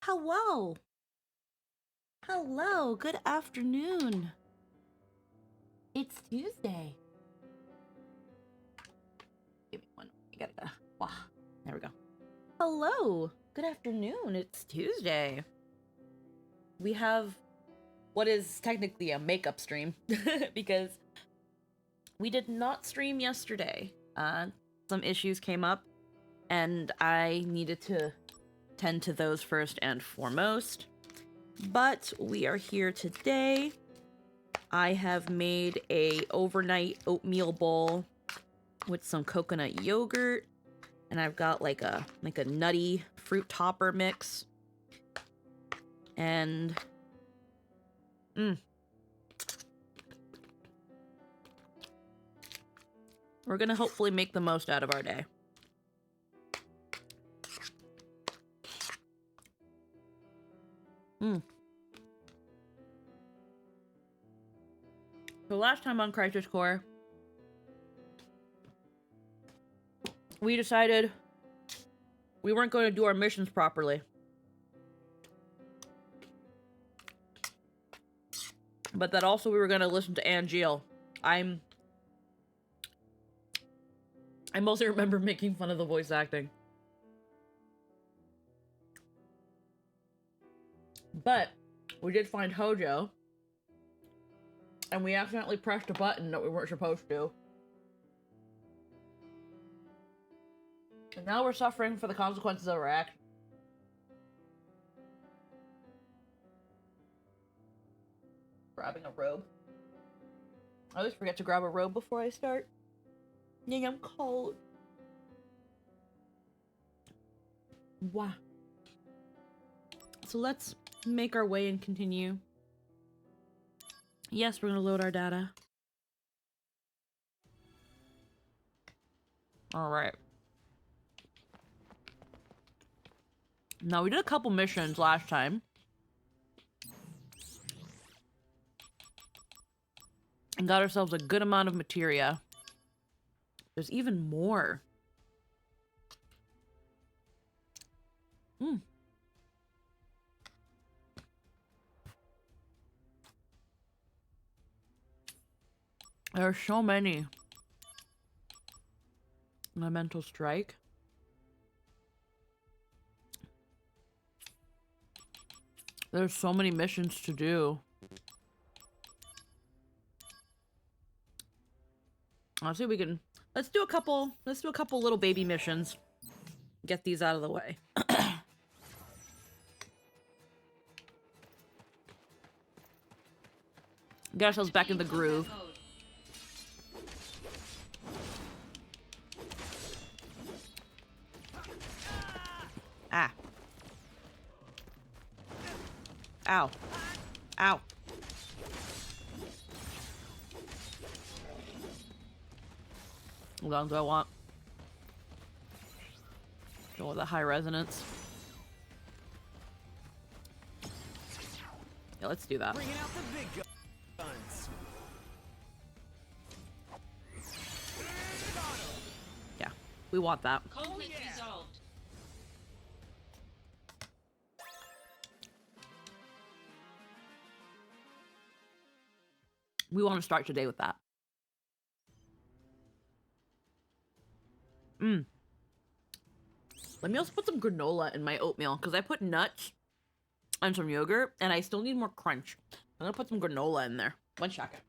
Hello. Hello. Good afternoon. It's Tuesday. Give me one. I gotta. Wow. There we go. Hello. Good afternoon. It's Tuesday. We have what is technically a makeup stream because we did not stream yesterday. Some issues came up, and I needed to tend to those first and foremost. But we are here today. I have made a overnight oatmeal bowl with some coconut yogurt, and I've got like a nutty fruit topper mix. And we're gonna hopefully make the most out of our day. So last time on Crisis Core, we decided we weren't going to do our missions properly. But that also we were going to listen to Angeal. I mostly remember making fun of the voice acting. But we did find Hojo, and we accidentally pressed a button that we weren't supposed to. And now we're suffering for the consequences of our action. Grabbing a robe. I always forget to grab a robe before I start. Yeah, I'm cold. Wow. So let's make our way and continue. Yes, we're gonna load our data. Alright. Now, we did a couple missions last time. And got ourselves a good amount of materia. There's even more. There are so many. Elemental Strike. There's so many missions to do. Let's see if we can. Let's do a couple little baby missions. Get these out of the way. Get ourselves back in the groove. Ah. Ow. Ow. Hold on, do I want? Go with the high resonance. Yeah, let's do that. Bringing out the big guns. Yeah, we want that. Conflict resolved. We want to start today with that. Let me also put some granola in my oatmeal, because I put nuts and some yogurt, and I still need more crunch. I'm gonna put some granola in there. 1 second.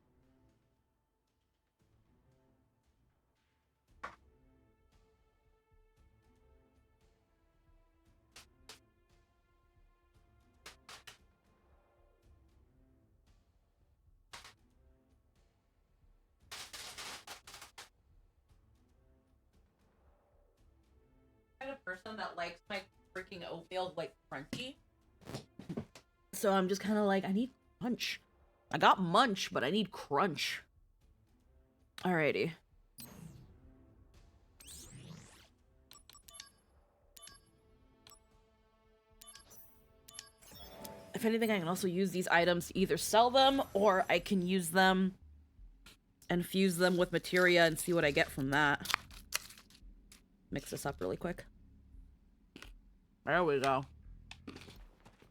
I'm the person that likes my freaking oatmeal like crunchy. So I'm just kind of like, I need crunch. I got munch, but I need crunch. Alrighty. If anything, I can also use these items to either sell them, or I can use them and fuse them with materia and see what I get from that. Mix this up really quick. There we go.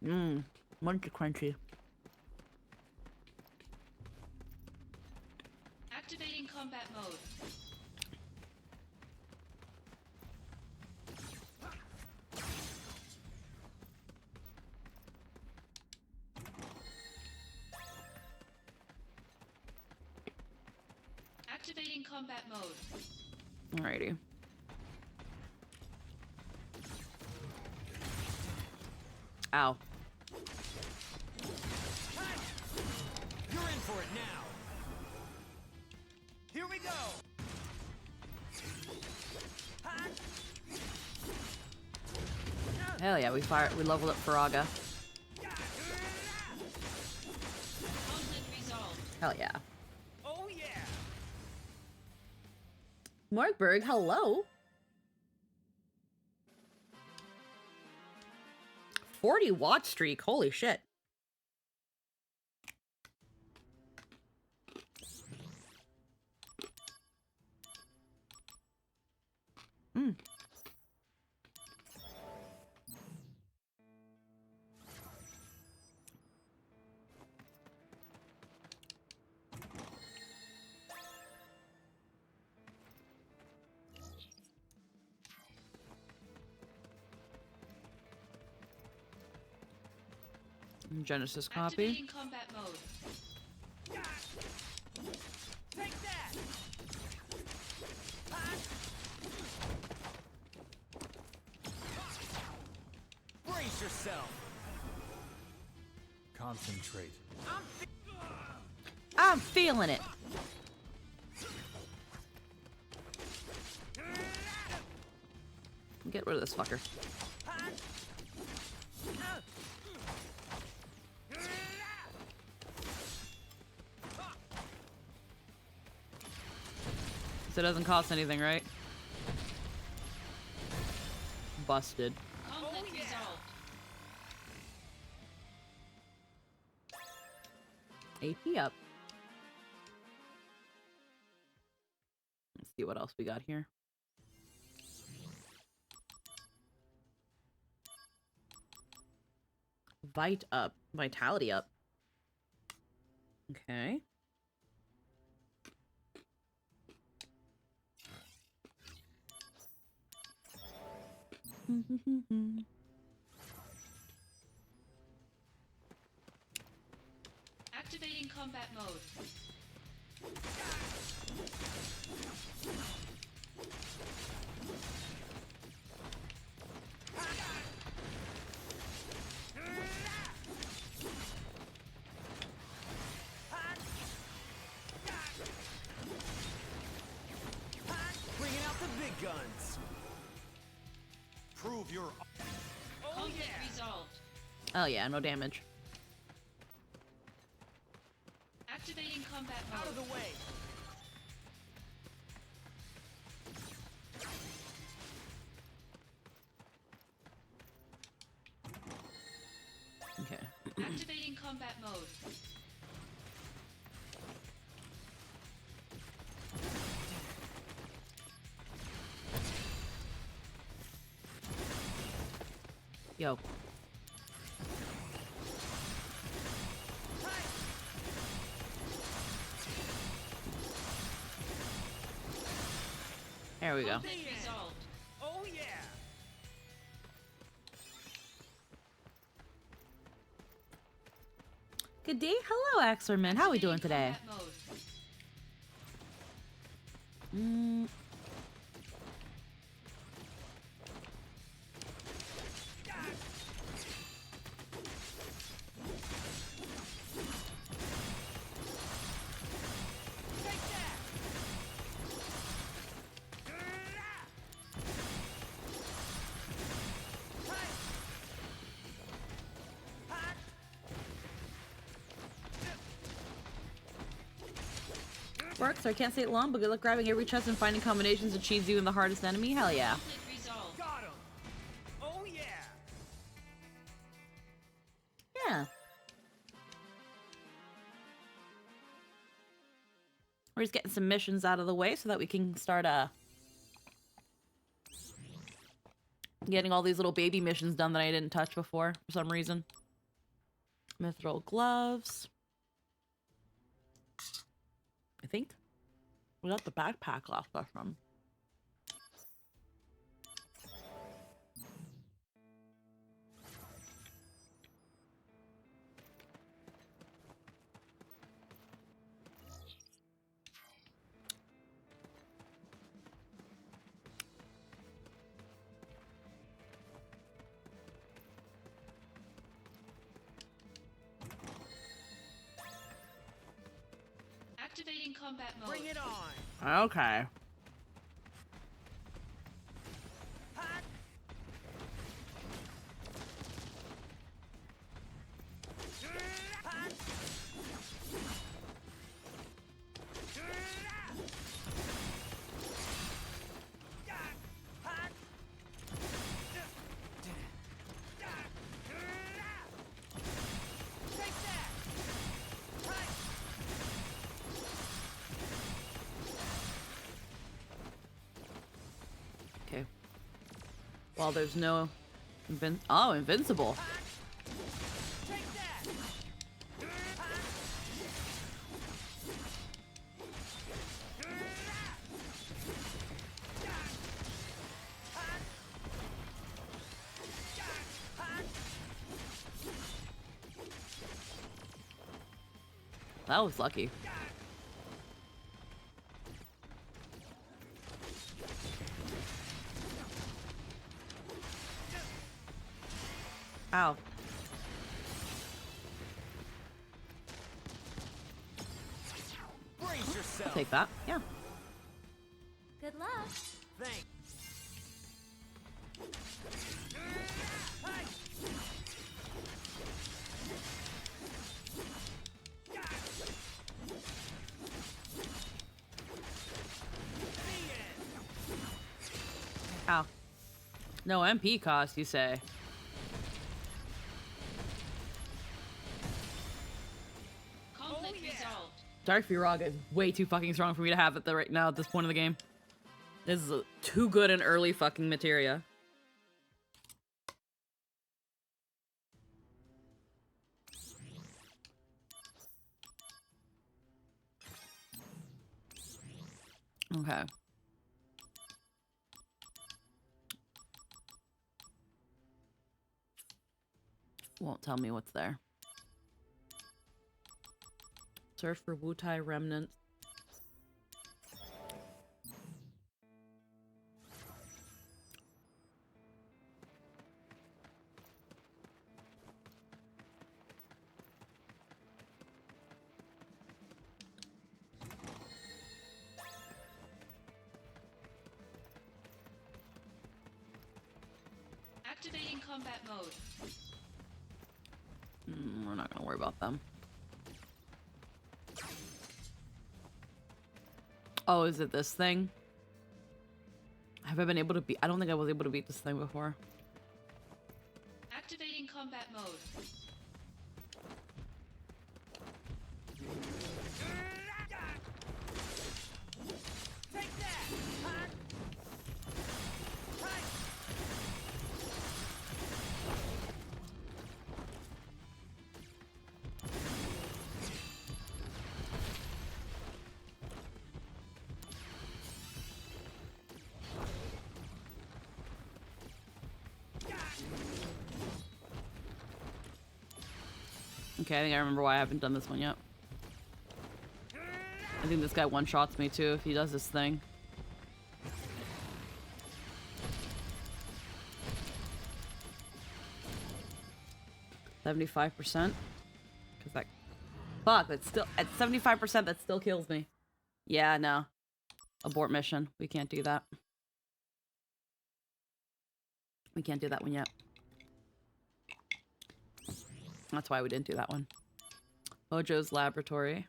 Mmm. Munchy crunchy. Activating combat mode. Activating combat mode. Alrighty. Ow. You're in for it now. Here we go. Hell yeah, we leveled up Faraga. Conflict resolved. Hell yeah. Oh yeah. Morgberg, hello. 40-watt streak, holy shit. Mm. Genesis copy. Activating combat mode. Take that. Brace yourself. Concentrate. I'm feeling it. Get rid of this fucker. So it doesn't cost anything, right? Busted. Conflict resolved. AP up. Let's see what else we got here. Vite up. Vitality up. Okay. Activating combat mode. Bringing out the big guns. Prove your. Oh Conflict yeah. resolved. Oh yeah, no damage. Activating combat Out of mode. the way. Okay. Activating combat mode. Yo. There we go. Conflict resolved. Oh yeah. Good day. Hello, Axlerman. How are we doing Activating today? combat mode. Mm. Works, so I can't say it long, but good luck grabbing every chest and finding combinations that cheese you in the hardest enemy. Hell yeah. Conflict resolved. Got him. Oh yeah. Yeah. We're just getting some missions out of the way so that we can start getting all these little baby missions done that I didn't touch before for some reason. Mithril gloves. I think we got the backpack last from. Activating combat mode. Bring it on. Okay. Okay. Well, there's no invincible. That was lucky. Ow. Brace I'll yourself. take that. Yeah. Good luck. Thanks. Ow. No MP cost, you say? Conflict yeah. resolved. Dark Firaga is way too fucking strong for me to have it right now at this point of the game. This is too good an early fucking materia. Okay. Won't tell me what's there. Search for Wutai remnants. Activating combat mode. We're not gonna worry about them. Oh, is it this thing? Have I been able to beat? I don't think I was able to beat this thing before. Activating combat mode. Take that. Okay, I think I remember why I haven't done this one yet. I think this guy one-shots me too if he does this thing. $75%? Because that... Fuck, that's still... At 75%, that still kills me. Yeah, no. Abort mission. We can't do that. We can't do that one yet. That's why we didn't do that one. Mojo's laboratory.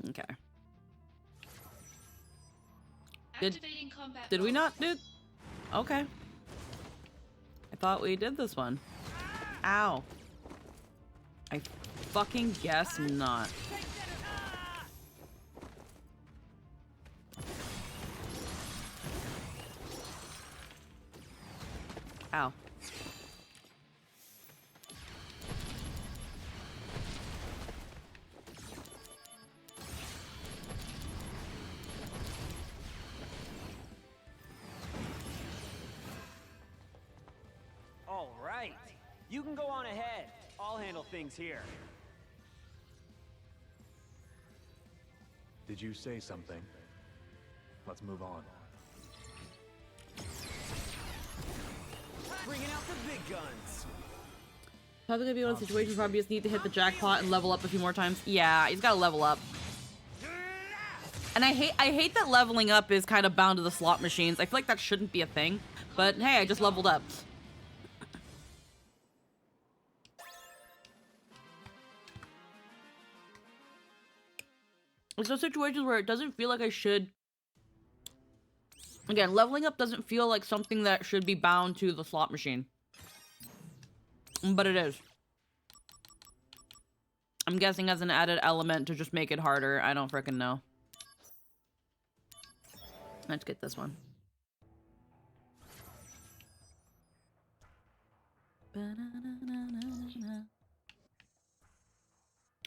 Okay. Activating combat Did we mode. not do... Okay. I thought we did this one. Ow. I fucking guess not. Ow. All right. You can go on ahead. I'll handle things here. Did you say something? Let's move on. Bringing out the big guns. Probably gonna be one of the situations where I just need to hit the jackpot and level up a few more times. Yeah, he's gotta level up. And I hate that leveling up is kind of bound to the slot machines. I feel like that shouldn't be a thing. But hey, I just leveled up. It's those situations where it doesn't feel like I should... Again, leveling up doesn't feel like something that should be bound to the slot machine. But it is. I'm guessing as an added element to just make it harder. I don't frickin' know. Let's get this one.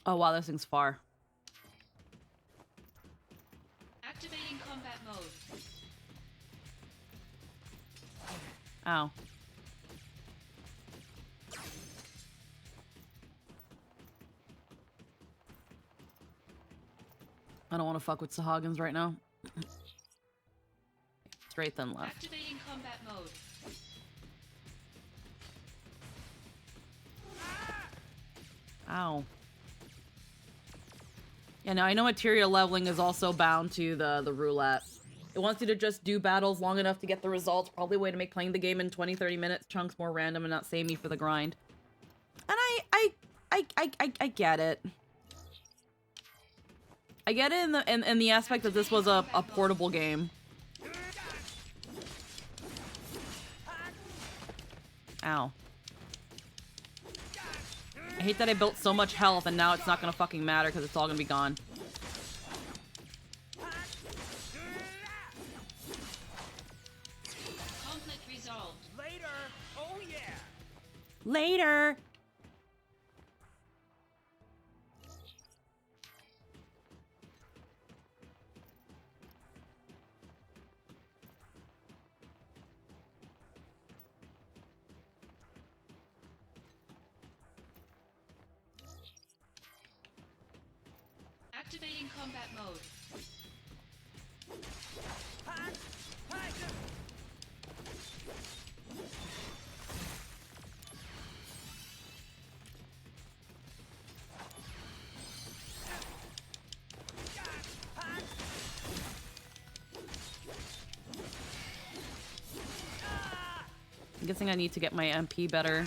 Oh wow, this thing's far. Activating combat mode. Ow. I don't want to fuck with Sahagins right now. Straight then left. Activating combat mode. Ow. Yeah, now I know materia leveling is also bound to the roulette. It wants you to just do battles long enough to get the results. Probably a way to make playing the game in 20-30 minutes chunks more random and not samey for the grind. And I get it. I get it in the aspect that this was a portable game. Ow. I hate that I built so much health and now it's not gonna fucking matter because it's all gonna be gone. Conflict resolved. Later. Oh yeah. Later! Activating combat mode. I'm guessing I need to get my MP better,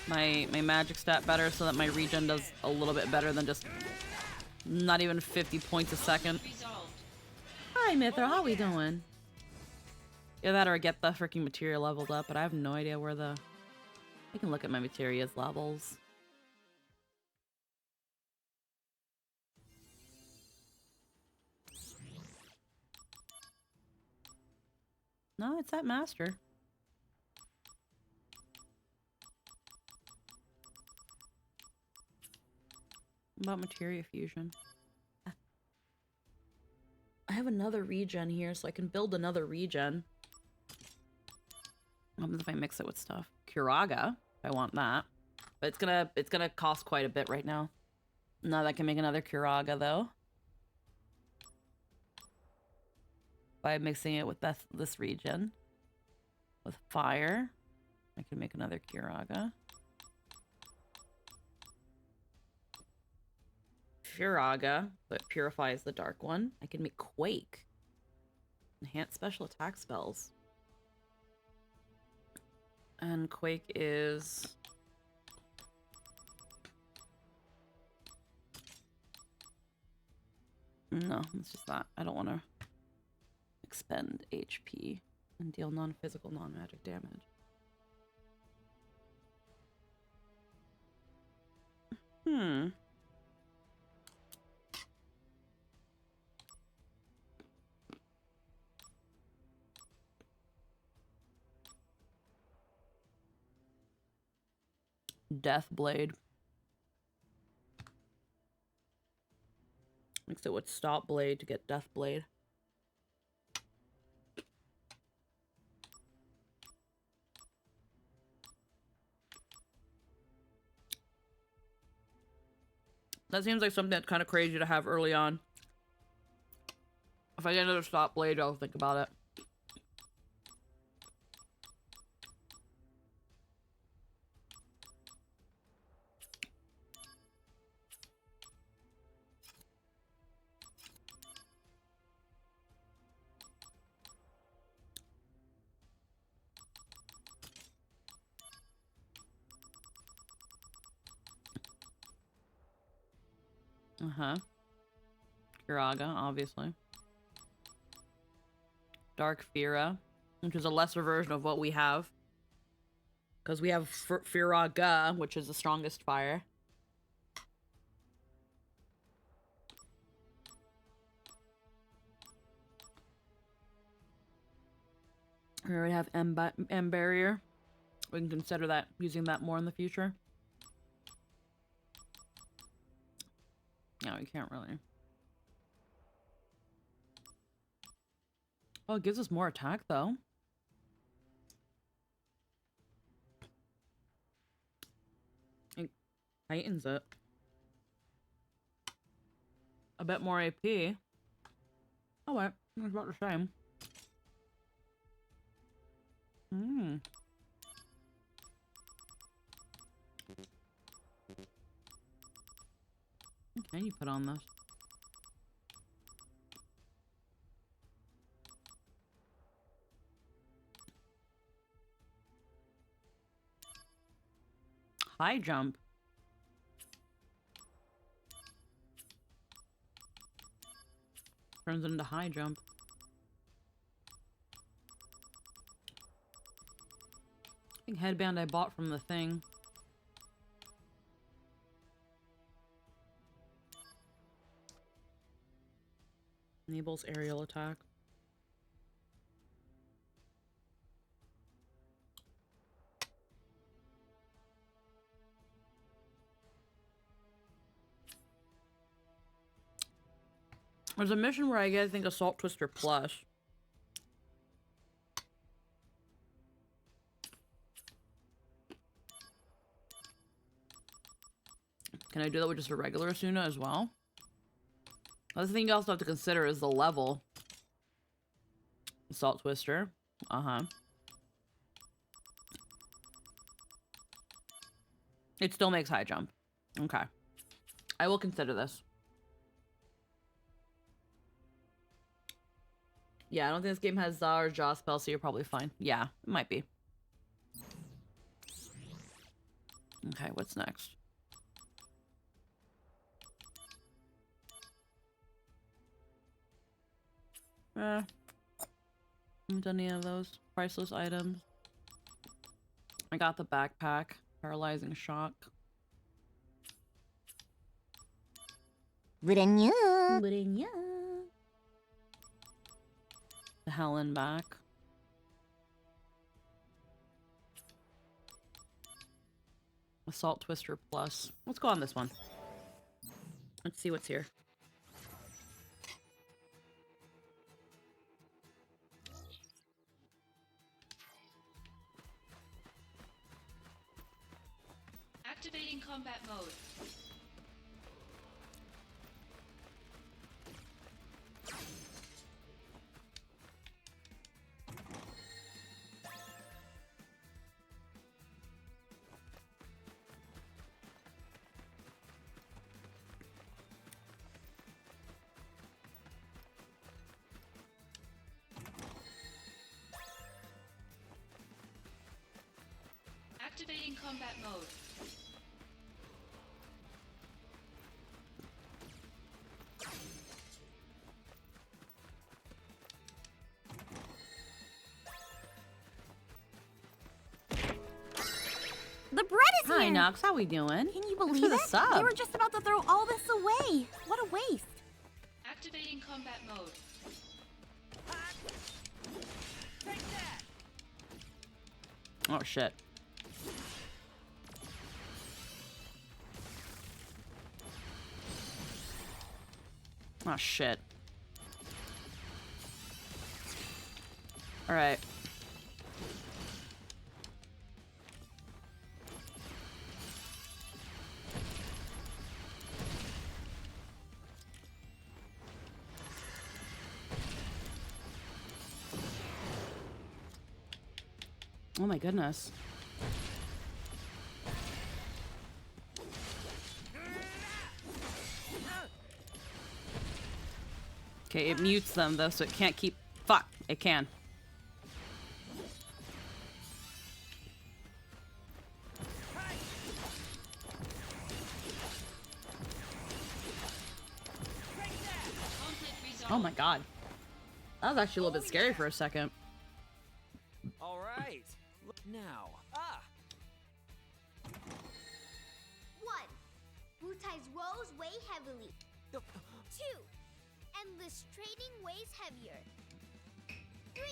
my magic stat better, so that my regen does a little bit better than just not even 50 points a second. Resolved. Hi, Mithra, how we doing? Yeah, that or get the freaking materia leveled up, but I have no idea where the... I can look at my materia's levels. No, it's at master. About materia fusion. I have another regen here, so I can build another regen. What happens if I mix it with stuff? Curaga, if I want that. But it's gonna cost quite a bit right now. Now that I can make another Curaga though. By mixing it with this regen. With fire. I can make another Curaga. Furaga, but purifies the dark one. I can make Quake. Enhance special attack spells. And Quake is... No, it's just that. I don't want to expend HP and deal non-physical, non-magic damage. Death Blade. Mix it with Stop Blade to get Death Blade. That seems like something that's kind of crazy to have early on. If I get another Stop Blade, I'll think about it. Kiraga, obviously. Dark Fira, which is a lesser version of what we have. Because we have Firaga, which is the strongest fire. We already have M Barrier. We can consider that, using that more in the future. No, we can't really. Oh, it gives us more attack, though. It heightens it. A bit more AP. Oh, wait. It's about the same. What can you put on this? High jump. Turns into high jump. I think headband I bought from the thing. Enables aerial attack. There's a mission where I get, I think, Assault Twister Plus. Can I do that with just a regular Asuna as well? Another thing you also have to consider is the level. Assault Twister. It still makes high jump. Okay. I will consider this. Yeah, I don't think this game has Za or Jaw spell, so you're probably fine. Yeah, it might be. Okay, what's next? Haven't done any of those. Priceless items. I got the backpack. Paralyzing shock. Brenya. The Helen back. Assault Twister Plus. Let's go on this one. Let's see what's here. Activating combat mode. Activating combat mode. The bread is Hi, here. Nox. How we doing? Can you Thanks believe for the it? sub. They were just about to throw all this away. What a waste. Activating combat mode. Oh, shit. Oh, shit. Alright. Oh my goodness. Okay, it mutes them though, so it can't keep. Fuck, it can. Conflict resolved. Oh my god. That was actually a little bit scary for a second. All right. Look now. Ah. 1. Wutai's woes weigh heavily. Oh, 2. Endless trading weighs heavier. 3.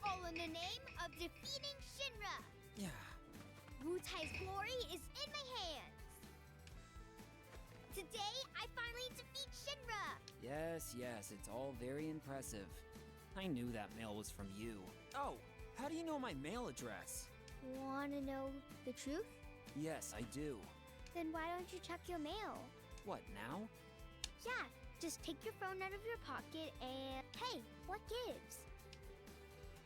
All in the name of defeating Shinra. yeah. Wutai's glory is in my hands. Today, I finally defeat Shinra. Yes, yes, it's all very impressive. I knew that mail was from you. Oh, how do you know my mail address? Wanna know the truth? Yes, I do. Then why don't you check your mail? What, now? Yeah, just take your phone out of your pocket and... Hey, what gives?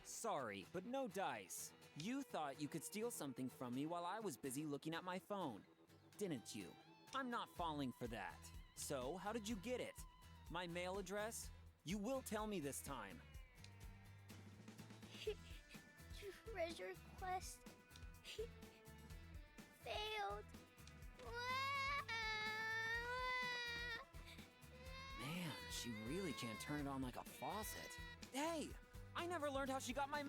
Sorry, but no dice. You thought you could steal something from me while I was busy looking at my phone, didn't you? I'm not falling for that. So, how did you get it? My mail address? You will tell me this time. Treasure quest failed. Man, she really can't turn it on like a faucet. Hey, I never learned how she got my...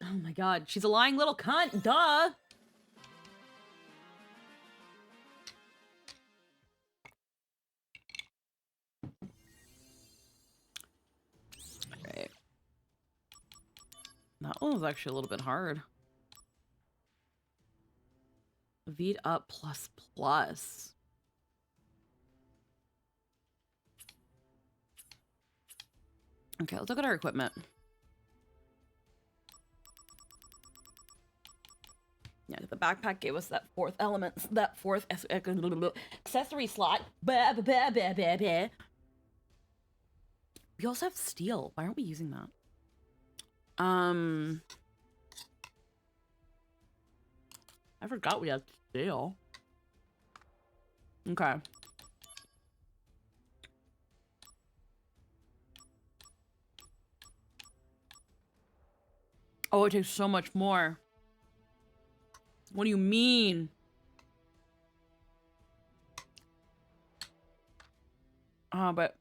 Oh my god, she's a lying little cunt, duh! Alright. That one was actually a little bit hard. Beat up plus plus. Okay, let's look at our equipment. Yeah, the backpack gave us that fourth element, that fourth accessory slot. Bah, bah, bah, bah, bah, bah. We also have steel. Why aren't we using that? I forgot we had steel. Okay. Oh, it takes so much more. What do you mean? But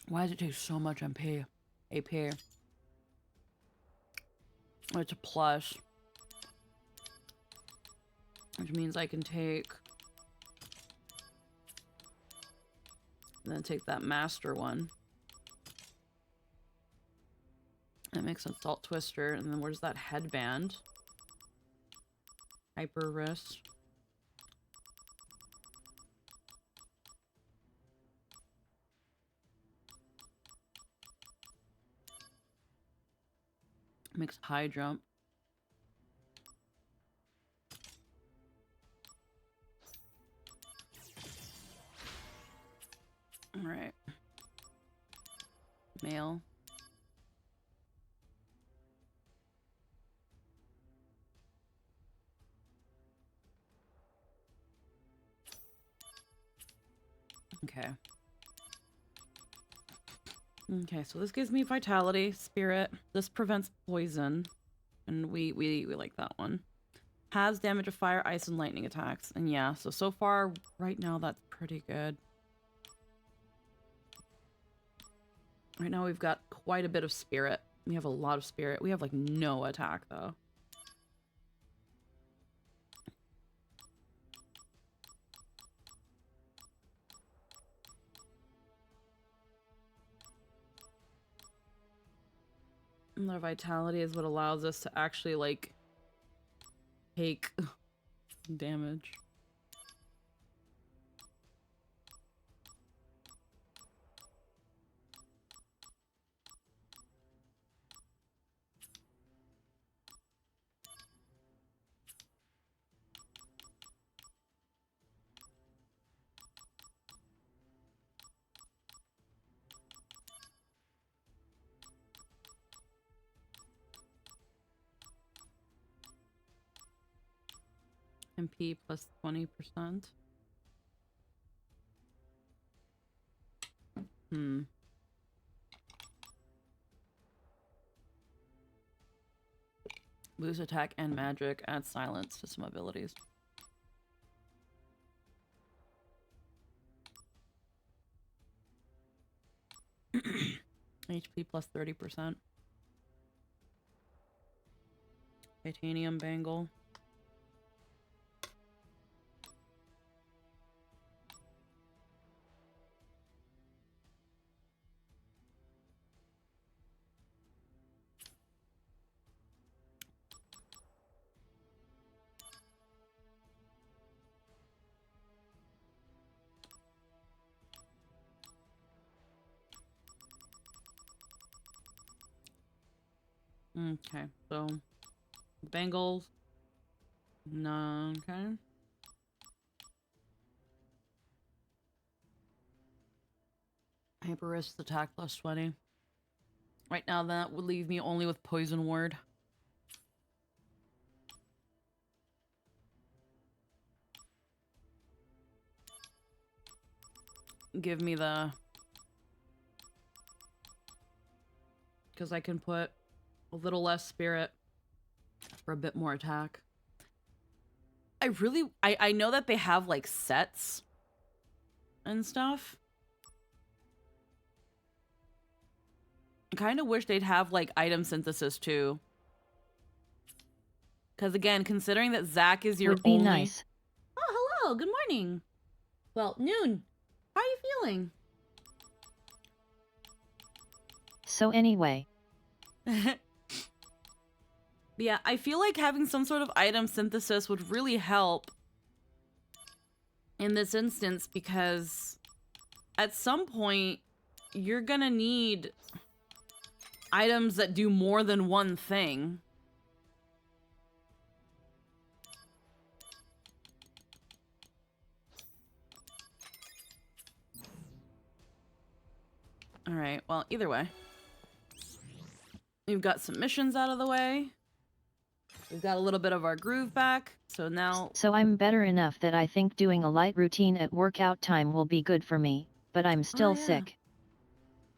why does it take so much MP? AP. Oh, it's a plus. Which means I can take... And then take that master one. That makes an assault twister. And then where's that headband? Hyper wrist. Makes high jump. All right. Mail. Okay. Okay, so this gives me vitality, spirit. This prevents poison. And we like that one. Has damage of fire, ice, and lightning attacks. And yeah, so far, right now, that's pretty good. Right now, we've got quite a bit of spirit. We have a lot of spirit. We have, like, no attack, though. And their vitality is what allows us to actually, like, take damage. MP plus 20%. Boost attack and magic. Add silence to some abilities. HP plus 30%. Titanium bangle. Okay, so bangles. No, okay. Hyper attack plus 20. Right now, that would leave me only with poison ward. Give me the... Because I can put a little less spirit for a bit more attack. I know that they have like sets and stuff. I kind of wish they'd have like item synthesis too. Because again, considering that Zack is your Would be only... nice. Oh, hello. Good morning. Well, noon. How are you feeling? So anyway. Yeah, I feel like having some sort of item synthesis would really help in this instance, because at some point you're gonna need items that do more than one thing. All right, well, either way. We've got some missions out of the way. We've got a little bit of our groove back, so now... So I'm better enough that I think doing a light routine at workout time will be good for me, but I'm still sick.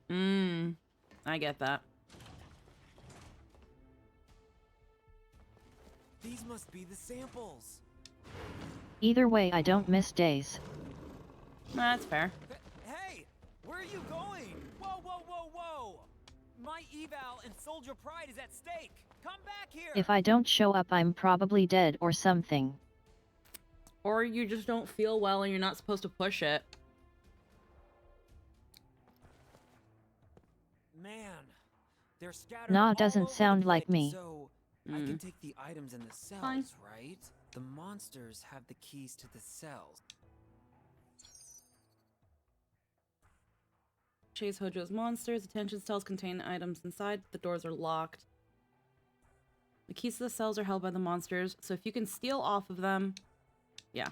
I get that. These must be the samples. Either way, I don't miss days. That's fair. Hey, where are you going? Whoa, whoa, whoa, whoa! My eval and soldier pride is at stake. Come back here. If I don't show up, I'm probably dead or something. Or you just don't feel well and you're not supposed to push it. Man, they're scattered Nah, all doesn't over the sound like place. me. So, I can take the items in the cells, Fine. right? The monsters have the keys to the cells. Chase Hojo's monsters. Attention cells contain items inside. The doors are locked. The keys to the cells are held by the monsters, so if you can steal off of them... Yeah.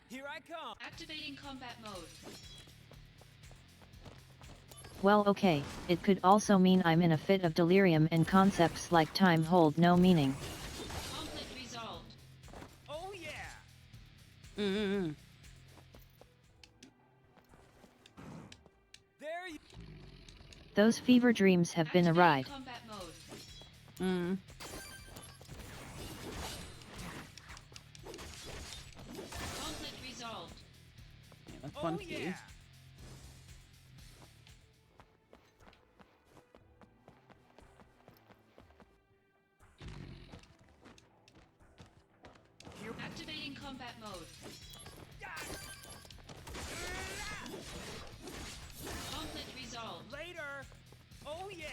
Here I come! Activating combat mode. Well, okay, it could also mean I'm in a fit of delirium and concepts like time hold no meaning. Conflict resolved. Oh yeah! There you... Those fever dreams have been a ride. Combat mode. Conflict resolved. Yeah, that's one key. yeah! Activating combat mode. Conflict resolved. Later! Oh yeah!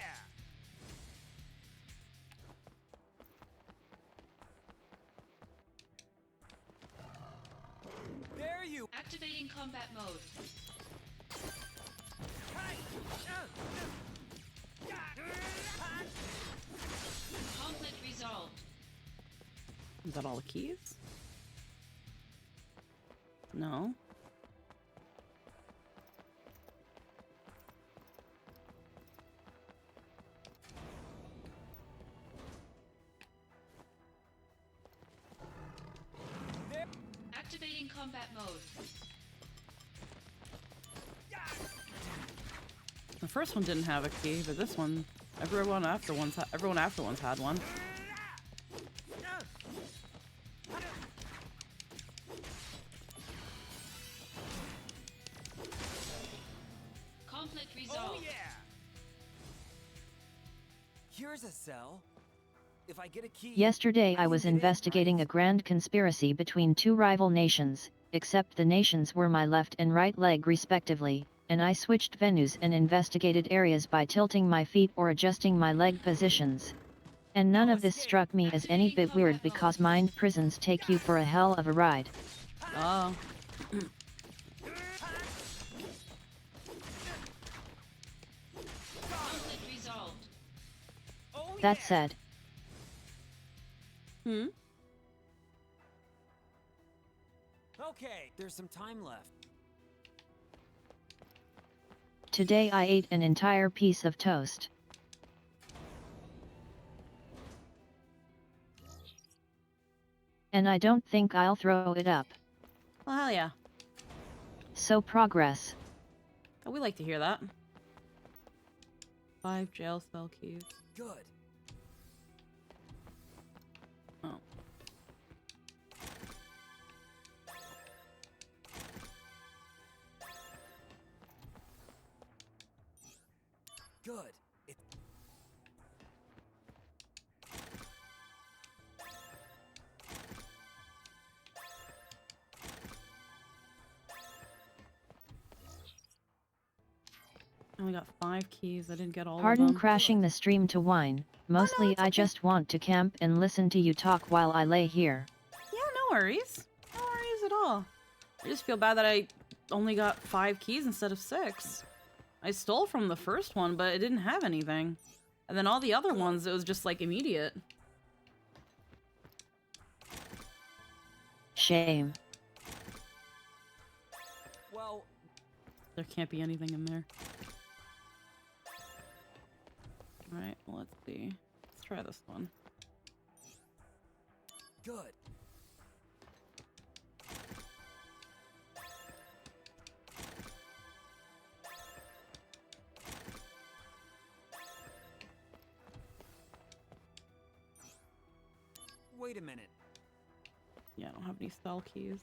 There you... Activating combat mode. Conflict resolved. Is that all the keys? No. combat mode. The first one didn't have a key, but this one, everyone afterwards had one. Conflict Oh resolved. yeah! Here's a cell. If I get a key... Yesterday I can was get in, investigating right? a grand conspiracy between two rival nations, except the nations were my left and right leg respectively, and I switched venues and investigated areas by tilting my feet or adjusting my leg positions. And none No of this escape. struck me as any bit weird because mind prisons take you for a hell of a ride. Oh. Conflict resolved. Oh, That yeah. said, Okay, there's some time left. today I ate an entire piece of toast. And I don't think I'll throw it up. Well, hell yeah. So progress. Oh, we like to hear that. 5 jail cell keys. Good. Oh. Good. I only got 5 keys. I didn't get all Pardon of them. crashing the stream to whine. Mostly it's I okay. just want to camp and listen to you talk while I lay here. Yeah, no worries. No worries at all. I just feel bad that I only got 5 keys instead of 6. I stole from the first one, but it didn't have anything. And then all the other ones, it was just like immediate. Shame. Well, There can't be anything in there. Alright, well, let's see. Let's try this one. good. Wait a minute. Yeah, I don't have any cell keys.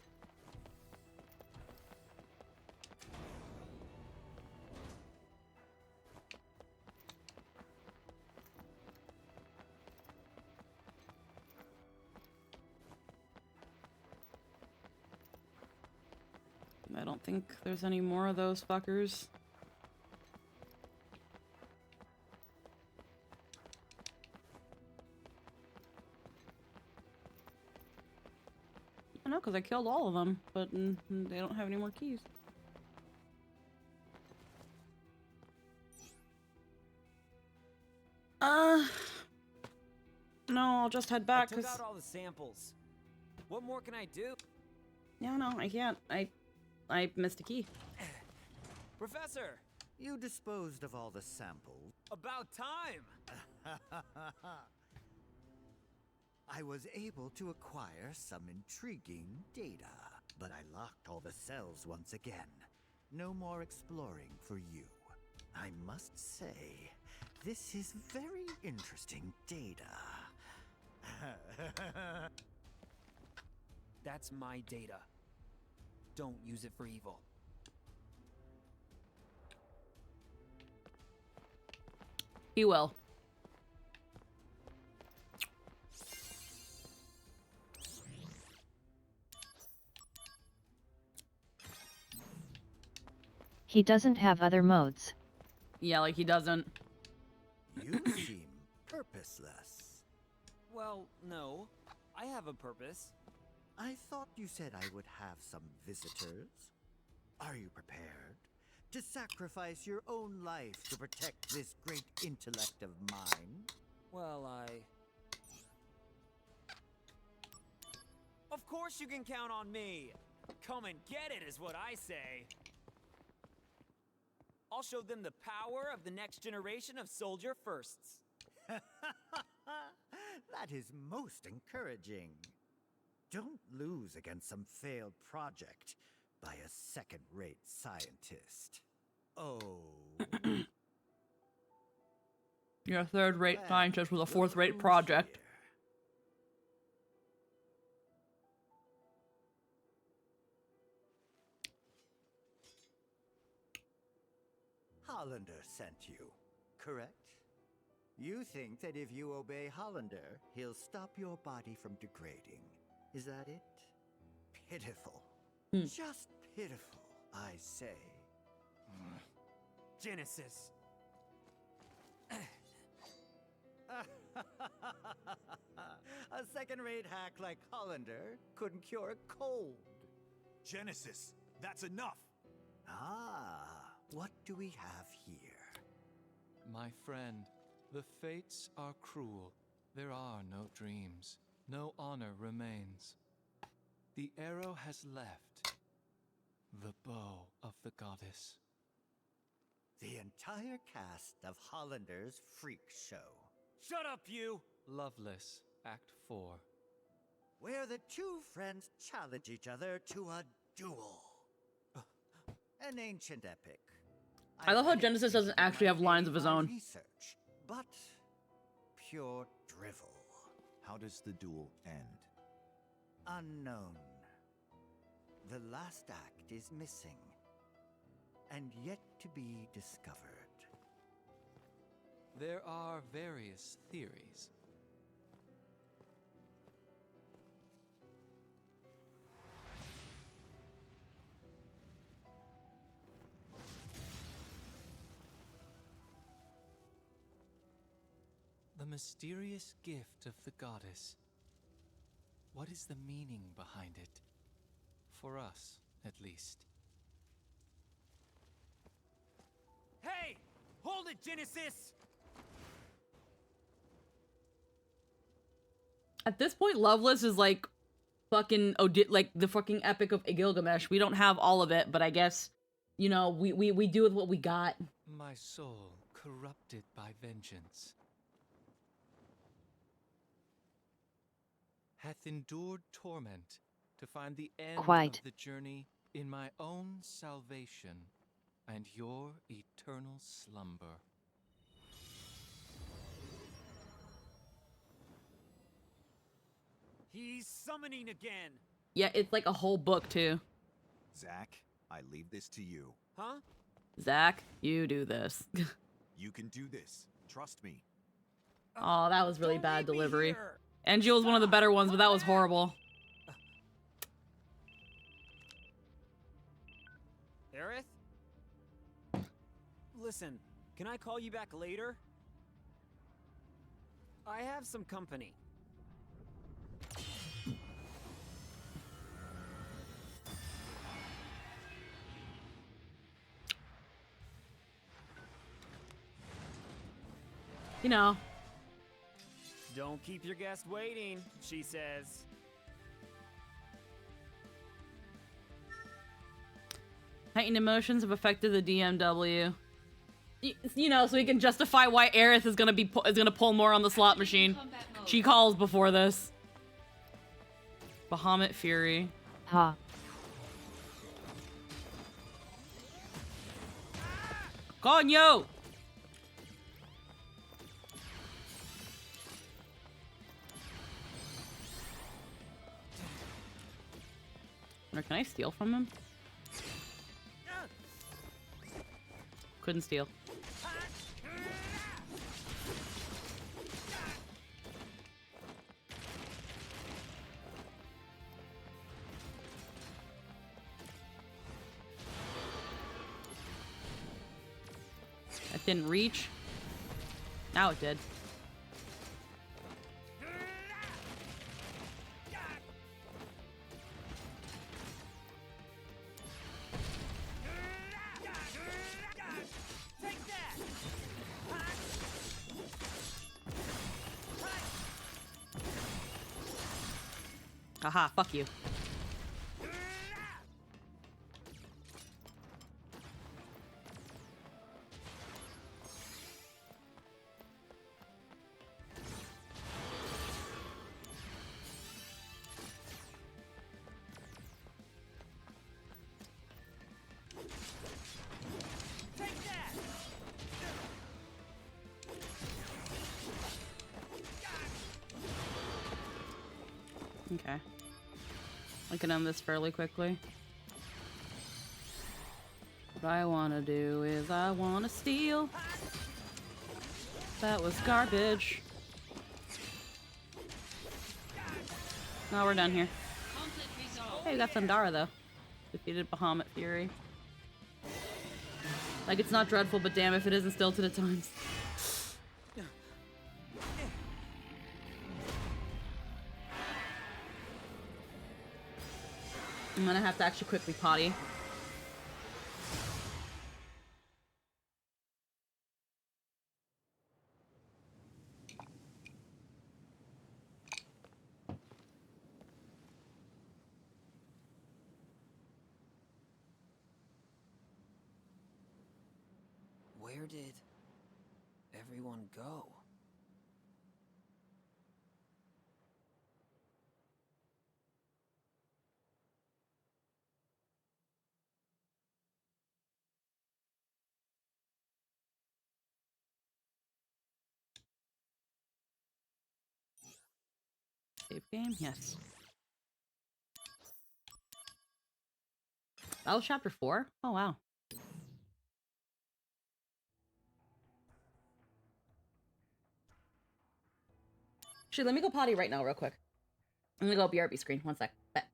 I don't think there's any more of those fuckers. I know, because I killed all of them, but they don't have any more keys. No, I'll just head back, I took because... out all the samples. What more can I do? Yeah, no, I can't. I missed a key. Professor! You disposed of all the samples. About time! I was able to acquire some intriguing data, but I locked all the cells once again. No more exploring for you. I must say, this is very interesting data. That's my data. Don't use it for evil. He will. He doesn't have other modes. Yeah, like he doesn't. You seem purposeless. Well, no. I have a purpose. I thought you said I would have some visitors. Are you prepared to sacrifice your own life to protect this great intellect of mine? Well, Of course you can count on me! Come and get it is what I say! I'll show them the power of the next generation of soldier firsts. That is most encouraging. Don't lose against some failed project by a second-rate scientist. Oh. You're a third-rate Well, scientist with a look fourth-rate who's project. here. Hollander sent you, correct? You think that if you obey Hollander, he'll stop your body from degrading. Is that it? Pitiful. Just pitiful, I say. Genesis. A second-rate hack like Hollander couldn't cure a cold. Genesis, that's enough! Ah, what do we have here? My friend, the fates are cruel. There are no dreams. No honor remains. The arrow has left. The bow of the goddess. The entire cast of Hollander's freak show, Shut up, you! Loveless, Act 4. where the two friends challenge each other to a duel. An ancient epic. I love how read it Genesis doesn't in actually my have lines of his 85 own. Research, but pure drivel. How does the duel end? Unknown. The last act is missing, and yet to be discovered. There are various theories. The mysterious gift of the goddess. What is the meaning behind it? For us, at least. Hey! Hold it, Genesis! At this point, Loveless is like fucking like the fucking Epic of Gilgamesh. We don't have all of it, but I guess, you know, we do with what we got. My soul corrupted by vengeance hath endured torment to find the end Quite. of the journey in my own salvation and your eternal slumber. He's summoning again! Yeah, it's like a whole book too. Zack, I leave this to you. Huh? Zach, you do this. You can do this. Trust me. Oh, that was really Don't bad leave me delivery. here. Angie was one of the better ones, but that was horrible. Aerith? Listen, can I call you back later? I have some company. You know, Don't keep your guest waiting, she says. heightened emotions have affected the DMW. You know, so he can justify why Aerith is gonna pull more on the slot machine. Combat mode. She calls before this. Bahamut Fury. Ha. Coño! Or can I steal from him? Couldn't steal. That didn't reach. Now it did. Haha, fuck you. Okay. I can end this fairly quickly. What I want to do is I want to steal. That was garbage. Now we're done here. Conflict resolved. Hey, we got Thundara though. Defeated Bahamut Fury. Like, it's not dreadful, but damn if it isn't Stilted at times. I'm gonna have to actually quickly potty. Where did everyone go? Save game? Yes. That was chapter 4? Oh, wow. Actually, let me go potty right now real quick. I'm gonna go BRB screen. One sec. Bet.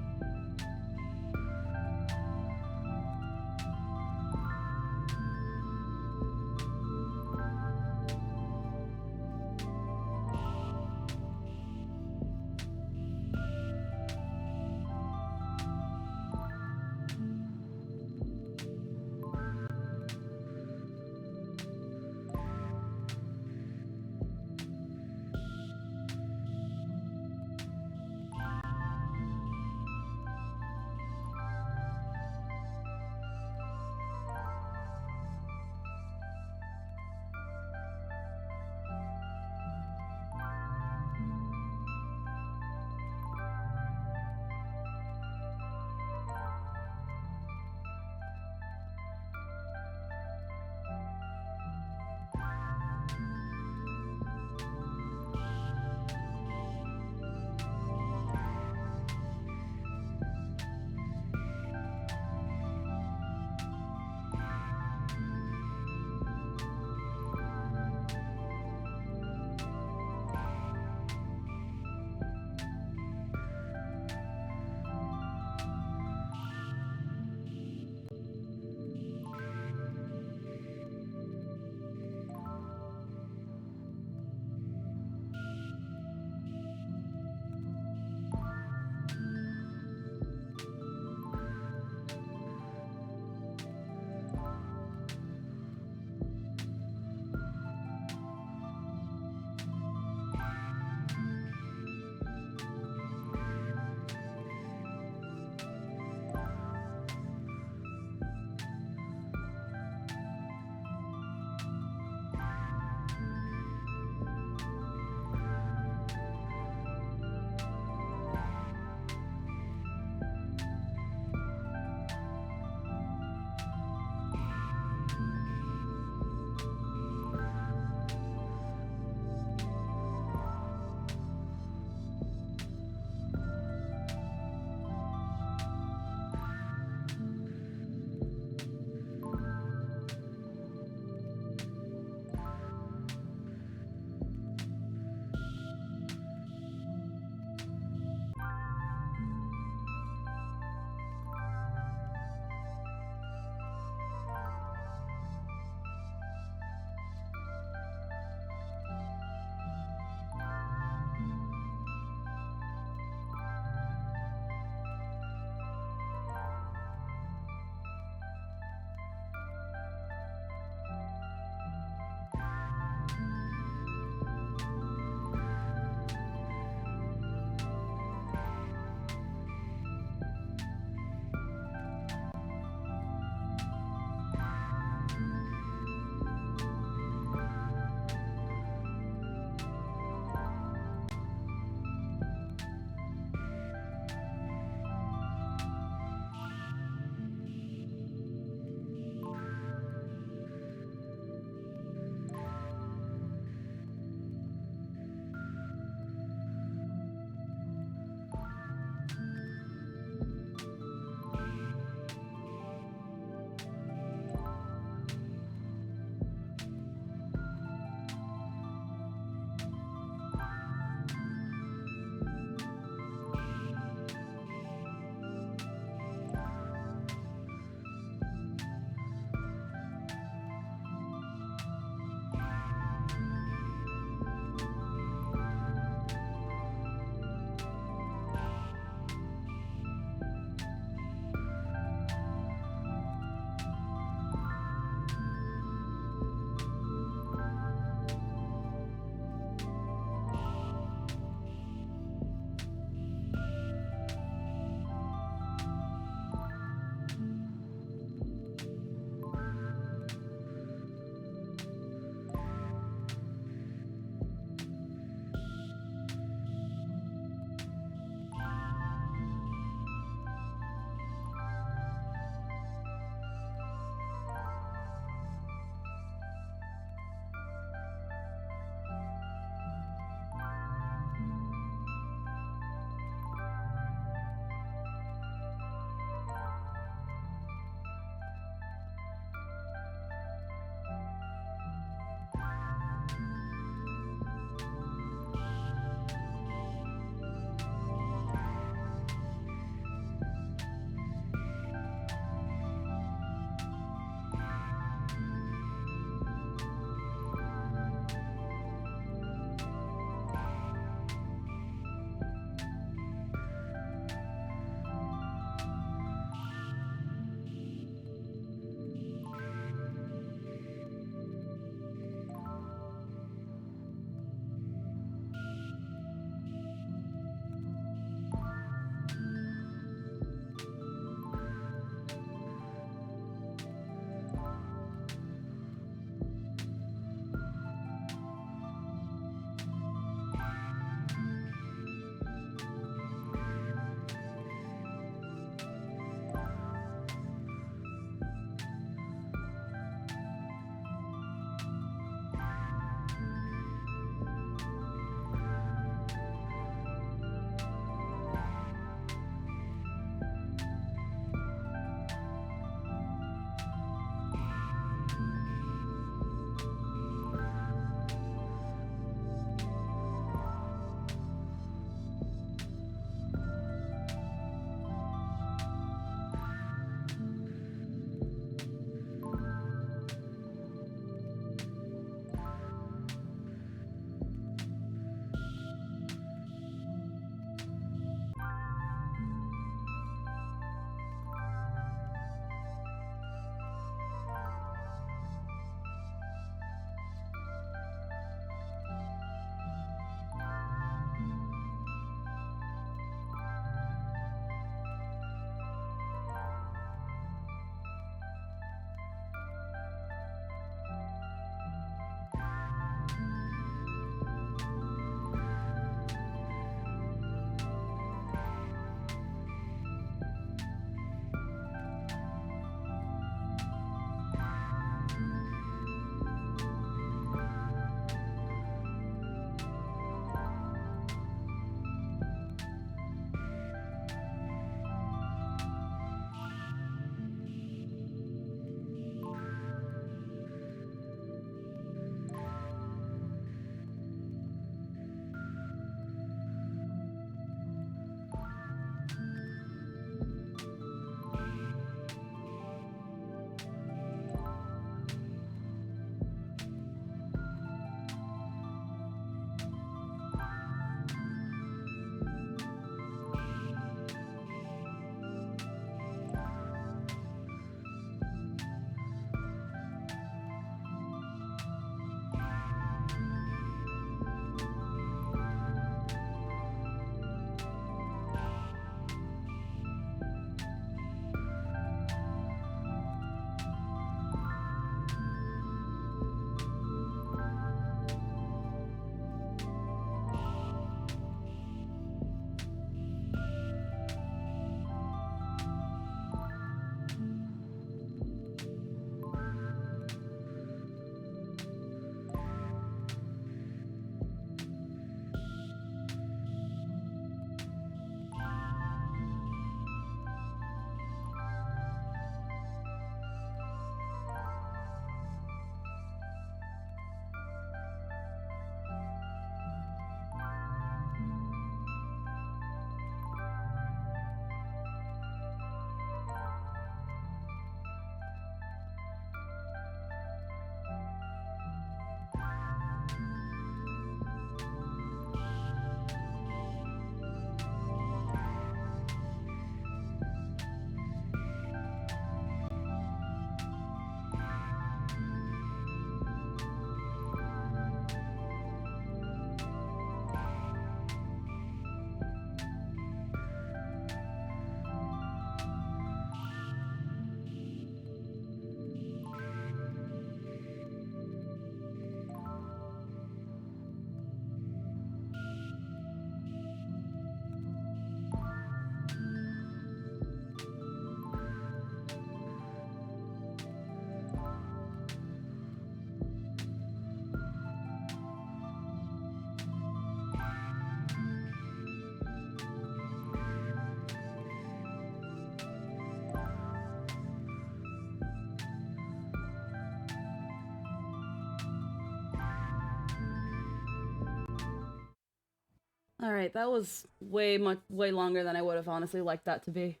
Alright, that was way longer than I would have honestly liked that to be.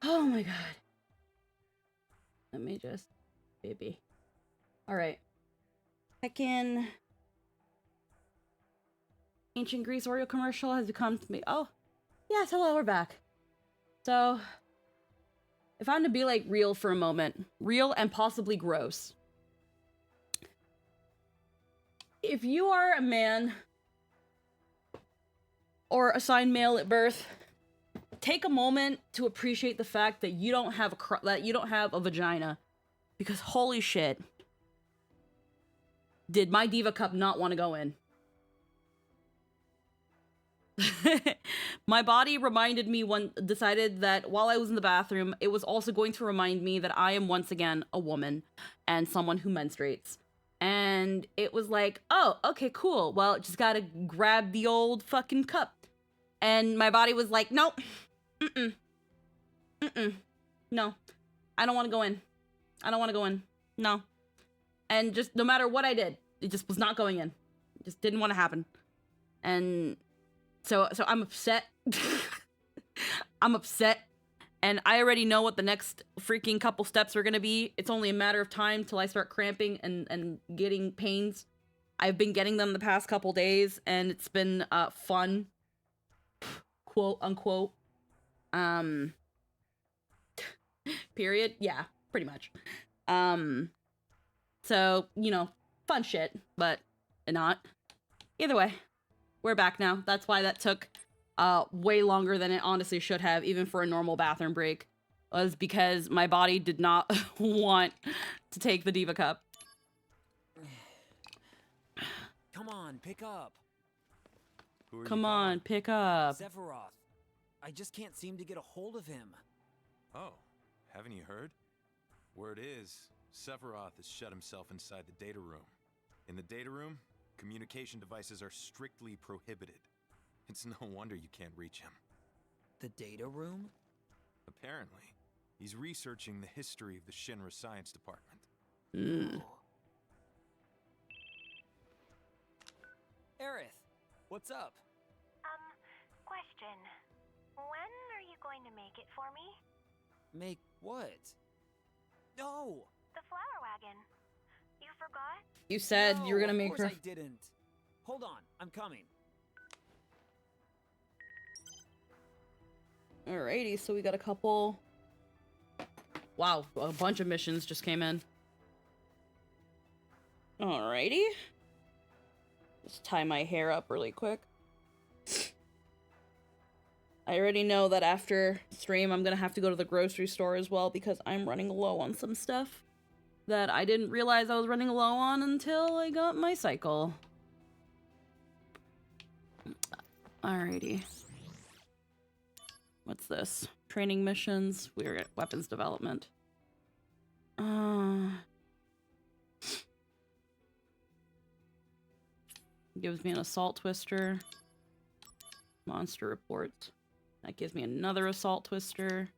Oh my god. Let me just... Baby. Alright. Heckin' Ancient Greece Oreo commercial has become to me. Oh, yes, hello, we're back. So, if I'm to be, like, real for a moment, real and possibly gross. If you are a man or assigned male at birth, take a moment to appreciate the fact that you don't have a vagina, because holy shit, did my Diva Cup not want to go in? My body decided that while I was in the bathroom, it was also going to remind me that I am once again a woman and someone who menstruates. And it was like, oh, okay, cool. Well, just gotta grab the old fucking cup. And my body was like, nope. No. I don't want to go in. I don't want to go in. No. And just no matter what I did, it just was not going in. It just didn't want to happen. And so I'm upset. I'm upset. And I already know what the next freaking couple steps are gonna be. It's only a matter of time till I start cramping and getting pains. I've been getting them the past couple days, and it's been fun. Quote unquote. Period. Yeah, pretty much. So, you know, fun shit, but not. Either way, we're back now. That's why that took way longer than it honestly should have, even for a normal bathroom break, was because my body did not want to take the Diva Cup. Come on, pick up. Come on, pick up. Sephiroth. I just can't seem to get a hold of him. Oh, haven't you heard? Word is, Sephiroth has shut himself inside the data room. In the data room, communication devices are strictly prohibited. It's no wonder you can't reach him. The data room? Apparently, he's researching the history of the Shinra Science Department. Aerith, what's up? Question. When are you going to make it for me? Make what? No! The flower wagon. You forgot? You said you were gonna make her. Of course I didn't. Hold on, I'm coming. Alrighty, so we got a couple... Wow, a bunch of missions just came in. Alrighty. Just tie my hair up really quick. I already know that after stream I'm gonna have to go to the grocery store as well because I'm running low on some stuff that I didn't realize I was running low on until I got my cycle. Alrighty. What's this? Training missions. We're at weapons development. Gives me an assault twister. Monster reports. That gives me another assault twister.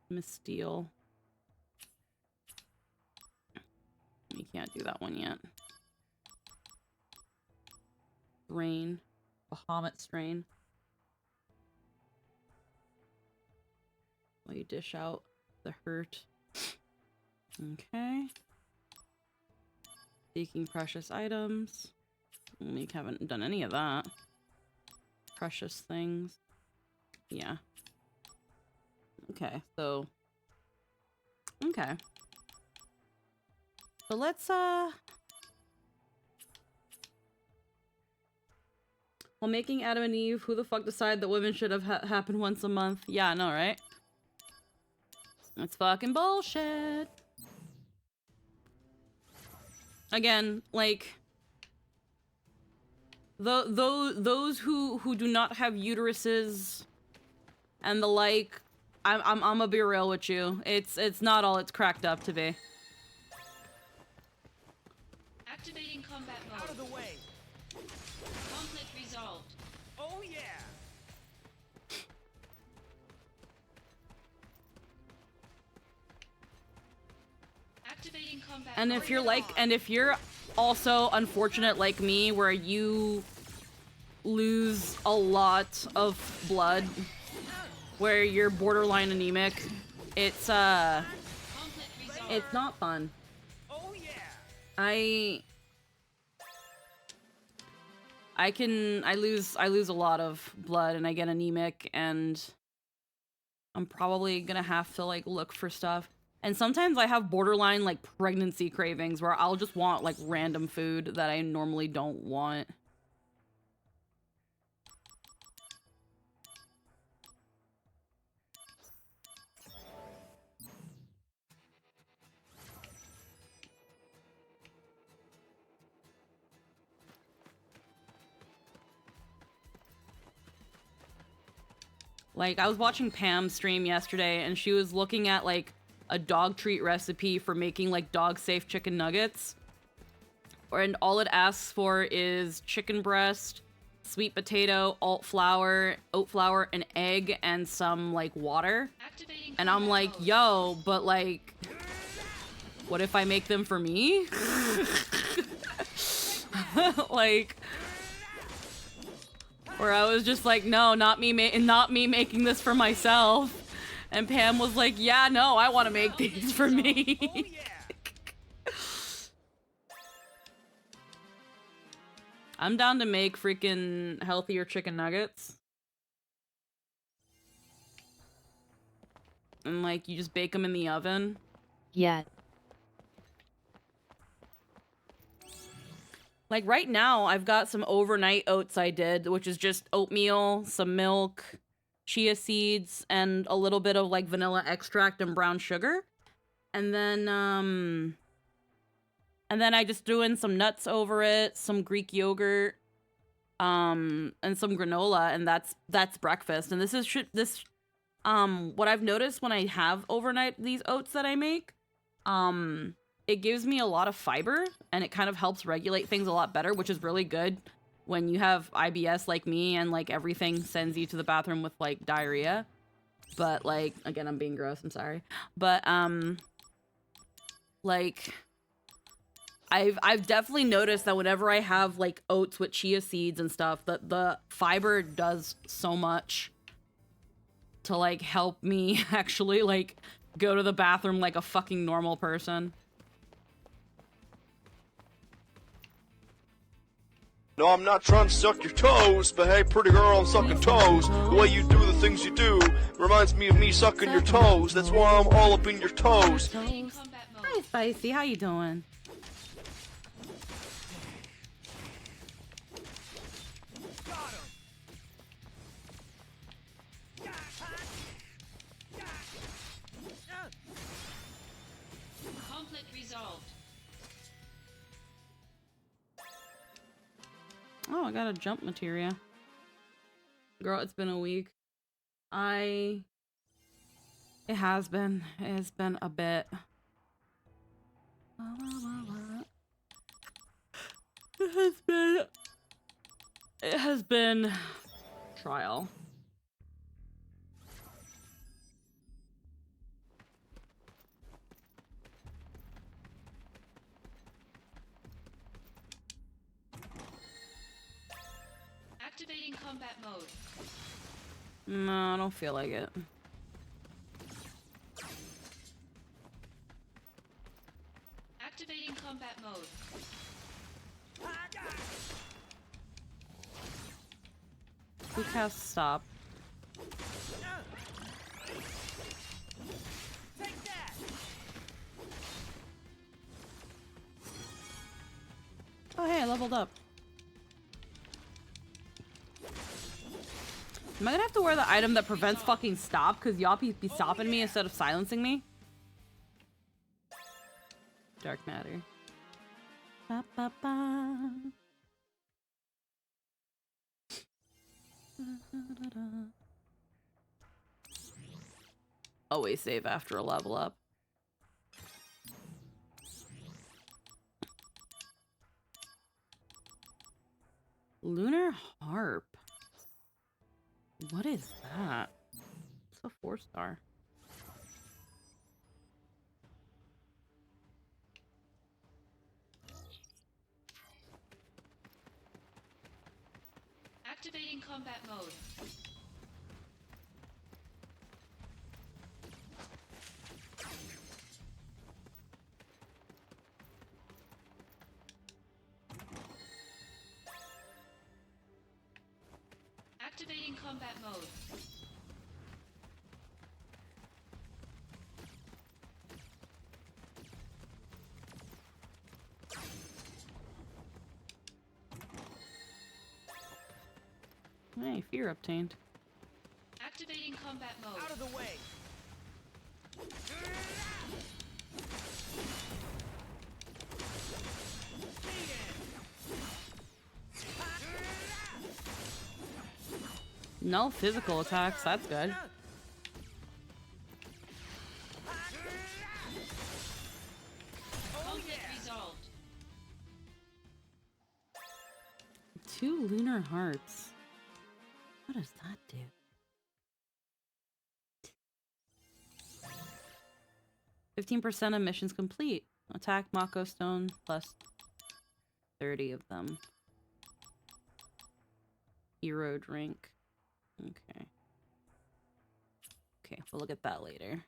Missteel. You can't do that one yet. Strain. Bahamut strain. While you dish out the hurt. Okay. Seeking precious items. We haven't done any of that. Precious things. Yeah. Okay, so... Okay. So let's, While making Adam and Eve, who the fuck decided that women should have happened once a month? Yeah, I know, right? It's fucking bullshit. Again, like... Those who do not have uteruses and the like, I'm gonna be real with you. It's not all it's cracked up to be. Activating combat mode. Out of the way! Conflict resolved. Oh yeah! Activating combat And mode. if you're like, and if you're also unfortunate like me, where you lose a lot of blood, where you're borderline anemic, it's not fun. Oh yeah. I lose a lot of blood and I get anemic, and I'm probably gonna have to like look for stuff. And sometimes I have borderline like pregnancy cravings where I'll just want like random food that I normally don't want. Like, I was watching Pam stream yesterday, and she was looking at, like, a dog treat recipe for making, like, dog-safe chicken nuggets. And all it asks for is chicken breast, sweet potato, oat flour, an egg, and some, like, water. And I'm like, yo, but, like, what if I make them for me? Like... Where I was just like, no, not me making this for myself. And Pam was like, yeah, no, I want to make these for me. I'm down to make freaking healthier chicken nuggets. And like, you just bake them in the oven. Yeah. Like right now, I've got some overnight oats I did, which is just oatmeal, some milk, chia seeds, and a little bit of like vanilla extract and brown sugar. And then I just threw in some nuts over it, some Greek yogurt, and some granola, and that's breakfast. And this is what I've noticed when I have overnight these oats that I make, it gives me a lot of fiber, and it kind of helps regulate things a lot better, which is really good when you have IBS like me and like everything sends you to the bathroom with like diarrhea. But like, again, I'm being gross, I'm sorry. But like I've definitely noticed that whenever I have like oats with chia seeds and stuff, that the fiber does so much to like help me actually like go to the bathroom like a fucking normal person. No, I'm not trying to suck your toes, but hey, pretty girl, I'm sucking toes. The way you do the things you do reminds me of me sucking your toes. That's why I'm all up in your toes. Hi, Spicy. How you doing? Conflict resolved. Oh, I got a jump materia. Girl, it's been a week. It has been. It's been a bit. It has been trial. Activating combat mode. No, I don't feel like it. Activating combat mode. Who cast stop? Oh hey, I leveled up. Am I gonna have to wear the item that prevents fucking stop? Because y'all be stopping me instead of silencing me? Dark matter. Ba, ba, ba. Always save after a level up. Lunar Harp. What is that? It's a 4-star. Activating combat mode. Activating combat mode. Hey, fear obtained. Activating combat mode. Out of the way! No physical attacks, that's good. Conflict resolved. 2 lunar hearts. What does that do? %of missions complete. Attack Mako Stone plus 30 of them. Hero drink. Okay. Okay, we'll look at that later.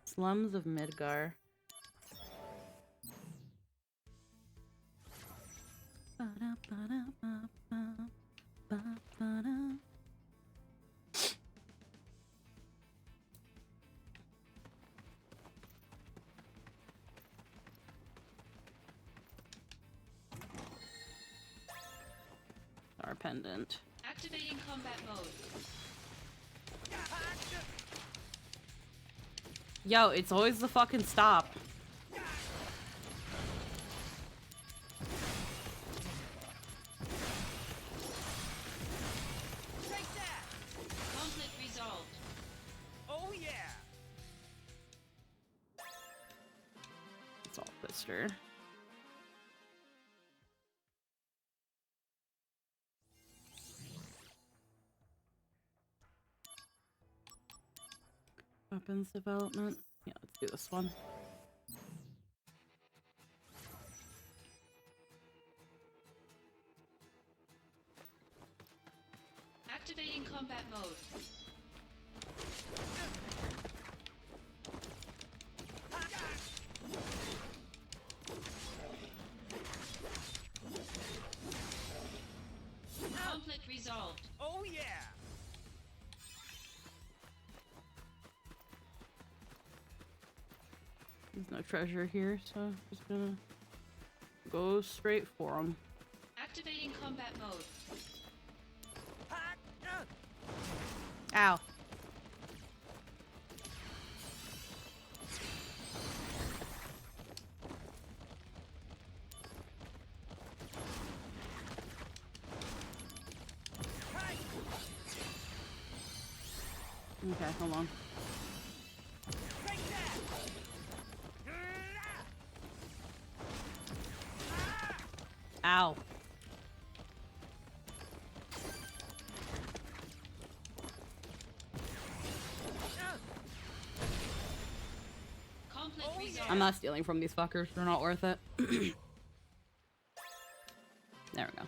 Slums of Midgar. Our pendant. Activating combat mode. Yo, it's always the fucking stop. Conflict resolved. Oh yeah! It's all Twister. Weapons development. Yeah, let's do this one. Activating combat mode. Conflict resolved. Oh yeah! There's no treasure here, so I'm just gonna go straight for him. Activating combat mode. Ow. Okay, hold on. Ow. Conflict resolved. I'm not stealing from these fuckers. They're not worth it. There we go.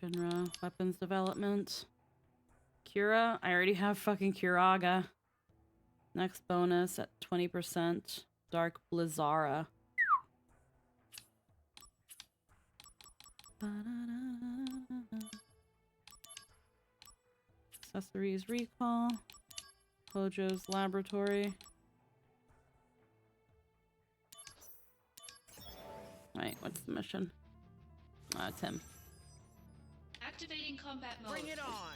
Shinra, weapons development. Cura, I already have fucking Curaga. Next bonus at 20%. Dark Blizzara. Accessories recall. Hojo's laboratory. Right, what's the mission? It's him. Activating combat mode. Bring it on!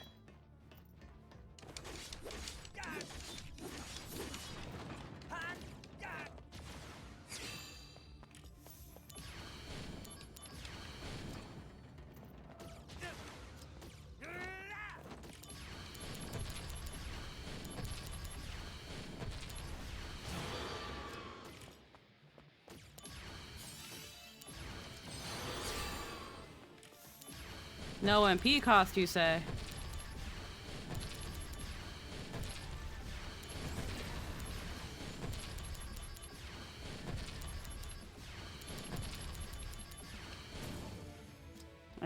No MP cost, you say?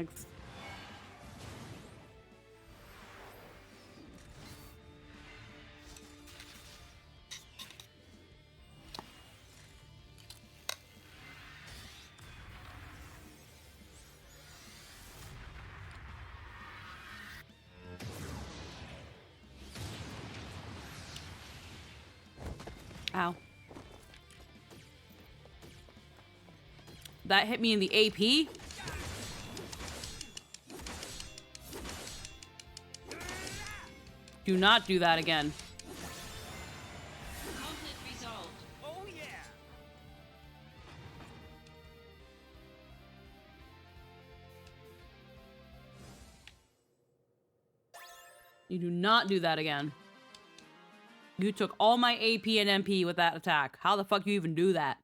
Thanks. Ow. That hit me in the AP? Do not do that again. Conflict resolved. Oh yeah! You do not do that again. You took all my AP and MP with that attack. How the fuck you even do that?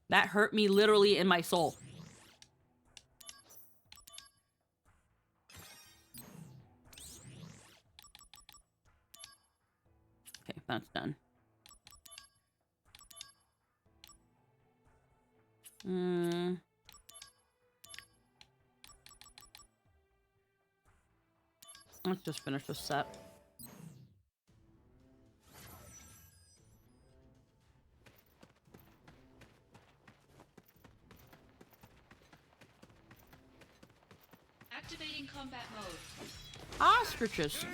That hurt me literally in my soul. Okay, that's done. Let's just finish this set. Activating combat mode. Ostriches.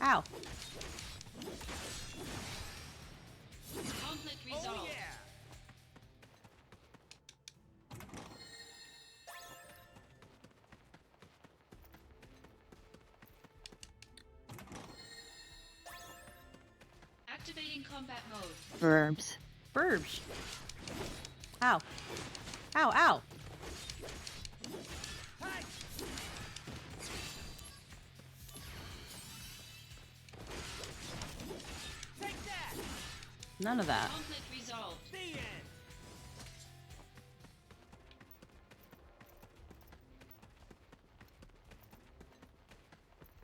Ow. Conflict resolved. Activating combat mode. Verbs. Verbs. Ow. Ow, ow. None of that. Conflict resolved. The end.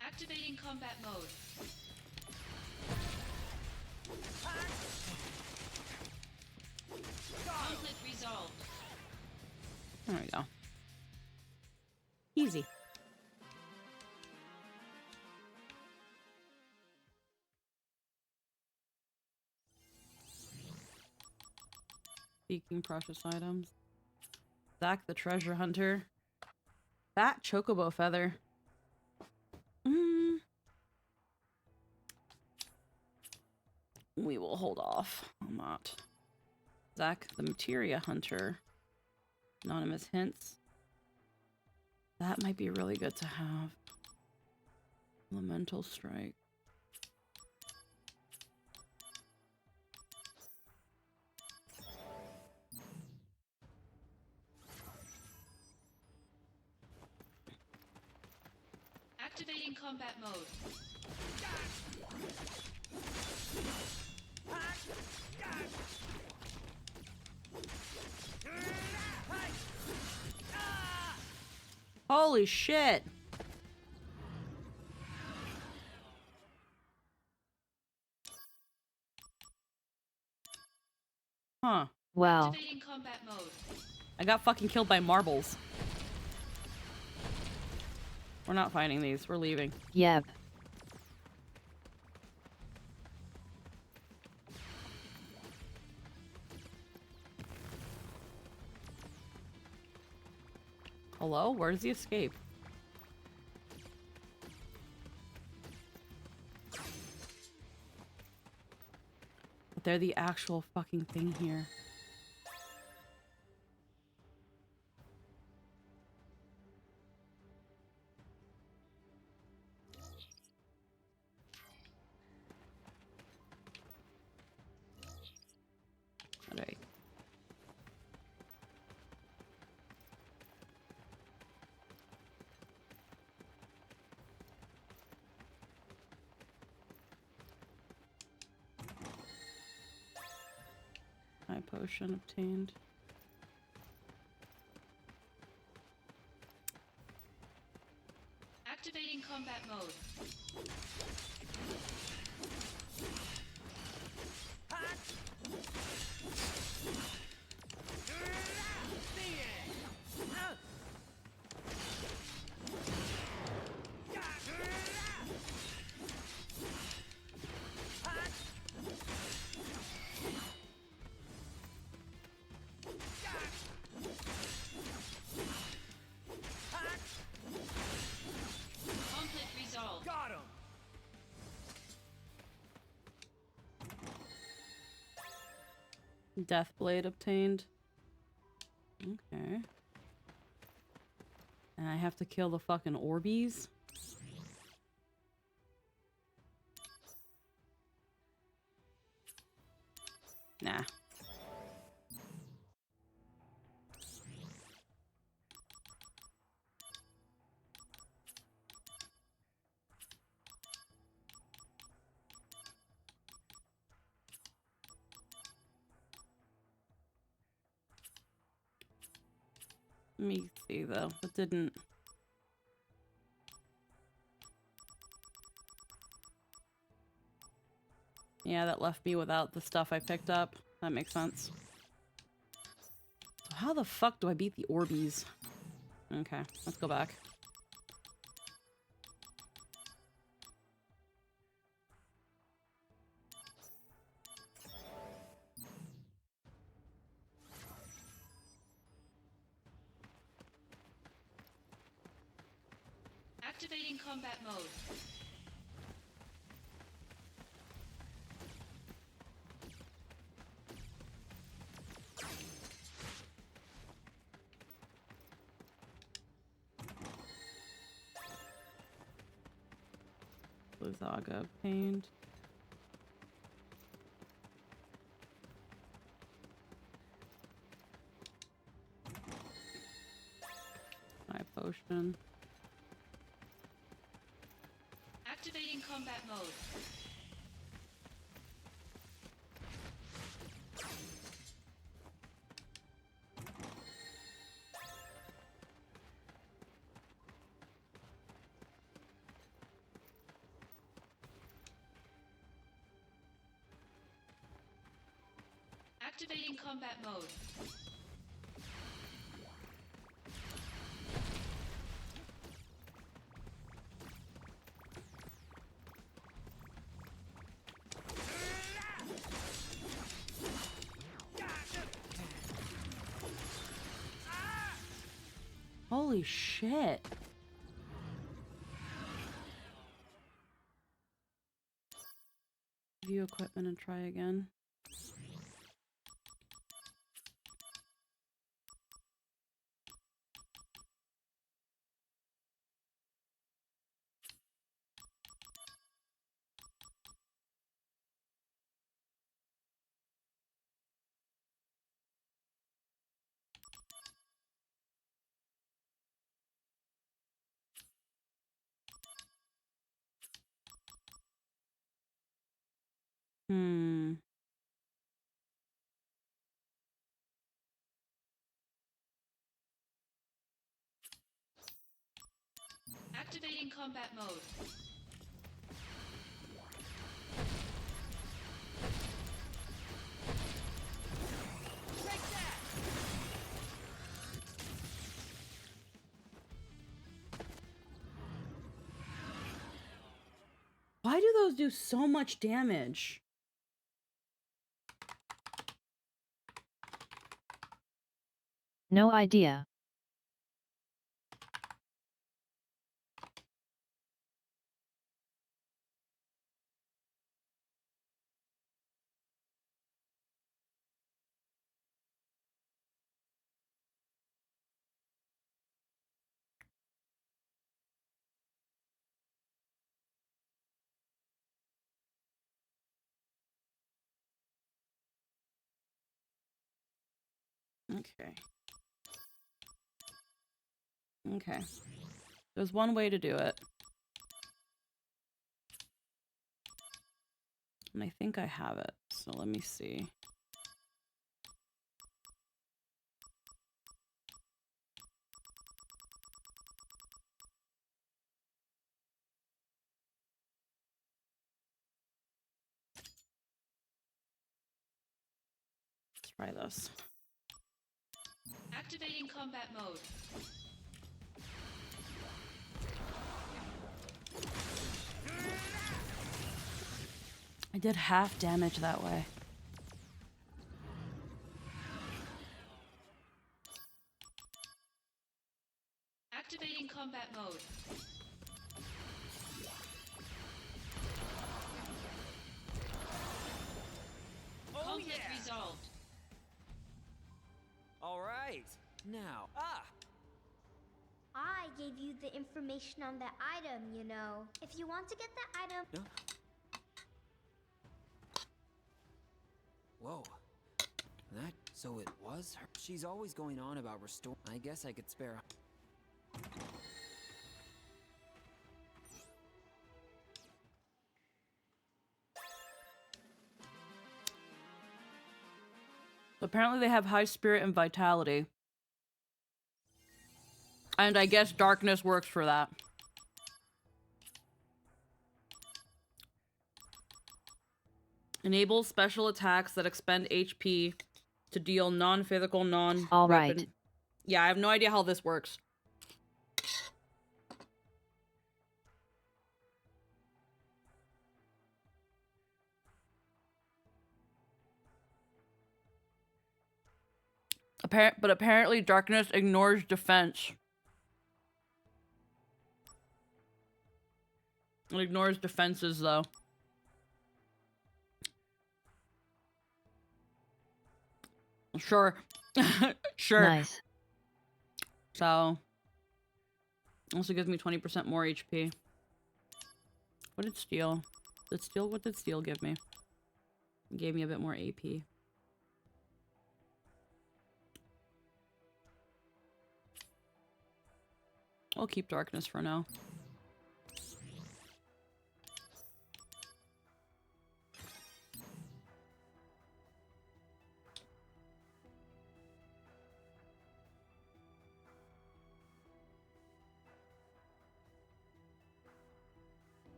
Activating combat mode. Conflict resolved. There we go. Easy. Seeking precious items. Zack the treasure hunter. Fat chocobo feather. We will hold off on that. Zack the materia hunter. Anonymous hints. That might be really good to have. Elemental strike. Activating combat mode. Holy shit! Huh. Wow. Activating combat mode. I got fucking killed by marbles. We're not fighting these. We're leaving. Yep. Hello? Where's the escape? But they're the actual fucking thing here. Alright. High potion obtained. Activating combat mode. Death Blade obtained. Okay. And I have to kill the fucking Orbeez? Nah. Let me see though. It didn't. Yeah, that left me without the stuff I picked up. That makes sense. So how the fuck do I beat the Orbeez? Okay, let's go back. Activating combat mode. Blizzaga obtained. My potion. Activating combat mode. Activating combat mode. Holy shit. View equipment and try again. Activating combat mode. Why do those do so much damage? No idea. Okay. Okay. There's one way to do it. And I think I have it. So let me see. Let's try this. Activating combat mode. I did half damage that way. Activating combat mode. Conflict resolved. All right. Now, I gave you the information on that item, you know. If you want to get that item... Whoa. So it was her. She's always going on about restore. I guess I could spare. Apparently they have high spirit and vitality. And I guess darkness works for that. Enable special attacks that expend HP to deal non-physical, non-weapon. All right. Yeah, I have no idea how this works. But apparently darkness ignores defense. It ignores defenses, though. Sure. Sure. Nice. So, also gives me 20% more HP. What did steel? What did steel give me? It gave me a bit more AP. I'll keep darkness for now.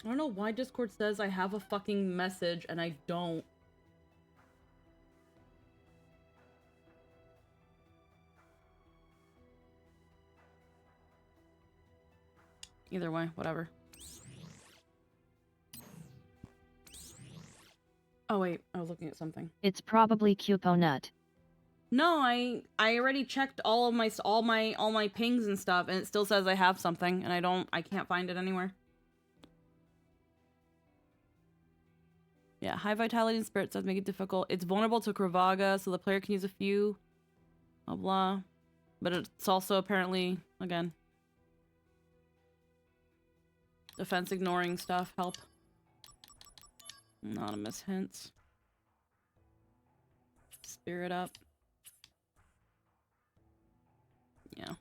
I don't know why Discord says I have a fucking message and I don't. Either way, whatever. Oh wait, I was looking at something. It's probably Cuponut. No, I already checked all my pings and stuff, and it still says I have something, and I can't find it anywhere. Yeah, high vitality and spirit does make it difficult. It's vulnerable to Kravaga, so the player can use a few. Blah blah. But it's also apparently, again, defense ignoring stuff. Help. Anonymous hints. Spirit up. Yeah.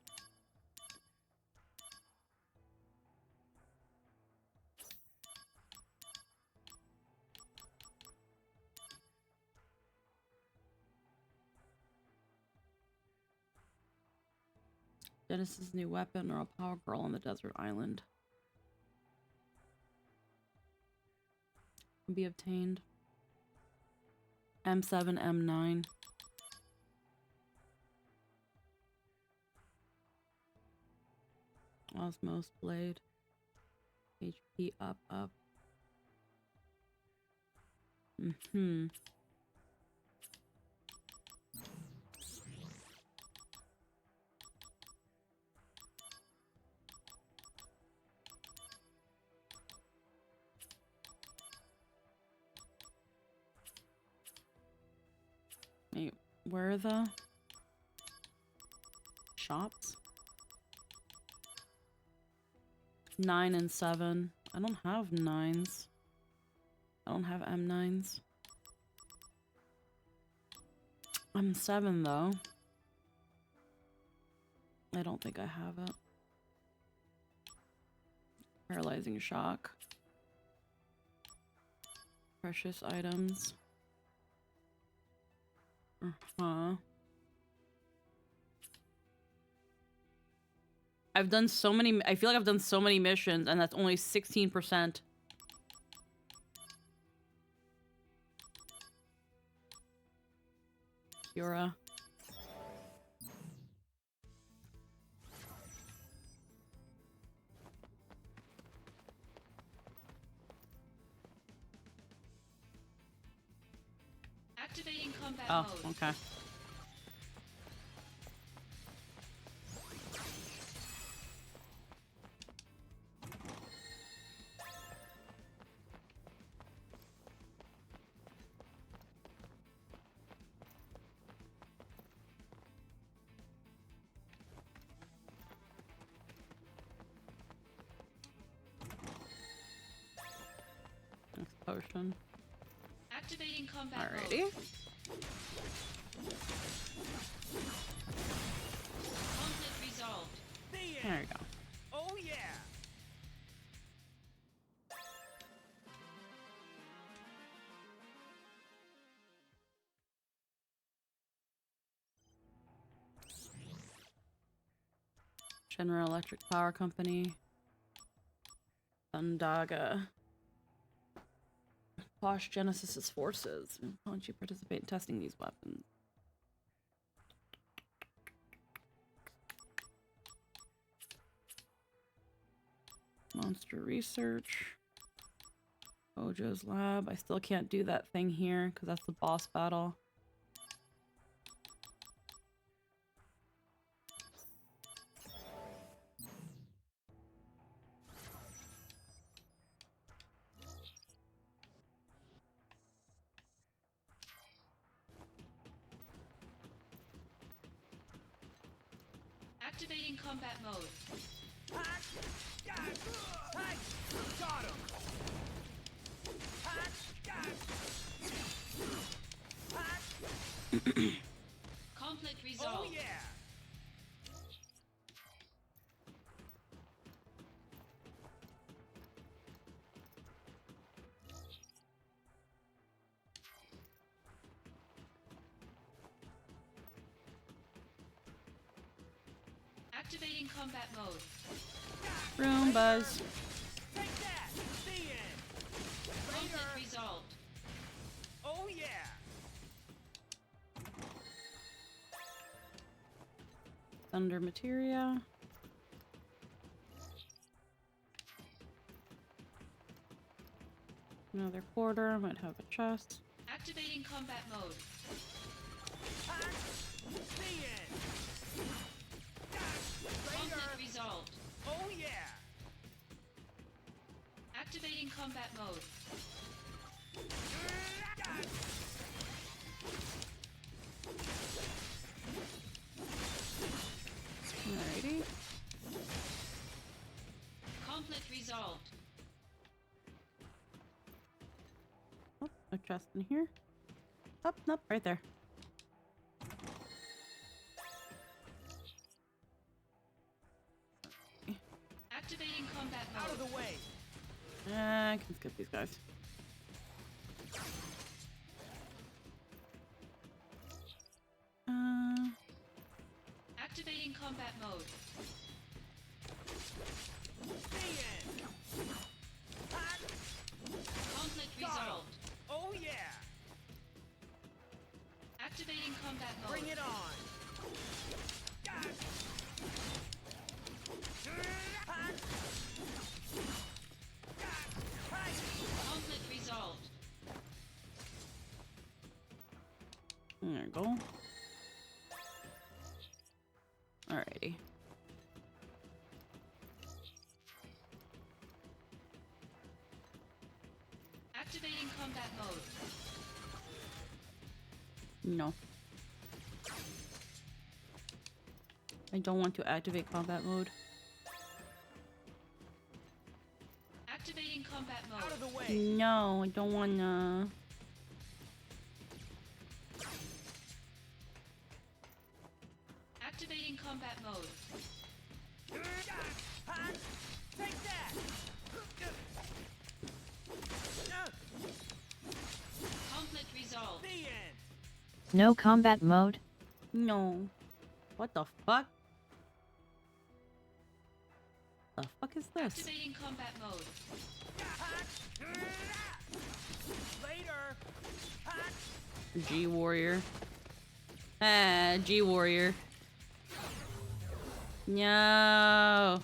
Genesis' new weapon or a power girl on the desert island. Can be obtained. M7, M9. Osmos blade. HP up. Mm-hmm. Wait, where are the shops? 9 and 7. I don't have 9s. I don't have M9s. I'm 7 though. I don't think I have it. Paralyzing shock. Precious items. I've done so many. I feel like I've done so many missions, and that's only 16%. Cura. Activating combat Oh, mode. okay. potion. Activating combat Alrighty. mode. Conflict resolved. There you go. Oh yeah! General Electric Power Company. Thundaga. Bosch Genesis's forces. Why don't you participate in testing these weapons? Monster Research. Ojo's Lab. I still can't do that thing here because that's the boss battle. Activating combat mode. Got him! Conflict resolved. Oh yeah! Activating combat mode. Roombas. Take that! The end! Conflict resolved. Oh yeah! Thunder Materia. Another quarter. Might have a chest. Activating combat mode. The end! Conflict resolved. Oh yeah! Activating combat mode. Alrighty. Conflict resolved. Oh, a chest in here. Oh, nope, right there. Activating combat mode. Out of the way! I can skip these guys. Activating combat mode. The end! Conflict resolved. Oh yeah! Activating combat mode. Bring it on! Conflict resolved. There you go. Alrighty. Activating combat mode. No. I don't want to activate combat mode. Activating combat mode. Out of the way! No, I don't wanna. Activating combat mode. Take that! Conflict resolved. The end! No combat mode? No. What the fuck? The fuck is this? Activating combat mode. Later! G Warrior. Ah, G Warrior. No.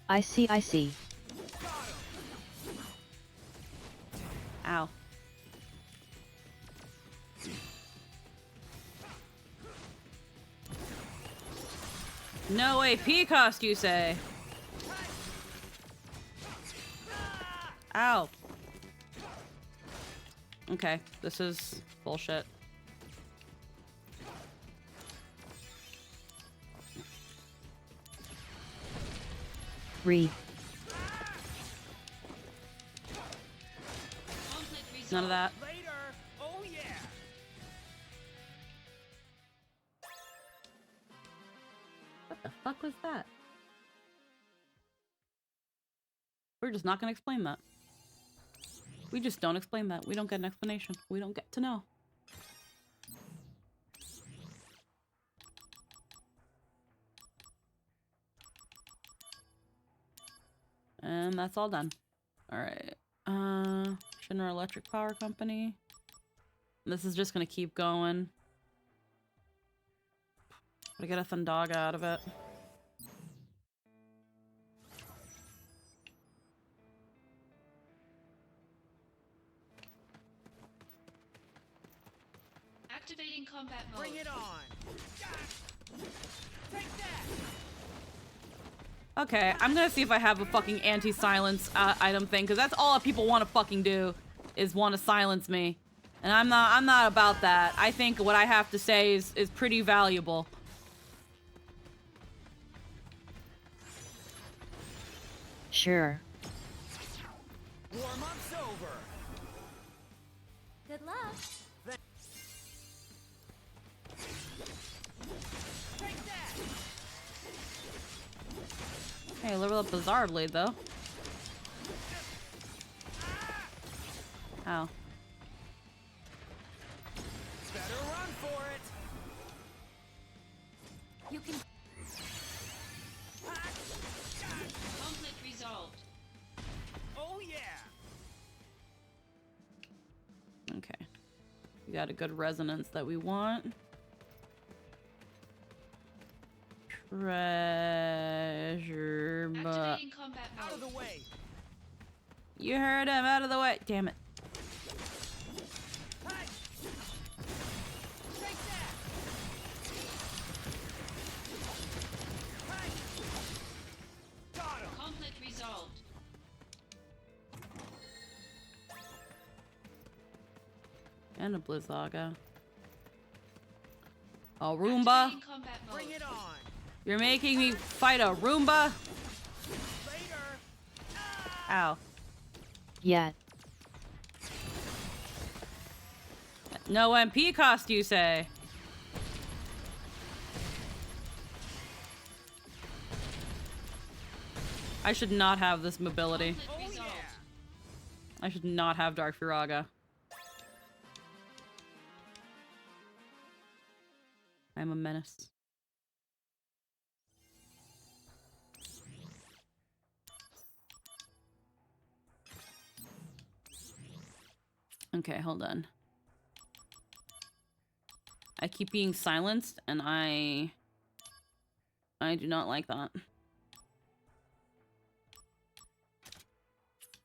I see, I see. Ow. No AP cost, you say? Ow. Okay, this is bullshit. 3. Conflict resolved. None of that. Later. Oh yeah. What the fuck was that? We're just not gonna explain that. We just don't explain that. We don't get an explanation. We don't get to know. And that's all done. Alright. Shinra Electric Power Company. This is just gonna keep going. Gotta get a Thundaga out of it. Activating combat mode. Bring it on. Take that. Okay, I'm gonna see if I have a fucking anti-silence item thing, because that's all people want to fucking do, is want to silence me. And I'm not about that. I think what I have to say is pretty valuable. Sure. Warm-up's over. Good luck. Take that. Hey, level up Bizarre Blade, though. Ow. Better run for it. You can. Conflict resolved. Oh yeah. Okay. We got a good resonance that we want. Treasure, but Activating combat mode. Out of the way. you heard him. Out of the way. Damn it. Hey. Take that. Hey. Got him. Conflict resolved. And a Blizzaga. A Roomba. Activating combat mode. Bring it on. You're making me fight a Roomba? Later. Ow. Yet. No MP cost, you say? I should not have this mobility. Conflict Oh resolved. yeah. I should not have Dark Firaga. I'm a menace. Okay, hold on. I keep being silenced, and I do not like that.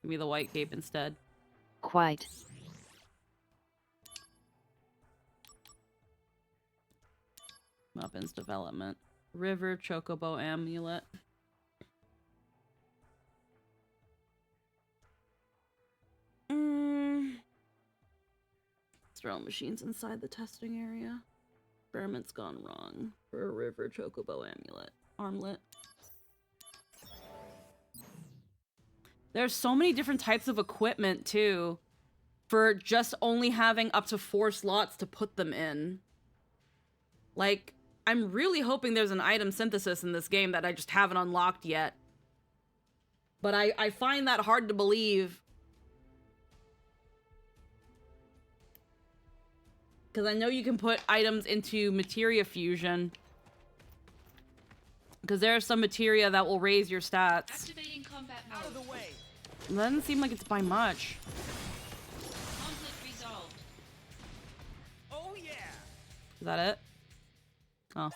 Give me the white cape instead. Quite. Weapons development. River Chocobo Amulet. Throwing machines inside the testing area. Experiment's gone wrong for a River Chocobo Amulet. Armlet. There's so many different types of equipment, too, for just only having up to 4 slots to put them in. Like, I'm really hoping there's an item synthesis in this game that I just haven't unlocked yet. But I find that hard to believe. Because I know you can put items into materia fusion. Because there are some materia that will raise your stats. Activating combat Out of mode. the way. It doesn't seem like it's by much. Conflict resolved. Oh yeah. Is that it? Oh.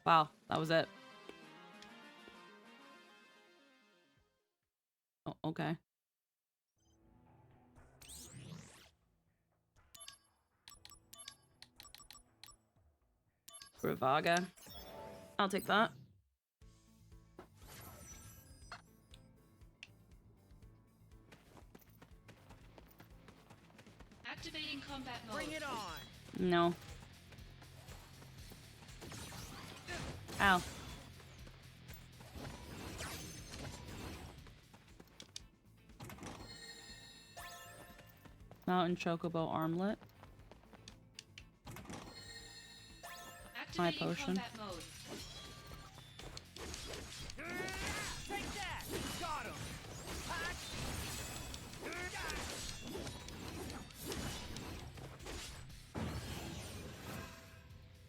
Wow, that was it. Oh, okay. Gravaga. I'll take that. Activating combat mode. Bring it on. No. Ow. Mountain Chocobo Armlet. My Activating potion. combat mode. Take that! Got him!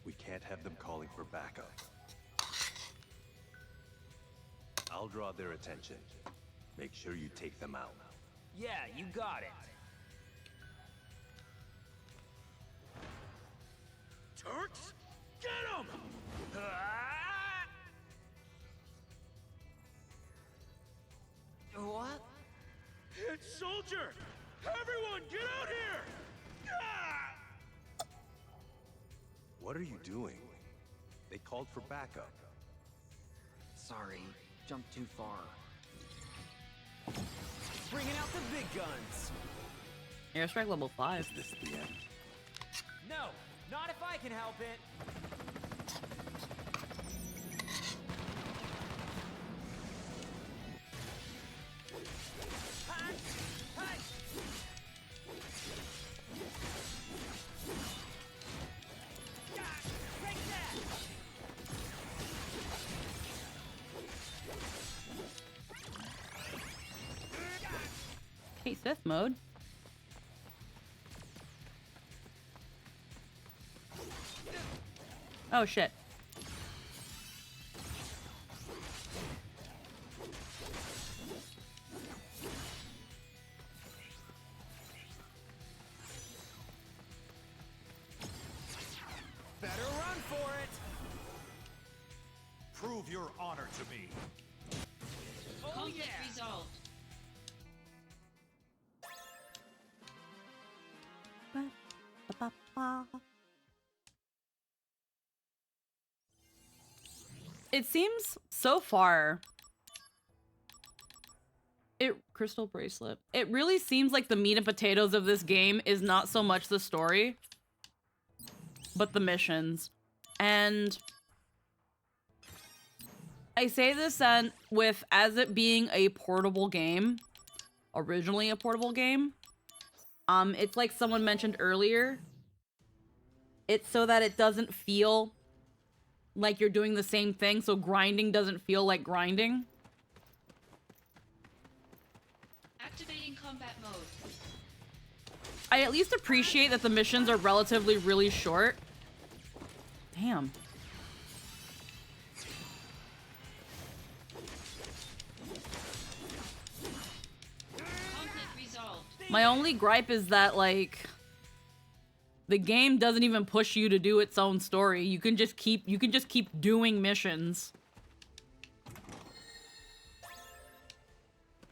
We can't have them calling for backup. I'll draw their attention. Make sure you take them out. Yeah, you got it. Turks? Get him! What? It's Soldier! Everyone, get out here! What are you doing? They called for backup. Sorry, jumped too far. Bringing out the big guns. Airstrike level 5. Is this the end? No, not if I can help it. Hey, Sith mode. Oh shit. Better run for it. Prove your honor to me. Conflict resolved. It seems so far. Crystal bracelet. It really seems like the meat and potatoes of this game is not so much the story, but the missions. And I say this and as it being a portable game, originally a portable game, it's like someone mentioned earlier. It's so that it doesn't feel like you're doing the same thing, so grinding doesn't feel like grinding. Activating combat mode. I at least appreciate that the missions are relatively really short. Damn. Conflict resolved. My only gripe is that, like, the game doesn't even push you to do its own story. You can just keep doing missions.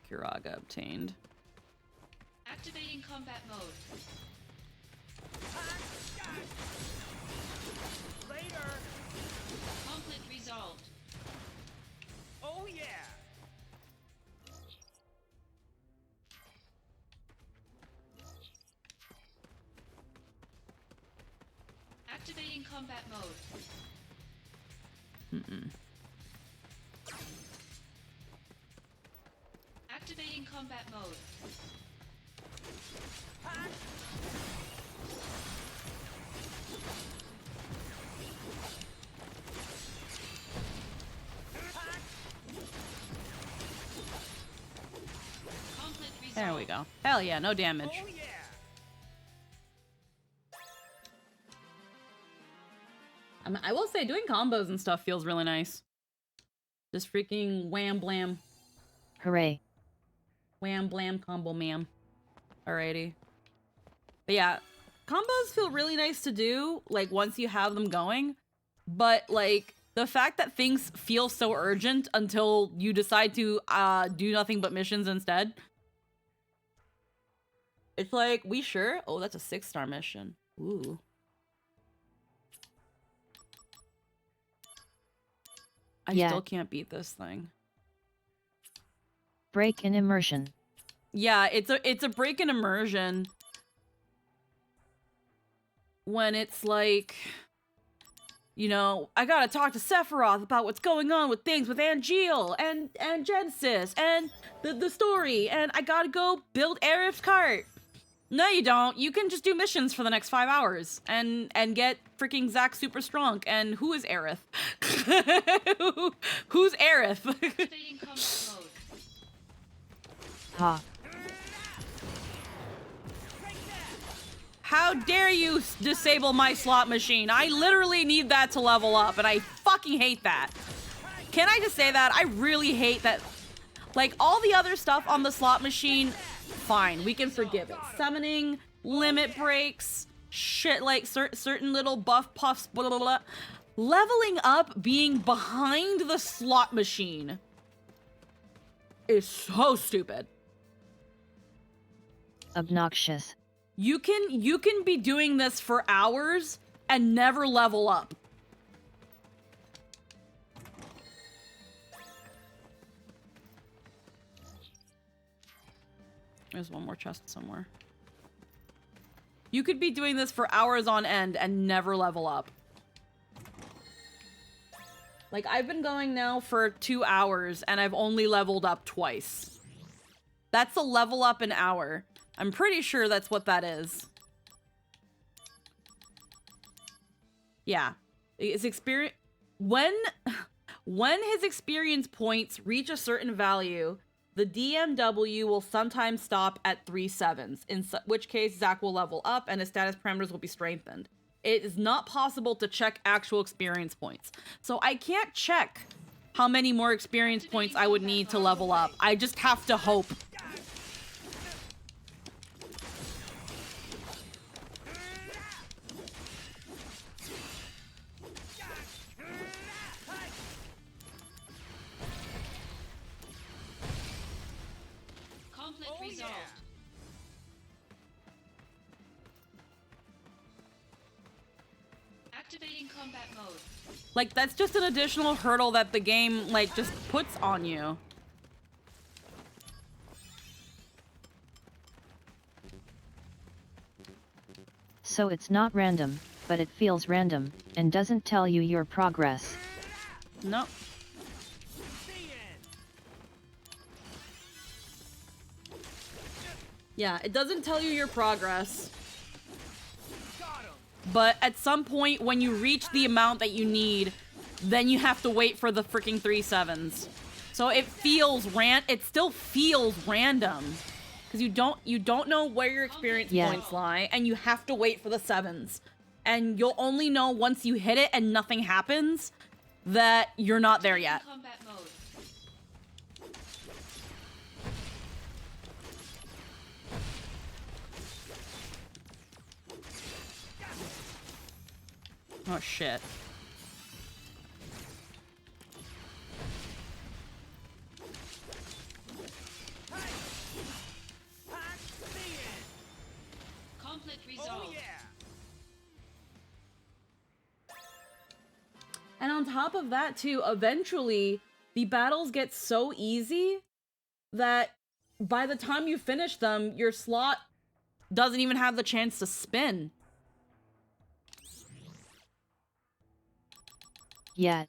Kiraga obtained. Activating combat mode. Later. Conflict resolved. Oh yeah. Activating combat mode. Activating combat mode. Conflict resolved. There we go. Hell yeah, no damage. Oh yeah. I will say, doing combos and stuff feels really nice. Just freaking wham blam. Hooray. Wham blam combo ma'am. Alrighty. But yeah, combos feel really nice to do, like, once you have them going. But, like, the fact that things feel so urgent until you decide to do nothing but missions instead. It's like, we sure? Oh, that's a 6-star mission. Ooh. I still can't beat this thing. Break in immersion. Yeah, it's a break in immersion. When it's like, you know, I gotta talk to Sephiroth about what's going on with things with Angeal and Genesis and the story, and I gotta go build Aerith's cart. No, you don't. You can just do missions for the next 5 hours and get freaking Zack super strong. And who is Aerith? Who's Aerith? Activating combat mode. Ha. How dare you disable my slot machine? I literally need that to level up, and I fucking hate that. Can I just say that? I really hate that. Like, all the other stuff on the slot machine, fine, we can forgive it. Summoning, limit breaks, shit like certain little buff puffs, blah, blah, blah. Leveling up being behind the slot machine is so stupid. Obnoxious. You can be doing this for hours and never level up. There's one more chest somewhere. You could be doing this for hours on end and never level up. Like, I've been going now for 2 hours and I've only leveled up twice. That's a level up an hour. I'm pretty sure that's what that is. Yeah. His experience... When his experience points reach a certain value, the DMW will sometimes stop at 3 sevens, in which case Zack will level up and his status parameters will be strengthened. It is not possible to check actual experience points. So I can't check how many more experience points I would need to level up. I just have to hope. Resolved. Activating combat mode. Like, that's just an additional hurdle that the game, like, just puts on you. So it's not random, but it feels random, and doesn't tell you your progress. Nope. Yeah, it doesn't tell you your progress. But at some point, when you reach the amount that you need, then you have to wait for the freaking 3 sevens. So it feels it still feels random. Because you don't know where your experience points lie, and you have to wait for the sevens. And you'll only know once you hit it and nothing happens that you're not there yet. Combat mode. Oh shit. Conflict resolved. And on top of that too, eventually the battles get so easy that by the time you finish them, your slot doesn't even have the chance to spin. Yet.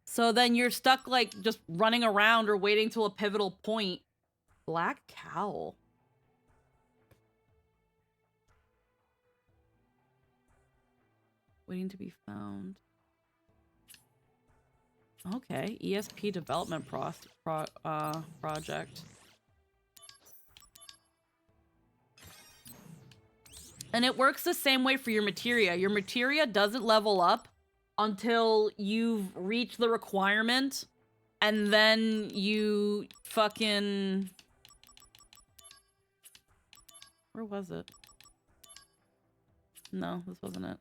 So then you're stuck, like, just running around or waiting till a pivotal point. Black Cowl. Waiting to be found. Okay, ESP development project. And it works the same way for your materia. Your materia doesn't level up until you've reached the requirement, and then you fucking... Where was it? No, this wasn't it.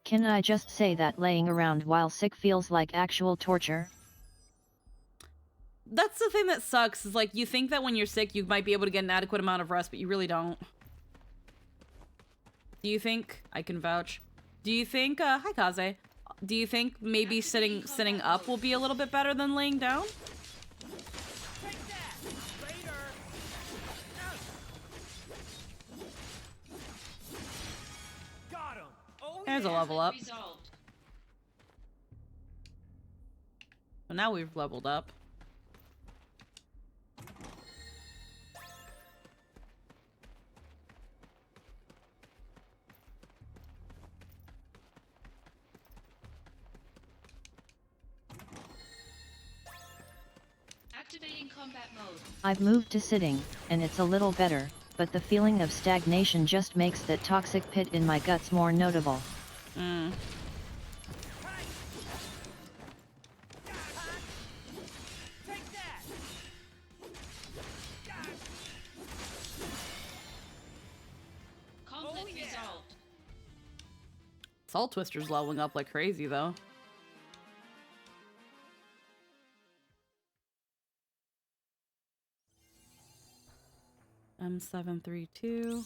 Can I just say that laying around while sick feels like actual torture? That's the thing that sucks, is like, you think that when you're sick you might be able to get an adequate amount of rest, but you really don't. Do you think, I can vouch, do you think, hi Kaze, do you think maybe sitting up will be a little bit better than laying down? There's a level up. Resolved. But now we've leveled up. Activating combat mode. I've moved to sitting, and it's a little better, but the feeling of stagnation just makes that toxic pit in my guts more notable. Conflict resolved. Soul Twister's leveling up like crazy, though. M732.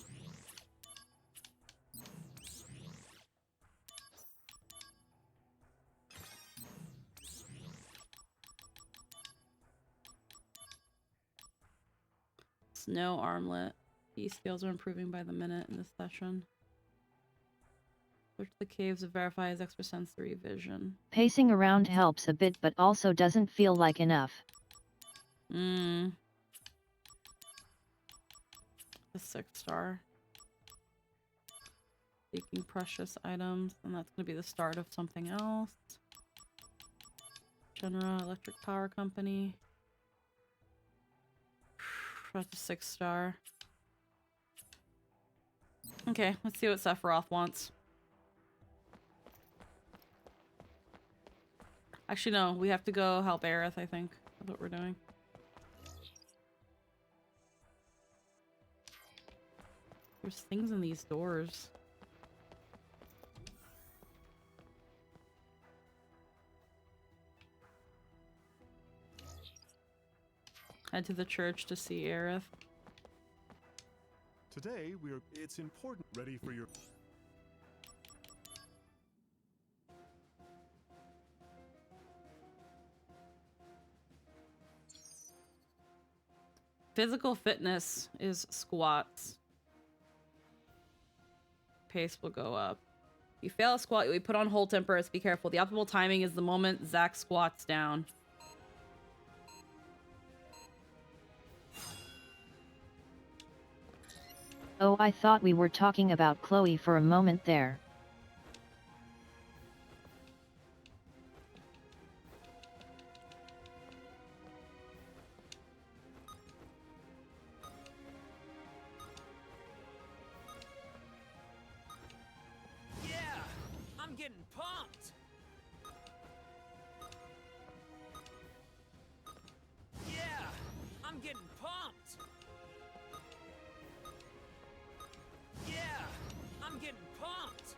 Snow armlet. These skills are improving by the minute in this session. Search the caves to verify his extrasensory vision. Pacing around helps a bit but also doesn't feel like enough. A 6-star. Seeking precious items, and that's going to be the start of something else. Genera Electric Power Company. That's a 6-star. Okay, let's see what Sephiroth wants. Actually, no, we have to go help Aerith, I think. That's what we're doing. There's things in these doors. Head to the church to see Aerith. Today, it's important. Ready for your... Physical fitness is squats. Pace will go up. You fail a squat, we put on hold tempers. Be careful. The optimal timing is the moment Zack squats down. Oh, I thought we were talking about Chloe for a moment there. Yeah, I'm getting pumped. Yeah, I'm getting pumped. Yeah, I'm getting pumped.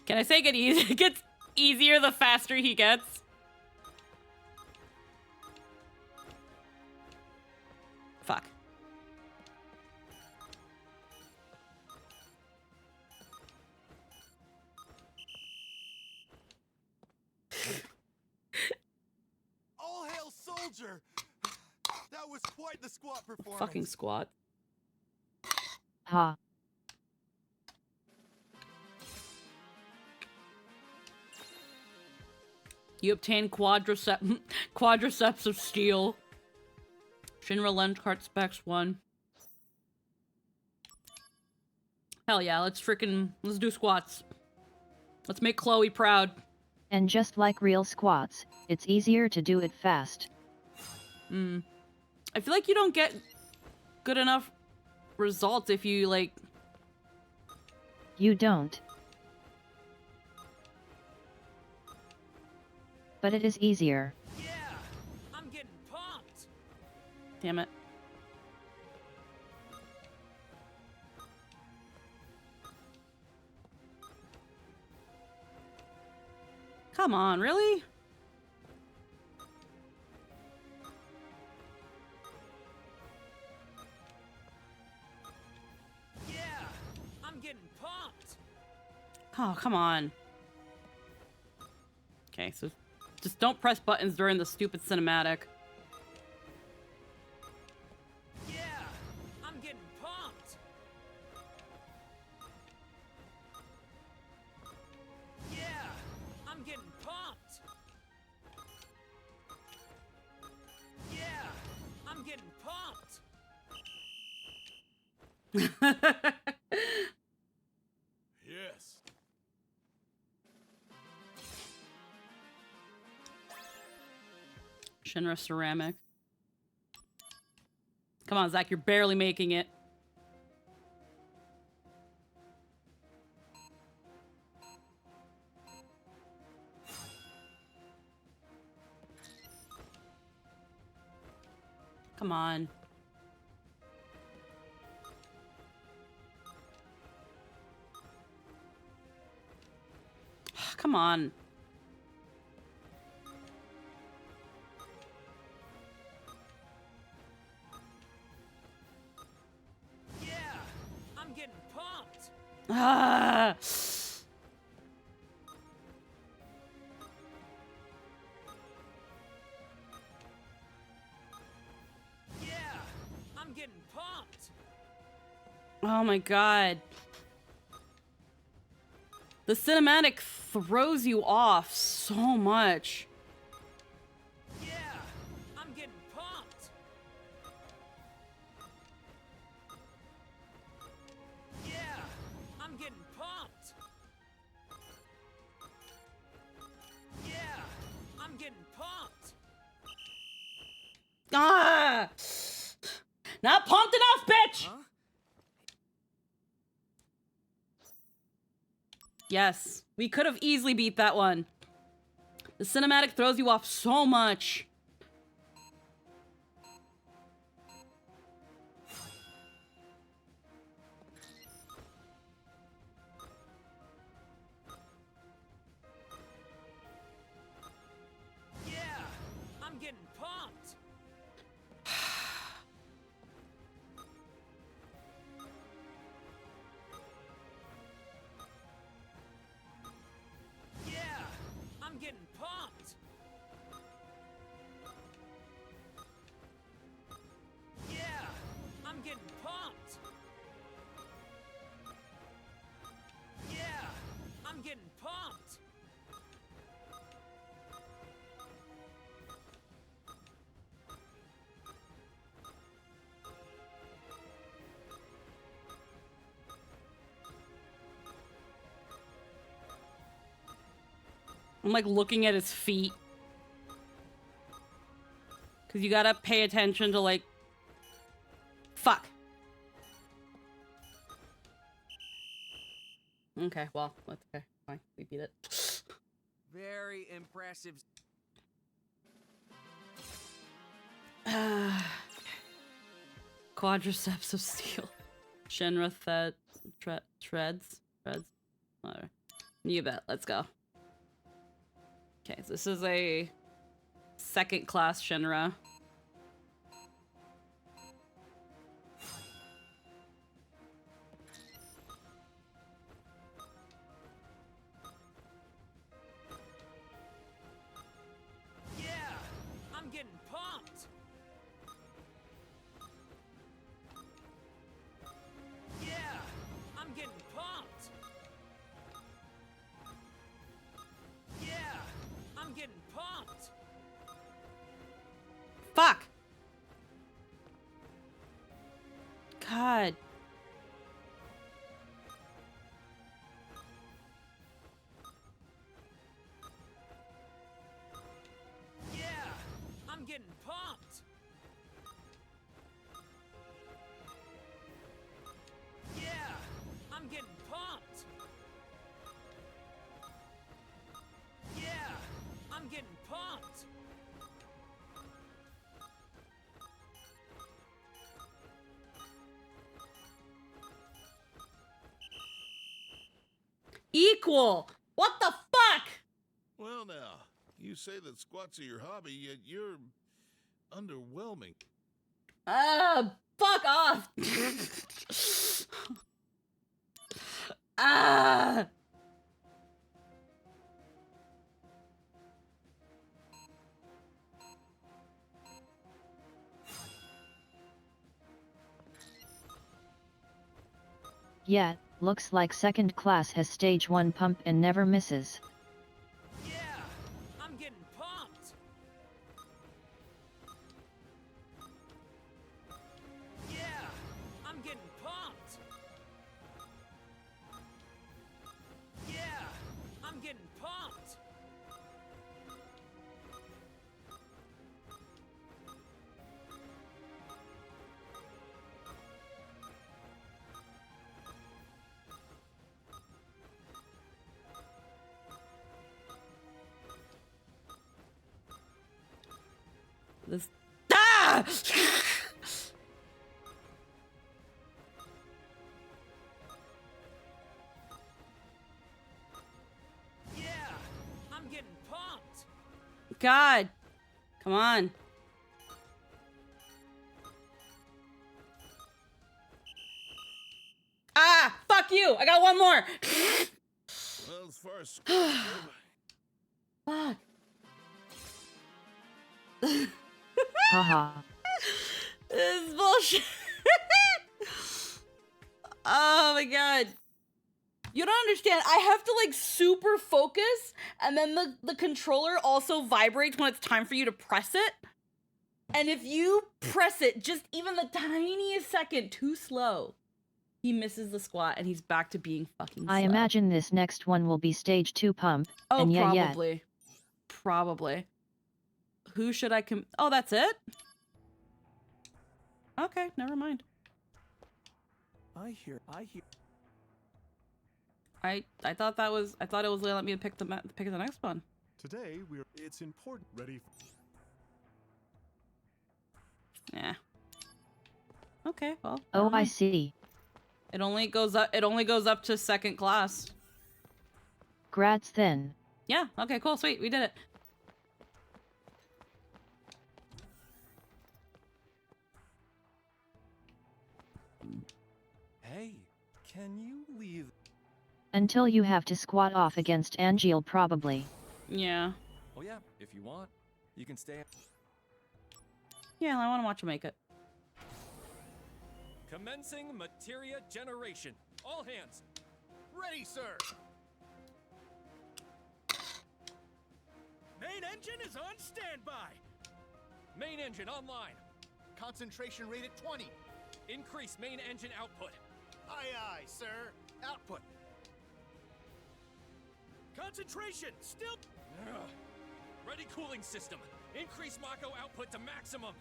Can I say it gets easier the faster he gets? Fuck. All hail soldier! That was quite the squat performance. Fucking squat. Ha. You obtain quadriceps of steel. Shinra lens cart specs 1. Hell yeah, let's do squats. Let's make Chloe proud. And just like real squats, it's easier to do it fast. I feel like you don't get good enough results if you, like... You don't. But it is easier. Yeah, I'm getting pumped. Damn it. Come on, really? Yeah, I'm getting pumped. Oh, come on. Okay, so just don't press buttons during the stupid cinematic. Yeah, Yes. Shinra ceramic. Come on, Zach, you're barely making it. Come on. Come on. Yeah, I'm getting pumped. Ah. Yeah, I'm getting pumped. Oh my god. The cinematic throws you off so much. Yeah, I'm getting pumped. Yeah, I'm getting pumped. Yeah, I'm getting pumped. Ah! Not pumped enough, bitch! Huh? Yes, we could have easily beat that one. The cinematic throws you off so much. Yeah, I'm getting pumped. Yeah, I'm getting pumped. Yeah, I'm getting pumped. Yeah, I'm getting pumped. I'm like looking at his feet. Cause you gotta pay attention to like... Fuck. Okay, well, that's okay. Fine, we beat it. Very impressive. Quadriceps of steel. Shinra treads. Whatever. You bet. Let's go. Okay, so this is a second class Shinra. Yeah, I'm getting pumped. Yeah, I'm getting pumped. Yeah, I'm getting pumped. Fuck! God. Yeah, I'm getting pumped. Yeah, I'm getting pumped. Yeah, I'm getting pumped. Equal! What the fuck? Well, now, you say that squats are your hobby, yet you're underwhelming. Fuck off! Ah! Yeah, looks like second class has stage 1 pump and never misses. Yeah, I'm getting pumped. Yeah, I'm getting pumped. Ah! Yeah, I'm getting pumped. God. Come on. Ah! Fuck you! I got one more! Well, as far as scores go, Fuck. Haha. This is bullshit. Oh my god. You don't understand. I have to like super focus, and then the controller also vibrates when it's time for you to press it. And if you press it just even the tiniest second too slow, he misses the squat and he's back to being fucking slow. I imagine this next one will be stage 2 pump. Oh, and yeah, probably. Probably. Who should I Oh, that's it? Okay, never mind. I hear. I thought it was gonna let me pick the next one. Today it's important. Ready for Yeah. Okay, well. Oh, I see. It only goes up to second class. Grats then. Yeah, okay, cool, sweet, we did it. Hey, can you leave? Until you have to squat off against Angeal probably. Yeah. Oh yeah, if you want, you can stay. Yeah, I want to watch him make it. Commencing materia generation. All hands. ready, sir. Main engine is on standby. Main engine online. Concentration rate at 20. Increase main engine output. Aye, aye, sir. Output. Concentration still. Ugh. Ready cooling system. Increase Mako output to maximum.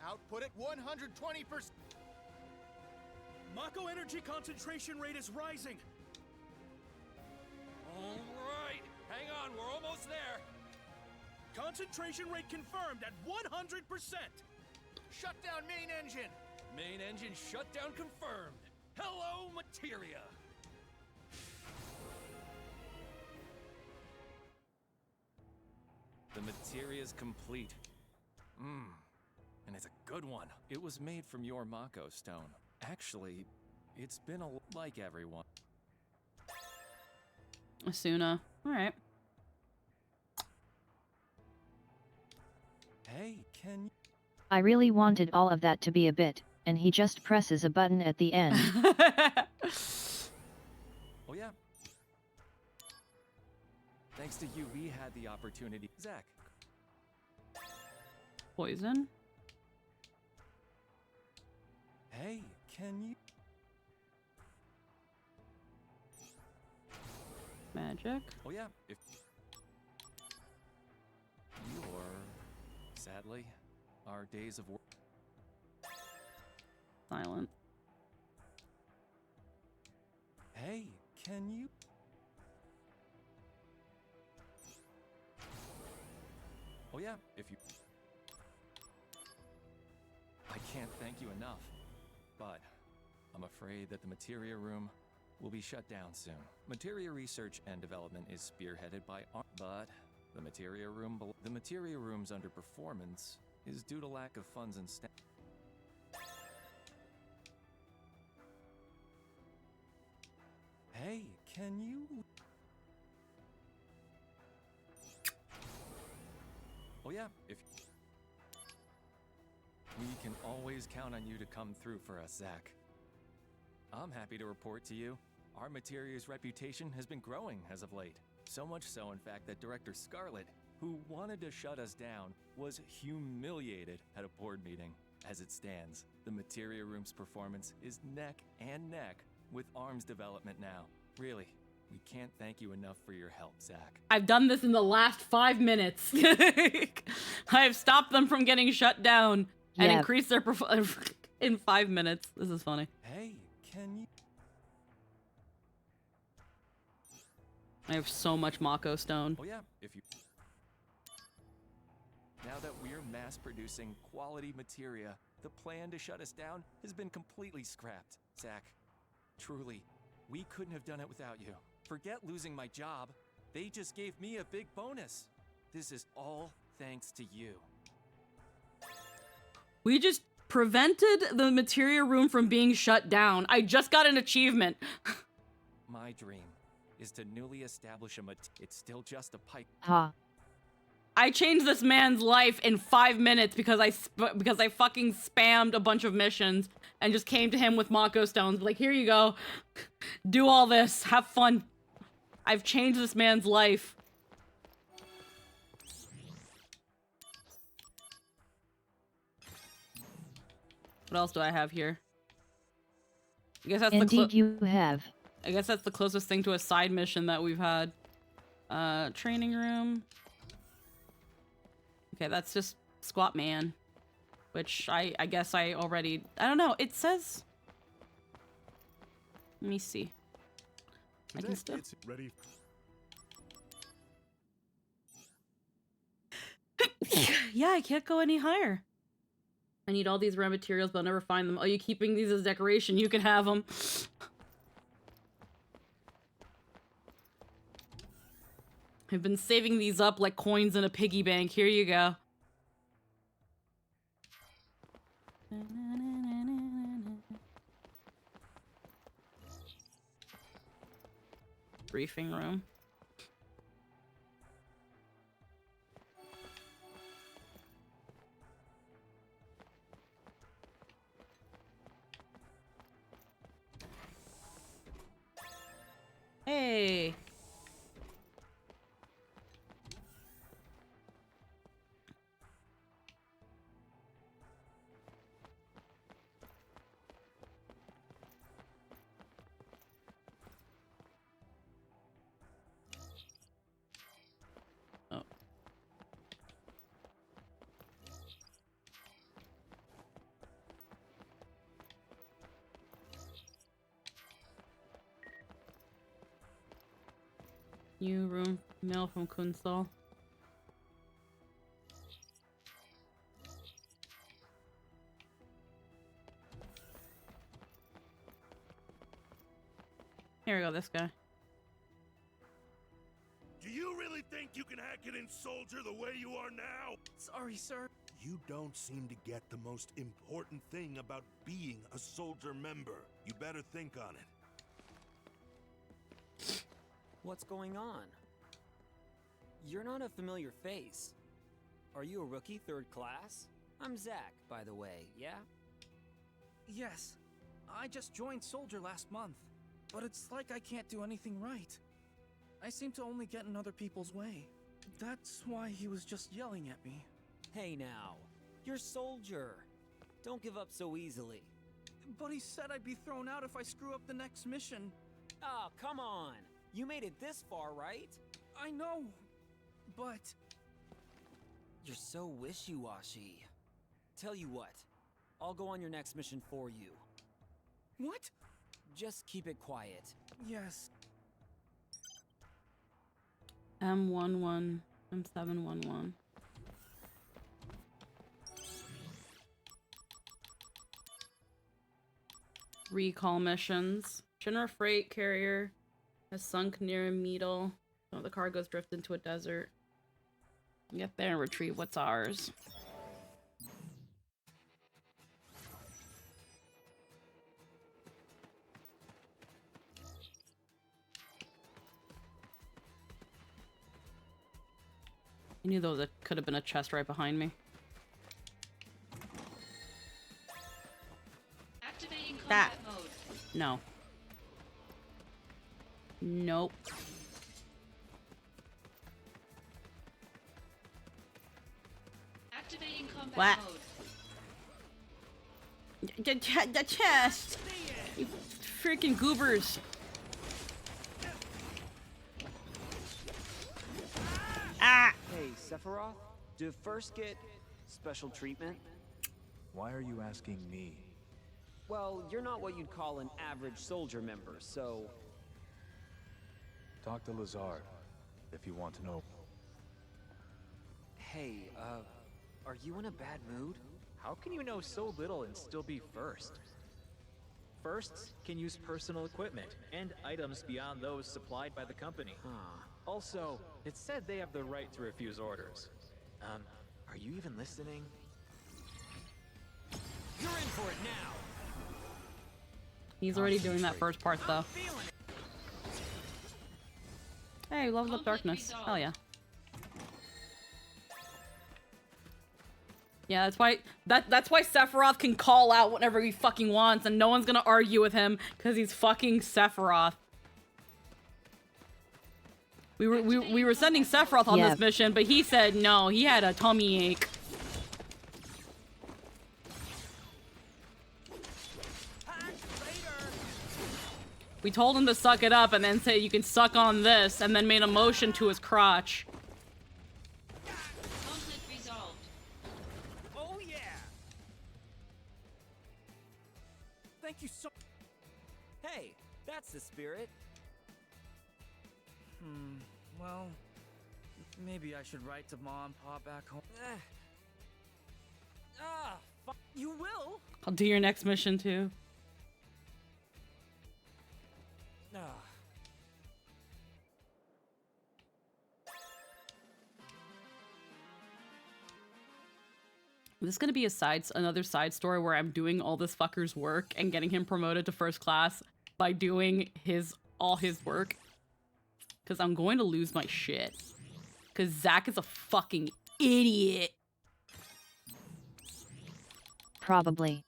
Output at 120%. Mako energy concentration rate is rising. All right. Hang on, we're almost there. Concentration rate confirmed at 100%. Shut down main engine. Main engine shutdown confirmed. Hello, materia. The materia's complete. And it's a good one. It was made from your Mako stone. Actually, it's been like everyone. Asuna. Alright. Hey, can you... I really wanted all of that to be a bit, and he just presses a button at the end. Oh yeah. Thanks to you, we had the opportunity. Zach. Poison. Hey, can you... Magic. Oh yeah, if... You're... Sadly, our days of work... Silent. Hey, can you... Oh yeah, if you... I can't thank you enough, but I'm afraid that the Materia Room will be shut down soon. Materia research and development is spearheaded by but the Materia Room's underperformance is due to lack of funds and staff. Hey, can you... Oh yeah, if... We can always count on you to come through for us, Zach. I'm happy to report to you, our Materia's reputation has been growing as of late. So much so, in fact, that Director Scarlet, who wanted to shut us down, was humiliated at a board meeting. As it stands, the Materia Room's performance is neck and neck with ARMS development now. Really, we can't thank you enough for your help, Zach. I've done this in the last 5 minutes. I've stopped them from getting shut down and increased their performance in 5 minutes. This is funny. Hey, can you... I have so much Mako stone. Oh yeah, if you... Now that we're mass-producing quality materia, the plan to shut us down has been completely scrapped. Zach, truly, we couldn't have done it without you. Forget losing my job. They just gave me a big bonus. This is all thanks to you. We just prevented the materia room from being shut down. I just got an achievement. My dream is to newly establish a it's still just a pipe. Ha. I changed this man's life in 5 minutes because I fucking spammed a bunch of missions and just came to him with Mako stones. Like, here you go. Do all this. Have fun. I've changed this man's life. What else do I have here? I guess that's Indeed you have. I guess that's the closest thing to a side mission that we've had. Training room. Okay, that's just Squat Man. Which I guess I already... I don't know, it says... Let me see. I can still... Ready. Yeah, I can't go any higher. I need all these raw materials, but I'll never find them. Oh, you keeping these as decoration? You can have them. I've been saving these up like coins in a piggy bank. Here you go. Briefing room. Hey. Oh. New room mail from Kunsal. Here we go, this guy. Do you really think you can hack it in Soldier the way you are now? Sorry, sir. You don't seem to get the most important thing about being a Soldier member. You better think on it. What's going on? You're not a familiar face. Are you a rookie 3rd class? I'm Zach, by the way, yeah? Yes. I just joined Soldier last month, but it's like I can't do anything right. I seem to only get in other people's way. That's why he was just yelling at me. Hey now, you're Soldier. Don't give up so easily. But he said I'd be thrown out if I screw up the next mission. Oh, come on. You made it this far, right? I know, but... You're so wishy-washy. Tell you what, I'll go on your next mission for you. What? Just keep it quiet. Yes. M11, M711. Recall missions. Shinra freight carrier has sunk near a needle. Oh, the cargo's drifted into a desert. Get there and retrieve what's ours. I knew there could have been a chest right behind me. Activating combat That. mode. No. Nope. Activating combat What? mode. The chest! You freaking goobers! Ah! Hey, Sephiroth, do first get special treatment? Why are you asking me? Well, you're not what you'd call an average Soldier member, so... Talk to Lazard, if you want to know. Hey, are you in a bad mood? How can you know so little and still be first? Firsts can use personal equipment and items beyond those supplied by the company. Also, it's said they have the right to refuse orders. Are you even listening? You're in for it now. He's already doing that first part though. Hey, levels up darkness. Hell yeah. Yeah, that's why Sephiroth can call out whenever he fucking wants, and no one's gonna argue with him because he's fucking Sephiroth. We were sending Sephiroth on this mission, but he said no. He had a tummy ache. We told him to suck it up, and then say you can suck on this, and then made a motion to his crotch. Conflict resolved. Oh yeah. Thank you so. Hey, that's the spirit. Well, maybe I should write to Mom and Pop back home. You will? I'll do your next mission too. This is gonna be another side story where I'm doing all this fucker's work and getting him promoted to first class by doing all his work. Cause I'm going to lose my shit. Cause Zack is a fucking idiot. Probably.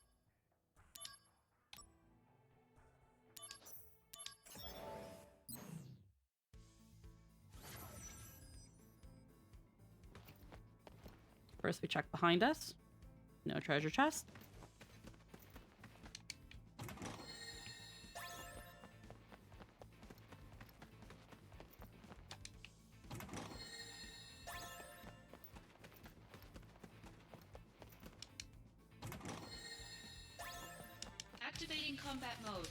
First we check behind us. No treasure chest. Activating combat mode.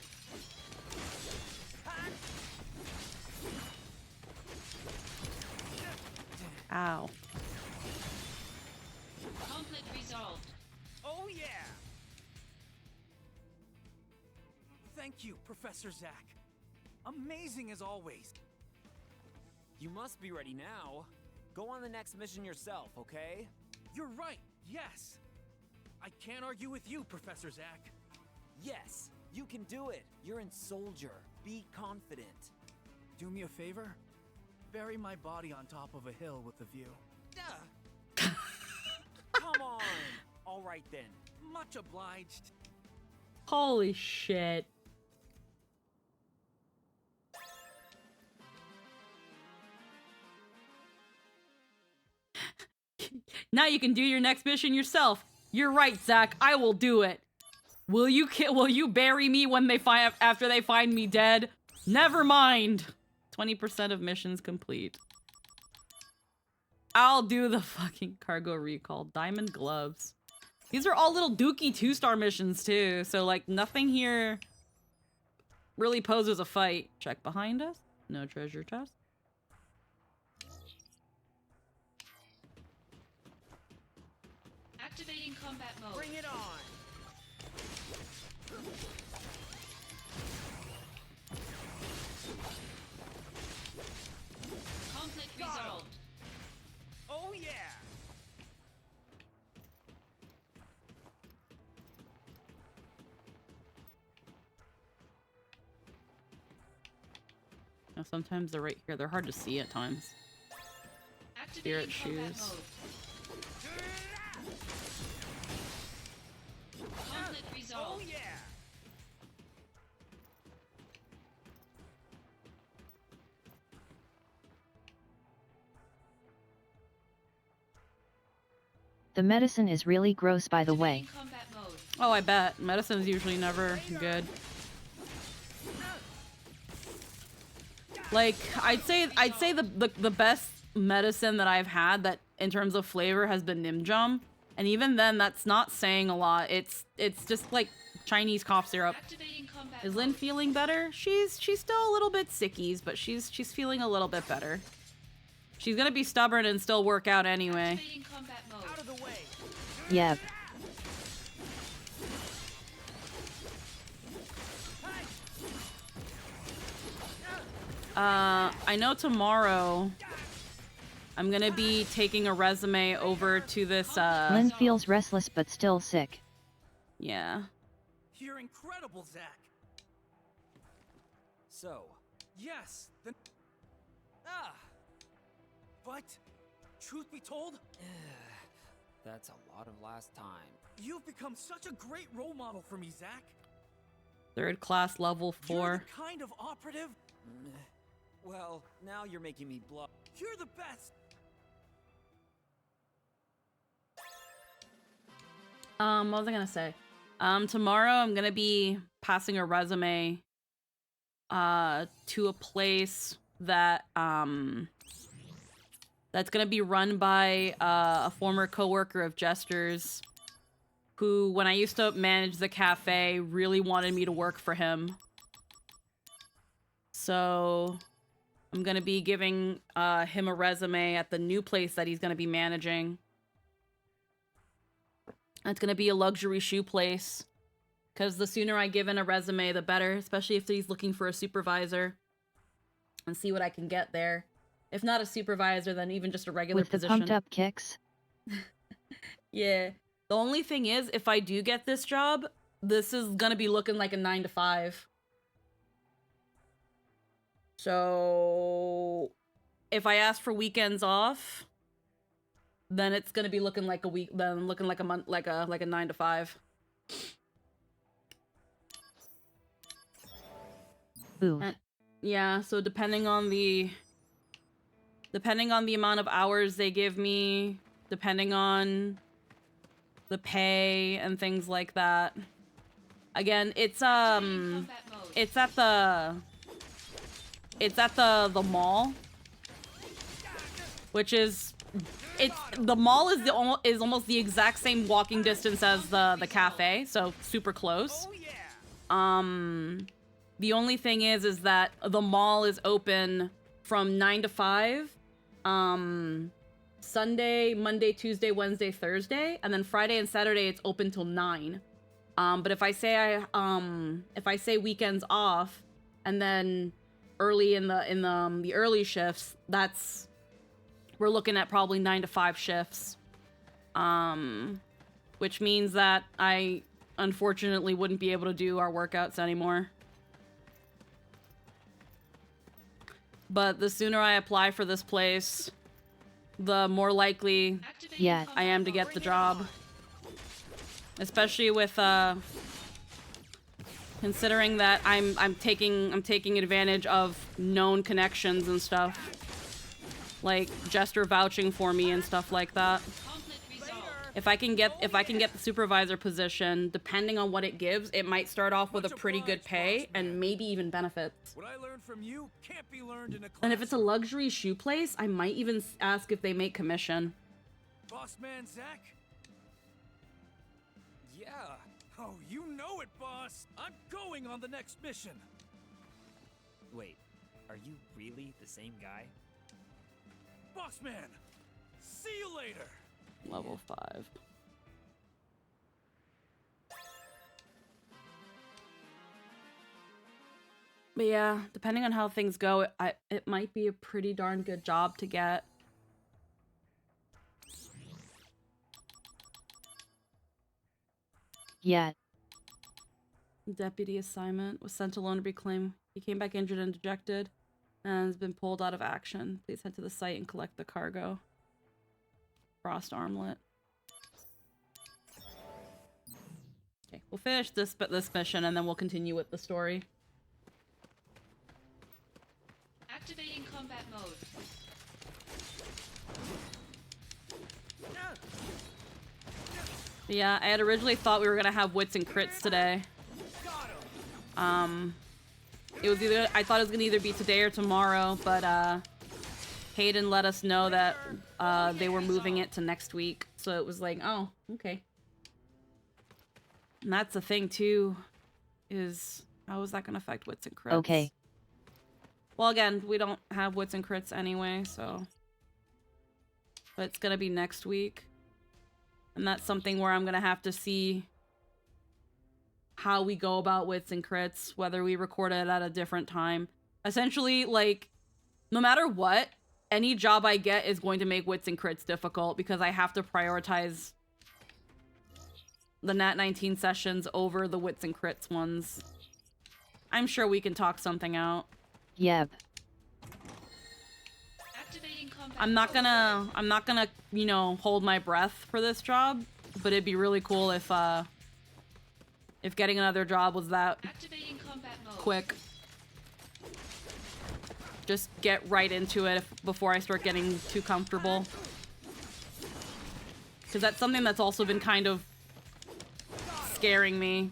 Ow. Conflict resolved. Oh yeah. Thank you, Professor Zack. Amazing as always. You must be ready now. Go on the next mission yourself, okay? You're right, yes. I can't argue with you, Professor Zack. Yes, you can do it. You're in Soldier. Be confident. Do me a favor? Bury my body on top of a hill with a view. Come on. All right then. Much obliged. Holy shit. Now you can do your next mission yourself. You're right, Zack. I will do it. Will you bury me when after they find me dead? Never mind. 20% of missions complete. I'll do the fucking cargo recall. Diamond gloves. These are all little dookie 2-star missions too, so like nothing here really poses a fight. Check behind us. No treasure chest. Activating combat mode. Bring it on. Conflict resolved. Oh yeah. Now sometimes they're right here. They're hard to see at times. Activating Spirit combat shoes. mode. Conflict resolved. Oh yeah. The medicine is really gross, by the way. Combat mode. Oh, I bet. Medicine's usually never good. Like, I'd say the best medicine that I've had that in terms of flavor has been Nimjum. And even then, that's not saying a lot. It's just like Chinese cough syrup. Activating combat Is Lynn feeling better? She's still a little bit sickies, but she's feeling a little bit better. She's gonna be stubborn and still work out anyway. Activating combat mode. Out of the way. Yep. I know tomorrow I'm gonna be taking a resume over to this, Lynn feels restless but still sick. Yeah. You're incredible, Zach. So, Yes, the... Ah! But, truth be told, that's a lot of last time. you've become such a great role model for me, Zach. 3rd class level 4. You're the kind of operative... Well, now you're making me blush. You're the best! What was I gonna say? Tomorrow I'm gonna be passing a resume to a place that that's gonna be run by a former coworker of Jester's, who, when I used to manage the cafe, really wanted me to work for him. So I'm gonna be giving him a resume at the new place that he's gonna be managing. It's gonna be a luxury shoe place, because the sooner I give in a resume, the better, especially if he's looking for a supervisor, and see what I can get there. If not a supervisor, then even just a regular With the position. pumped up kicks? Yeah. The only thing is, if I do get this job, this is gonna be looking like a 9 to 5. So if I ask for weekends off, then it's gonna be looking like a week, then looking like a month, like a 9 to 5. Ooh. And, yeah, so depending on the amount of hours they give me, depending on the pay and things like that. Again, it's at the mall, which is the mall is almost the exact same walking distance as the cafe, so super close. The only thing is that the mall is open from 9 to 5, Sunday, Monday, Tuesday, Wednesday, Thursday, and then Friday and Saturday it's open till 9. But if I say weekends off, and then early in the early shifts, we're looking at probably 9 to 5 shifts, which means that I unfortunately wouldn't be able to do our workouts anymore. But the sooner I apply for this place, the more likely I am to get the job. Especially with considering that I'm taking advantage of known connections and stuff, like Jester vouching for me and stuff like that. If I can get the supervisor position, depending on what it gives, it might start off with a pretty good pay and maybe even benefits. What I learned from you can't be learned in a class. And if it's a luxury shoe place, I might even ask if they make commission. Boss man Zach? Yeah. Oh, you know it, boss. I'm going on the next mission. Wait, are you really the same guy? Boss man, see you later. Level 5. But yeah, depending on how things go, it might be a pretty darn good job to get. Yeah. Deputy assignment was sent alone to be claimed. He came back injured and dejected and has been pulled out of action. Please head to the site and collect the cargo. Frost armlet. Okay, we'll finish this mission and then we'll continue with the story. Activating combat mode. Yeah, I had originally thought we were gonna have wits and crits today. It was either I thought it was gonna either be today or tomorrow, but Hayden let us know that they were moving it to next week, so it was like, oh, okay. And that's the thing too, is how is that gonna affect wits and crits? Okay. Well, again, we don't have wits and crits anyway, so. But it's gonna be next week. And that's something where I'm gonna have to see how we go about wits and crits, whether we record it at a different time. Essentially, like, no matter what, any job I get is going to make wits and crits difficult because I have to prioritize the Nat 19 sessions over the wits and crits ones. I'm sure we can talk something out. Yep. I'm not gonna, you know, hold my breath for this job, but it'd be really cool if getting another job was that quick. Just get right into it before I start getting too comfortable. Because that's something that's also been kind of scaring me.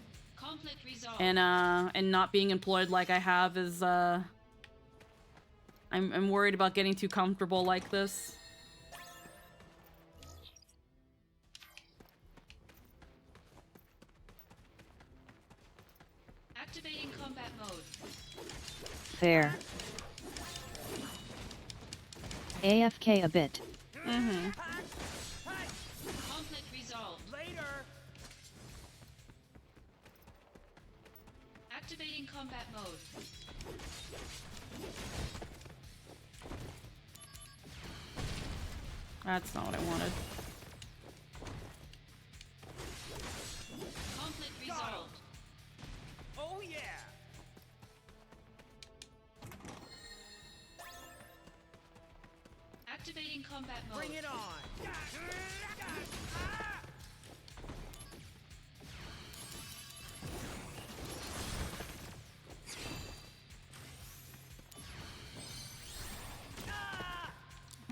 And not being employed like I have is, I'm worried about getting too comfortable like this. Activating combat mode. Fair. AFK a bit. Mm-hmm. Conflict resolved. Later. Activating combat mode. That's not what I wanted. Conflict resolved. Oh yeah. Activating combat mode. Bring it on.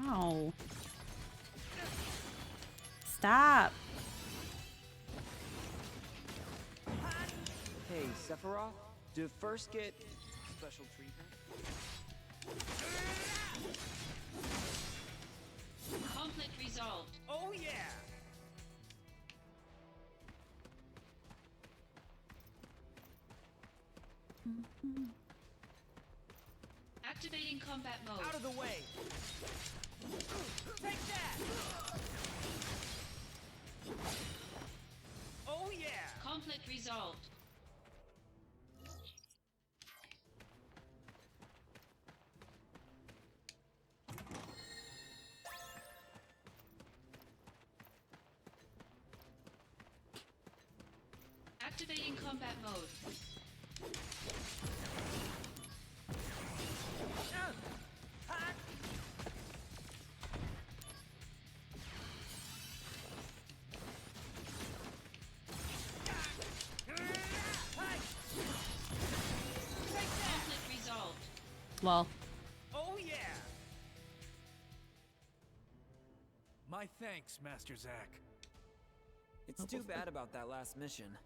Ow. Stop. Hey, Sephiroth, do first get special treatment? Conflict resolved. Oh yeah. Activating combat mode. Out of the way. Take that. Oh yeah. Conflict resolved. Activating combat mode. Conflict resolved. Well. Oh yeah. My thanks, Master Zack. It's too bad about that last mission.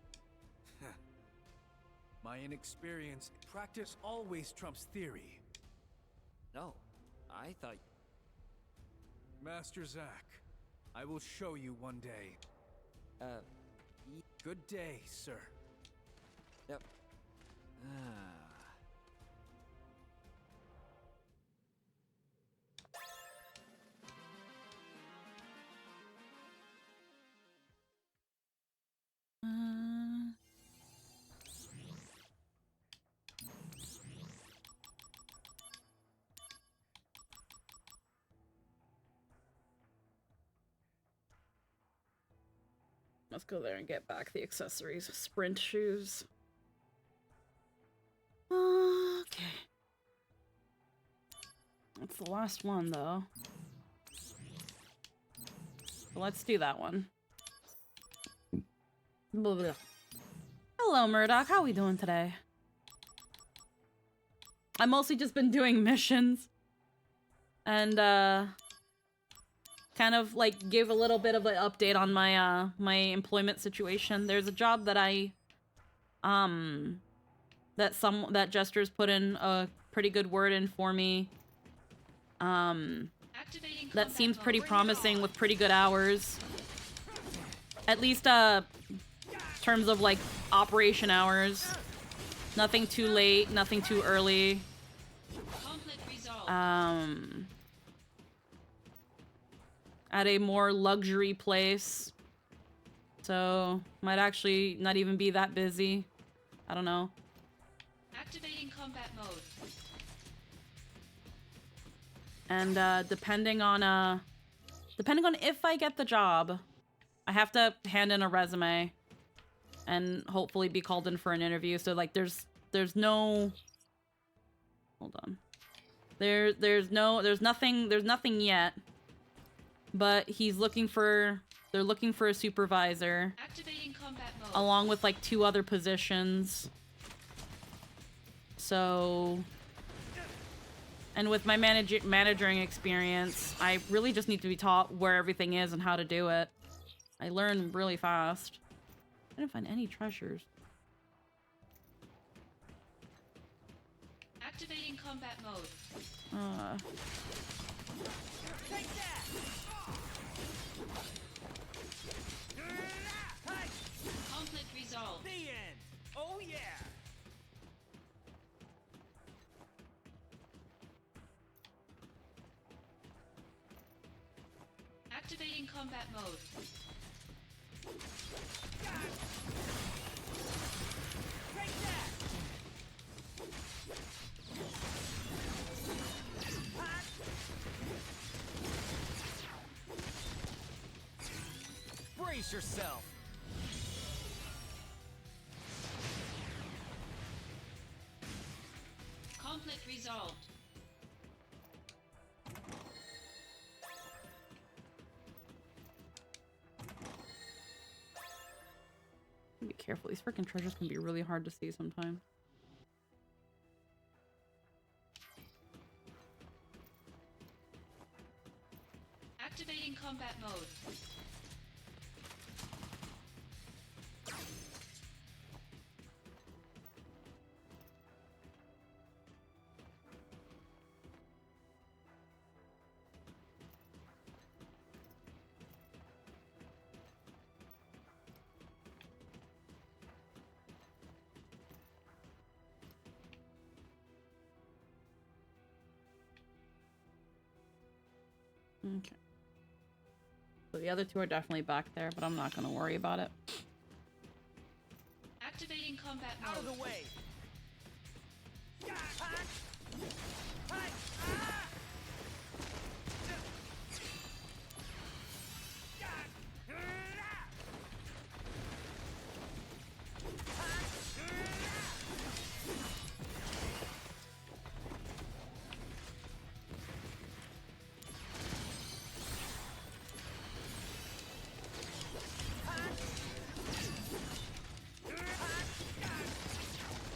My inexperience, practice always trumps theory. No, I thought... Master Zack, I will show you one day. Good day, sir. Yep. Let's go there and get back the accessories. Sprint shoes. Okay. That's the last one, though. So let's do that one. Blah, blah. Hello, Murdoch. How are we doing today? I've mostly just been doing missions. And, kind of like give a little bit of an update on my my employment situation. There's a job that that Jester's put in a pretty good word in for me. That seems pretty promising with pretty good hours. At least terms of like operation hours. Nothing too late, nothing too early. At a more luxury place So, might actually not even be that busy. I don't know. Activating combat mode. And depending on if I get the job, I have to hand in a resume and hopefully be called in for an interview. So like there's no, hold on. There's nothing yet. But they're looking for a supervisor. Activating combat mode. Along with like 2 other positions. So, and with my managing experience, I really just need to be taught where everything is and how to do it. I learn really fast. I didn't find any treasures. Activating combat mode. Take that! Conflict resolved. The end. Oh yeah. Activating combat mode. Take that! Brace yourself. Conflict resolved. Be careful. These freaking treasures can be really hard to see sometimes. Activating combat mode. Okay. So the other 2 are definitely back there, but I'm not gonna worry about it. Activating combat mode. Out of the way.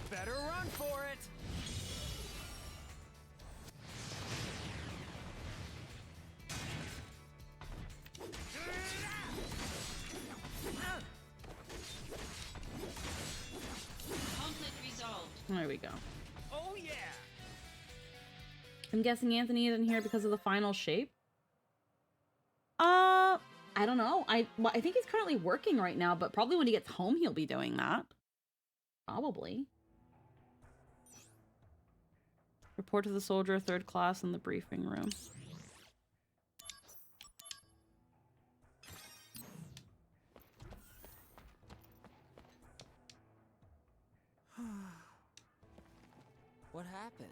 Better run for it. Conflict resolved. There we go. Oh yeah. I'm guessing Anthony isn't here because of the final shape. I don't know. I think he's currently working right now, but probably when he gets home, he'll be doing that. Probably. Report to the soldier, 3rd class in the briefing room. What happened?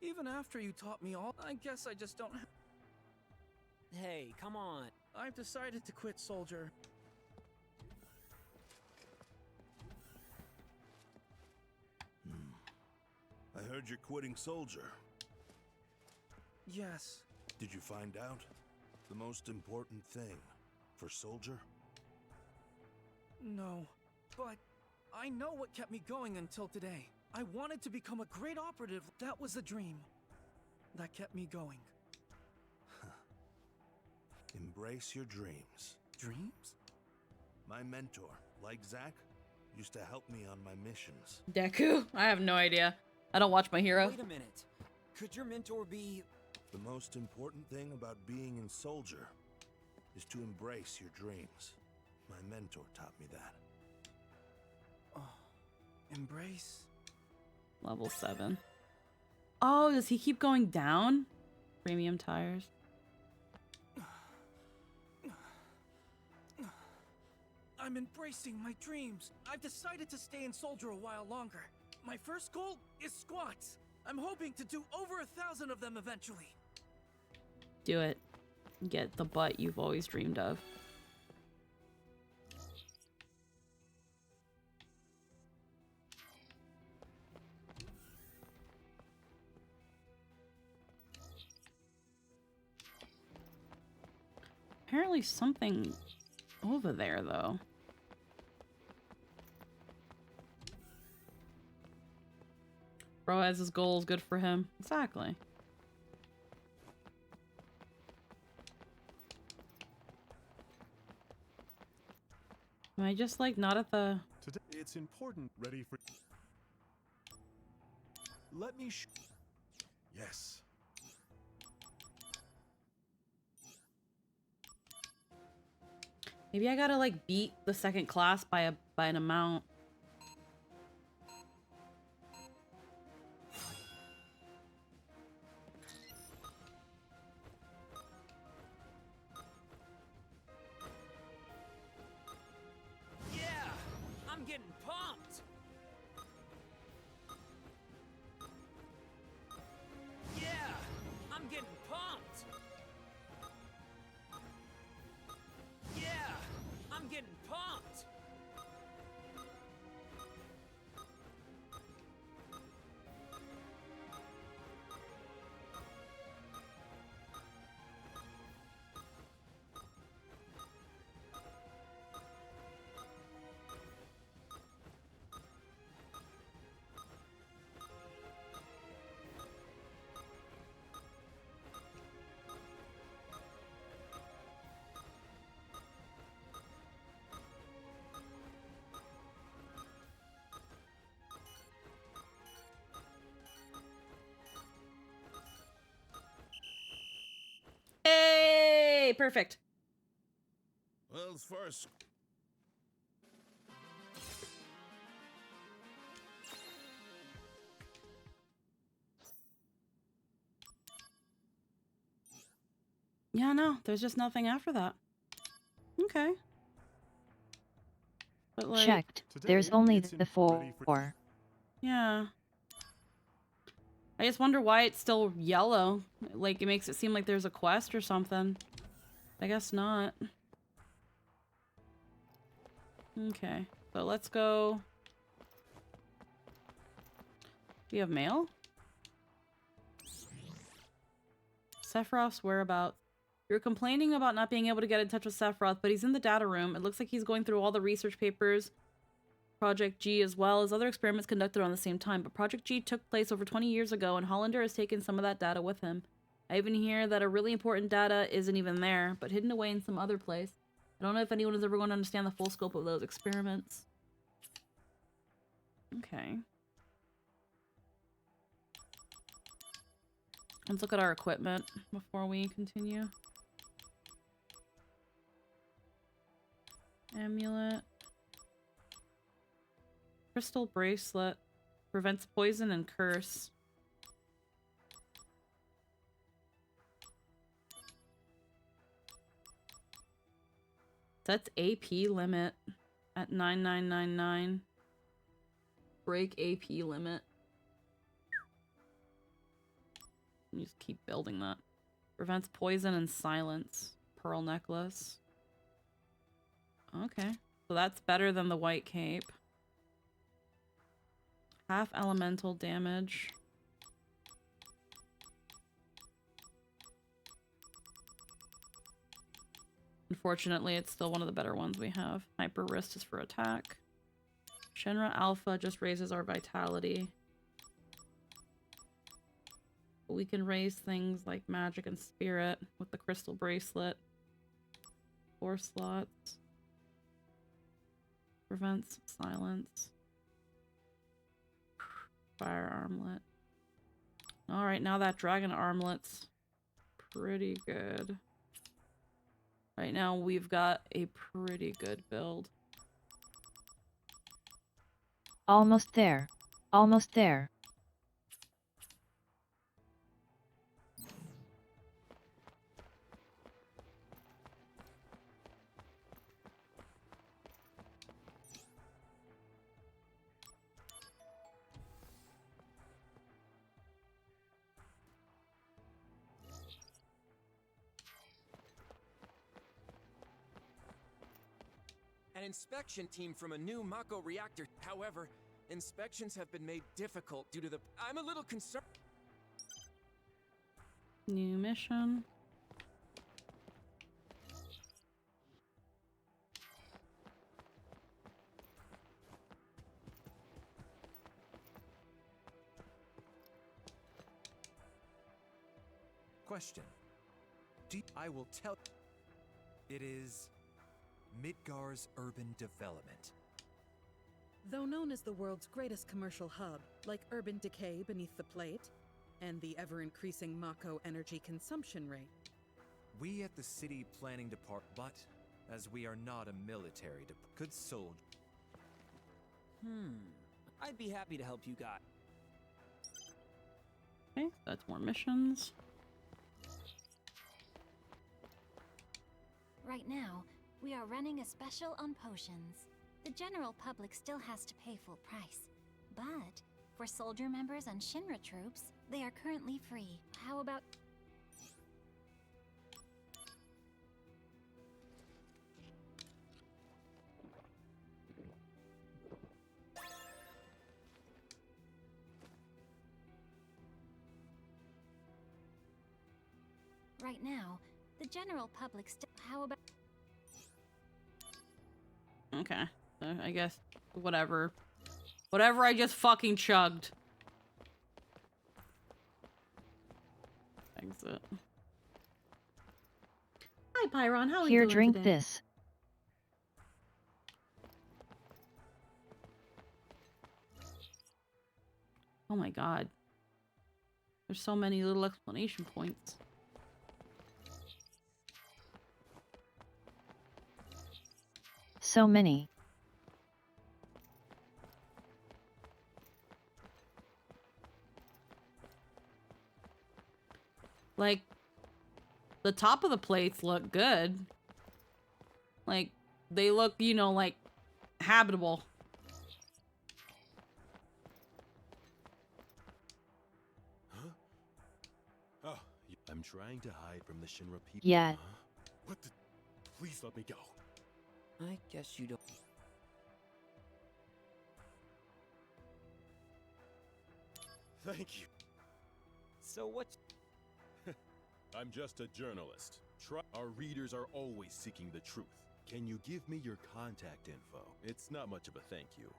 Even after you taught me all, I guess I just don't. Hey, come on. I've decided to quit, soldier. I heard you're quitting soldier. Yes. Did you find out the most important thing for soldier? No, but I know what kept me going until today. I wanted to become a great operative. That was the dream that kept me going. Embrace your dreams. Dreams? My mentor, like Zack, used to help me on my missions. Deku? I have no idea. I don't watch My Hero. Wait a minute. Could your mentor be... The most important thing about being in soldier is to embrace your dreams. My mentor taught me that. Oh, embrace? Level 7. Oh, does he keep going down? Premium tires. I'm embracing my dreams. I've decided to stay in Soldier a while longer. My first goal is squats. I'm hoping to do over 1,000 of them eventually. Do it. Get the butt you've always dreamed of. Apparently something over there, though. Bro has his goals, good for him. Exactly. Am I just like not at the... Today it's important. Ready for... Let me Yes. Maybe I gotta like beat the second class by an amount. Yeah, I'm getting pumped. Yeah, I'm getting pumped. Yeah, I'm getting pumped. Hey, perfect. Well, as far as... Yeah, no, there's just nothing after that. Okay. But like, Checked. There's only the 4. yeah. I just wonder why it's still yellow. Like, it makes it seem like there's a quest or something. I guess not. Okay, so let's go. Do you have mail? Sephiroth's whereabouts. You're complaining about not being able to get in touch with Sephiroth, but he's in the data room. It looks like he's going through all the research papers, Project G, as well as other experiments conducted around the same time. But Project G took place over 20 years ago, and Hollander has taken some of that data with him. I even hear that a really important data isn't even there, but hidden away in some other place. I don't know if anyone is ever going to understand the full scope of those experiments. Okay. Let's look at our equipment before we continue. Amulet. Crystal bracelet. Prevents poison and curse. Sets AP limit at 9999. Break AP limit. You just keep building that. Prevents poison and silence. Pearl necklace. Okay. So that's better than the white cape. Half elemental damage. Unfortunately, it's still one of the better ones we have. Hyper wrist is for attack. Shinra Alpha just raises our vitality. We can raise things like magic and spirit with the crystal bracelet. 4 slots. Prevents silence. Fire armlet. Alright, now that dragon armlet's pretty good. Right now we've got a pretty good build. Almost there. Almost there. an inspection team from a new Mako reactor. However, inspections have been made difficult due to the... I'm a little concerned. New mission. Question. I will tell. It is Midgar's urban development. Though known as the world's greatest commercial hub, like urban decay beneath the plate, and the ever-increasing Mako energy consumption rate. We at the city planning department, but as we are not a military department, could soldier. I'd be happy to help you guys. Okay, that's more missions. Right now, we are running a special on potions. The general public still has to pay full price. But for soldier members and Shinra troops, they are currently free. How about... Right now, the general public still... How about... Okay, so I guess whatever. Whatever I just fucking chugged. Exit. Hi, Pyron. How are you Here, doing drink today? this. Oh my god. There's so many little explanation points. So many. Like, the top of the plates look good. Like, they look, you know, like, habitable. Oh, I'm trying to hide from the Shinra people. Yeah. Huh? What the? Please let me go. I guess you don't. Thank you. So what? I'm just a journalist. Our readers are always seeking the truth. Can you give me your contact info? It's not much of a thank you.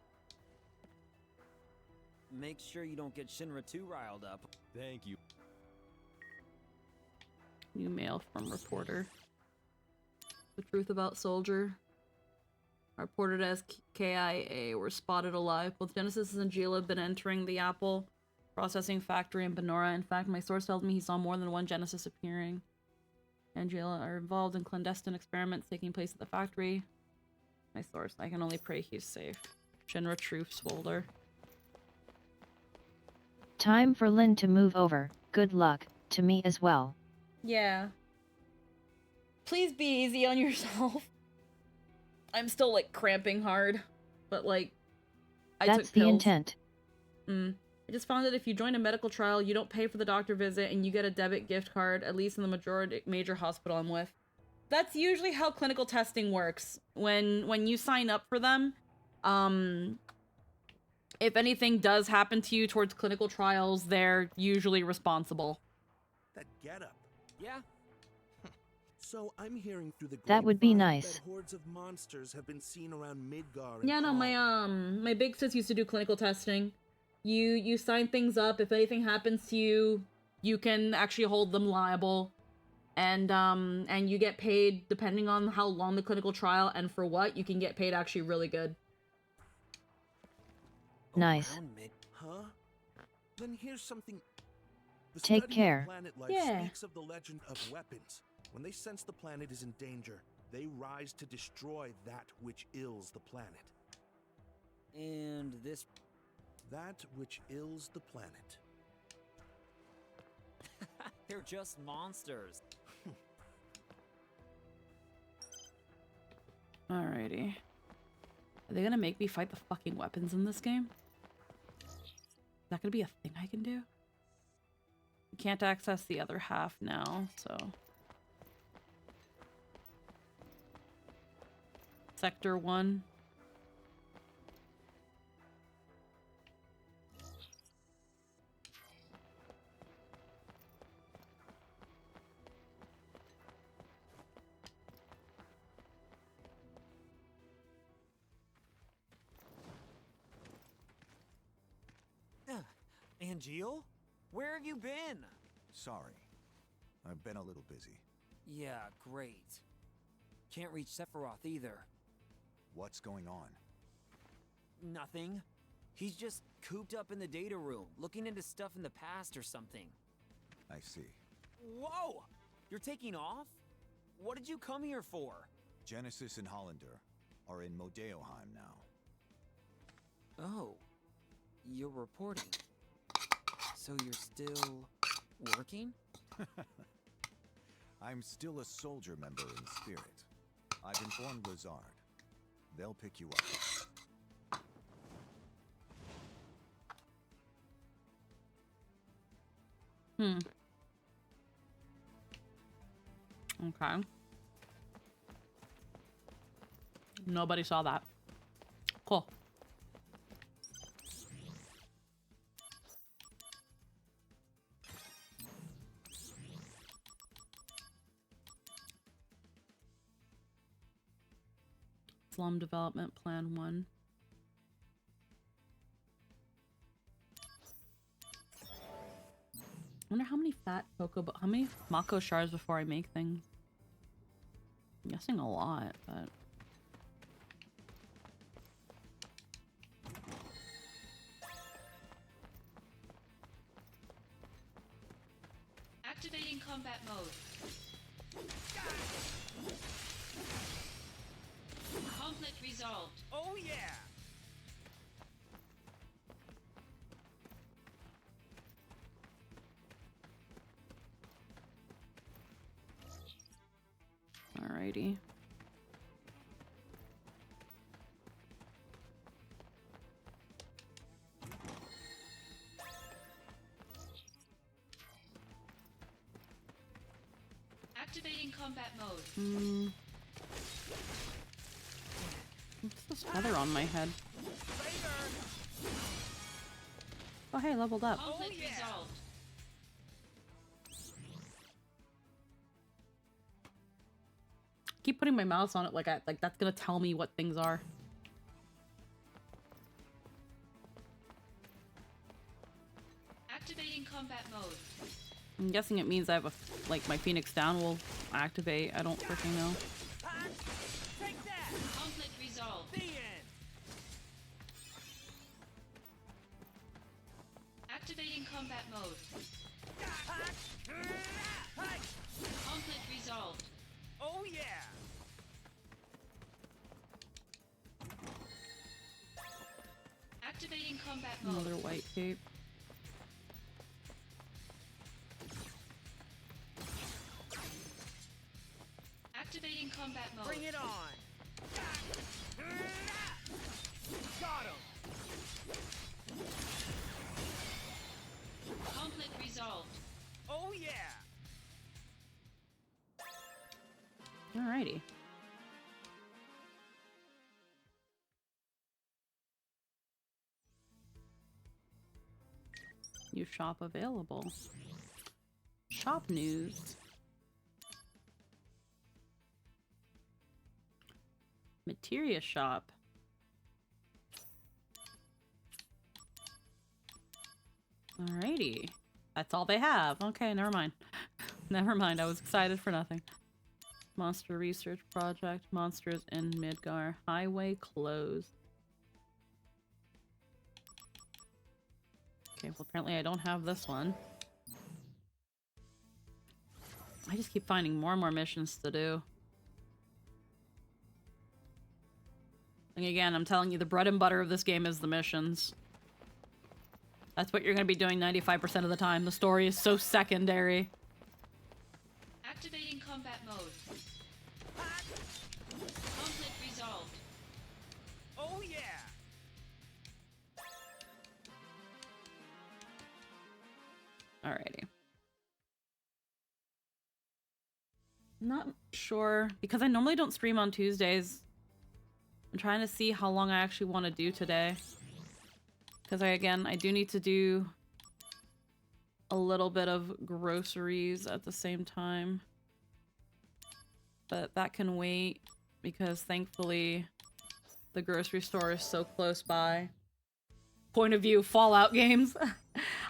Make sure you don't get Shinra too riled up. Thank you. New mail from reporter. The truth about Soldier. Reported as KIA were spotted alive. Both Genesis and Gila have been entering the Apple processing factory in Benora. In fact, my source tells me he saw more than one Genesis appearing. And Gila are involved in clandestine experiments taking place at the factory. My source. I can only pray he's safe. Shinra Troops folder. Time for Lynn to move over. Good luck, to me as well. Yeah. Please be easy on yourself. I'm still, like, cramping hard. But, like, I That's took the pills. intent. I just found that if you join a medical trial, you don't pay for the doctor visit, and you get a debit gift card, at least in the major hospital I'm with. That's usually how clinical testing works. When you sign up for them, if anything does happen to you towards clinical trials, they're usually responsible. That getup. Yeah. So I'm hearing through the That would be grapevine nice. that hordes of monsters have been seen around Midgar. Yeah, no, my big sis used to do clinical testing. You sign things up. If anything happens to you, you can actually hold them liable, and you get paid depending on how long the clinical trial and for what. You can get paid actually really good. Nice. Huh? Then here's something. The Take study of care. Planet life Yeah. speaks of the legend of weapons. When they sense the planet is in danger, they rise to destroy that which ills the planet. And this... That which ills the planet. They're just monsters. Alrighty. Are they gonna make me fight the fucking weapons in this game? Is that gonna be a thing I can do? You can't access the other half now, so... Sector 1. Angeal? Where have you been? Sorry. I've been a little busy. Yeah, great. Can't reach Sephiroth either. What's going on? Nothing. He's just cooped up in the data room, looking into stuff in the past or something. I see. Whoa! You're taking off? What did you come here for? Genesis and Hollander are in Modeoheim now. Oh. You're reporting. So you're still working? I'm still a soldier member in spirit. I've informed Lazard. They'll pick you up. Okay. Nobody saw that. Cool. Slum Development Plan 1. I wonder how many how many Mako shards before I make things. I'm guessing a lot, but... Activating combat mode. Conflict resolved. Oh yeah! Alrighty. Activating combat mode. What's this feather on my head? Oh hey, leveled up. Conflict resolved. Keep putting my mouse on it like that's gonna tell me what things are. Activating combat mode. I'm guessing it means I have like my Phoenix Down will activate. I don't freaking know. Conflict resolved. The end. Activating combat mode. Conflict resolved. Oh yeah! Activating combat mode. Another white cape. Activating combat mode. Bring it on! Got him! Conflict resolved. Oh yeah! Alrighty. New shop available. Shop news. Materia shop. Alrighty. That's all they have. Okay, never mind. Never mind. I was excited for nothing. Monster research project. Monsters in Midgar. Highway closed. Okay, well apparently I don't have this one. I just keep finding more and more missions to do. And again, I'm telling you, the bread and butter of this game is the missions. That's what you're going to be doing 95% of the time. The story is so secondary. Activating combat mode. Conflict resolved. Oh yeah! Alrighty. Not sure, because I normally don't stream on Tuesdays. I'm trying to see how long I actually want to do today. Because I do need to do a little bit of groceries at the same time. But that can wait because thankfully the grocery store is so close by. Point of view, Fallout games.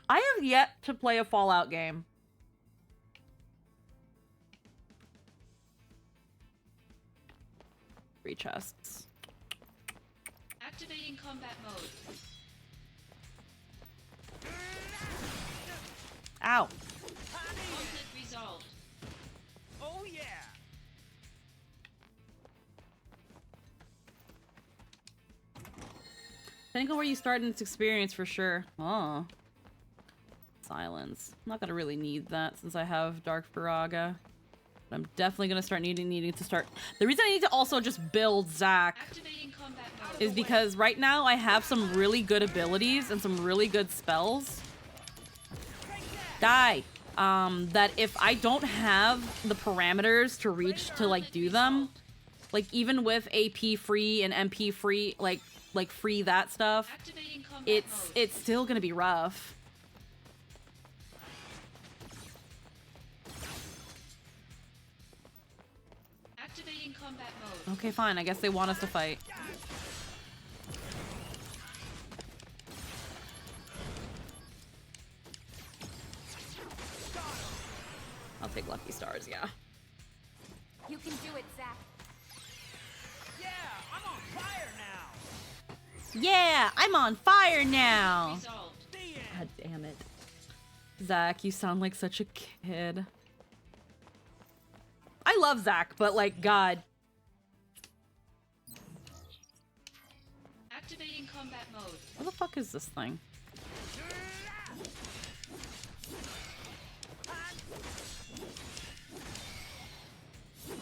I have yet to play a Fallout game. 3 chests. Activating combat mode. Ow. Conflict resolved. Oh yeah. Depending on where you start in this experience, for sure. Oh. Silence. I'm not gonna really need that since I have Dark Firaga. But I'm definitely gonna start needing to start. The reason I need to also just build Zack is because right now I have some really good abilities and some really good spells. Die. That if I don't have the parameters to reach to like do them, like even with AP free and MP free, like free that stuff, it's still gonna be rough. Activating combat mode. Okay, fine. I guess they want us to fight. I'll take Lucky Stars, yeah. You can do it, Zack. Yeah, I'm on fire now. Yeah, I'm on fire now. God damn it. Zack, you sound like such a kid. I love Zack, but like, God. Activating combat mode. What the fuck is this thing?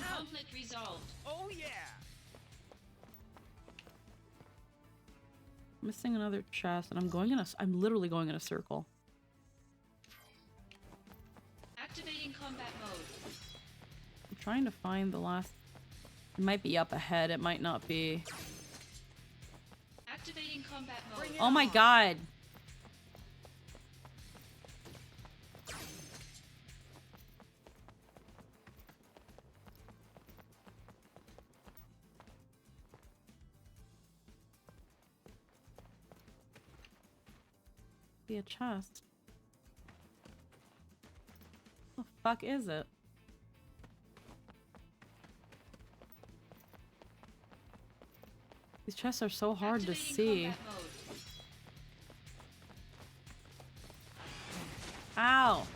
Conflict resolved. Oh yeah. Missing another chest, and I'm literally going in a circle. Activating combat mode. I'm trying to find the last. It might be up ahead. It might not be. Activating combat mode. Oh my god. Be a chest. What the fuck is it? These chests are so hard to see. Ow!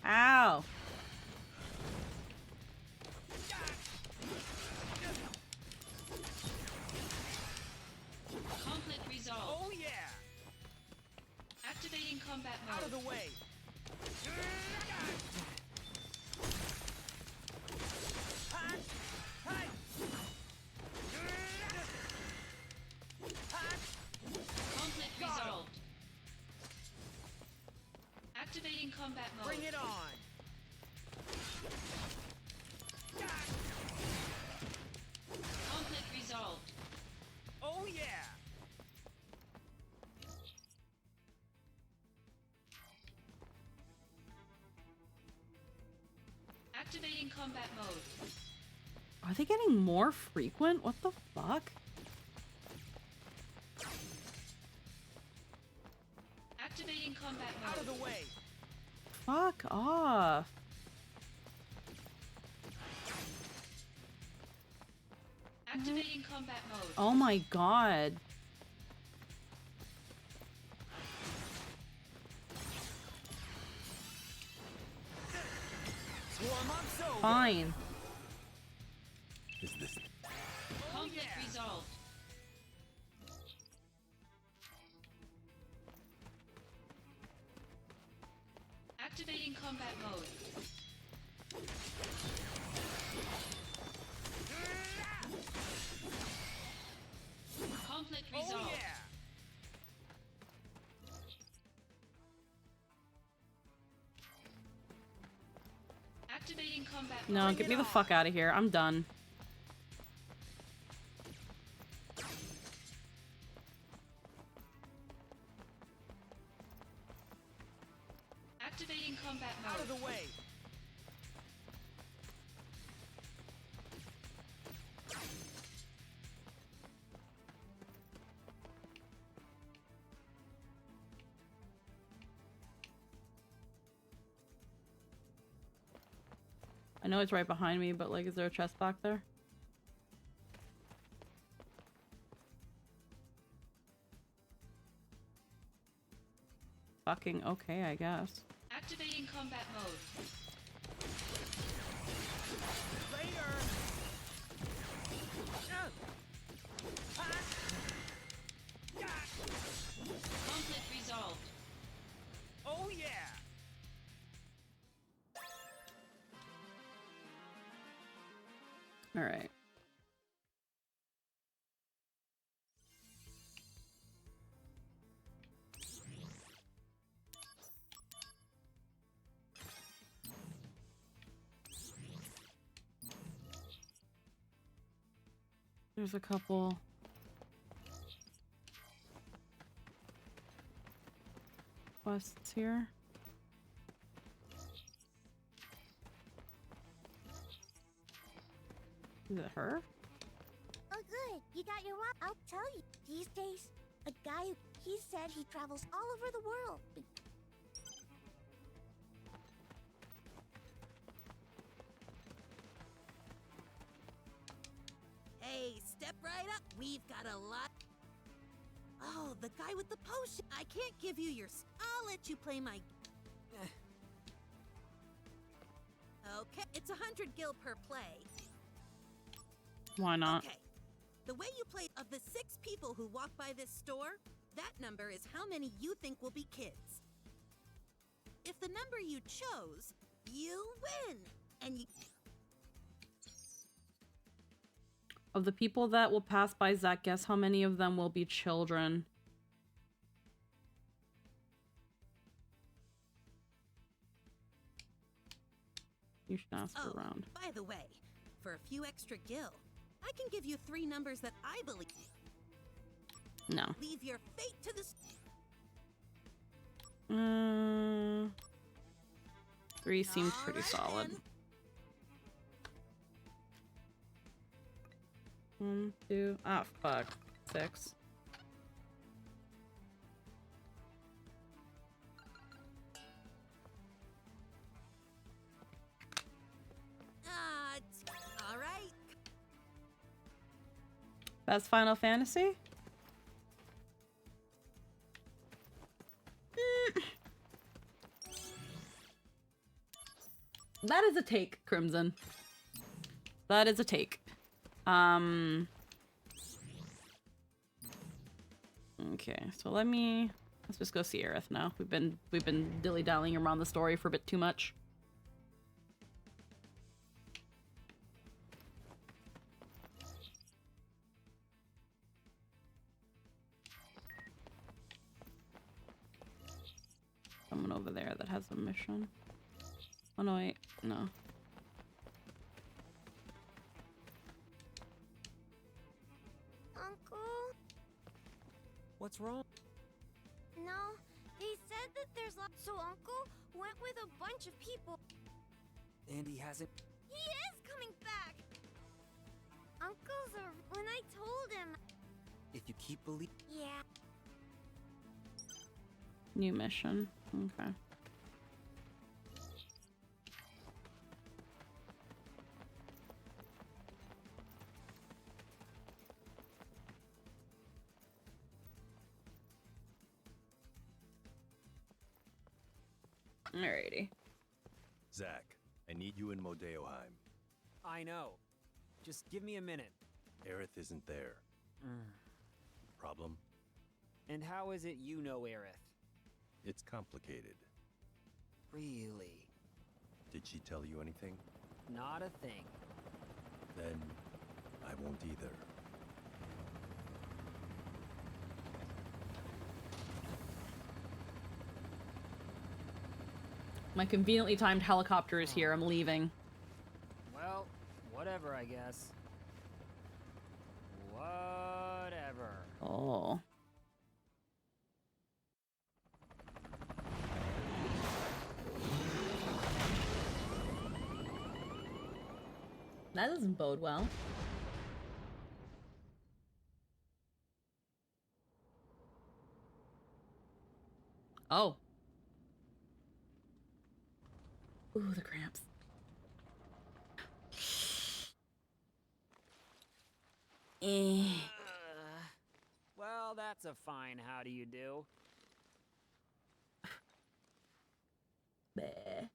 Ow! Conflict resolved. Oh yeah. Activating combat mode. Out of the way. Conflict resolved. Activating combat mode. Bring it on. Conflict resolved. Oh yeah. Activating combat mode. Are they getting more frequent? What the fuck? Activating combat mode. Out of the way. Fuck off. Activating combat mode. Oh my god. Fine. Is this? Conflict resolved. Activating combat mode. Conflict resolved. Oh yeah. Activating combat mode. No, get me the fuck out of here. I'm done. Activating combat mode. Out of the way! I know it's right behind me, but like, is there a chest back there? Fucking okay, I guess. Activating combat mode. Later! Conflict resolved. Oh yeah! All right. There's a couple. Quests here. Is it her? Oh, good. You got your walk. I'll tell you. These days, a guy, he said he travels all over the world. Hey, step right up. We've got a lot. Oh, the guy with the potion. I can't give you your. I'll let you play my. Okay, it's 100 gil per play. Why not? Okay. The way you play of the 6 people who walk by this store, that number is how many you think will be kids. If the number you chose, you win. And you. Of the people that will pass by Zach, guess how many of them will be children? You should ask around. By the way, for a few extra gil, I can give you 3 numbers that I believe. No. Leave your fate to the. 3 seems pretty solid. 1, 2. Ah, fuck. 6. All right. Best Final Fantasy? That is a take, Crimson. That is a take. Okay, so let's just go see Aerith now. We've been dilly-dallying around the story for a bit too much. Someone over there that has a mission. Oh no, wait, no. Uncle? What's wrong? No, they said that there's lots. So Uncle went with a bunch of people. And he hasn't. He is coming back. Uncle's when I told him. If you keep believing. Yeah. New mission. Okay. Alrighty. Zach, I need you in Modeoheim. I know. Just give me a minute. Aerith isn't there. Problem? And how is it you know Aerith? It's complicated. Really? Did she tell you anything? Not a thing. Then I won't either. My conveniently timed helicopter is here. I'm leaving. Well, whatever, I guess. Whatever. Oh. That doesn't bode well. Oh. Ooh, the cramps. Well, that's a fine how do you do. Bleh.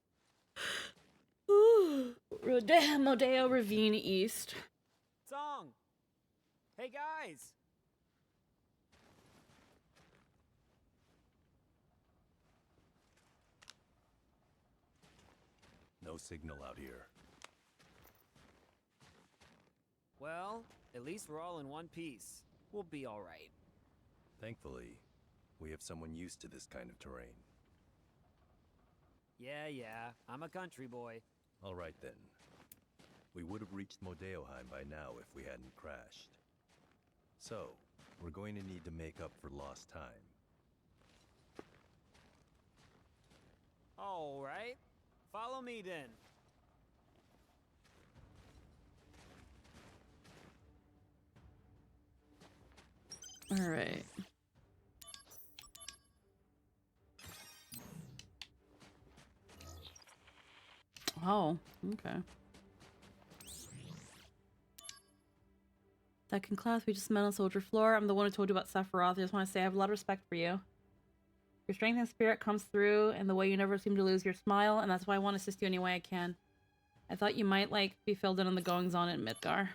Ooh. Modeo Ravine East. Song! Hey guys! No signal out here. Well, at least we're all in one piece. We'll be alright. Thankfully, we have someone used to this kind of terrain. Yeah, I'm a country boy. All right then. We would have reached Modeoheim by now if we hadn't crashed. So, we're going to need to make up for lost time. Alright. Follow me then. Alright. Oh, okay. Second class, we just met on Soldier Floor. I'm the one who told you about Sephiroth. I just want to say I have a lot of respect for you. Your strength and spirit comes through, and the way you never seem to lose your smile, and that's why I want to assist you any way I can. I thought you might, like, be filled in on the goings-on in Midgar.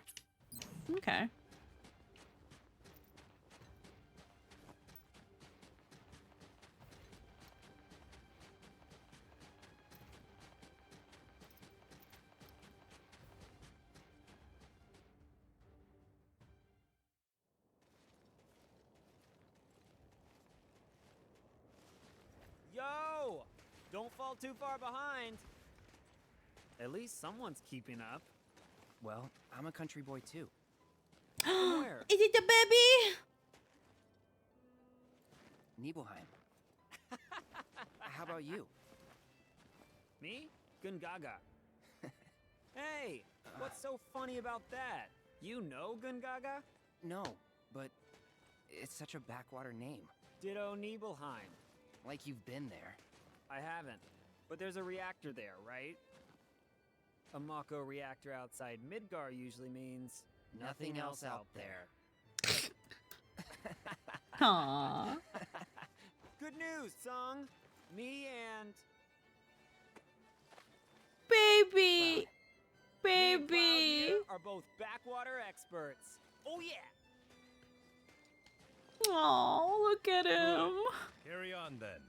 Okay. Yo! Don't fall too far behind. At least someone's keeping up. Well, I'm a country boy too. Where? Is it the baby? Nibelheim. How about you? Me? Gungaga. Hey, what's so funny about that? You know Gungaga? No, but it's such a backwater name. Ditto Nibelheim. Like you've been there. I haven't. But there's a reactor there, right? A Mako reactor outside Midgar usually means Nothing else out there. Aww. Good news, Sung. Me and Baby! me and Cloud Baby! here are both backwater experts. Oh yeah! Oh, look at him. Carry on then.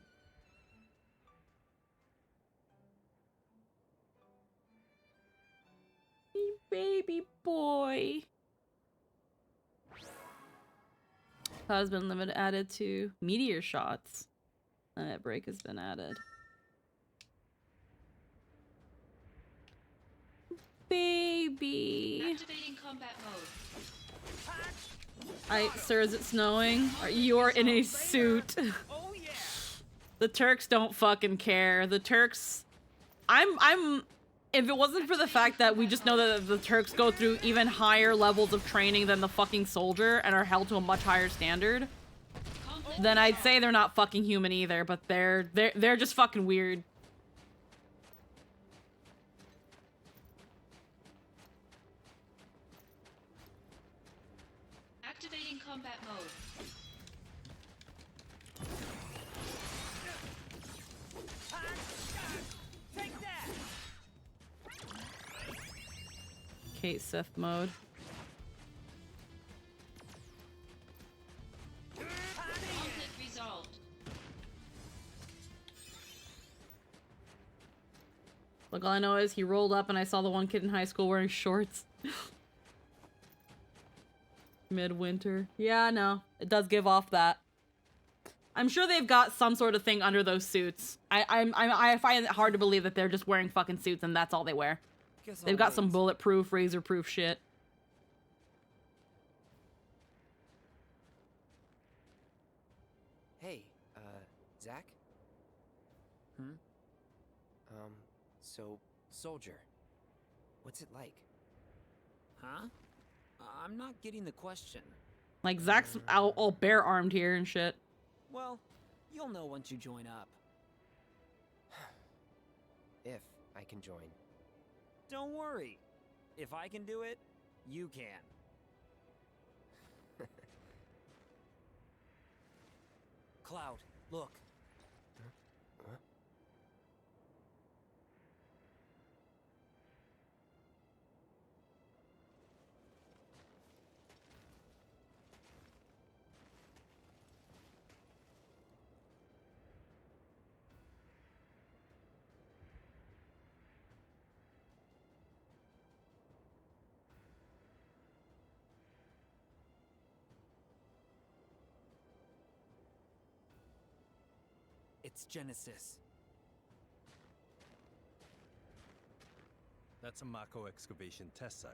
Baby boy. Husband limit added to meteor shots. That break has been added. Baby. Activating combat mode. Sir, is it snowing? You're in a suit. Oh yeah. The Turks don't fucking care. The Turks... If it wasn't for the fact that we just know that the Turks go through even higher levels of training than the fucking soldier and are held to a much higher standard, then I'd say they're not fucking human either, but they're just fucking weird. Activating combat mode. Take that. Kate Sith mode. Conflict resolved. Look, all I know is he rolled up and I saw the one kid in high school wearing shorts. Midwinter. Yeah, no. It does give off that. I'm sure they've got some sort of thing under those suits. I find it hard to believe that they're just wearing fucking suits and that's all they wear. They've got some bulletproof, razor-proof shit. Hey, Zach? Hmm? So, Soldier. What's it like? Huh? I'm not getting the question. Like, Zach's all bare-armed here and shit. Well, you'll know once you join up. If I can join. Don't worry. If I can do it, you can. Cloud, look. Huh? It's Genesis. That's a Mako excavation test site.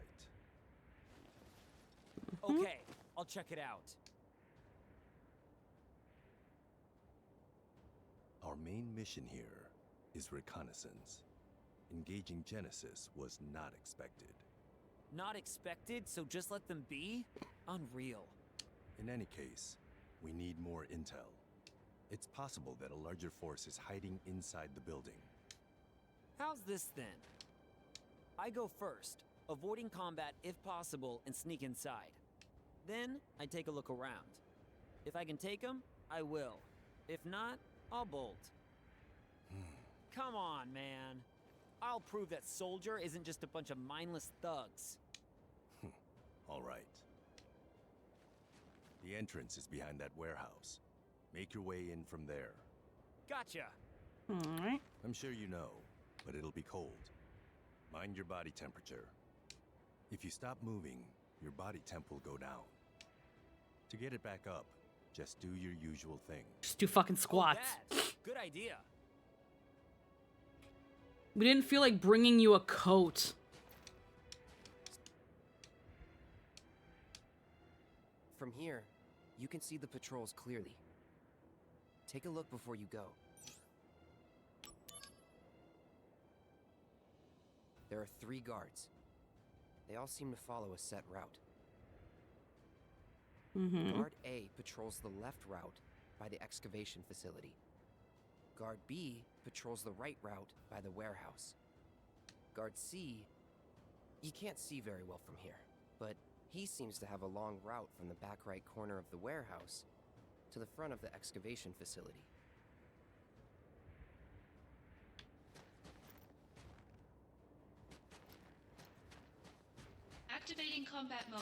Okay, I'll check it out. Our main mission here is reconnaissance. Engaging Genesis was not expected. Not expected, so just let them be? Unreal. In any case, we need more intel. It's possible that a larger force is hiding inside the building. How's this then? I go first, avoiding combat if possible and sneak inside. Then, I take a look around. If I can take them, I will. If not, I'll bolt. Come on, man. I'll prove that Soldier isn't just a bunch of mindless thugs. All right. The entrance is behind that warehouse. Make your way in from there. Gotcha. Alright. I'm sure you know, but it'll be cold. Mind your body temperature. If you stop moving, your body temp will go down. To get it back up, just do your usual thing. Just do fucking squats. Oh, good idea. We didn't feel like bringing you a coat. From here, you can see the patrols clearly. Take a look before you go. There are 3 guards. They all seem to follow a set route. Guard A patrols the left route by the excavation facility. Guard B patrols the right route by the warehouse. Guard C, you can't see very well from here, but he seems to have a long route from the back right corner of the warehouse to the front of the excavation facility. Activating combat mode.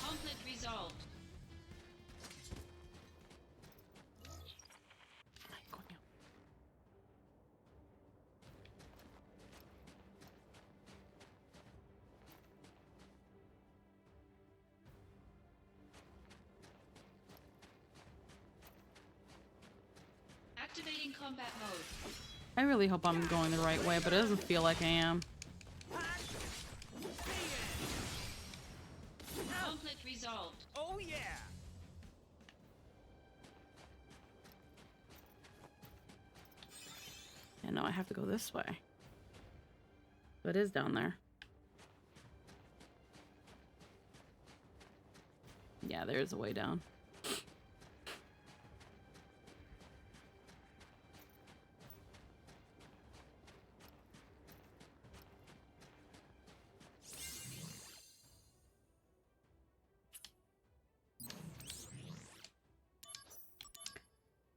Conflict resolved. Activating combat mode. I really hope I'm going the right way, but it doesn't feel like I am. Conflict resolved. Oh yeah. Yeah, no, I have to go this way. But it is down there. Yeah, there is a way down.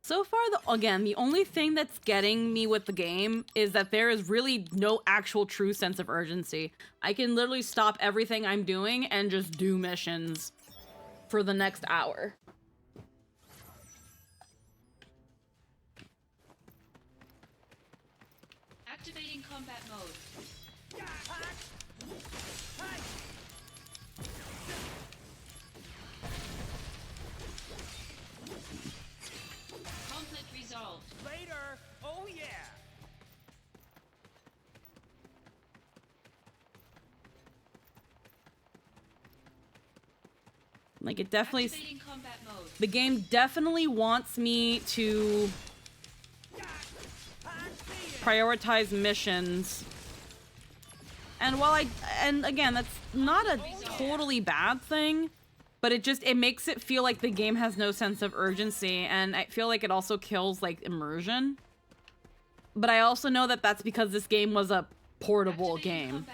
So far, the only thing that's getting me with the game is that there is really no actual true sense of urgency. I can literally stop everything I'm doing and just do missions for the next hour. Activating combat mode. Conflict resolved. Later. Oh yeah. Like, it definitely... Activating combat mode. The game definitely wants me to prioritize missions. And while and again, that's not a totally bad thing, but it makes it feel like the game has no sense of urgency, and I feel like it also kills, like, immersion. But I also know that that's because this game was a portable game.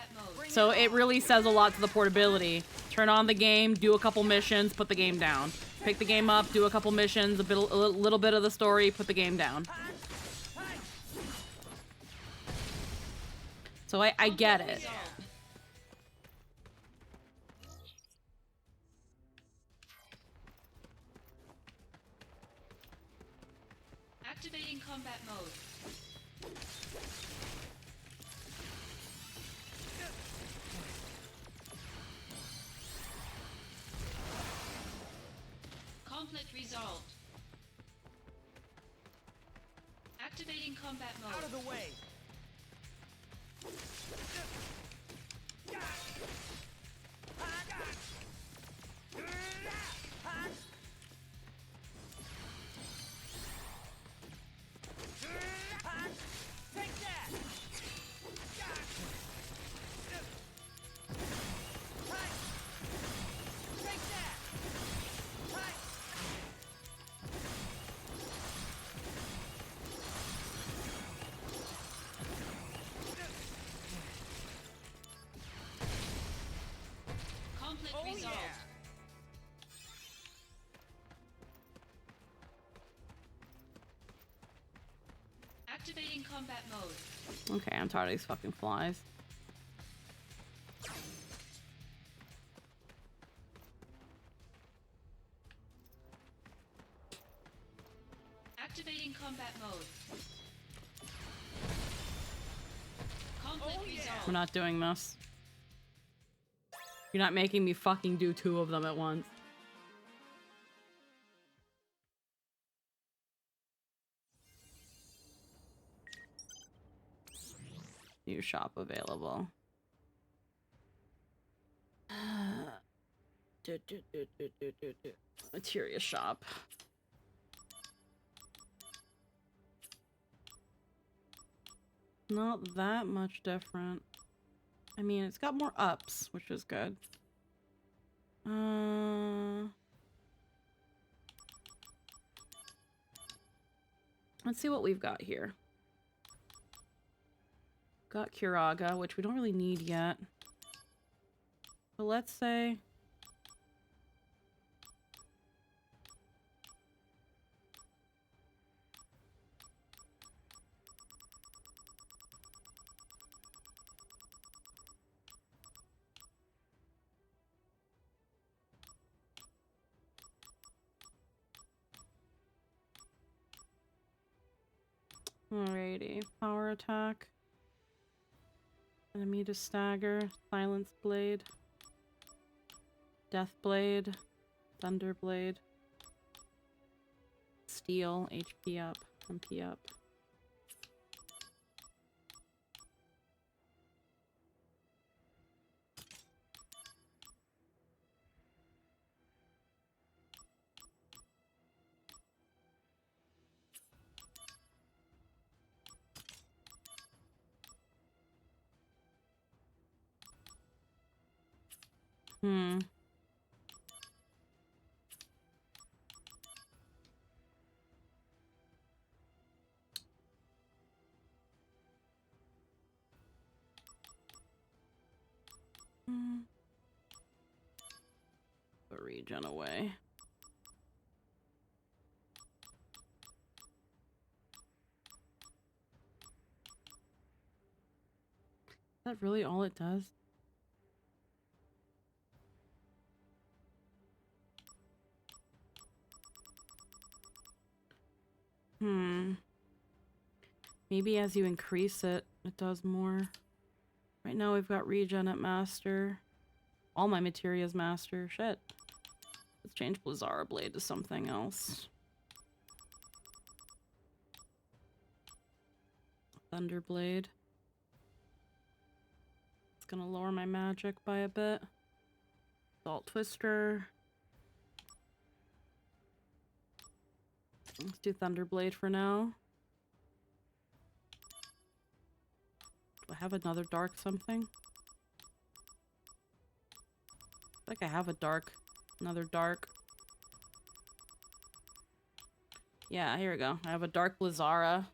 So it really says a lot to the portability. Turn on the game, do a couple missions, put the game down. Pick the game up, do a couple missions, a little bit of the story, put the game down. So I get it. Activating combat mode. Conflict resolved. Activating combat mode. Out of the way. Conflict resolved. Activating combat mode. Okay, I'm tired of these fucking flies. Activating combat mode. Conflict resolved. We're not doing this. You're not making me fucking do 2 of them at once. New shop available. Materia shop. Not that much different. I mean, it's got more ups, which is good. Let's see what we've got here. Got Curaga, which we don't really need yet. But let's say... Alrighty, power attack. Enemy to stagger, silence blade, death blade, thunder blade, steel, HP up, MP up. Put regen away. Is that really all it does? Maybe as you increase it, it does more. Right now we've got regen at master. All my materia's master. Shit. Let's change Blizzara Blade to something else. Thunder Blade. It's gonna lower my magic by a bit. Salt Twister. Let's do Thunderblade for now. Do I have another dark something? I think I have a dark. Another dark. Yeah, here we go. I have a dark Blizzara.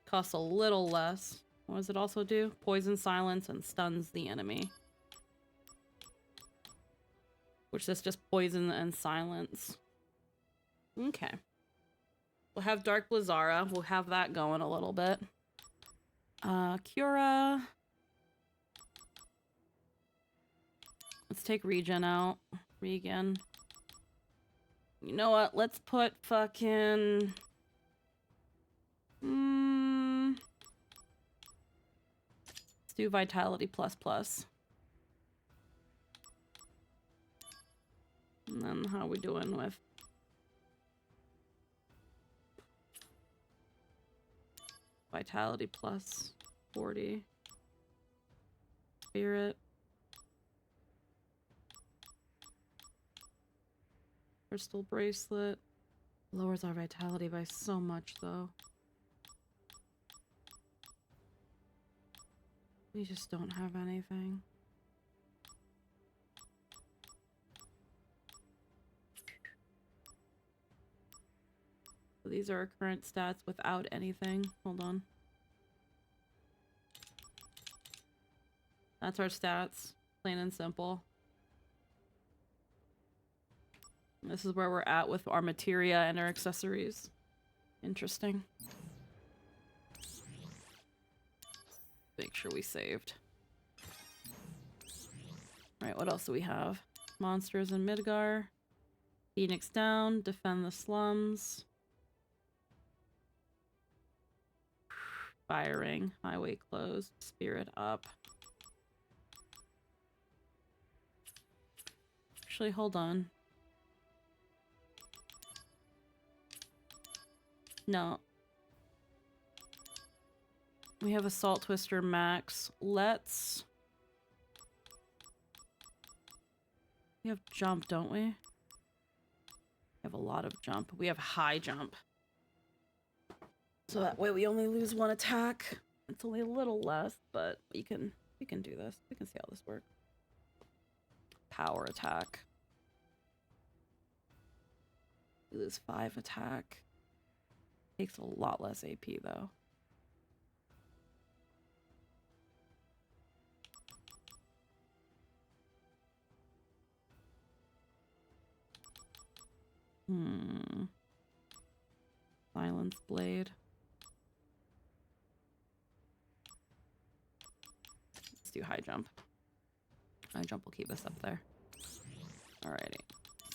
Costs a little less. What does it also do? Poison silence and stuns the enemy. Which is just poison and silence. Okay. We'll have Dark Blizzara. We'll have that going a little bit. Cura. Let's take Regen out. Regen. You know what? Let's put fucking... Let's do Vitality ++. And then how are we doing with... Vitality +40. Spirit. Crystal Bracelet. Lowers our vitality by so much, though. We just don't have anything. So these are our current stats without anything. Hold on. That's our stats. Plain and simple. This is where we're at with our materia and our accessories. Interesting. Make sure we saved. Alright, what else do we have? Monsters in Midgar. Phoenix down. Defend the slums. Firing. Highway closed. Spirit up. Actually, hold on. No. We have Assault Twister max. Let's... We have jump, don't we? We have a lot of jump. We have high jump. So that way we only lose one attack. It's only a little less, but we can do this. We can see how this works. Power attack. We lose 5 attack. Takes a lot less AP though. Silence Blade. Let's do high jump. High jump will keep us up there. Alrighty.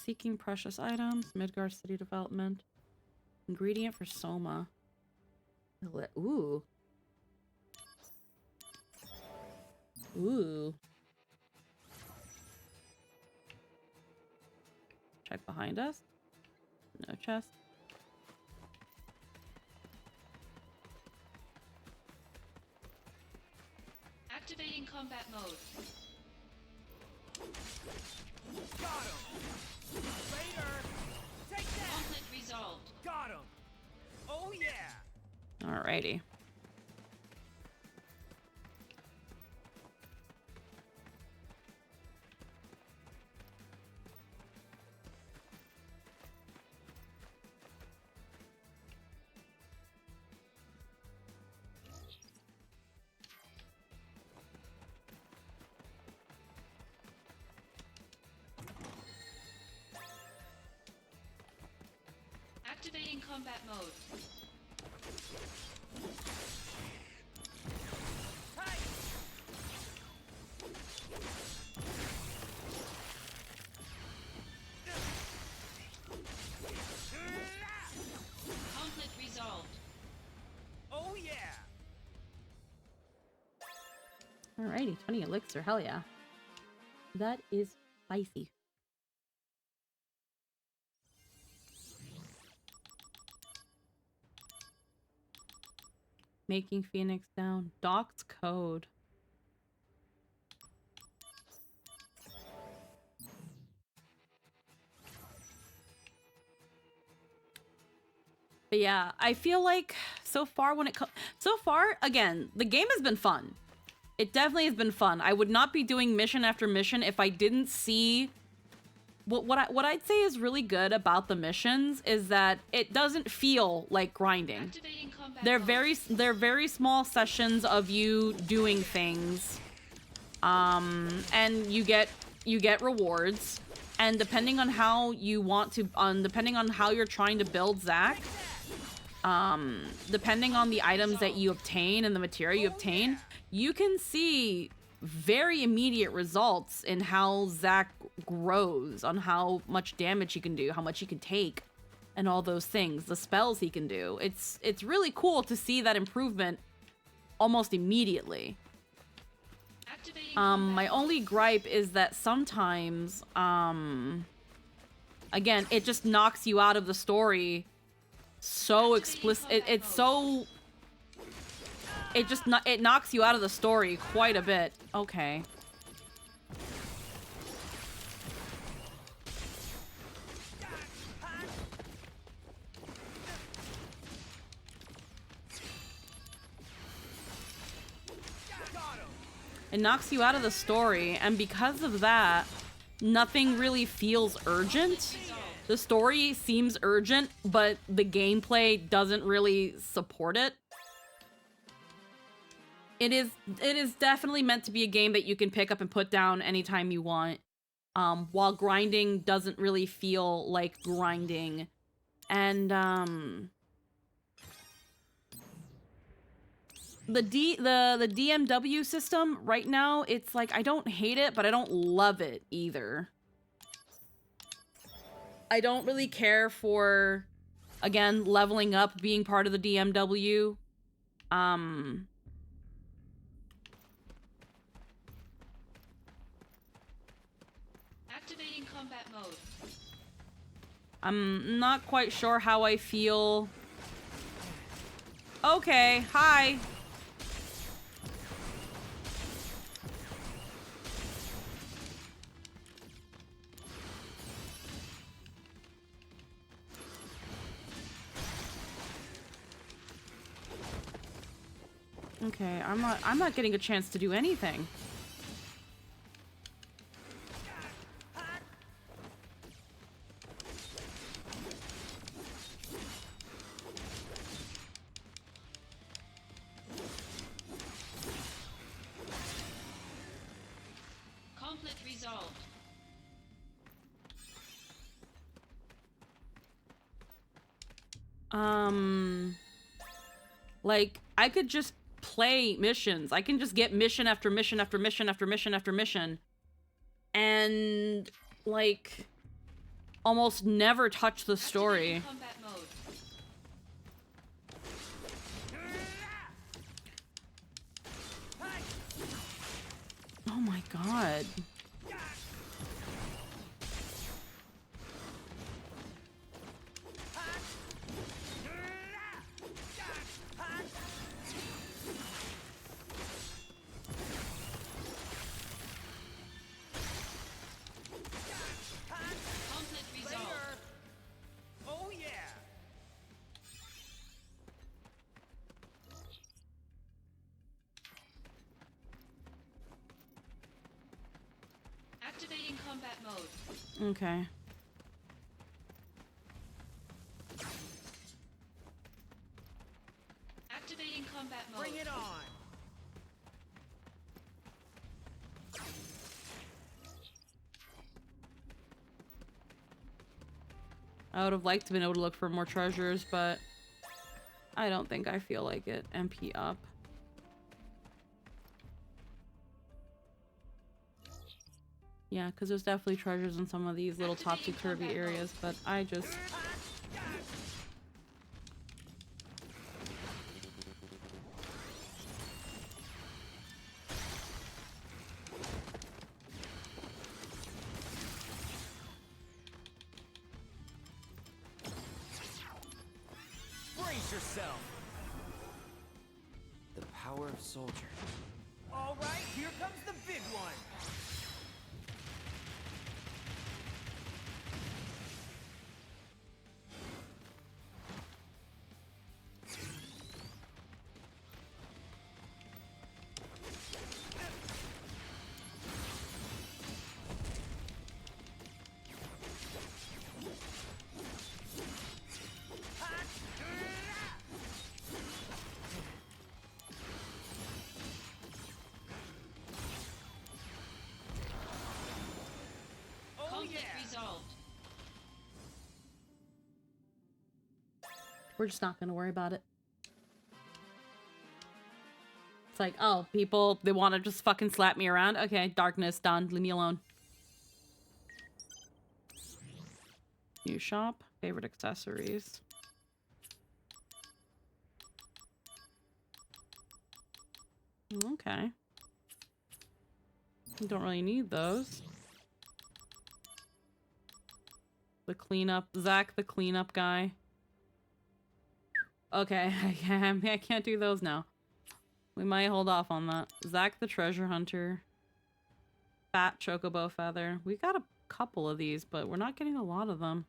Seeking precious items. Midgar city development. Ingredient for Soma. Ooh. Ooh. Check behind us. No chest. Activating combat mode. Got him! Raider! Take that! Conflict resolved. Got him! Oh yeah! Alrighty. Activating combat mode. Conflict resolved. Oh yeah! Alrighty, 20 elixir, hell yeah. That is spicy. Making Phoenix down. Doc's code. But yeah, I feel like so far again, the game has been fun. It definitely has been fun. I would not be doing mission after mission if I didn't see what I'd say is really good about the missions is that it doesn't feel like grinding. They're very small sessions of you doing things. And you get rewards, and depending on how you want to depending on how you're trying to build Zack, depending on the items that you obtain and the material you obtain, you can see very immediate results in how Zack grows, on how much damage he can do, how much he can take, and all those things, the spells he can do. It's really cool to see that improvement almost immediately. My only gripe is that sometimes, again, it just knocks you out of the story so explicit. It knocks you out of the story quite a bit. Okay. It knocks you out of the story, and because of that, nothing really feels urgent. The story seems urgent, but the gameplay doesn't really support it. It is definitely meant to be a game that you can pick up and put down anytime you want. While grinding doesn't really feel like grinding. And the DMW system right now, it's like I don't hate it, but I don't love it either. I don't really care for, again, leveling up being part of the DMW. Activating combat mode. I'm not quite sure how I feel. Okay, hi. Okay, I'm not getting a chance to do anything. Conflict resolved. Like, I could just play missions. I can just get mission after mission after mission after mission after mission. And, like, almost never touch the story. Combat mode. Oh my god. Conflict resolved. Oh yeah! Activating combat mode. Okay. Activating combat mode. Bring it on! I would have liked to been able to look for more treasures, but I don't think I feel like it. MP up. Yeah, because there's definitely treasures in some of these little topsy-turvy areas, but I just... Brace yourself! The power of Soldier. All right, here comes the big one! Conflict resolved. We're just not gonna worry about it. It's like, oh, people, they want to just fucking slap me around? Okay, darkness, done. Leave me alone. New shop. Favorite accessories. Okay. You don't really need those. The cleanup. Zach, the cleanup guy. Okay, I can't do those now. We might hold off on that. Zach, the treasure hunter. Fat chocobo feather. We got a couple of these, but we're not getting a lot of them.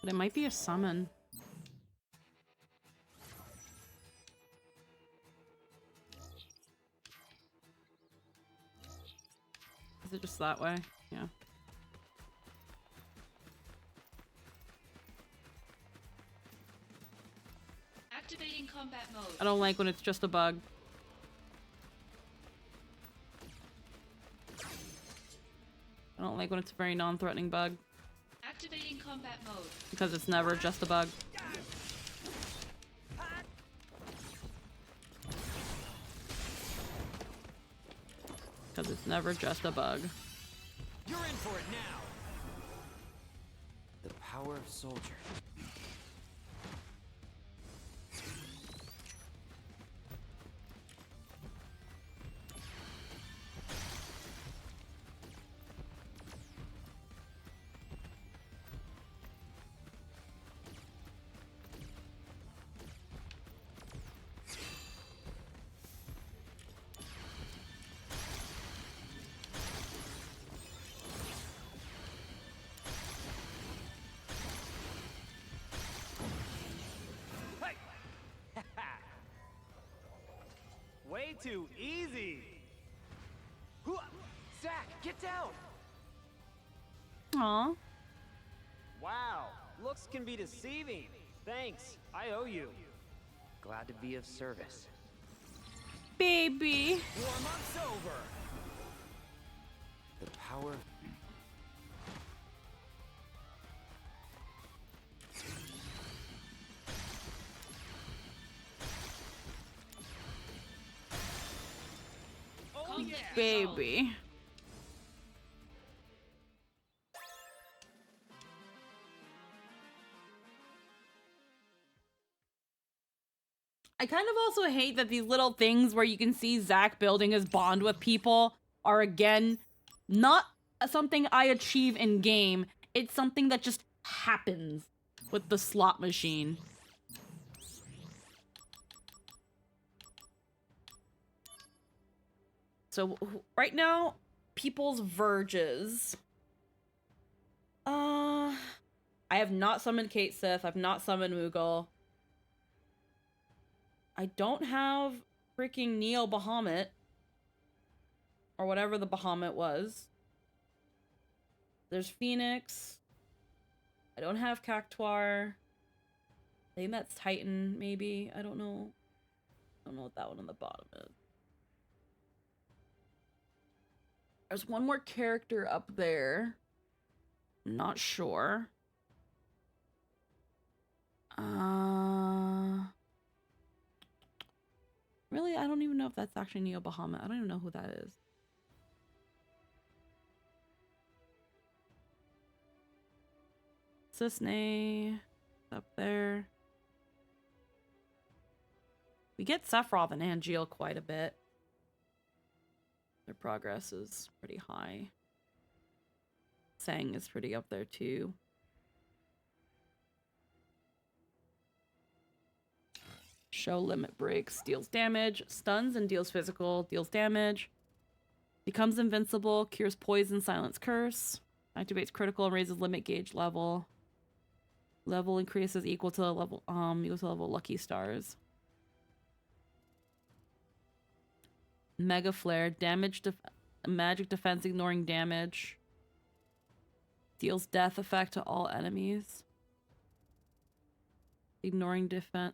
But it might be a summon. Is it just that way? Yeah. Activating combat mode. I don't like when it's just a bug. I don't like when it's a very non-threatening bug. Activating combat mode. Because it's never just a bug. Because it's never just a bug. You're in for it now. The power of Soldier. Way too easy. Zach, get down. Aw. Wow, looks can be deceiving. Thanks, I owe you. Glad to be of service. Baby. Warm-up's over. The power of... Oh, yeah. Baby. I kind of also hate that these little things where you can see Zach building his bond with people are, again, not something I achieve in game. It's something that just happens with the slot machine. So right now, people's verges. I have not summoned Kate Sith. I've not summoned Moogle. I don't have freaking Neo Bahamut. Or whatever the Bahamut was. There's Phoenix. I don't have Cactuar. I think that's Titan, maybe. I don't know. I don't know what that one on the bottom is. There's one more character up there. I'm not sure. Really? I don't even know if that's actually Neo Bahamut. I don't even know who that is. Cisne up there. We get Sephiroth and Angeal quite a bit. Their progress is pretty high. Sang is pretty up there too. Show limit breaks, deals damage, stuns and deals physical, deals damage. Becomes invincible, cures poison, silence curse. Activates critical and raises limit gauge level. Level increases equal to level lucky stars. Mega Flare, damage magic defense ignoring damage. Deals death effect to all enemies. Ignoring defense,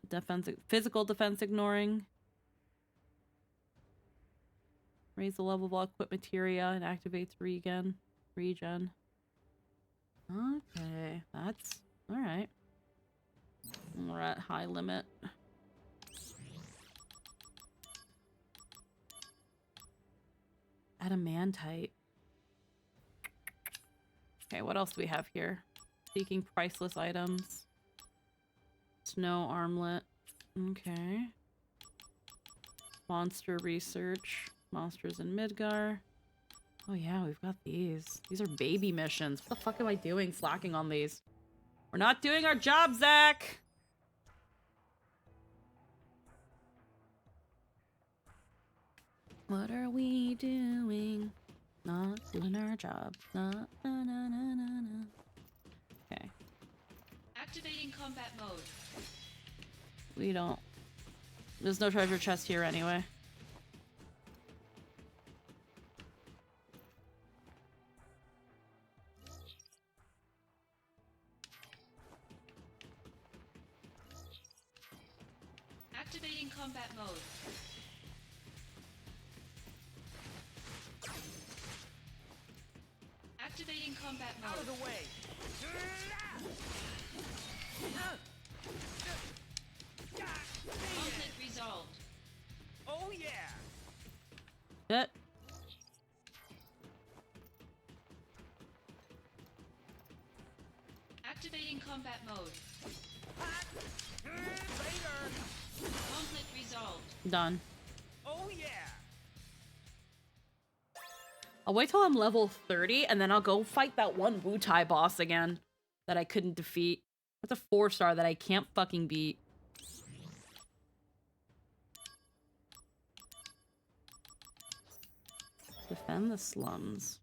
physical defense ignoring. Raise the level of all equip materia and activates regen. Okay, that's alright. We're at high limit. Adamantite. Okay, what else do we have here? Seeking priceless items. Snow armlet. Okay. Monster research. Monsters in Midgar. Oh yeah, we've got these. These are baby missions. What the fuck am I doing slacking on these? We're not doing our job, Zach! What are we doing? Not doing our job. Not, na, na, na, na, na. Okay. Activating combat mode. We don't... There's no treasure chest here anyway. Activating combat mode. Activating combat mode. Out of the way. Conflict resolved. Oh yeah. Shit. Activating combat mode. Later. Conflict resolved. Done. Oh yeah. I'll wait till I'm level 30 and then I'll go fight that one Wutai boss again that I couldn't defeat. That's a 4-star that I can't fucking beat. Defend the slums.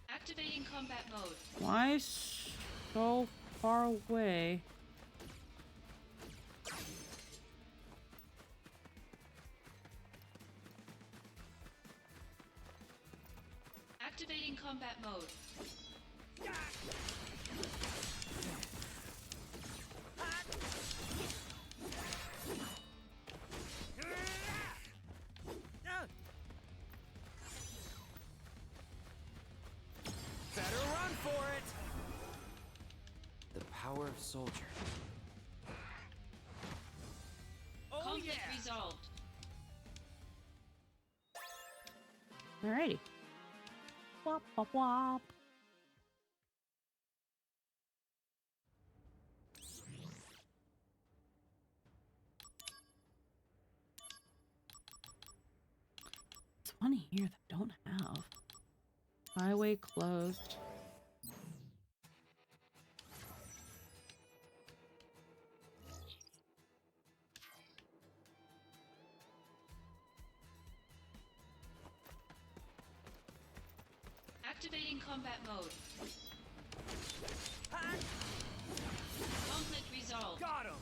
Activating combat mode. Why so far away? Activating combat mode. Better run for it. The power of Soldier. Oh Conflict yeah. resolved. Alrighty. Wop, wop, wop. There's one here that I don't have. Highway closed. Activating combat mode. Conflict resolved. Got him.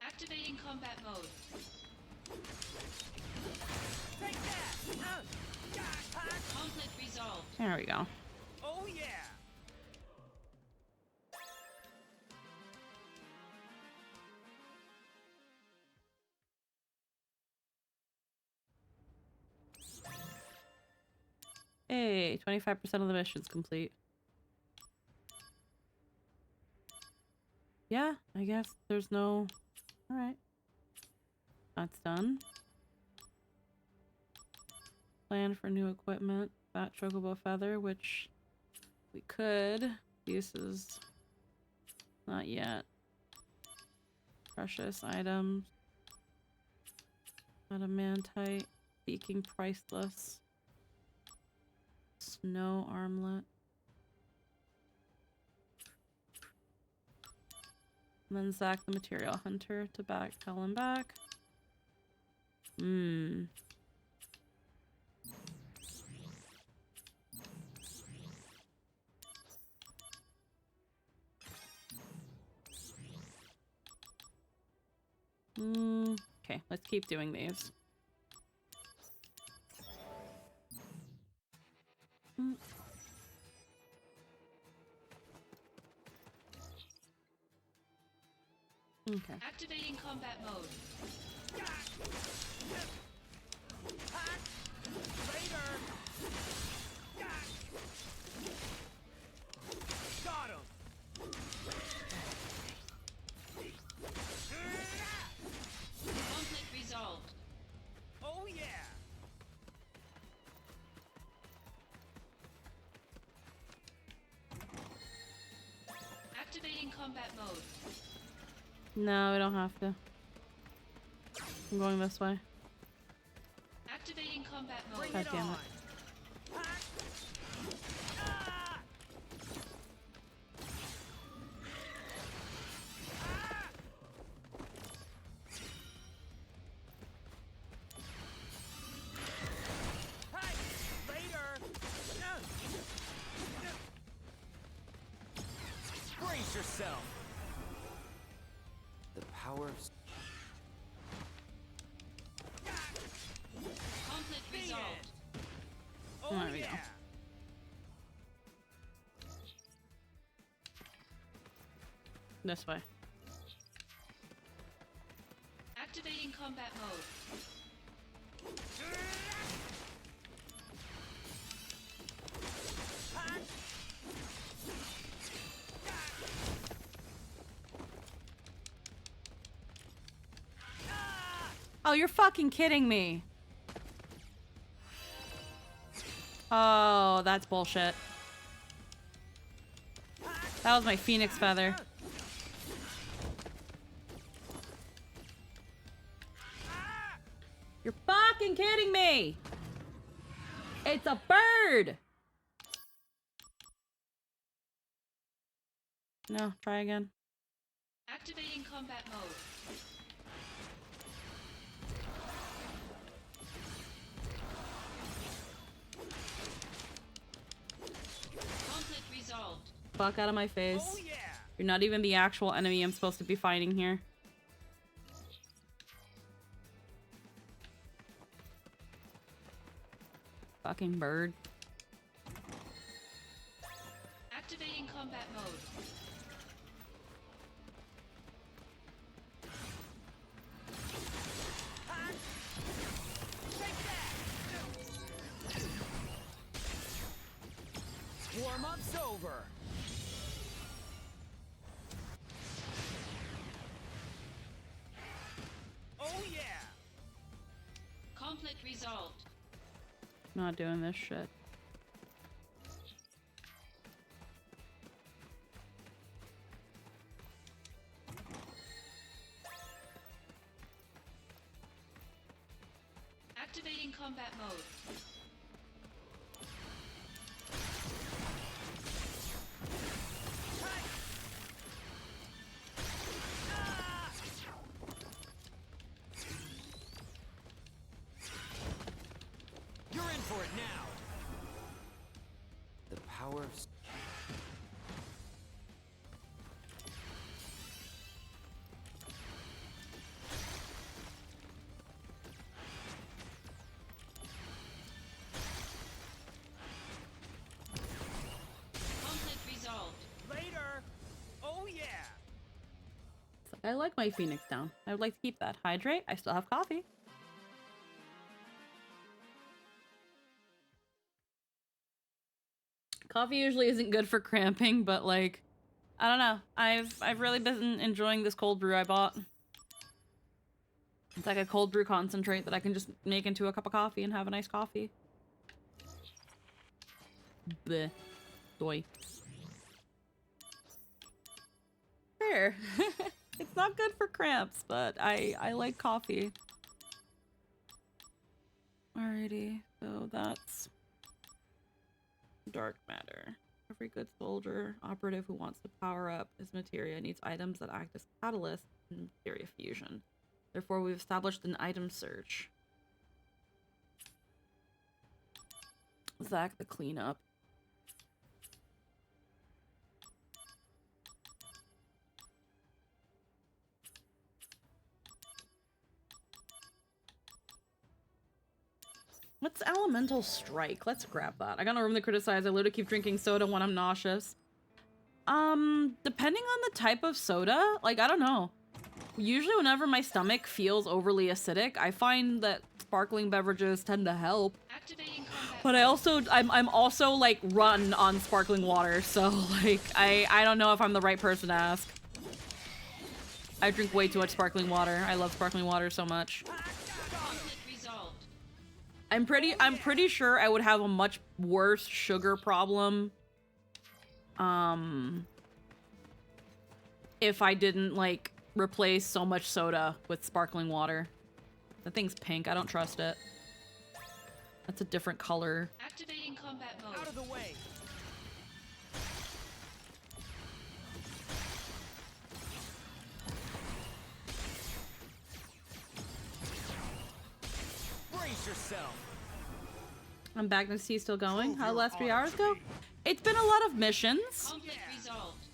Activating combat mode. Take that. Conflict resolved. There we go. Oh yeah. Hey, 25% of the mission's complete. Yeah, I guess there's no... Alright. That's done. Plan for new equipment. That chocobo feather, which we could. Uses. Not yet. Precious items. Adamantite. Seeking priceless. Snow armlet. And then Zack the material hunter to tell him back. Okay, let's keep doing these. Okay. Activating combat mode. Got him. Conflict resolved. Oh yeah. Activating combat mode. No, we don't have to. I'm going this way. Activating combat mode. God damn it. Brace yourself. The power of... Conflict resolved. Oh There we go. yeah. This way. Activating combat mode. Oh, you're fucking kidding me. Oh, that's bullshit. That was my phoenix feather. You're fucking kidding me. It's a bird. No, try again. Activating combat mode. Conflict resolved. Fuck out of my face. Oh yeah. You're not even the actual enemy I'm supposed to be fighting here. Fucking bird. Activating combat mode. Warm-up's over. Oh yeah. Conflict resolved. Not doing this shit. Activating combat mode. You're in for it now. The power of... Conflict resolved. Later. Oh yeah. I like my phoenix down. I would like to keep that. Hydrate. I still have coffee. Coffee usually isn't good for cramping, but like, I don't know. I've really been enjoying this cold brew I bought. It's like a cold brew concentrate that I can just make into a cup of coffee and have a nice coffee. Bleh. Doy. Fair. It's not good for cramps, but I like coffee. Alrighty, so that's dark matter. Every good soldier, operative who wants to power up his materia needs items that act as catalysts in materia fusion. Therefore, we've established an item search. Zach the cleanup. What's Elemental Strike? Let's grab that. I got no room to criticize. I literally keep drinking soda when I'm nauseous. Depending on the type of soda, like, I don't know. Usually whenever my stomach feels overly acidic, I find that sparkling beverages tend to help. But I'm also like run on sparkling water, so like I don't know if I'm the right person to ask. I drink way too much sparkling water. I love sparkling water so much. I'm pretty sure I would have a much worse sugar problem if I didn't like replace so much soda with sparkling water. The thing's pink. I don't trust it. That's a different color. Activating combat mode. Out of the way. Brace yourself. I'm back. Next to still going. How did the last 3 hours go? It's been a lot of missions. Conflict resolved.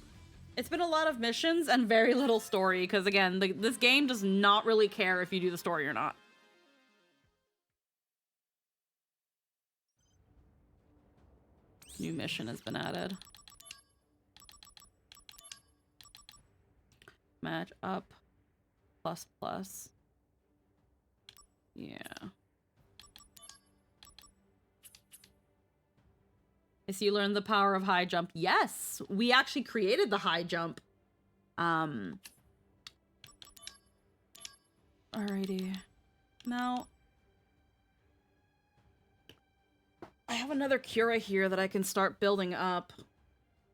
It's been a lot of missions and very little story, because again, this game does not really care if you do the story or not. New mission has been added. Match up ++. Yeah. I see you learned the power of high jump. Yes, we actually created the high jump. Alrighty. Now, I have another Cura here that I can start building up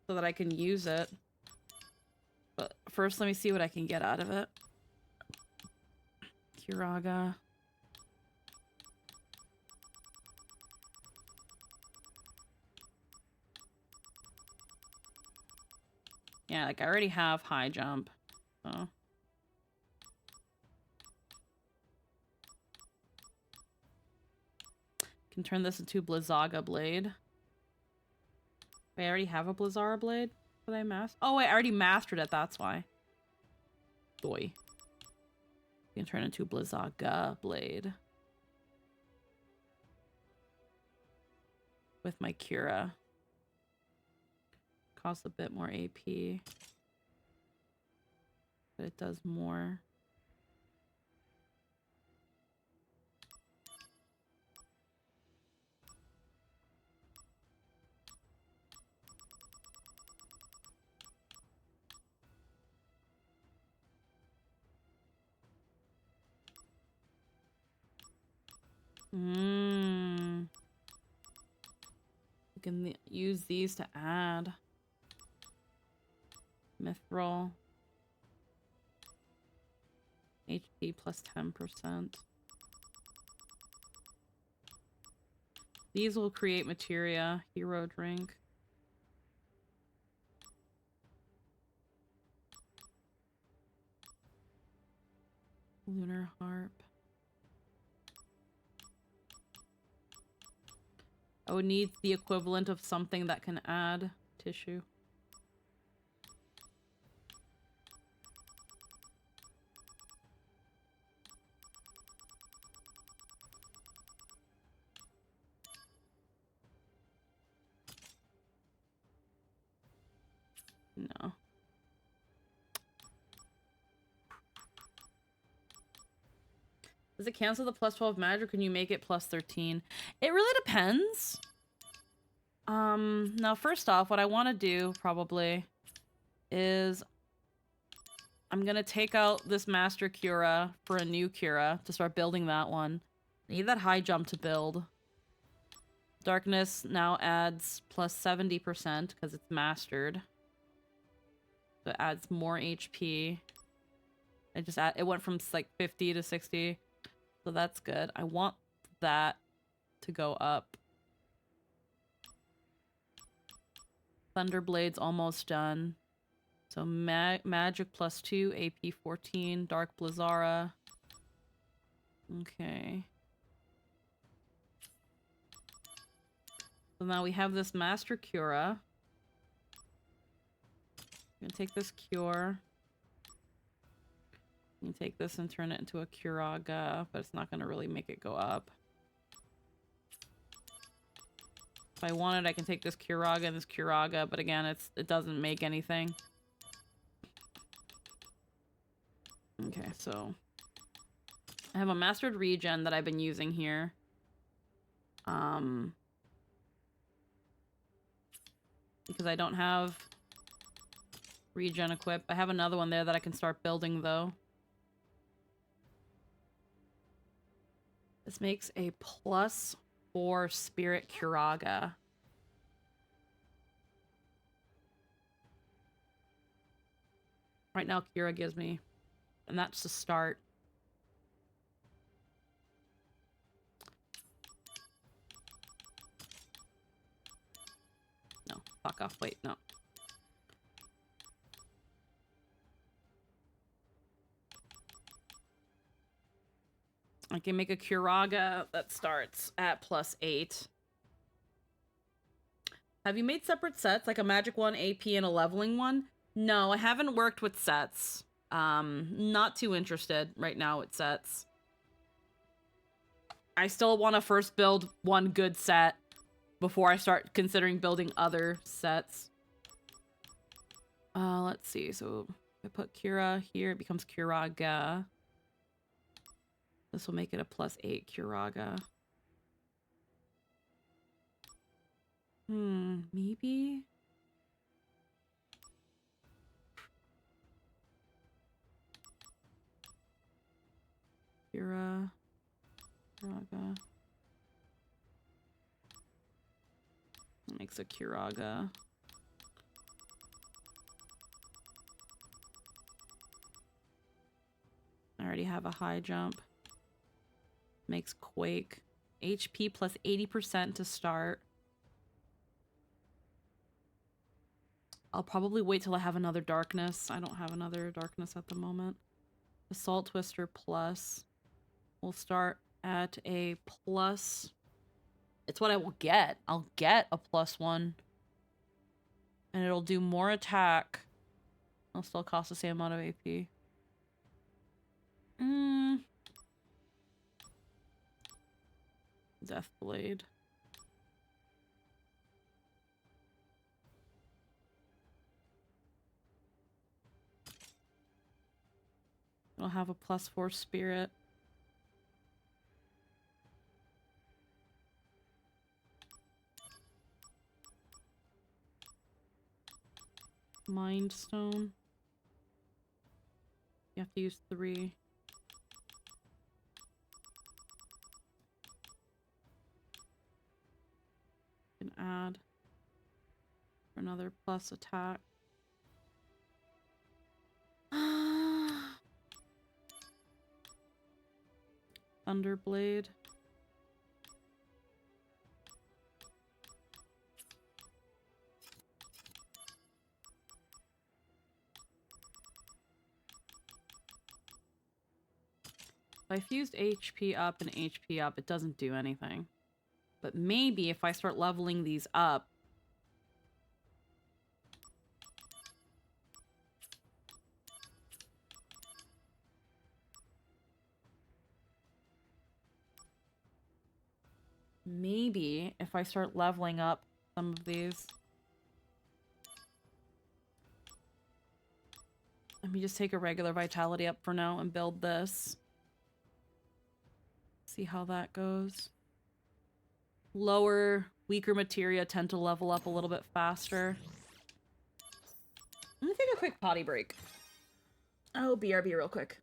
so that I can use it. But first, let me see what I can get out of it. Curaga. Yeah, like I already have high jump, so. Can turn this into Blizzaga Blade. Wait, I already have a Blizzara Blade that I mastered. Oh, wait, I already mastered it, that's why. Boy. You can turn into Blizzaga Blade. With my Cura. Costs a bit more AP. But it does more. You can use these to add. Mithril. HP plus 10%. These will create materia. Hero drink. Lunar harp. I would need the equivalent of something that can add tissue. No. Does it cancel the plus 12 magic, or can you make it plus 13? It really depends. Now first off, what I want to do probably is I'm gonna take out this Master Cura for a new Cura to start building that one. I need that high jump to build. Darkness now adds plus 70% because it's mastered. So it adds more HP. It went from like 50 to 60. So that's good. I want that to go up. Thunderblade's almost done. So magic plus 2, AP 14, Dark Blizzara. Okay. So now we have this Master Cura. I'm gonna take this Cure. You can take this and turn it into a Curaga, but it's not gonna really make it go up. If I wanted, I can take this Curaga and this Curaga, but again, it doesn't make anything. Okay, so I have a mastered regen that I've been using here. Because I don't have regen equip. I have another one there that I can start building though. This makes a +4 spirit Curaga. Right now, Kira gives me, and that's the start. No, fuck off. Wait, no. I can make a Curaga that starts at +8. Have you made separate sets, like a magic one, AP, and a leveling one? No, I haven't worked with sets. Not too interested right now with sets. I still want to first build one good set before I start considering building other sets. Let's see. So if I put Kira here, it becomes Curaga. This will make it a +8 Curaga. Maybe? Curaga. Makes a Curaga. I already have a high jump. Makes Quake. HP plus 80% to start. I'll probably wait till I have another darkness. I don't have another darkness at the moment. Assault Twister plus. We'll start at a plus. It's what I will get. I'll get a +1. And it'll do more attack. It'll still cost the same amount of AP. Deathblade. It'll have a +4 spirit. Mind Stone. You have to use 3. You can add for another plus attack. Thunderblade. If I fused HP up and HP up, it doesn't do anything. But maybe if I start leveling these up... Maybe if I start leveling up some of these... Let me just take a regular vitality up for now and build this. See how that goes. Lower, weaker materia tend to level up a little bit faster. Let me take a quick potty break. Oh, BRB real quick.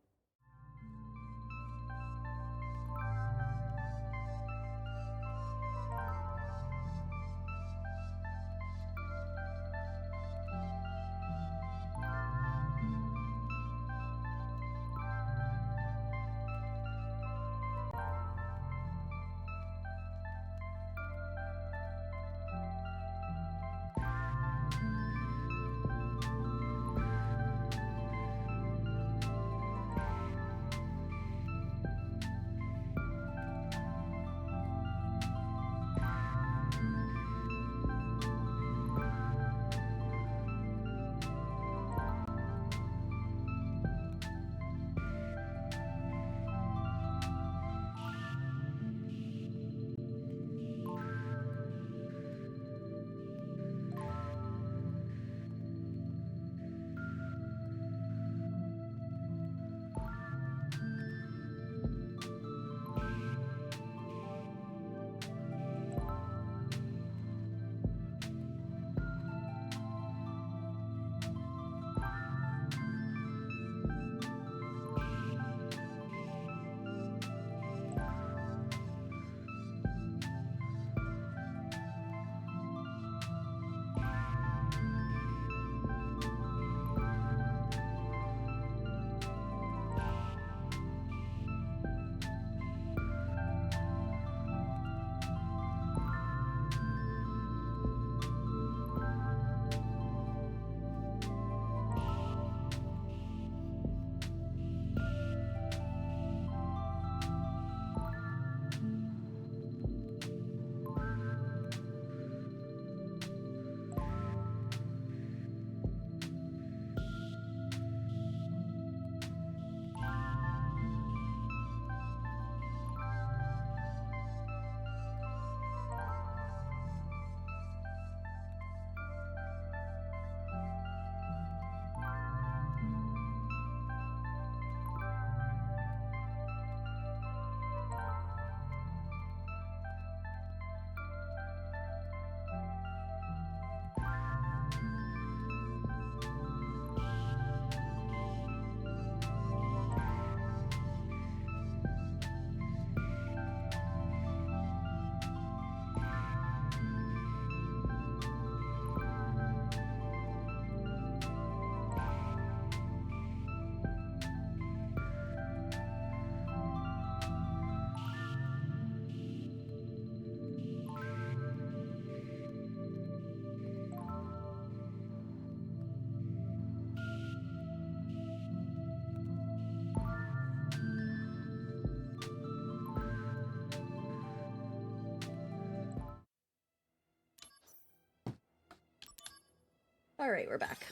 All right, we're back.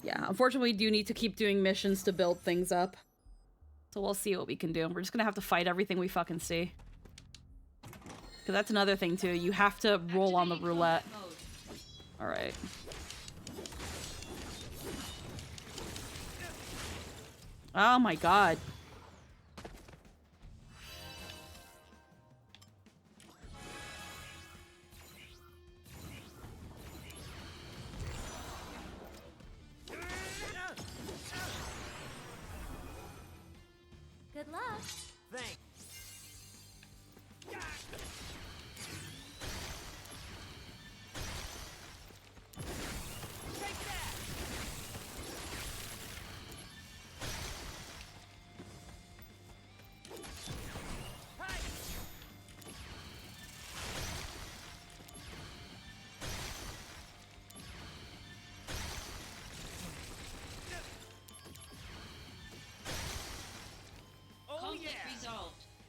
Yeah, unfortunately, we do need to keep doing missions to build things up. So we'll see what we can do. We're just gonna have to fight everything we fucking see. Because that's another thing, too. You have to roll on the roulette. Alright. Oh my god. Good luck. Thanks.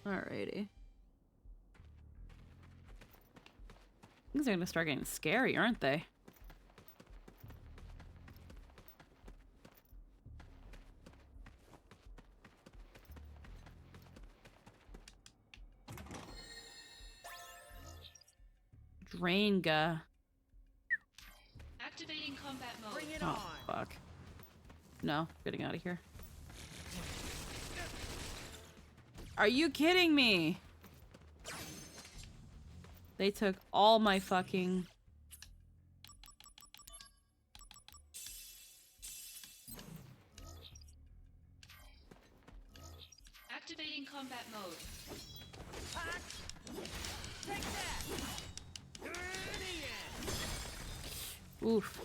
Alrighty. Things are gonna start getting scary, aren't they? Drainga. Activating combat mode. Bring it Oh, on. fuck. No, getting out of here. Are you kidding me? They took all my fucking... Activating combat mode. Take that. Oof.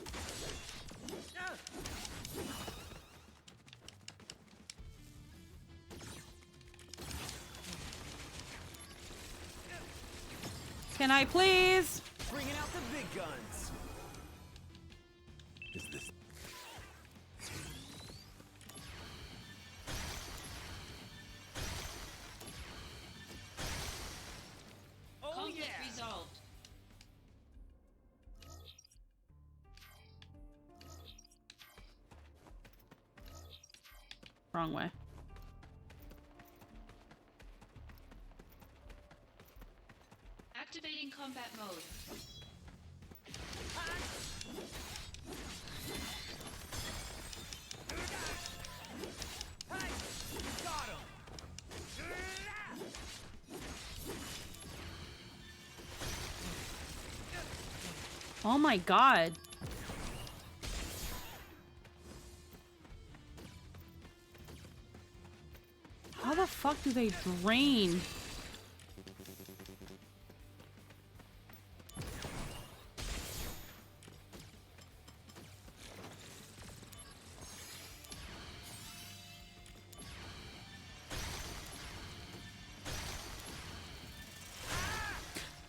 Can I please? Bringing out the big guns. Is this... Conflict resolved. Wrong way. Activating combat mode. Got him. Oh my god. How the fuck do they drain?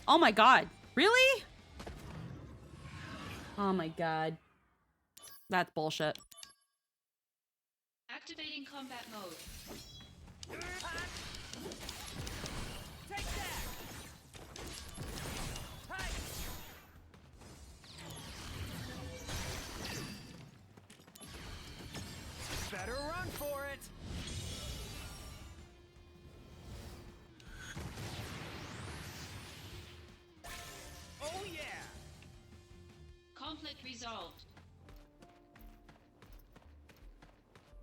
Oh my god. Really? Oh my god. That's bullshit. Activating combat mode. Take that. Hey. Better run for it. Oh yeah. Conflict resolved.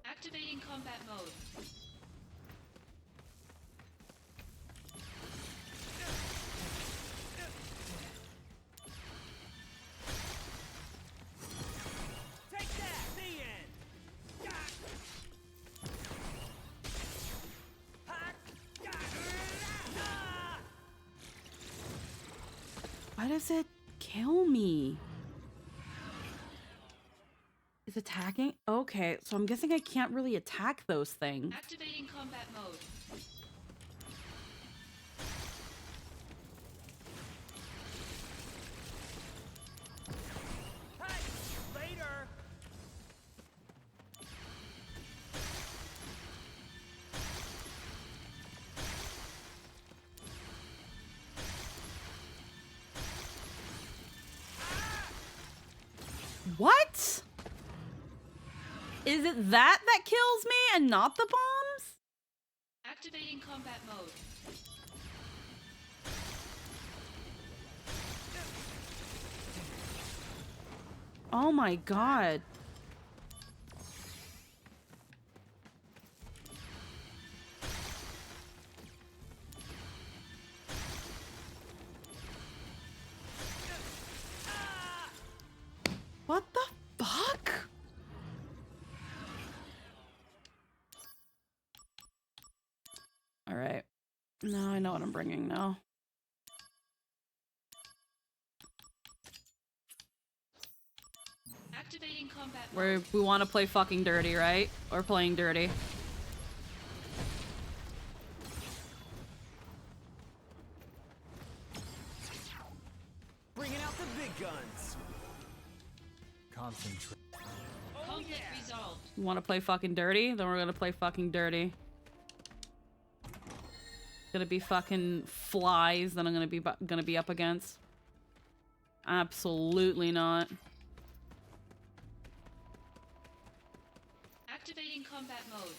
Activating combat mode. Take that. The end. Why does it kill me? Is attacking? Okay, so I'm guessing I can't really attack those things. Activating combat mode. Hey, later. What? Is it that kills me and not the bombs? Activating combat mode. Oh my god. What the fuck? All right. Now I know what I'm bringing now. Activating combat We want to play fucking dirty, right? We're playing dirty. Bringing out the big guns. Concentrate. Conflict resolved. You want to play fucking dirty? Then we're gonna play fucking dirty. Gonna be fucking flies that I'm gonna be up against. Absolutely not. Activating combat mode.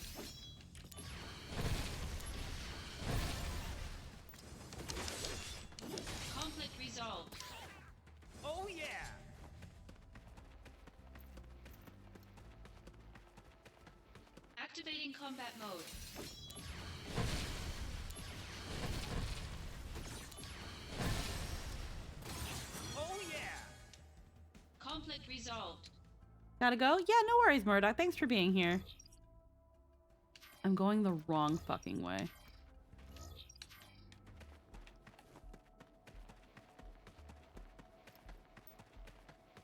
Conflict resolved. Oh yeah. Activating combat mode. Oh yeah. Conflict resolved. Gotta go? Yeah, no worries, Murdoch. Thanks for being here. I'm going the wrong fucking way.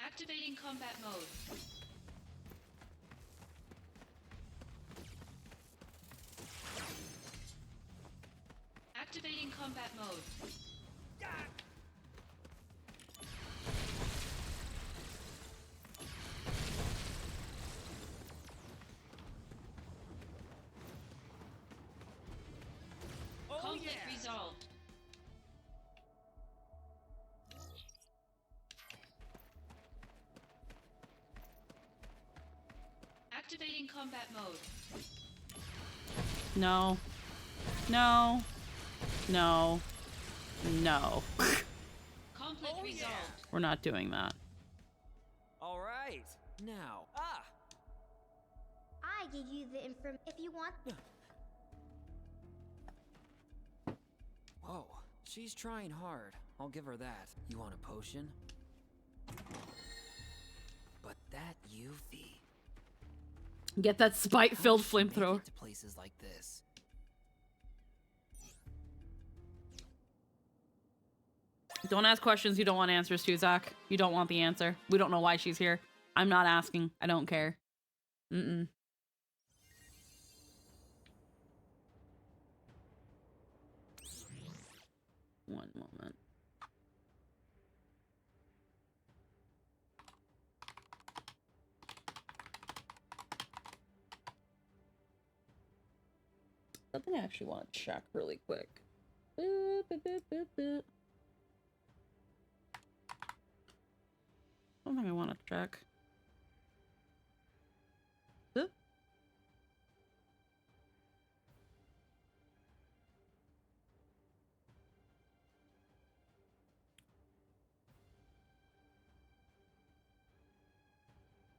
Activating combat mode. Activating combat mode. Conflict resolved. Activating combat mode. No. No. No. No. Conflict resolved. We're not doing that. All right. Now. I give you the inform if you want. Whoa. She's trying hard. I'll give her that. You want a potion? But that UV. Get that spite-filled flamethrower. To places like this. Don't ask questions you don't want answers to, Zach. You don't want the answer. We don't know why she's here. I'm not asking. I don't care. Mm-mm. One moment. Something I actually want to check really quick. Boop, boop, boop, boop, boop. Something I want to check. Boop.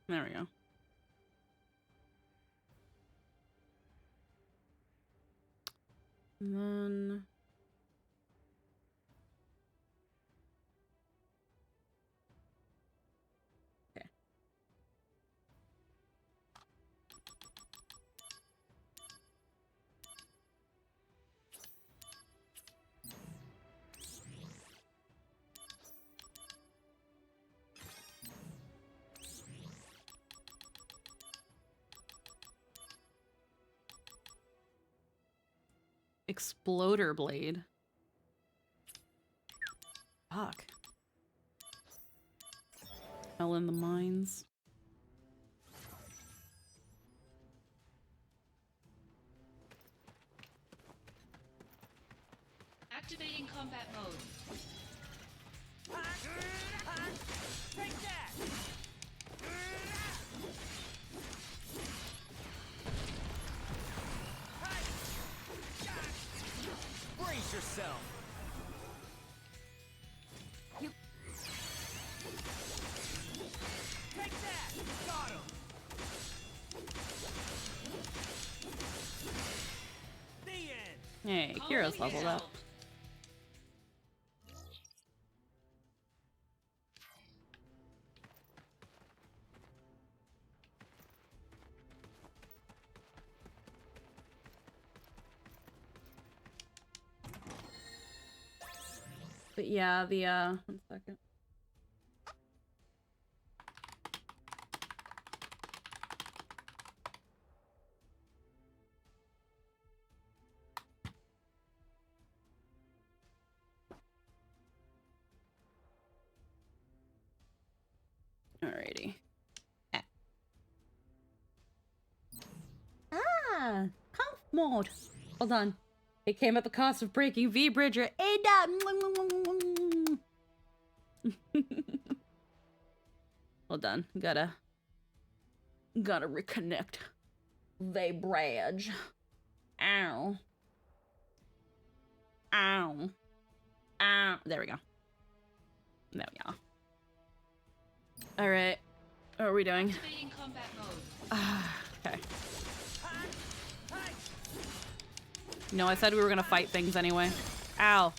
There we go. And then okay. Exploder blade. Fuck. Hell in the mines. Activating combat mode. Take that. Hey, Kira's leveled up. But yeah, the 1 second. Alrighty. Ah, comp mode. Hold on. It came at the cost of breaking V-Bridger. Ada! Hold on. Gotta reconnect. V-Bridge. Ow. Ow. Ow. There we go. There we go. Alright. What are we doing? Activating combat mode. Okay. No, I said we were gonna fight things anyway. Ow.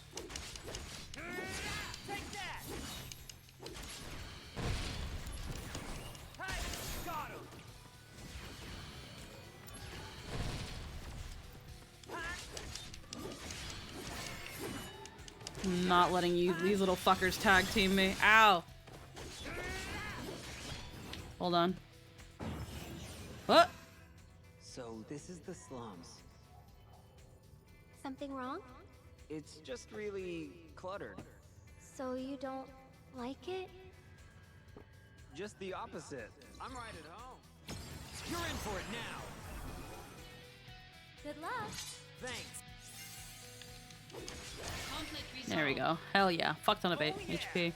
I'm not letting you, these little fuckers tag team me. Ow. Hold on. What? So this is the slums. Something wrong? It's just really cluttered. So you don't like it? Just the opposite. I'm right at home. You're in for it now. Good luck. Thanks. There we go. Hell yeah. Fuck ton of HP.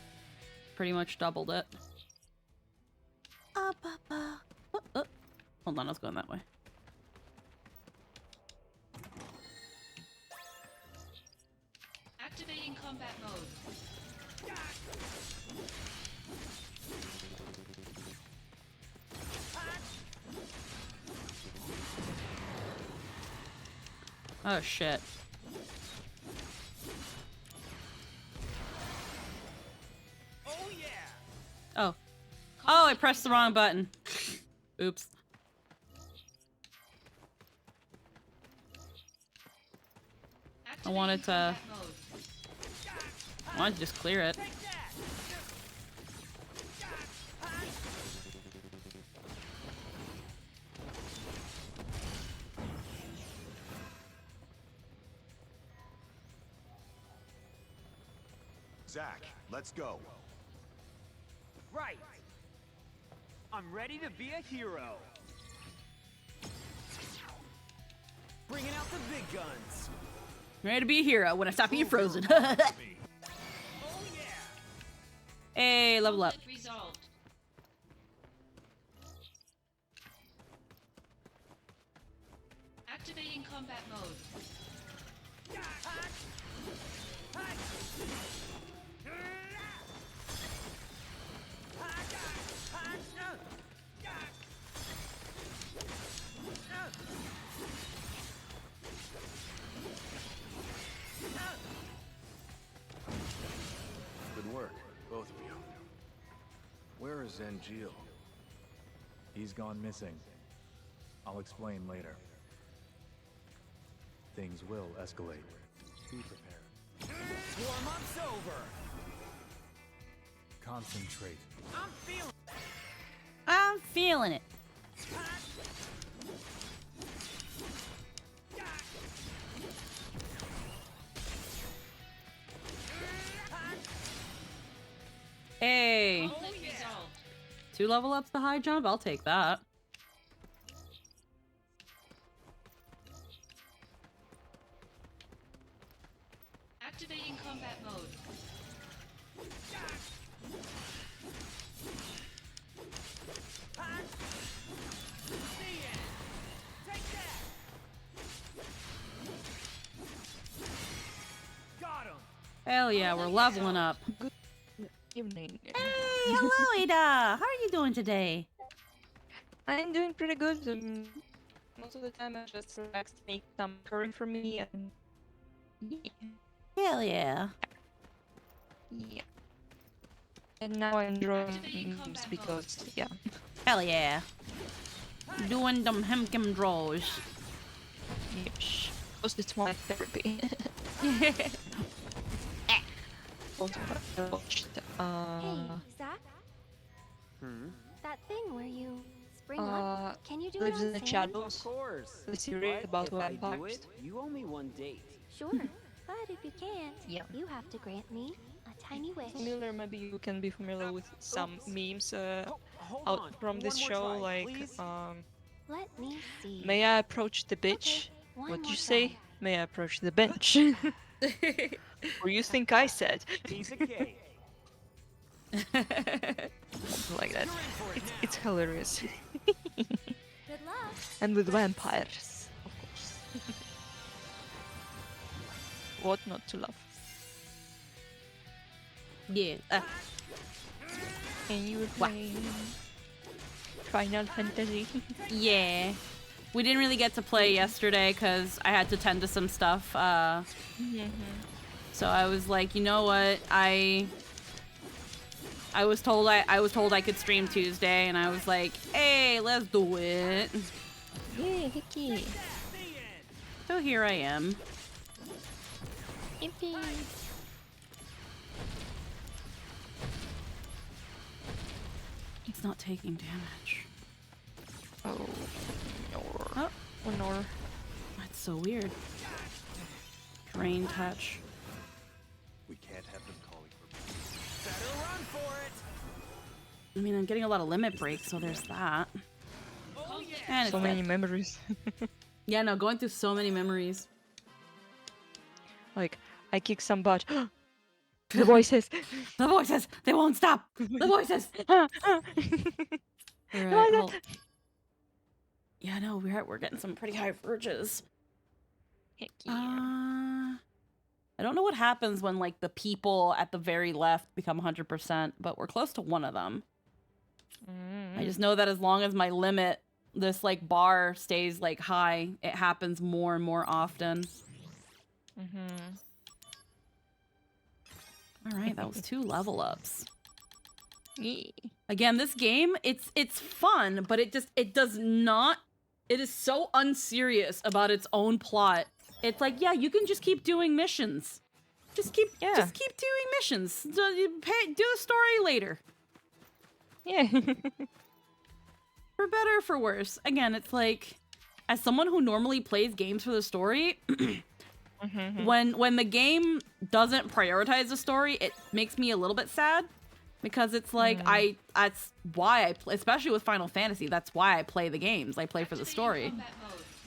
Pretty much doubled it. Hold on, I was going that way. Activating combat mode. Oh shit. Oh. Oh, I pressed the wrong button. Oops. I wanted to just clear it. Zack, let's go. Right. I'm ready to be a hero. Bringing out the big guns. Ready to be a hero when I stop being frozen. Hey, level up. Resolved. Activating combat mode. Good work, both of you. Where is Zangiel? He's gone missing. I'll explain later. Things will escalate. Be prepared. Warm-up's over. Concentrate. I'm feeling it. Hey. 2 level ups to high jump? I'll take that. Activating combat mode. Hell yeah, we're leveling up. Good evening. Hey, hello Ada. How are you doing today? I'm doing pretty good. Most of the time I just relax, make some curry for me, and Hell yeah. Yeah. And now I'm drawing memes because, yeah. Hell yeah. Doing them hemkim draws. Yes. Because it's my therapy. Also, I watched, Hey, Zach? That thing where you spring up, can you do it Lives on in the sand? Shadows. Of course. The series But about if I do vampires. it, you owe me one date. Sure, but if you can't, you have to grant me a tiny wish. Familiar, maybe you can be familiar with some memes Hold out on, from this one more show, try, like please. Let me see. may I approach the bitch? one What more you say? try. May I approach the bench? Or you think I said? Piece of cake. Something like that. It's hilarious. Good luck. And with vampires, of course. What not to love? Yeah. And you were playing Final Fantasy. Yeah. We didn't really get to play yesterday because I had to tend to some stuff. So I was like, you know what? I was told I could stream Tuesday, and I was like, hey, let's do it. Yeah, heck yeah. So here I am. Yippee. It's not taking damage. Oh, no. Oh, Oh, no. that's so weird. Drain touch. We can't have them calling for Better run for it. I mean, I'm getting a lot of limit breaks, so there's that. And So it's many dead. memories. Yeah, no, going through so many memories. Like, I kick some butt. The voices. The voices! They won't stop! The voices! Alright, well, yeah, no, we're getting some pretty high verges. Heck yeah. I don't know what happens when, like, the people at the very left become 100%, but we're close to one of them. I just know that as long as my limit, this, like, bar stays, like, high, it happens more and more often. Alright, that was 2 level ups. Yeah. Again, this game, it's fun, but it does not, it is so unserious about its own plot. It's like, yeah, you can just keep doing missions. Just keep doing missions. Do the story later. Yeah. For better or for worse. Again, it's like, as someone who normally plays games for the story, when the game doesn't prioritize the story, it makes me a little bit sad. Because it's like, that's why I play, especially with Final Fantasy, that's why I play the games. I play for the story.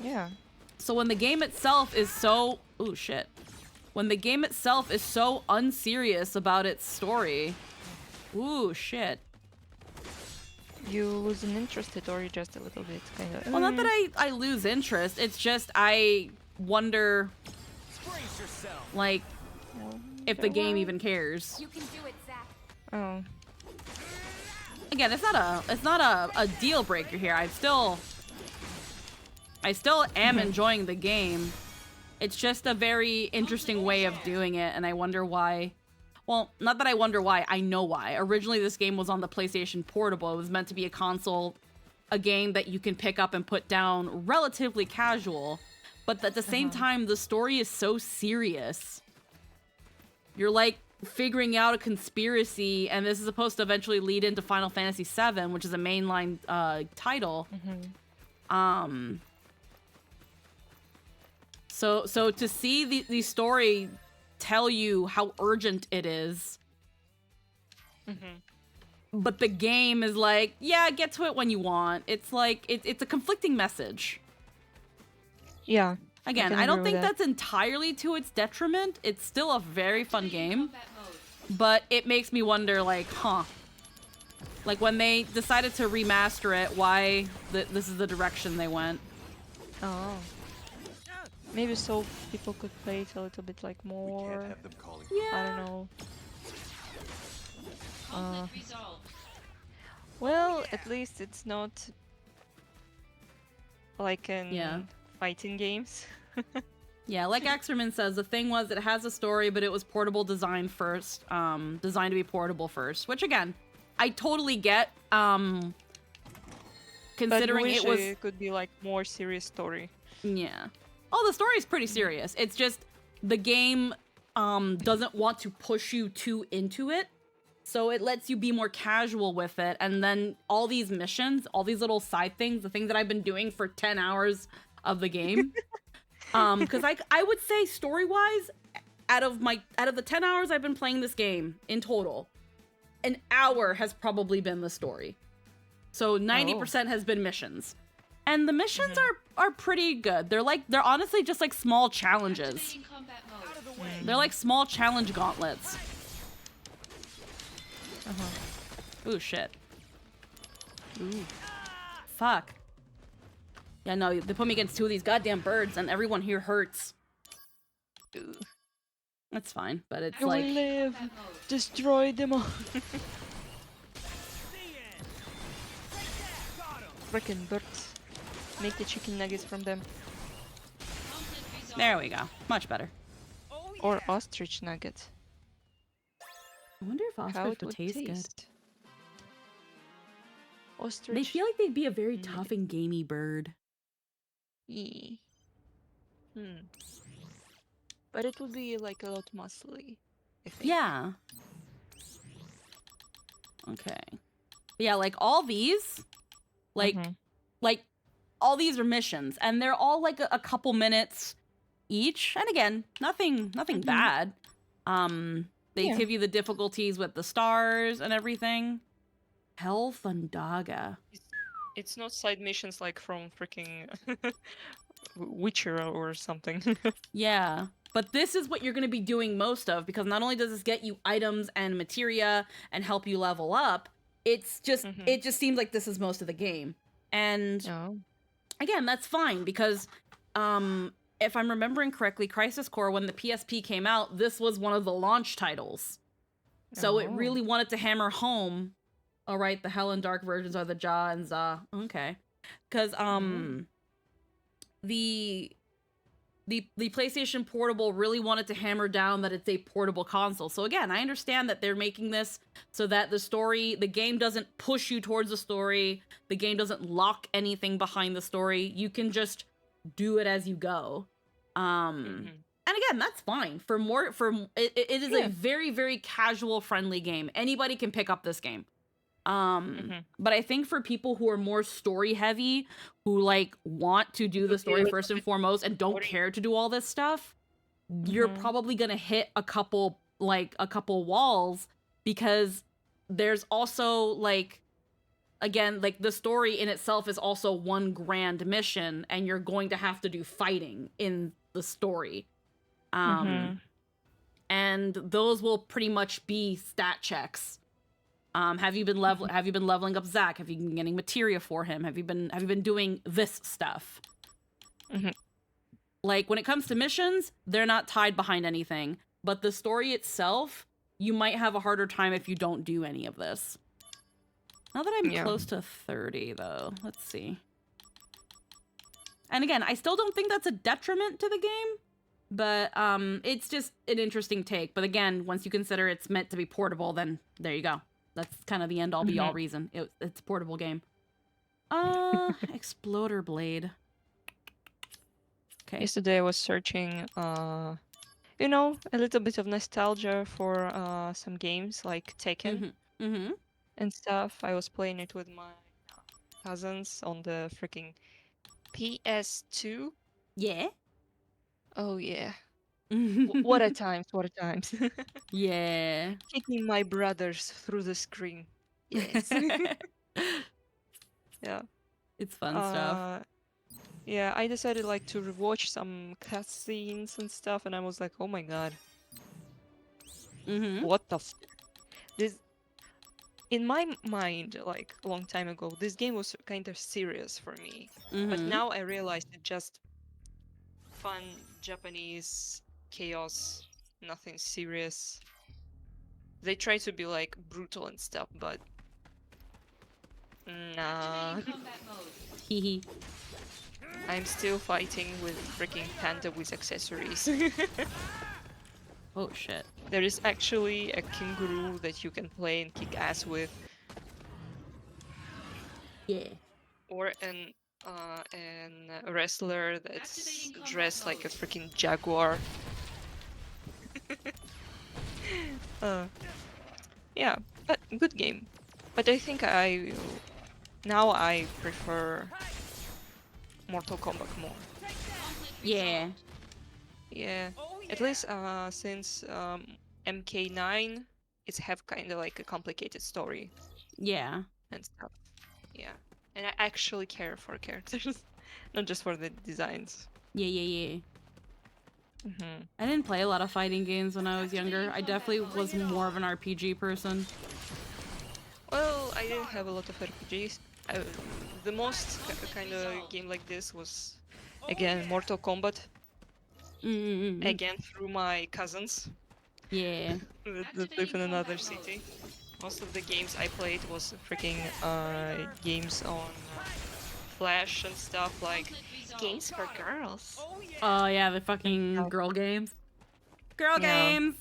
Yeah. So when the game itself is so, ooh, shit. When the game itself is so unserious about its story, ooh, shit. You lose an interest or you just a little bit kind of. Well, not that I lose interest. It's just I wonder, like, if the game even cares. You can do it, Zach. Oh. Again, it's not a deal breaker here. I still am enjoying the game. It's just a very interesting way of doing it, and I wonder why. Well, not that I wonder why, I know why. Originally, this game was on the PlayStation Portable. It was meant to be a game that you can pick up and put down relatively casual. But at the same time, the story is so serious. You're like figuring out a conspiracy, and this is supposed to eventually lead into Final Fantasy VII, which is a mainline title. So to see the story tell you how urgent it is, but the game is like, yeah, get to it when you want. It's like it's a conflicting message. Yeah. Again, I don't think that's entirely to its detriment. It's still a very fun game, but it makes me wonder, like, like when they decided to remaster it, why this is the direction they went. Oh. Maybe so people could play it a little bit like more. have them calling. I don't know. Conflict resolved. Well, at least it's not like in fighting games. Yeah, like Axerman says, the thing was it has a story, but it was portable designed first. Designed to be portable first, which again, I totally get. Considering but it was, it could be like more serious story. Yeah. Oh, the story is pretty serious. It's just the game doesn't want to push you too into it. So it lets you be more casual with it. And then all these missions, all these little side things, the things that I've been doing for 10 hours of the game. Because I would say story-wise, out of the 10 hours I've been playing this game in total, an hour has probably been the story. So 90% has been missions. And the missions are pretty good. They're honestly just like small challenges. They're like small challenge gauntlets. Ooh, shit. Ooh. Fuck. Yeah, no, they put me against two of these goddamn birds and everyone here hurts. Ooh. That's fine, but it's I like... will live. Destroy them all. Frickin' birds. Make the chicken nuggets from them. There we go. Much better. Or ostrich nuggets. I wonder if How ostrich it would taste good. Ostrich. They feel like they'd be a very tough and gamey bird. Yeah. But it would be like a lot muscly, I think. Yeah. Okay. Yeah, like all these, like all these are missions, and they're all like a couple minutes each. And again, nothing bad. They give you the difficulties with the stars and everything. Hell Thundaga. It's not side missions like from freaking Witcher or something. Yeah, but this is what you're going to be doing most of, because not only does this get you items and materia and help you level up, it's just it just seems like this is most of the game. And again, that's fine, because if I'm remembering correctly, Crisis Core, when the PSP came out, this was one of the launch titles. So it really wanted to hammer home, all right, the Hell and Dark versions are the Ja and Za. Okay. Because the PlayStation Portable really wanted to hammer down that it's a portable console. So again, I understand that they're making this so that the game doesn't push you towards the story. The game doesn't lock anything behind the story. You can just do it as you go. And again, that's fine. It is a very, very casual friendly game. Anybody can pick up this game. But I think for people who are more story heavy, who like want to do the story first and foremost and don't care to do all this stuff, you're probably gonna hit a couple walls, because there's also like, again, like the story in itself is also one grand mission, and you're going to have to do fighting in the story. And those will pretty much be stat checks. Have you been leveling up Zack? Have you been getting materia for him? Have you been doing this stuff? Like when it comes to missions, they're not tied behind anything, but the story itself, you might have a harder time if you don't do any of this. Now that I'm close to 30 though, let's see. And again, I still don't think that's a detriment to the game, but it's just an interesting take. But again, once you consider it's meant to be portable, then there you go. That's kind of the end all be all reason. It's a portable game. Exploder Blade. Okay. Yesterday I was searching, you know, a little bit of nostalgia for some games like Tekken and stuff. I was playing it with my cousins on the freaking PS2. Yeah. Oh yeah. What a times, what a times. Yeah. Kicking my brothers through the screen. Yes. Yeah. It's fun stuff. Yeah, I decided like to rewatch some cutscenes and stuff, and I was like, oh my god. What the this in my mind, like a long time ago, this game was kind of serious for me. But now I realized it's just fun Japanese chaos, nothing serious. They try to be like brutal and stuff, but nah. Hehe. I'm still fighting with freaking panda with accessories. Oh shit. There is actually a kangaroo that you can play and kick ass with. Yeah. Or an wrestler that's dressed like a freaking jaguar. Yeah, but good game. But I think now I prefer Mortal Kombat more. Yeah. Yeah, at least since MK9, it's have kind of like a complicated story. Yeah. And stuff. Yeah, and I actually care for characters, not just for the designs. Yeah. Mm-hmm. I didn't play a lot of fighting games when I was younger. I definitely was more of an RPG person. Well, I didn't have a lot of RPGs. The most kind of game like this was, again, Mortal Kombat. Again, through my cousins. Yeah. that live in another city. Most of the games I played was freaking games on Flash and stuff, like games for girls. Oh yeah, the fucking girl games. Girl games.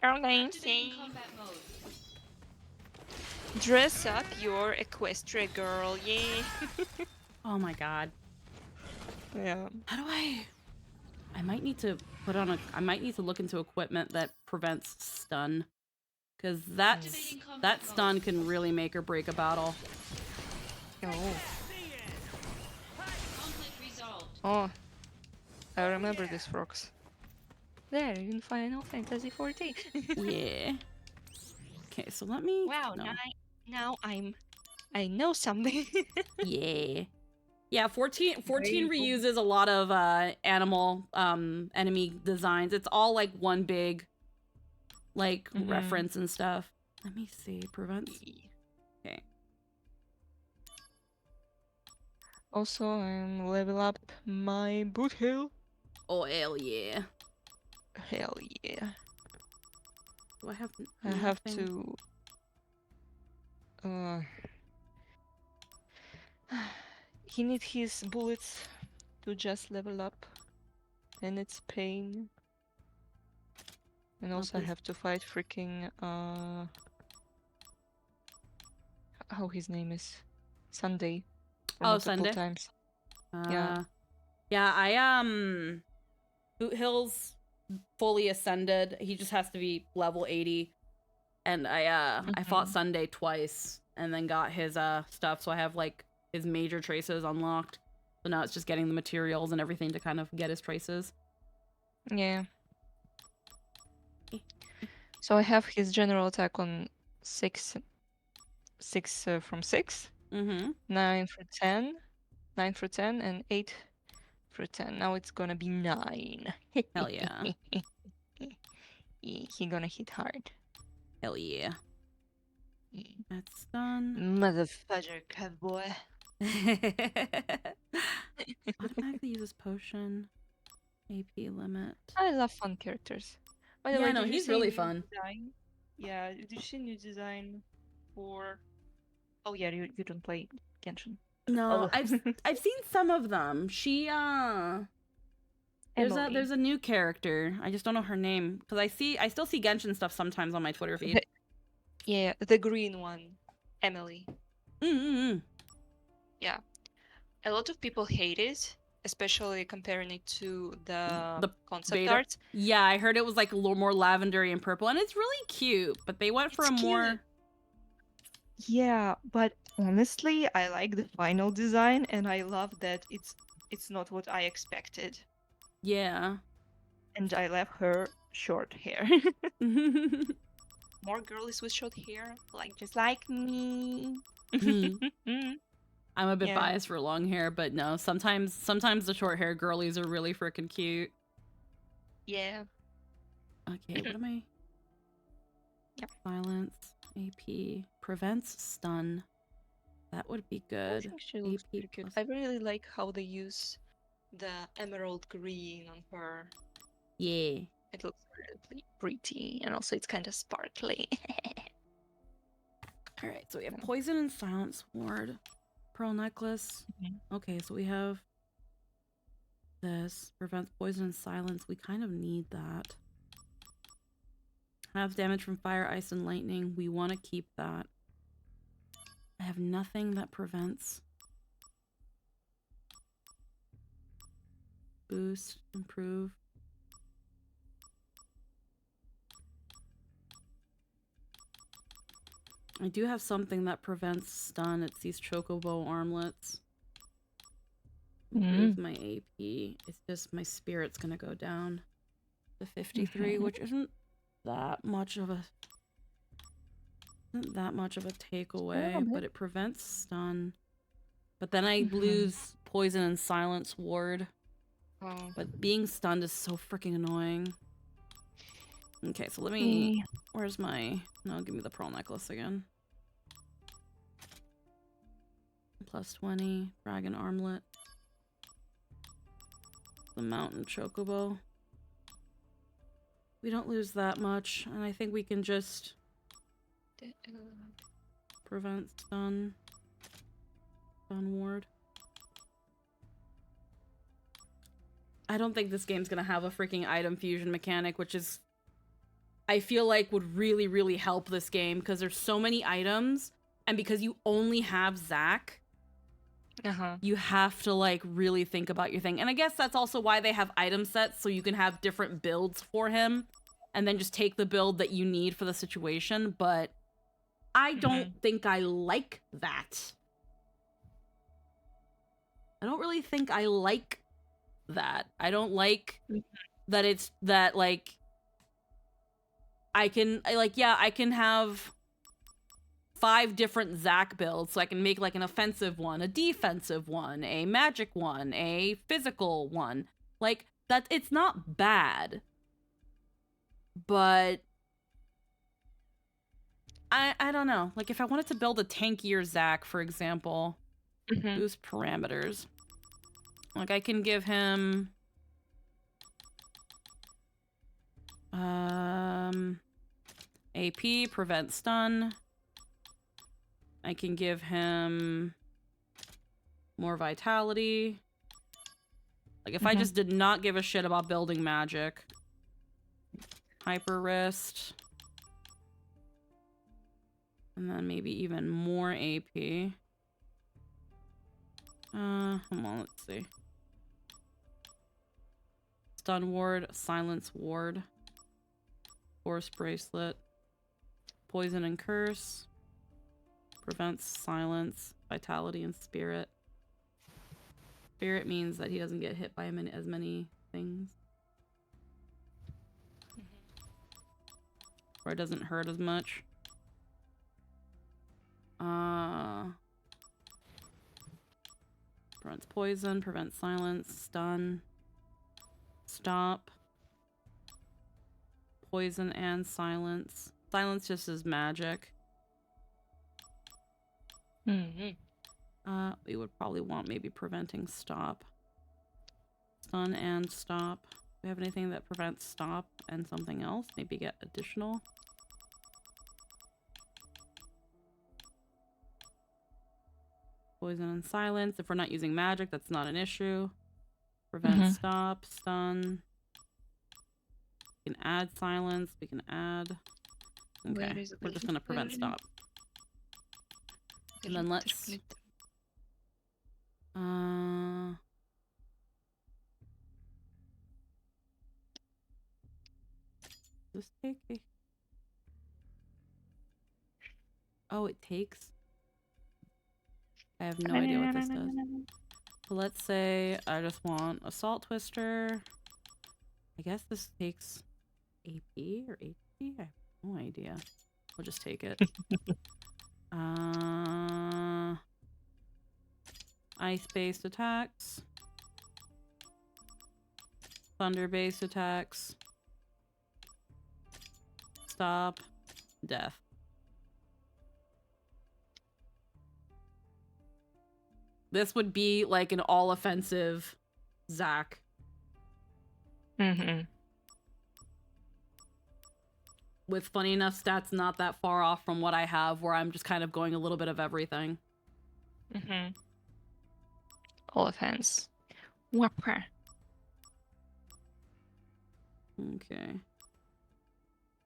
Girl games. Dress up your Equestria girl, yeah. Oh my god. Yeah. How do I might need to put on I might need to look into equipment that prevents stun. Cause that stun can really make or break a battle. Oh, I remember these frogs. There, in Final Fantasy XIV. Yeah. Okay, so let me. Wow, no. now I know something. Yeah. Yeah, 14 Very reuses a lot of enemy designs. It's all like one big like reference and stuff. Let me see. Prevents. Okay. Also, I'm level up my boot hill. Oh hell yeah. Hell yeah. Do I have? I have to. He needs his bullets to just level up, and it's pain. And also, I have to fight freaking how his name is, Sunday. Sunday. Times. Yeah. Boot Hill's fully ascended. He just has to be level 80. And I fought Sunday twice and then got his stuff, so I have like his major traces unlocked. So now it's just getting the materials and everything to kind of get his traces. Yeah. So I have his general attack on 6 from 6. 9 for 10. 9 for 10 and 8 for 10. Now it's gonna be 9. Hell yeah. He gonna hit hard. Hell yeah. That's done. Motherfucker, cowboy. Automatically uses potion. AP limit. I love fun characters. By the Yeah, way, no, did you he's see really new fun. design? Yeah, did you see new design for... Oh yeah, you don't play Genshin. No, Oh. I've seen some of them. She Emily. there's a new character. I just don't know her name because I still see Genshin stuff sometimes on my Twitter feed. Yeah, the green one, Emily. Yeah, a lot of people hate it, especially comparing it to the concept beta. art. Yeah, I heard it was like a little more lavendery and purple, and it's really cute. But they went for a more. Yeah, but honestly, I like the final design, and I love that it's not what I expected. Yeah. And I left her short hair. More girlies with short hair, just like me. I'm a bit Yeah. biased for long hair, but no, sometimes the short hair girlies are really freaking cute. Yeah. Okay, what am I? Yep. Silence, AP, prevents stun. That would be I good. think she looks pretty good. I really like how they use the emerald green on her. Yeah. It looks really pretty, and also it's kind of sparkly. All right, so we have poison and silence ward, pearl necklace. Okay, so we have this? Prevents poison and silence. We kind of need that. Have damage from fire, ice, and lightning. We want to keep that. I have nothing that prevents. Boost, improve. I do have something that prevents stun. It's these chocobo armlets. Improve my AP. It's just my spirit's gonna go down to 53, which isn't that much of a takeaway, but it prevents stun. But then I lose poison and silence ward. But being stunned is so freaking annoying. Okay, so let me... Where's my... No, give me the pearl necklace again. Plus 20. Dragon armlet. The mountain chocobo. We don't lose that much, and I think we can just... prevent stun. Stun ward. I don't think this game's gonna have a freaking item fusion mechanic, which is... I feel like would really, really help this game, because there's so many items, and because you only have Zack, you have to, like, really think about your thing. And I guess that's also why they have item sets, so you can have different builds for him, and then just take the build that you need for the situation, but I don't think I like that. I don't really think I like that. I don't like that it's that, like, I can have 5 different Zack builds, so I can make like an offensive one, a defensive one, a magic one, a physical one. Like, that, it's not bad. But I don't know. Like, if I wanted to build a tankier Zack, for example, boost parameters. Like, I can give him AP, prevent stun. I can give him more vitality. Like, if I just did not give a shit about building magic. Hyper wrist. And then maybe even more AP. Hold on, let's see. Stun ward, silence ward. Force bracelet. Poison and curse. Prevents silence, vitality, and spirit. Spirit means that he doesn't get hit by as many things. Or it doesn't hurt as much. Prevents poison, prevents silence, stun, stop, poison and silence. Silence just is magic. We would probably want maybe preventing stop. Stun and stop. Do we have anything that prevents stop and something else? Maybe get additional. Poison and silence. If we're not using magic, that's not an issue. Prevent stop, stun. We can add silence. We can add... Okay, we're just gonna prevent stop. And then let's... Does this take a... Oh, it takes... I have no idea what this does. So let's say I just want Assault Twister. I guess this takes AP or HP? I have no idea. We'll just take it. Ice-based attacks. Thunder-based attacks. Stop. Death. This would be like an all-offensive Zack. With funny enough stats not that far off from what I have, where I'm just kind of going a little bit of everything. All offense. Whopper. Okay.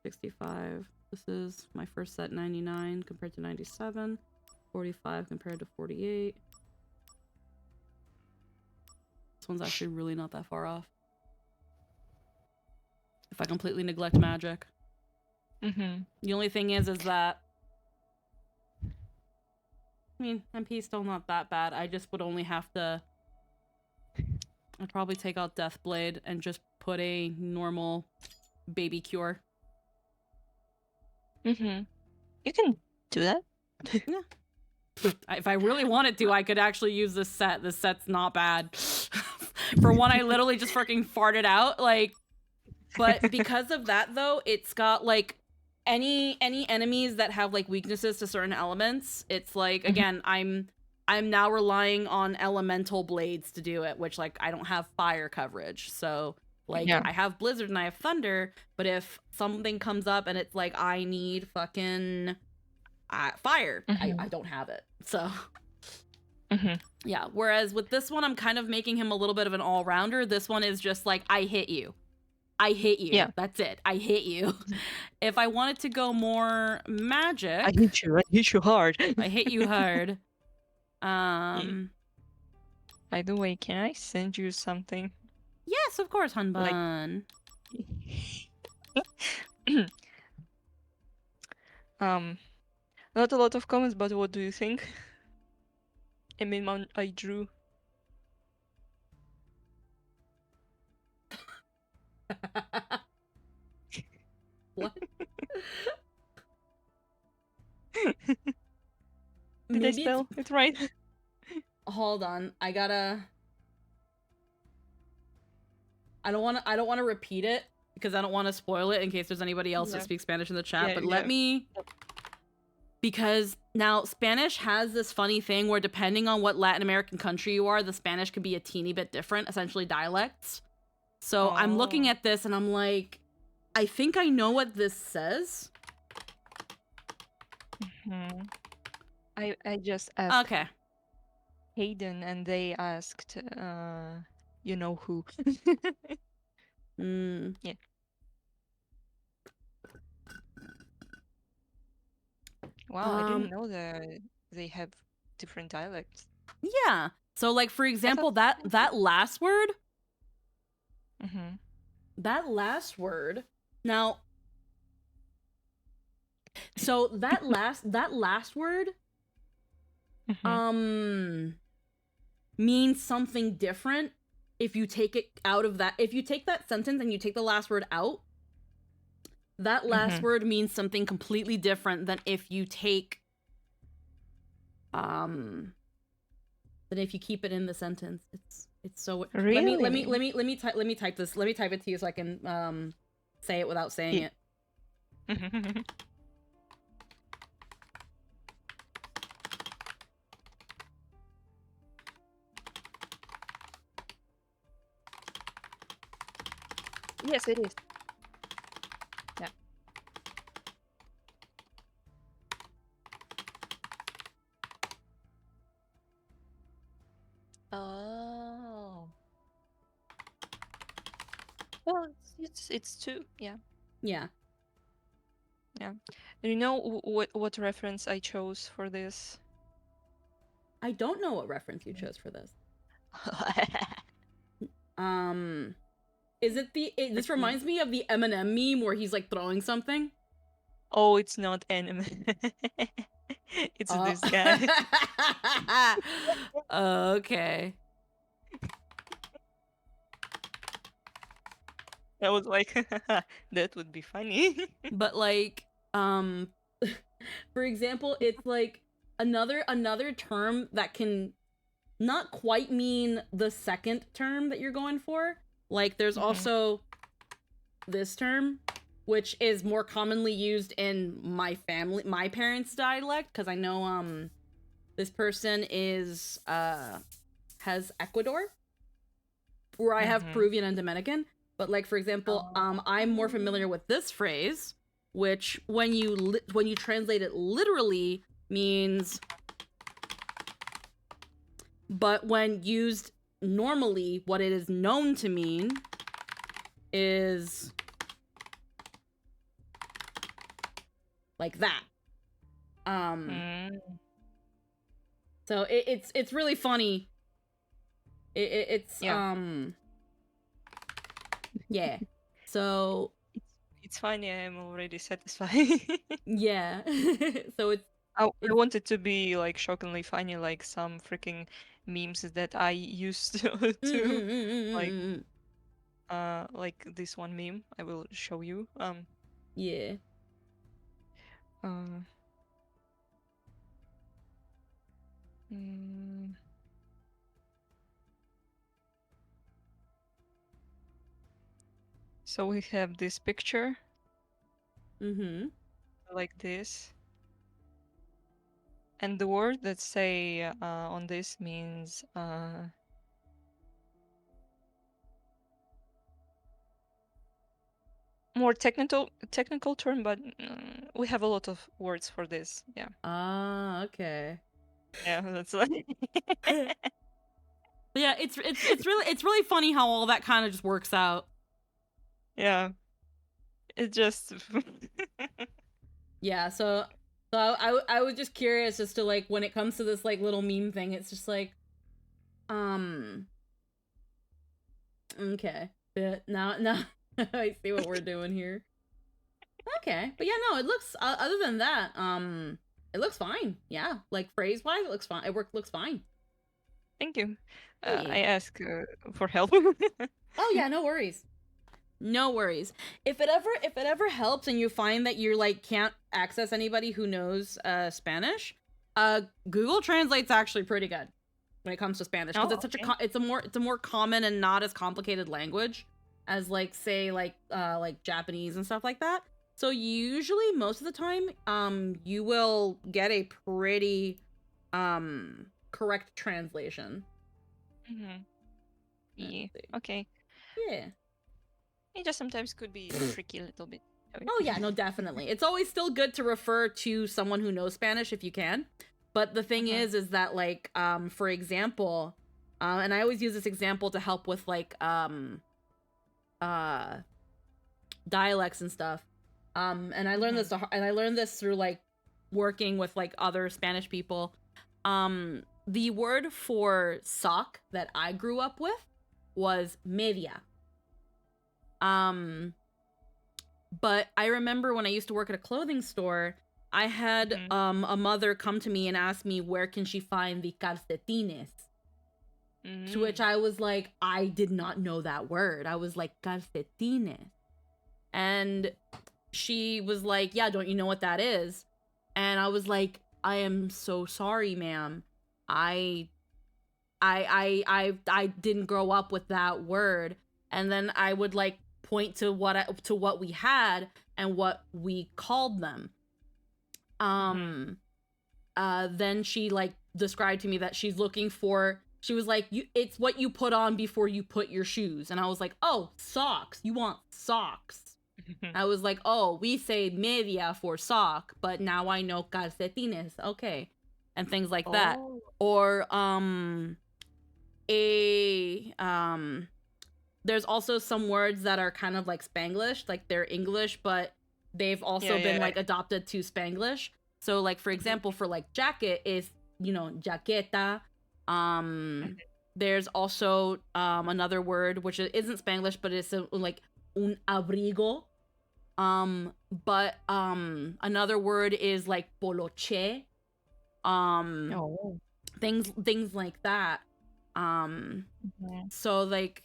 65. This is my first set 99 compared to 97. 45 compared to 48. This one's actually really not that far off. If I completely neglect magic. The only thing is that... I mean, MP's still not that bad. I just would only have to... I'd probably take out Deathblade and just put a normal baby cure. You can do that. Yeah. If I really wanted to, I could actually use this set. This set's not bad. For one, I literally just freaking farted out, like... But because of that, though, it's got, like, any enemies that have, like, weaknesses to certain elements, it's like, again, I'm now relying on elemental blades to do it, which, like, I don't have fire coverage. So, like, I have Blizzard and I have Thunder, but if something comes up and it's like, I need fucking fire, I don't have it. So... Yeah, whereas with this one, I'm kind of making him a little bit of an all-rounder. This one is just like, I hit you. I hit you. Yeah. That's it. I hit you. If I wanted to go more magic... I hit you. I hit you hard. I hit you hard. By the way, can I send you something? Yes, of course, Hunbun. Not a lot of comments, but what do you think? I mean, I drew. What? Did I spell it right? Hold on, I gotta. I don't want to repeat it because I don't want to spoil it in case there's anybody else that speaks Spanish in the chat. But let me. Because now Spanish has this funny thing where depending on what Latin American country you are, the Spanish could be a teeny bit different, essentially dialects. So I'm looking at this and I'm like, I think I know what this says. I just asked Hayden and they asked, you know who. Yeah. Wow, I didn't know that they have different dialects. Yeah. So like, for example, that last word, that last word, now, so that last word, means something different if you take it out of that. If you take that sentence and you take the last word out, that last word means something completely different than if you take, than if you keep it in the sentence. It's so really. Let me type this. Let me type it to you so I can say it without saying it. Yes, it is. Yeah. Oh. Well, it's two. Yeah. Yeah. Yeah. And you know what reference I chose for this? I don't know what reference you chose for this. Is it this reminds me of the Eminem meme where he's like throwing something? Oh, it's not anime. It's this guy. Okay. I was like, that would be funny. But like, for example, it's like another term that can not quite mean the second term that you're going for. Like, there's also this term, which is more commonly used in my parents' dialect, because I know this person has Ecuador, where I have Peruvian and Dominican. But like, for example, I'm more familiar with this phrase, which when you translate it literally means, but when used normally, what it is known to mean is like that. So it's really funny. It's Yeah. yeah. So It's funny. I'm already satisfied. yeah. So I want it to be like shockingly funny, like some freaking memes that I used to like this one meme. I will show you. Yeah. So we have this picture. Mm-hmm. Like this. And the word that say on this means more technical term, but we have a lot of words for this. Yeah. Ah, okay. Yeah, that's like But yeah, it's really funny how all that kind of just works out. Yeah. It just Yeah, so I was just curious as to like when it comes to this like little meme thing, it's just like okay. But now I see what we're doing here. Okay. But yeah, no, it looks other than that, it looks fine. Yeah, like phrase wise it looks fine. Looks fine. Thank you. Yeah. I ask for help. Oh yeah, no worries. No worries. If it ever helps and you find that you're like can't access anybody who knows Spanish, Google Translate's actually pretty good when it comes to Spanish because it's such it's a more common and not as complicated language as like say like Japanese and stuff like that. So usually most of the time you will get a pretty correct translation. Yeah. Okay. Yeah. It just sometimes could be tricky a little bit. Oh yeah, no, definitely. It's always still good to refer to someone who knows Spanish if you can. But the thing is that like, for example, and I always use this example to help with like, dialects and stuff. And I learned this through like working with like other Spanish people. The word for sock that I grew up with was media. But I remember when I used to work at a clothing store, I had a mother come to me and ask me where can she find the calcetines. To which I was like, I did not know that word. I was like, calcetines. And she was like, yeah, don't you know what that is? And I was like, I am so sorry, ma'am. I didn't grow up with that word. And then I would like point to what we had and what we called them. Then she like described to me that she's looking for, she was like, it's what you put on before you put your shoes. And I was like, oh, socks. You want socks. I was like, oh, we say media for sock, but now I know calcetines. Okay. And things like that. Or there's also some words that are kind of like Spanglish, like they're English, but they've also been like adopted to Spanglish. So like, for example, for like jacket is, you know, jaqueta. There's also another word, which isn't Spanglish, but it's like un abrigo. But another word is like poloche. Things like that. So like,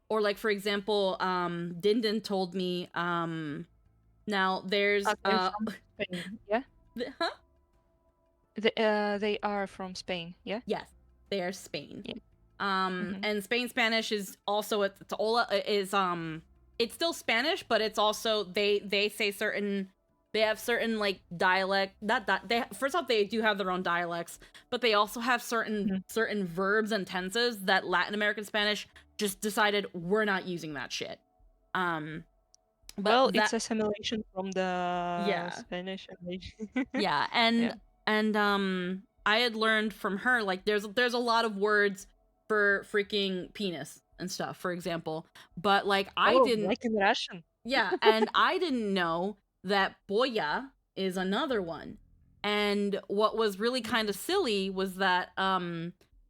or like for example, Dindin told me now there's Spain, yeah? Huh? They are from Spain, yeah? Yes, they are Spain. Yeah. And Spain Spanish is also it's still Spanish, but it's also they say certain, they have certain like dialect, first off they do have their own dialects, but they also have certain verbs and tenses that Latin American Spanish just decided we're not using that shit. But well, it's assimilation from the Spanish. Yeah, and I had learned from her like there's a lot of words for freaking penis and stuff, for example. But like like in Russian. Yeah, and I didn't know that boya is another one. And what was really kind of silly was that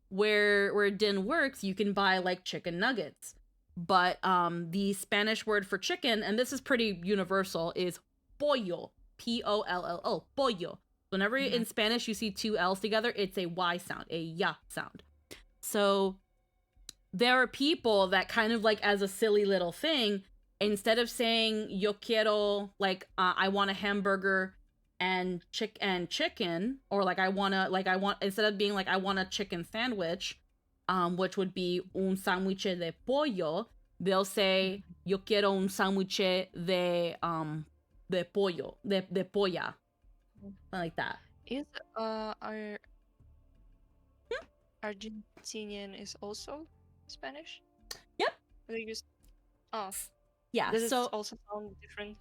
where Din works, you can buy like chicken nuggets. But the Spanish word for chicken, and this is pretty universal, is pollo. P-O-L-L-O. Pollo. Whenever in Spanish you see two L's together, it's a Y sound, a ya sound. So there are people that kind of like as a silly little thing, instead of saying yo quiero, like I want a hamburger and chicken, or like I want instead of being like I want a chicken sandwich, which would be un sándwich de pollo, they'll say yo quiero un sándwich de pollo, de polla, like that. Is Argentinian is also Spanish? Yep. They use Yeah. Does So it also sound different?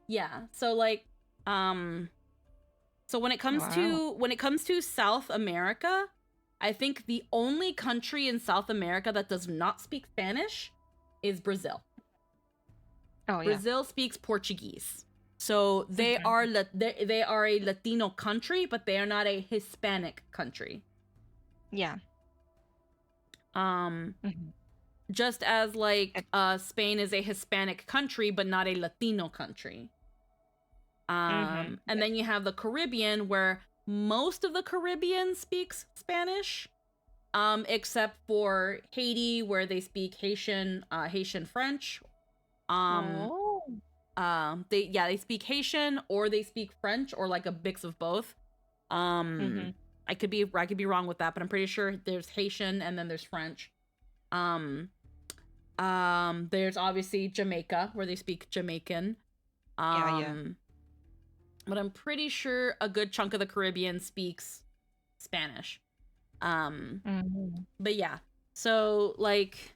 yeah. So like so when it comes to South America, I think the only country in South America that does not speak Spanish is Brazil. Oh, yeah. Brazil speaks Portuguese. So they are they are a Latino country, but they are not a Hispanic country. Yeah. Just as like Spain is a Hispanic country, but not a Latino country. And then you have the Caribbean, where most of the Caribbean speaks Spanish, except for Haiti, where they speak Haitian French. They speak Haitian, or they speak French, or like a mix of both. I could be wrong with that, but I'm pretty sure there's Haitian and then there's French. There's obviously Jamaica, where they speak Jamaican. But I'm pretty sure a good chunk of the Caribbean speaks Spanish. But yeah, so like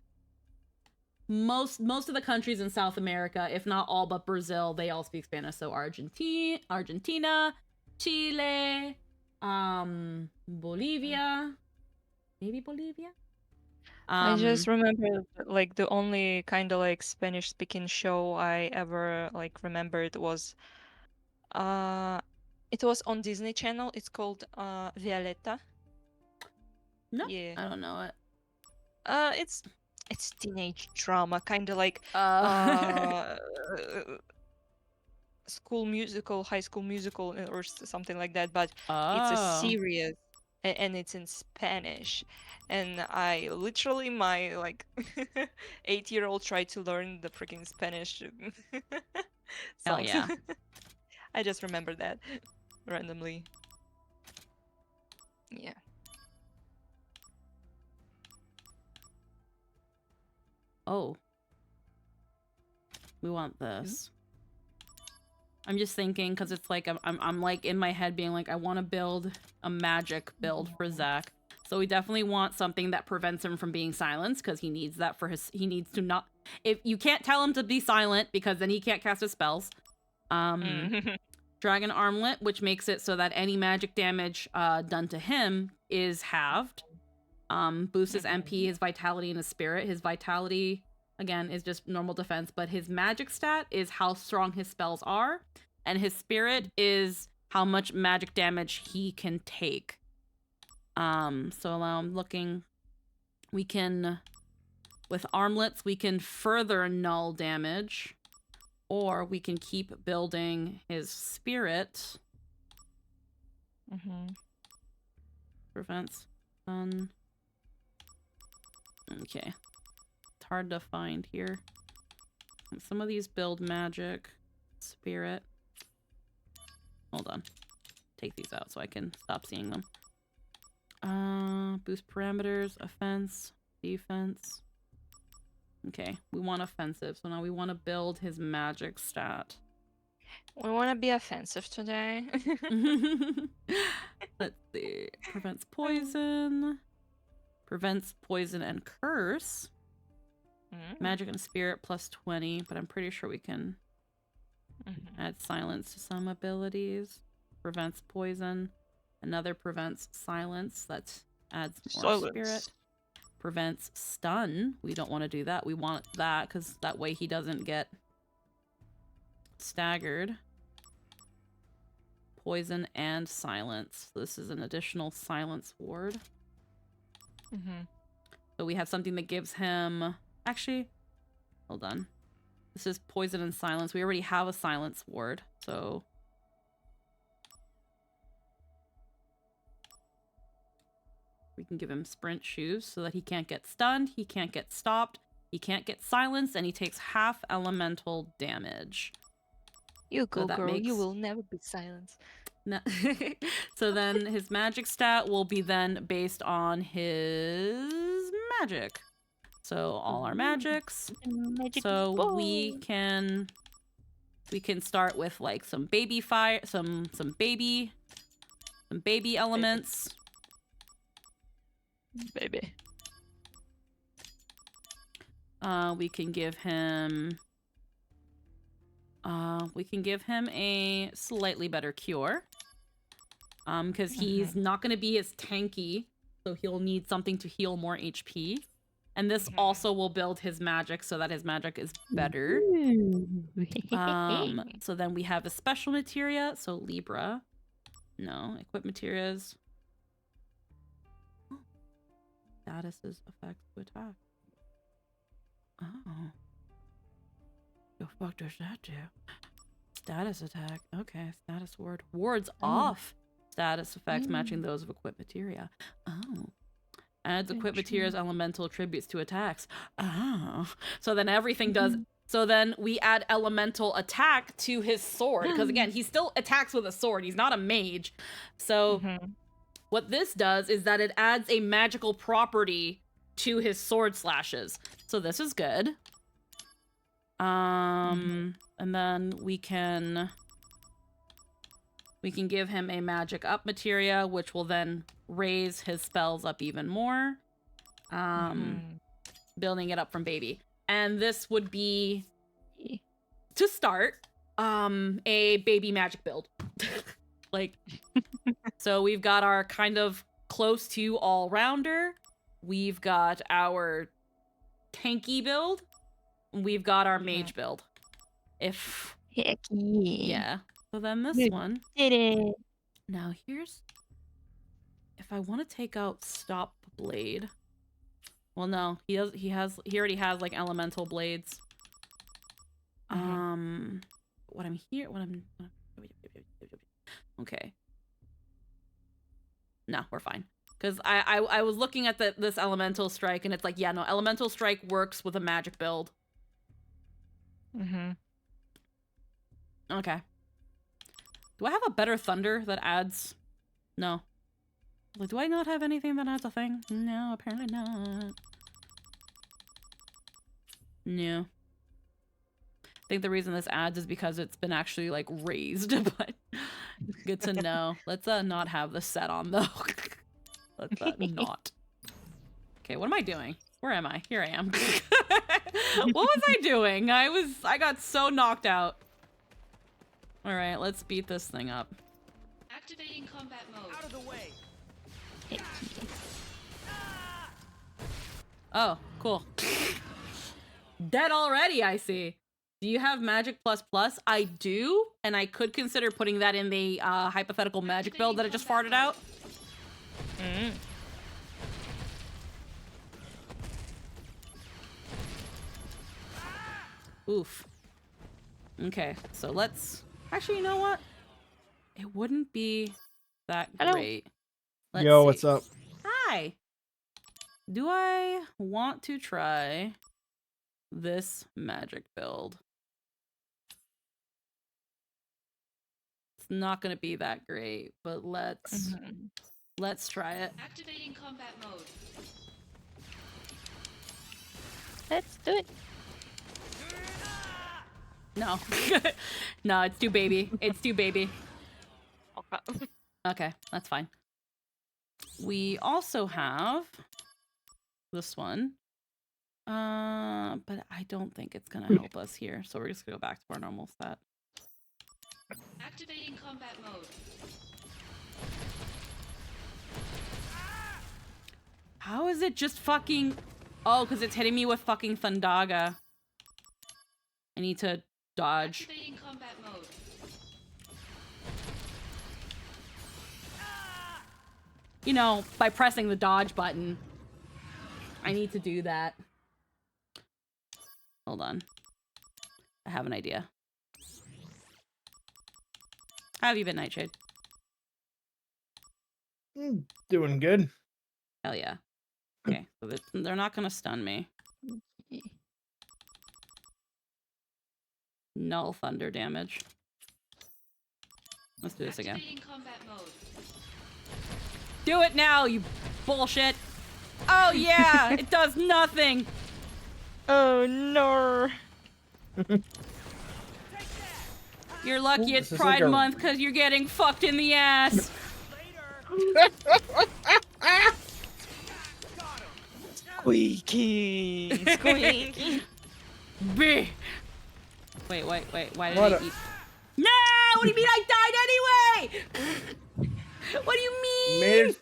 most of the countries in South America, if not all but Brazil, they all speak Spanish. So Argentina, Chile, Bolivia, maybe Bolivia. I just remember like the only kind of like Spanish speaking show I ever like remembered was it was on Disney Channel. It's called Violetta. No, yeah. I don't know it. It's teenage drama, kind of like school musical, high school musical, or something like that. But it's a series, and it's in Spanish. And I literally, my like 8-year-old tried to learn the freaking Spanish. Hell yeah. I just remember that randomly. Yeah. Oh. We want this. I'm just thinking, because it's like I'm like in my head being like, I want to build a magic build for Zach. So we definitely want something that prevents him from being silenced, because he needs that for his, he needs to not, if you can't tell him to be silent, because then he can't cast his spells. Dragon Armlet, which makes it so that any magic damage done to him is halved. Boosts his MP, his vitality, and his spirit. His vitality, again, is just normal defense, but his magic stat is how strong his spells are, and his spirit is how much magic damage he can take. So I'm looking, we can, with armlets, we can further null damage, or we can keep building his spirit. Prevents stun. Okay. It's hard to find here. Some of these build magic. Spirit. Hold on. Take these out so I can stop seeing them. Boost parameters, offense, defense. Okay, we want offensive, so now we want to build his magic stat. We want to be offensive today. Let's see. Prevents poison. Prevents poison and curse. Magic and spirit plus 20, but I'm pretty sure we can add silence to some abilities. Prevents poison. Another prevents silence. That adds more spirit. Prevents stun. We don't want to do that. We want that because that way he doesn't get staggered. Poison and silence. This is an additional silence ward. So we have something that gives him... Actually, hold on. This is poison and silence. We already have a silence ward, so... We can give him sprint shoes so that he can't get stunned, he can't get stopped, he can't get silenced, and he takes half elemental damage. You So go, that girl. You makes- will never be silenced. No. So then his magic stat will be then based on his magic. So all our magics. So we can start with like some baby fire, some baby elements. Baby. We can give him a slightly better cure. Because he's not going to be as tanky, so he'll need something to heal more HP. And this also will build his magic so that his magic is better. So then we have a special materia, so Libra. No, equip materials. Statuses effect to attack. Oh. The fuck does that do? Status attack. Okay, status ward. Wards off. Status effects matching those of equip materia. Oh. Adds equip materials elemental attributes to attacks. Oh. So then everything does. So then we add elemental attack to his sword. Because again, he still attacks with a sword. He's not a mage. So what this does is that it adds a magical property to his sword slashes. So this is good. And then we can give him a magic up materia, which will then raise his spells up even more. Building it up from baby. And this would be, to start, a baby magic build. Like, so we've got our kind of close to all-rounder. We've got our tanky build. We've got our mage build. If... Heck yeah. So then this one. Did it. Now here's... If I want to take out Stop Blade... Well, no. He already has, like, elemental blades. Okay. No, we're fine. Because I was looking at this elemental strike, and it's like, yeah, no, elemental strike works with a magic build. Okay. Do I have a better thunder that adds... No. Like, do I not have anything that adds a thing? No, apparently not. No. I think the reason this adds is because it's been actually, like, raised, but good to know. Let's not have this set on, though. Let's not. Okay, what am I doing? Where am I? Here I am. What was I doing? I got so knocked out. All right, let's beat this thing up. Activating combat mode. Out of the way. Oh, cool. Dead already, I see. Do you have magic plus plus? I do, and I could consider putting that in the hypothetical magic build that I just farted out. Oof. Okay, so let's... Actually, you know what? It wouldn't be that great. Let's Yo, see. what's up? Hi. Do I want to try this magic build? It's not going to be that great, but let's try it. Activating combat mode. Let's do it. No. No, it's too baby. It's too baby. Okay. Okay, that's fine. We also have this one. But I don't think it's gonna help us here, so we're just gonna go back to our normal set. Activating combat mode. How is is it just fucking... Oh, because it's hitting me with fucking Thundaga. I need to dodge. Activating combat mode. You know, by pressing the dodge button. I need to do that. Hold on. I have an idea. How have you been, Nightshade? Doing good. Hell yeah. Okay, so they're not gonna stun me. Null thunder damage. Let's do this again. Activating combat mode. Do it now, you bullshit! Oh yeah, it does nothing! Oh no! You're lucky it's this is Pride like a- Month because you're getting fucked in the ass! Squeaking! Squeaking! B. Wait, why did What I a- eat? No! What do you mean I died anyway? What do you mean?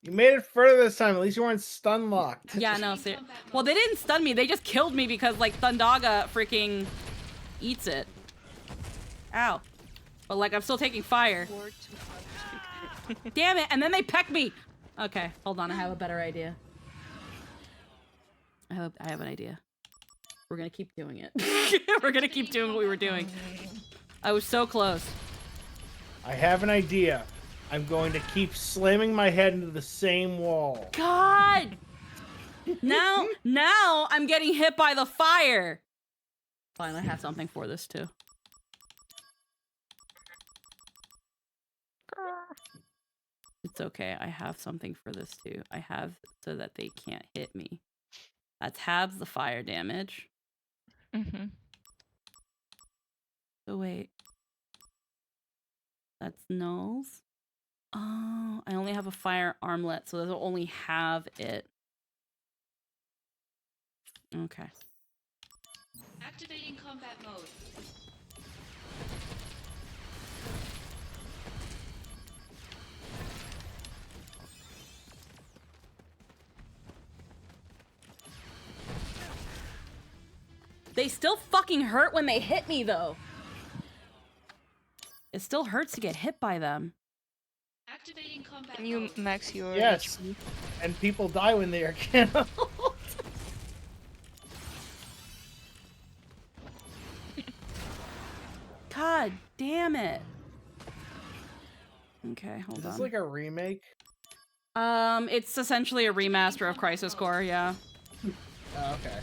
You made it further this time. At least you weren't stun locked. Yeah, no, well, they didn't stun me. They just killed me because, like, Thundaga freaking eats it. Ow. But, like, I'm still taking fire. Damn it, and then they peck me! Okay, hold on, I have a better idea. I have an idea. We're gonna keep doing it. We're gonna keep doing what we were doing. I was so close. I have an idea. I'm going to keep slamming my head into the same wall. God! Now I'm getting hit by the fire! Fine, I have something for this too. It's okay, I have something for this too. I have so that they can't hit me. That's halves the fire damage. Mm-hmm. So wait. That's nulls? Oh, I only have a fire armlet, so they'll only have it. Okay. Activating combat mode. They still fucking hurt when they hit me, though. It still hurts to get hit by them. Activating combat Can you mode. max your Yes. HP? And people die when they are killed. God damn it. Okay, hold Is on. this like a remake? It's essentially a remaster of Crisis Core, yeah. Oh, okay.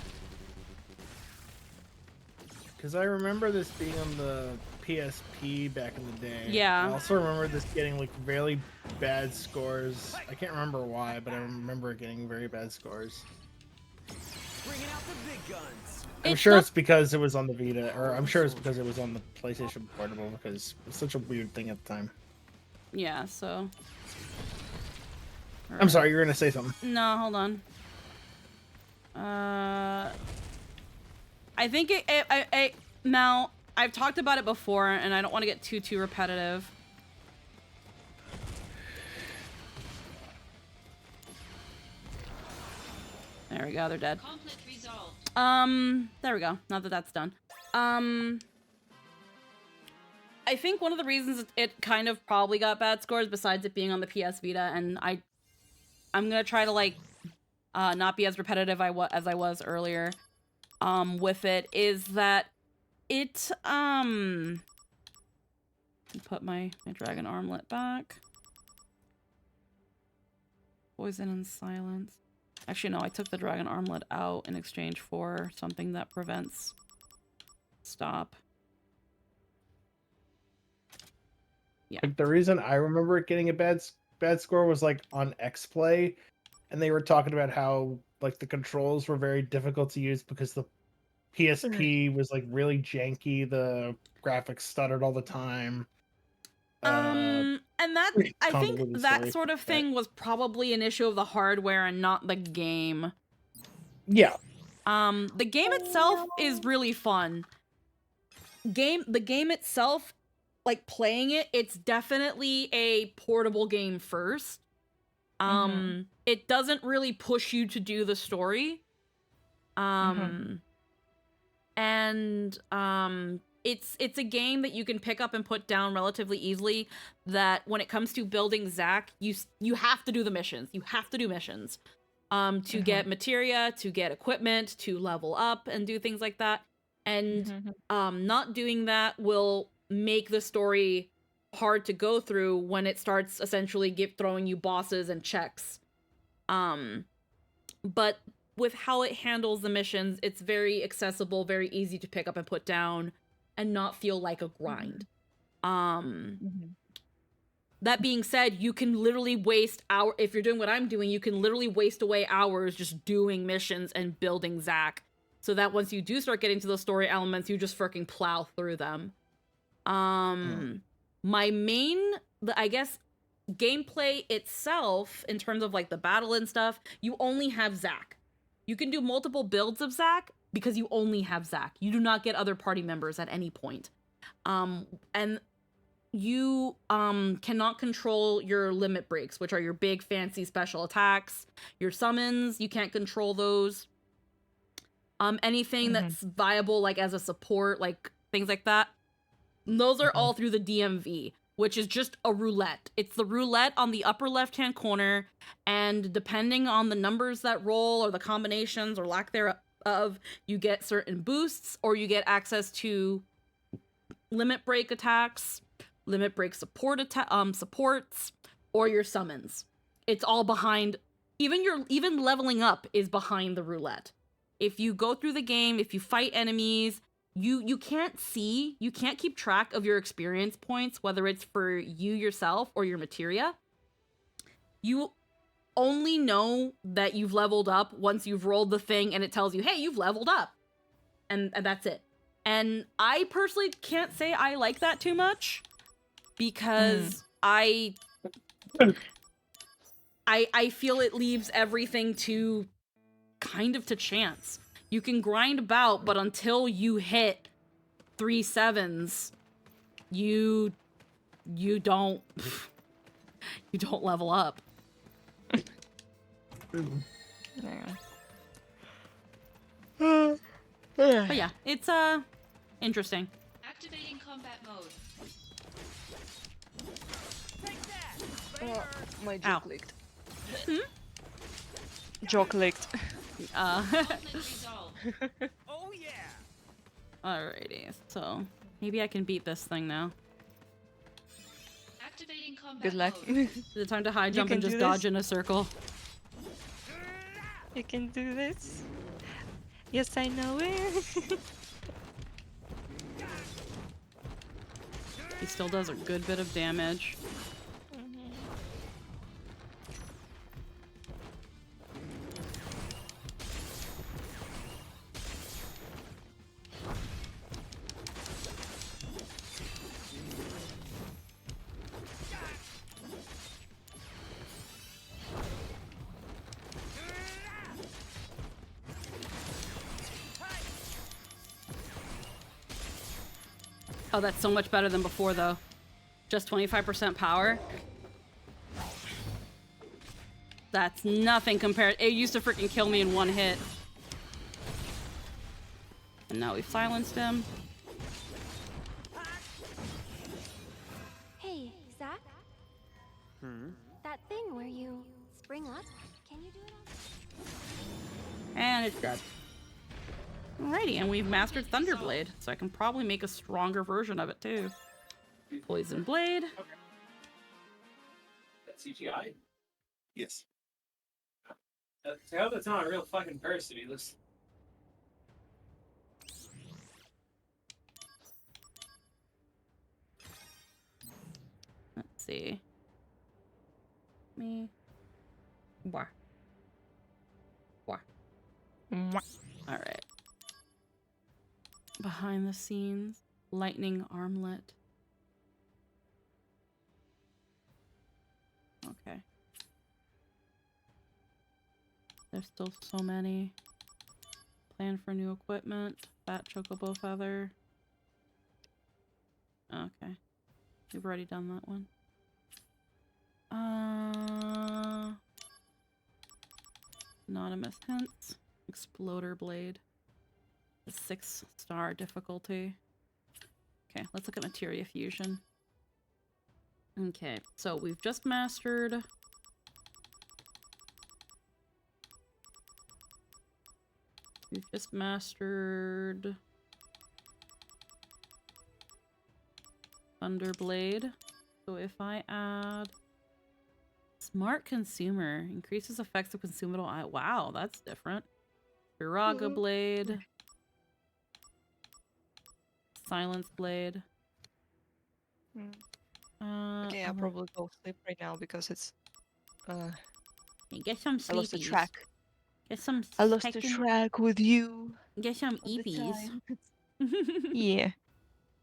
Because I remember this being on the PSP back in the day. Yeah. I also remember this getting like really bad scores. I can't remember why, but I remember it getting very bad scores. Bringing out the big guns. I'm sure it's because it was on the Vita, or I'm sure it's because it was on the PlayStation Portable, because it's such a weird thing at the time. Yeah, so... I'm sorry, you were gonna say something. No, hold on. I think now, I've talked about it before, and I don't want to get too repetitive. There we go, they're dead. Conflict resolved. There we go. Now that that's done. I think one of the reasons it kind of probably got bad scores, besides it being on the PS Vita, and I'm gonna try to like not be as repetitive as I was earlier with it, is that it put my dragon armlet back. Poison and silence. Actually, no, I took the dragon armlet out in exchange for something that prevents stop. Yeah. Like the reason I remember it getting a bad score was like on XPlay, and they were talking about how like the controls were very difficult to use because the PSP was like really janky, the graphics stuttered all the time. And that, I think convoluted that story. sort of thing was probably an issue of the hardware and not the game. Yeah. The game itself is really fun. The game itself, like playing it, it's definitely a portable game first. It doesn't really push you to do the story. It's a game that you can pick up and put down relatively easily. That when it comes to building Zack, you have to do the missions. You have to do missions to get materia, to get equipment, to level up and do things like that. And not doing that will make the story hard to go through when it starts essentially throwing you bosses and checks. But with how it handles the missions, it's very accessible, very easy to pick up and put down, and not feel like a grind. That being said, you can literally waste hours, if you're doing what I'm doing, you can literally waste away hours just doing missions and building Zack, so that once you do start getting to those story elements, you just freaking plow through them. My main, I guess, gameplay itself, in terms of like the battle and stuff, you only have Zack. You can do multiple builds of Zack, because you only have Zack. You do not get other party members at any point. And you cannot control your limit breaks, which are your big fancy special attacks. Your summons, you can't control those. Anything that's viable, like as a support, like things like that, those are all through the DMV, which is just a roulette. It's the roulette on the upper left-hand corner, and depending on the numbers that roll, or the combinations, or lack thereof, you get certain boosts, or you get access to limit break attacks, limit break supports, or your summons. It's all behind. Even leveling up is behind the roulette. If you go through the game, if you fight enemies, you can't keep track of your experience points, whether it's for you yourself or your materia. You only know that you've leveled up once you've rolled the thing and it tells you, hey, you've leveled up. And that's it. And I personally can't say I like that too much, because I feel it leaves everything to kind of to chance. You can grind about, but until you hit 3 7s, you don't level up. But yeah, it's interesting. Activating combat mode. My jaw clicked. Jaw clicked. Oh yeah. Alrighty, so maybe I can beat this thing now. Activating combat Good luck. mode. Is it time to high You jump can and just do dodge this. in a circle? You can do this. Yes, I know it. He still does a good bit of damage. Oh, that's so much better than before, though. Just 25% power. That's nothing compared. It used to freaking kill me in one hit. And now we've silenced him. Hey, Zack? That thing where you spring up, can you do it on? And it's dead. Alrighty, and we've mastered Thunderblade, so I can probably make a stronger version of it too. Poison Blade. That CGI? Yes. I hope that's not a real fucking person. He looks. Let's see. Me. Wah. Wah. Alright. Behind the scenes, lightning armlet. Okay. There's still so many. Plan for new equipment. Fat chocobo feather. Okay. We've already done that one. Anonymous hints. Exploder blade. A 6-star difficulty. Okay, let's look at materia fusion. Okay, so we've just mastered... We've just mastered... Thunderblade. So if I add... Smart Consumer. Increases effects of consumable... Wow, that's different. Viraga Blade. Silence Blade. Okay, I'll probably go sleep right now because it's... Get some sleepies. I lost the track. Get some... I lost the track with you. Get some all the EPs. time. Yeah.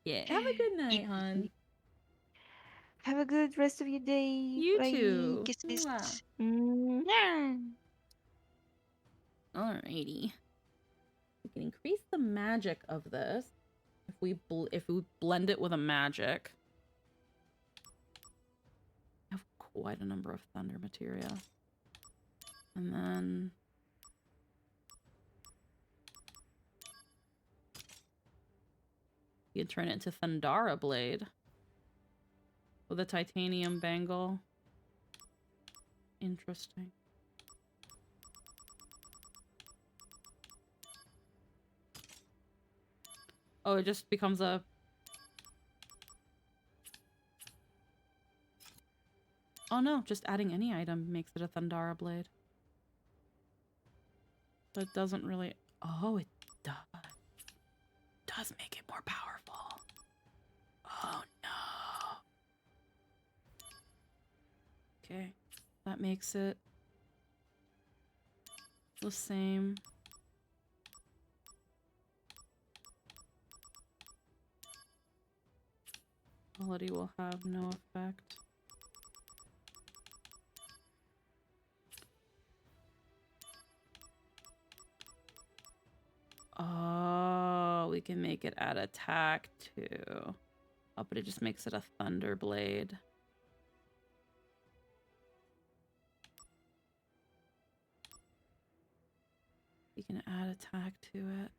Yeah. Have a good night, hon. Have a good rest of your day. You Bye. too. Kisses. Mwah. Alrighty. We can increase the magic of this if we blend it with a magic. I have quite a number of thunder materia. And then you can turn it into Thundara Blade with a titanium bangle. Interesting. Oh, it just becomes a... Oh no, just adding any item makes it a Thundara Blade. But it doesn't really... Oh, it does. It does make it more powerful. Oh no. Okay, that makes it the same. Quality will have no effect. Oh, we can make it add attack too. Oh, but it just makes it a Thunder Blade. You can add attack to it.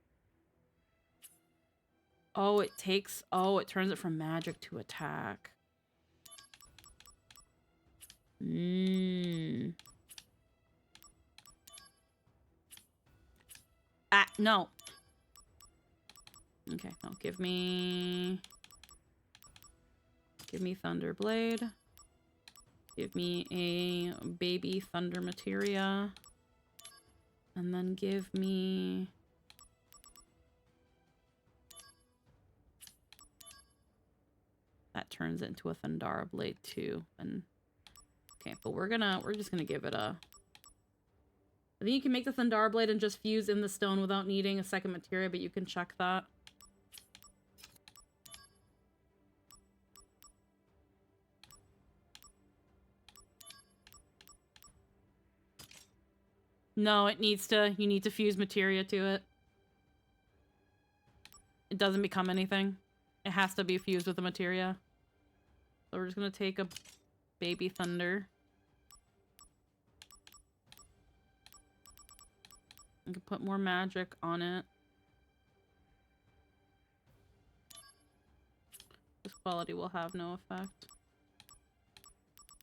Oh, it takes... Oh, it turns it from magic to attack. Ah, no. Okay, no, give me Thunder Blade. Give me a baby Thunder Materia. And then give me... That turns it into a Thundara Blade too. And okay, but we're just gonna give it a... I think you can make the Thundara Blade and just fuse in the stone without needing a second materia, but you can check that. No, it needs to... You need to fuse materia to it. It doesn't become anything. It has to be fused with the materia. So we're just gonna take a baby Thunder. I can put more magic on it. This quality will have no effect.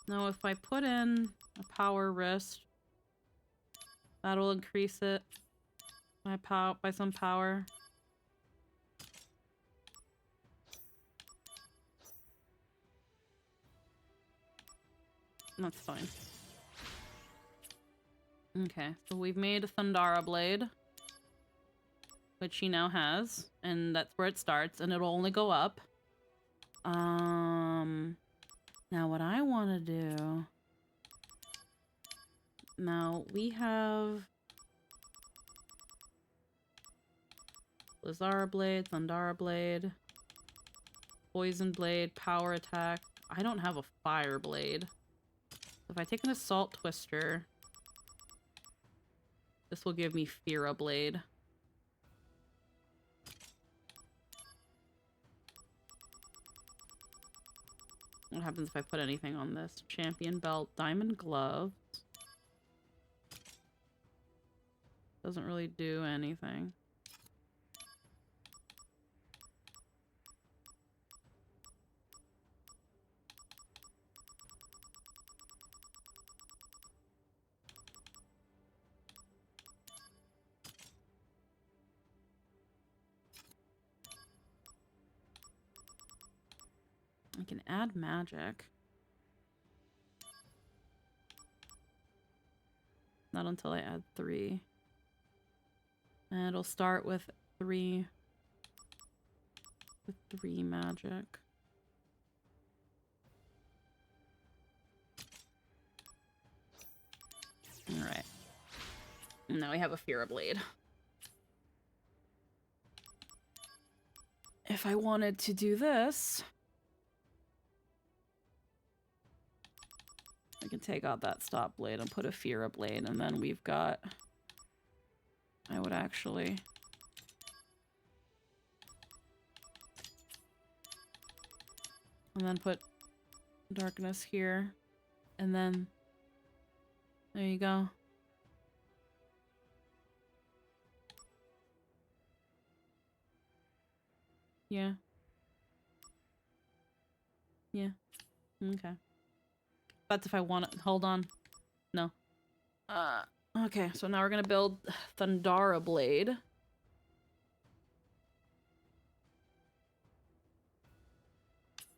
Now if I put in a power wrist, that'll increase it by some power. That's fine. Okay, so we've made a Thundara Blade, which she now has, and that's where it starts, and it'll only go up. Now what I want to do... Now, we have... Blizzara Blade, Thundara Blade, Poison Blade, Power Attack. I don't have a Fire Blade. If I take an Assault Twister, this will give me Fira Blade. What happens if I put anything on this? Champion Belt, Diamond Gloves. Doesn't really do anything. I can add magic. Not until I add 3. And it'll start with 3 magic. Alright. Now we have a Fira Blade. If I wanted to do this, I can take out that stop blade and put a Fira Blade, and then we've got... I would actually... And then put darkness here, and then... There you go. Yeah. Yeah. Okay. That's if I want it. Hold on. No. Okay, so now we're gonna build Thundara Blade.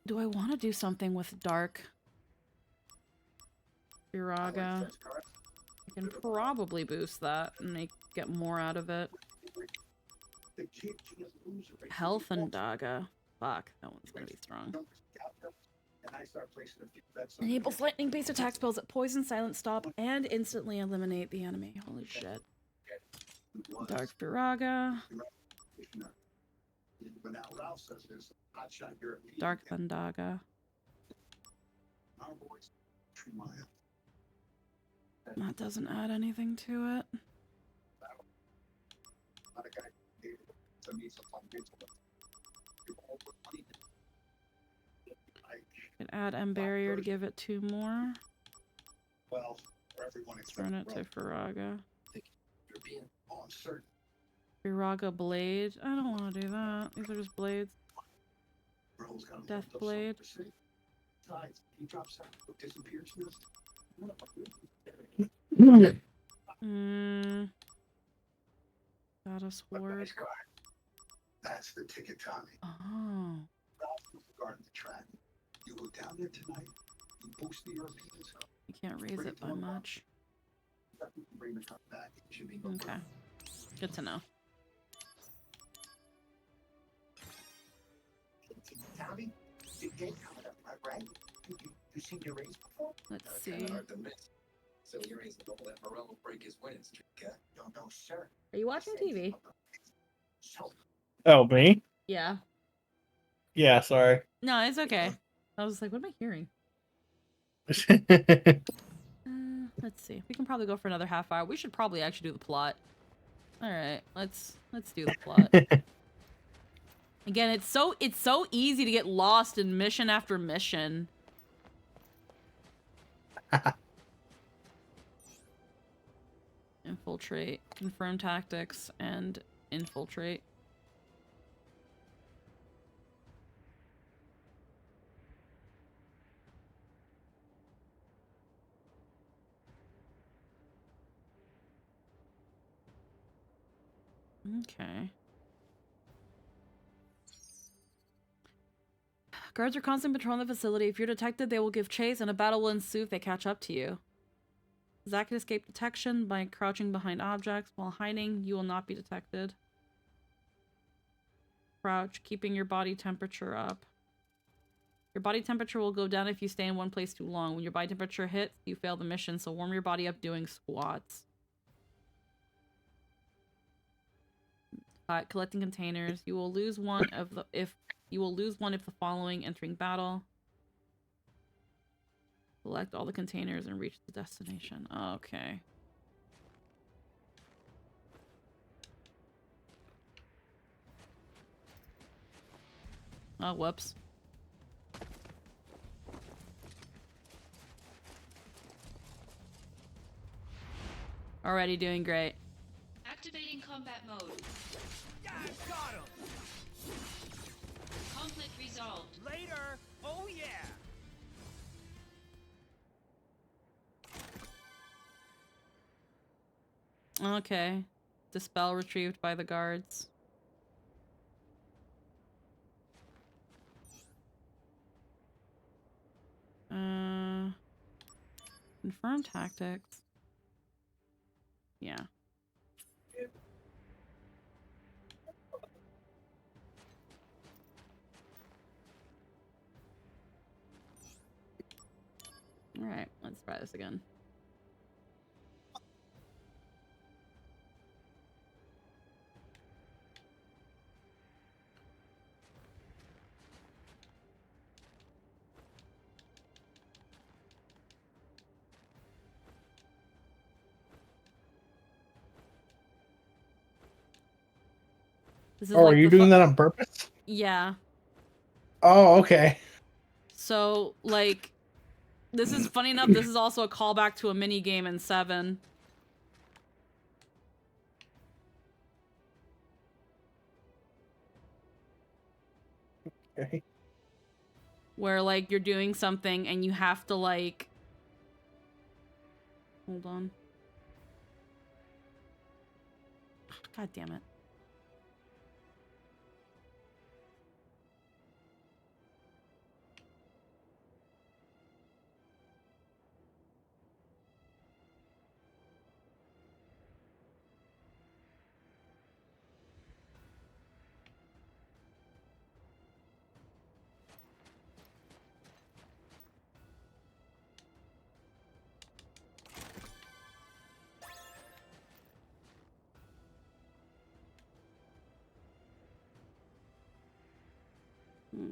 Do I want to do something with Dark Firaga? I can probably boost that and get more out of it. Health and Daga. Fuck, that one's gonna be strong. Enables lightning-based attack spells that poison, silence, stop, and instantly eliminate the enemy. Holy shit. Dark Firaga. Dark Thundaga. That doesn't add anything to it. Could add M Barrier to give it 2 more. Well, for everyone Turn it to Firaga. Firaga Blade. I don't want to do that. These are just blades. Death Blade. Status Ward. That's the ticket, Tommy. Oh. Regarding the track. You go down there tonight, you boost the Europeans. You can't raise it by much. Okay. Good to know. Tommy, big game coming up, right? You seen your race before? Let's see. So your race the that Morello will break his winning streak. No, sir. Are you watching TV? Oh, me? Yeah. Yeah, sorry. No, it's okay. I was like, what am I hearing? Let's see. We can probably go for another half hour. We should probably actually do the plot. All right, let's do the plot. Again, it's so easy to get lost in mission after mission. Infiltrate, confirm tactics, and infiltrate. Okay. Guards are constantly patrolling the facility. If you're detected, they will give chase, and a battle will ensue if they catch up to you. Zack can escape detection by crouching behind objects. While hiding, you will not be detected. Crouch, keeping your body temperature up. Your body temperature will go down if you stay in one place too long. When your body temperature hits, you fail the mission, so warm your body up doing squats. Collecting containers. You will lose one if the following entering battle. Collect all the containers and reach the destination. Okay. Oh, whoops. Already doing great. combat mode. Yeah, got him! Conflict resolved. Later! Oh yeah! Okay. Dispel retrieved by the guards. Confirm tactics. Yeah. Alright, let's try this again. This is Oh, like are you the doing that on purpose? Yeah. Oh, okay. So, like, this is funny enough, this is also a callback to a mini game in 7. Okay. Where, like, you're doing something and you have to, like... Hold on. God damn it.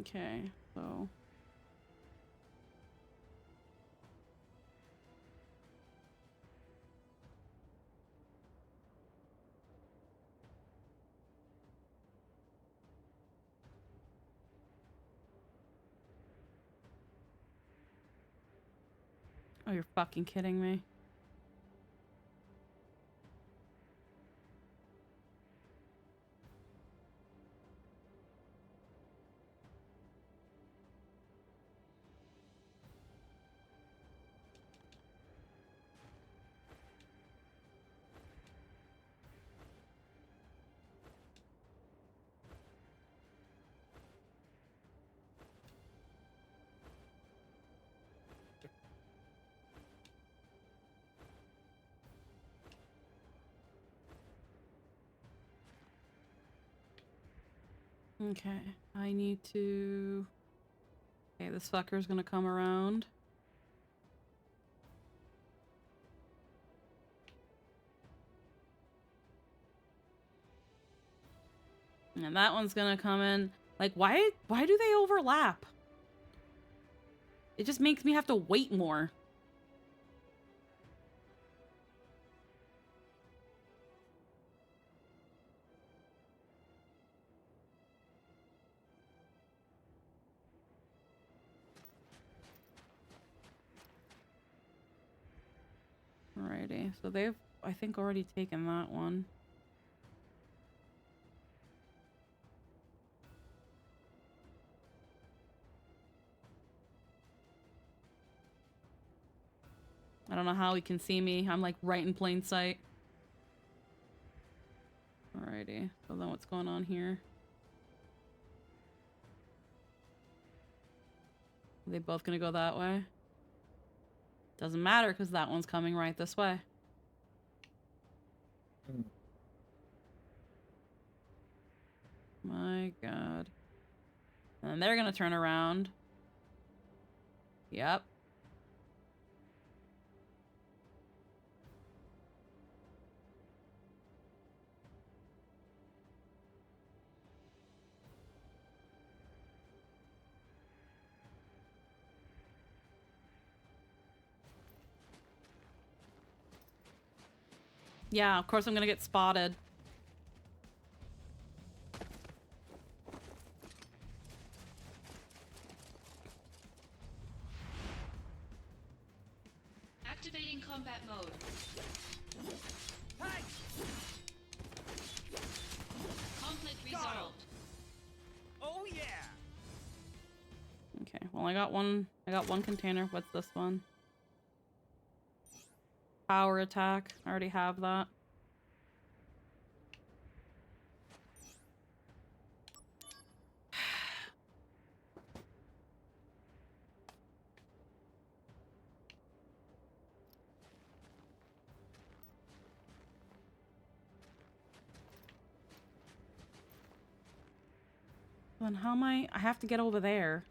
Okay, so... Oh, you're fucking kidding me. Okay, I need to... Okay, this fucker's gonna come around. And that one's gonna come in. Like, why do they overlap? It just makes me have to wait more. Alrighty, so they've, I think, already taken that one. I don't know how he can see me. I'm like right in plain sight. Alrighty, so then what's going on here? Are they both gonna go that way? Doesn't matter because that one's coming right this way. My god. And they're gonna turn around. Yep. Yeah, of course I'm gonna get spotted. Activating combat mode. Hey! I got one container. What's this one? Power attack. I already have that. Then how am I have to get over there.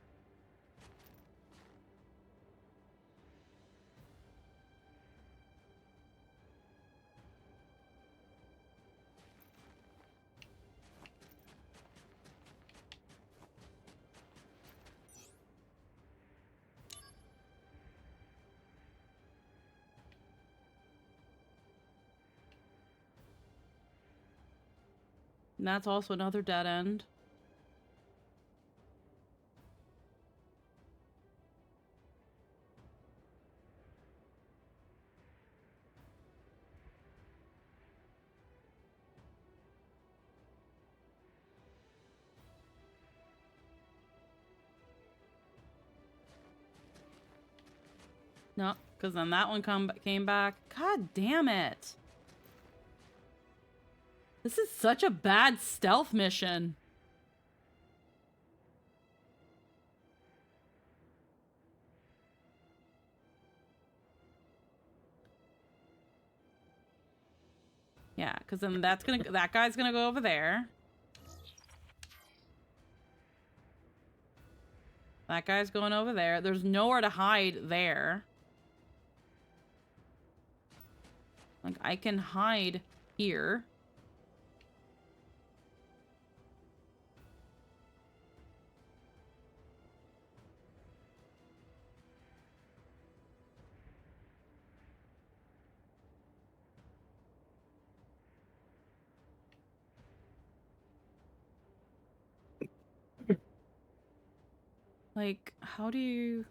And that's also another dead end. No, because then that one came back. God damn it. This is such a bad stealth mission. Yeah, because then that guy's gonna go over there. That guy's going over there. There's nowhere to hide there. Like, I can hide here. Like, how do you...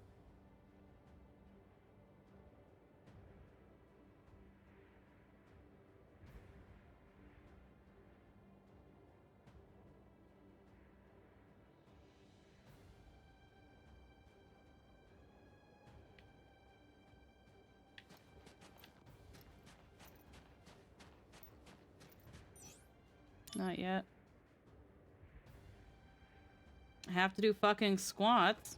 Not yet. I have to do fucking squats.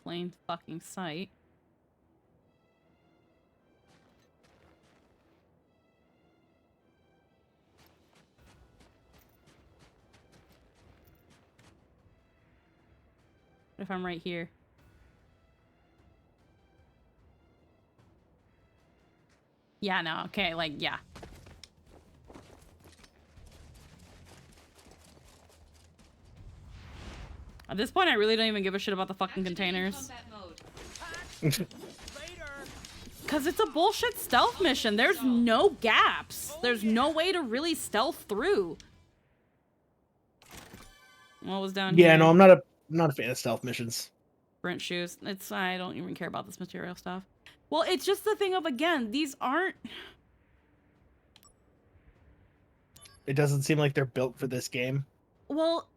Plain fucking sight. What if I'm right here? Yeah, no, okay, like, yeah. At this point, I really don't even give a shit about the fucking containers. Because it's a bullshit stealth mission. There's no gaps. There's no way to really stealth through. What was down here? Yeah, no, I'm not a fan of stealth missions. Brent shoes. I don't even care about this material stuff. Well, it's just the thing of, again, these aren't... It doesn't seem like they're built for this game. Well...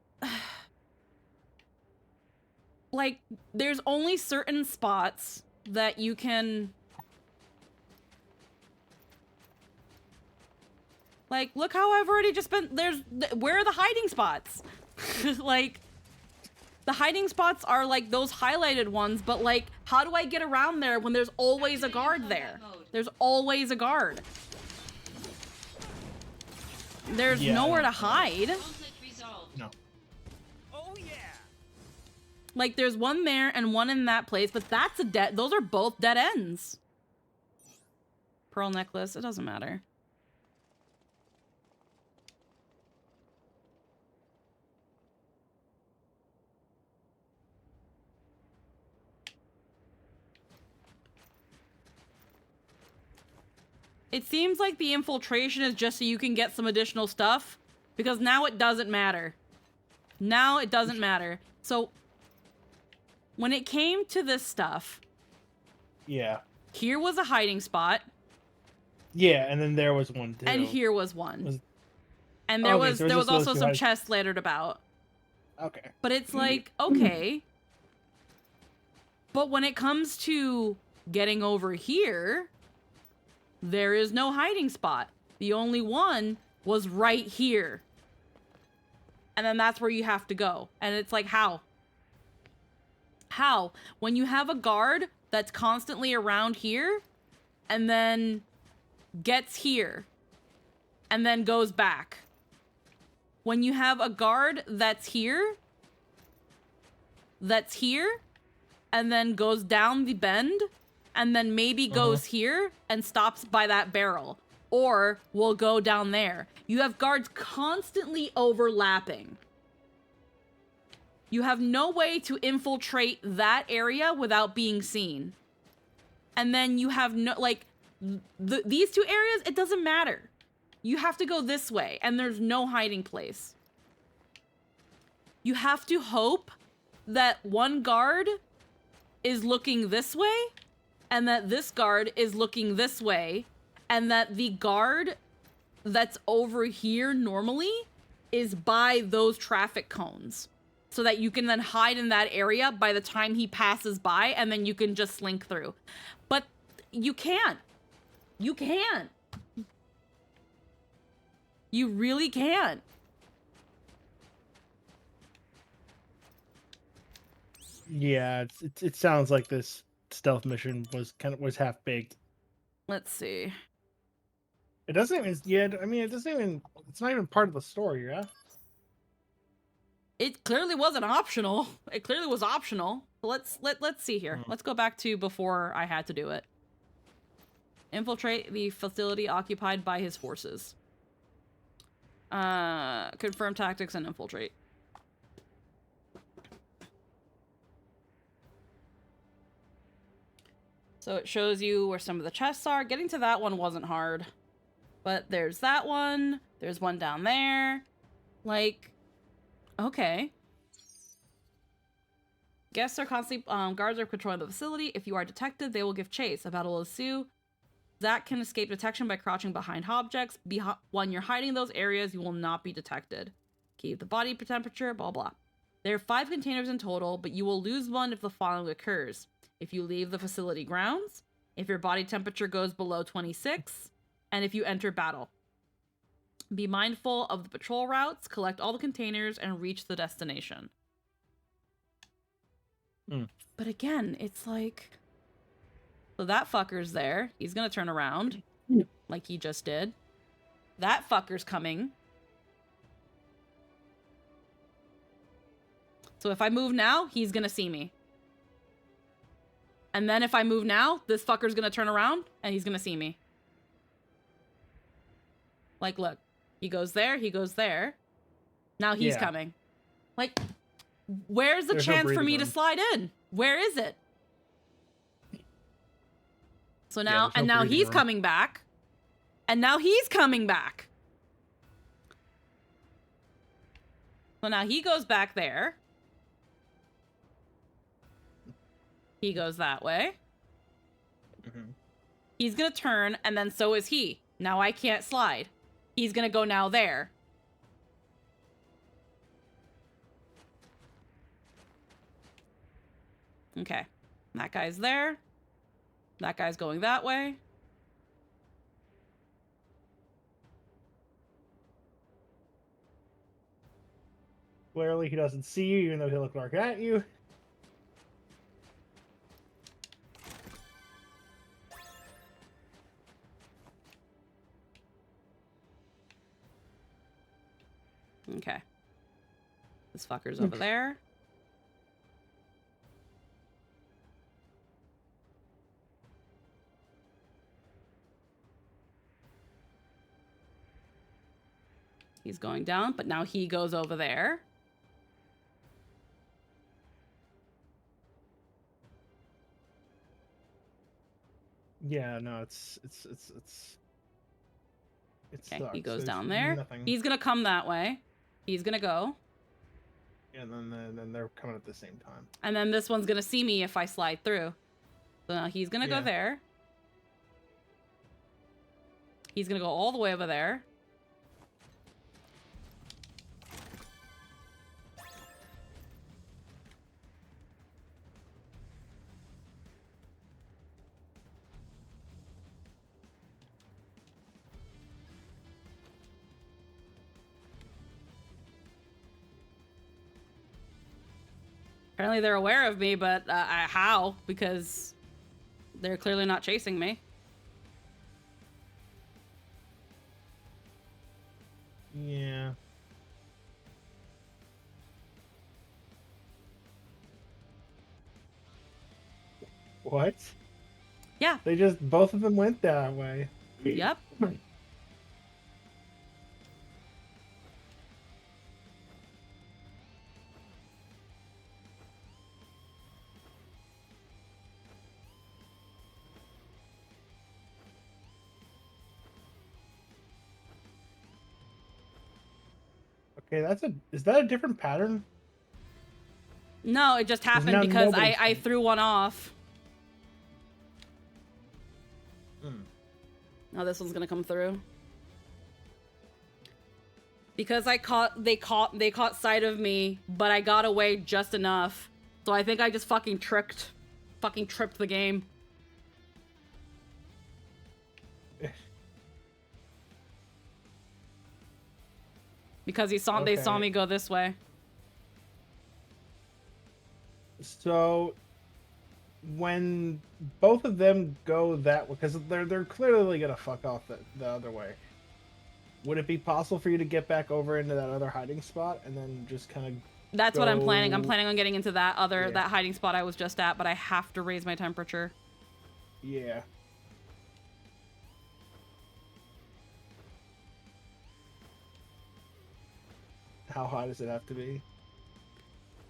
Like, there's only certain spots that you can... Like, look how I've already just been... Where are the hiding spots? Like, the hiding spots are, like, those highlighted ones, but, like, how do I get around there when there's always a guard there? There's always a guard. There's nowhere to hide. No. Like, there's one there and one in that place, but that's a those are both dead ends. Pearl necklace, it doesn't matter. It seems like the infiltration is just so you can get some additional stuff, because now it doesn't matter. Now it doesn't matter. So, when it came to this stuff, Yeah. here was a hiding spot, Yeah, and then there was one too. and here was one. Was- And there Okay, was so it there was just those also two some hiding- chests littered about. Okay. But it's like, okay. But when it comes to getting over here, there is no hiding spot. The only one was right here. And then that's where you have to go. And it's like, how? How? When you have a guard that's constantly around here, and then gets here, and then goes back. When you have a guard that's here, and then goes down the bend, and then maybe goes here and stops by that barrel, or will go down there. You have guards constantly overlapping. You have no way to infiltrate that area without being seen. And then you have no, like, these two areas, it doesn't matter. You have to go this way, and there's no hiding place. You have to hope that one guard is looking this way, and that this guard is looking this way, and that the guard that's over here normally is by those traffic cones. So that you can then hide in that area by the time he passes by, and then you can just slink through. But you can't. You can't. You really can't. Yeah, it sounds like this stealth mission was half baked. Let's see. It doesn't even. Yeah, I mean, it doesn't even. It's not even part of the story, yeah. It clearly wasn't optional. It clearly was optional. Let's see here. Let's go back to before I had to do it. Infiltrate the facility occupied by his forces. Confirm tactics and infiltrate. So it shows you where some of the chests are. Getting to that one wasn't hard. But there's that one. There's one down there. Like, okay. Guests are constantly, guards are controlling the facility. If you are detected, they will give chase. A battle will ensue. Zach can escape detection by crouching behind objects. When you're hiding in those areas, you will not be detected. Keep the body temperature, blah, blah. There are 5 containers in total, but you will lose one if the following occurs. If you leave the facility grounds, if your body temperature goes below 26, and if you enter battle. Be mindful of the patrol routes, collect all the containers, and reach the destination. But again, it's like... So that fucker's there. He's gonna turn around. Like he just did. That fucker's coming. So if I move now, he's gonna see me. And then if I move now, this fucker's gonna turn around, and he's gonna see me. Like, look. He goes there, he goes there. Now he's coming. Like, where's the chance for me to slide in? Where is it? So now, and now he's coming back. And now he's coming back. So now he goes back there. He goes that way. He's gonna turn, and then so is he. Now I can't slide. He's gonna go now there. Okay. That guy's there. That guy's going that way. Clearly, he doesn't see you, even though he looked right at you. Okay. This fucker's over there. He's going down, but now he goes over there. Yeah, no, it's Okay, sucks. he goes There's down there. nothing. He's gonna come that way. He's gonna go. And then they're coming at the same time. And then this one's gonna see me if I slide through. So now he's gonna go Yeah. there. He's gonna go all the way over there. Apparently they're aware of me, but how? Because they're clearly not chasing me. Yeah. What? Yeah. They just, both of them went that way. Yep. Okay, is that a different pattern? No, it just happened now because nobody's I threw one off. Now this one's gonna come through. Because they caught sight of me, but I got away just enough. So I think I just fucking tripped the game. Because they saw Okay. me go this way. So when both of them go that way, because they're clearly gonna fuck off the other way. Would it be possible for you to get back over into that other hiding spot and then just kind of? That's what I'm planning. I'm go- planning on getting into that Yeah. that hiding spot I was just at, but I have to raise my temperature. Yeah. How high does it have to be?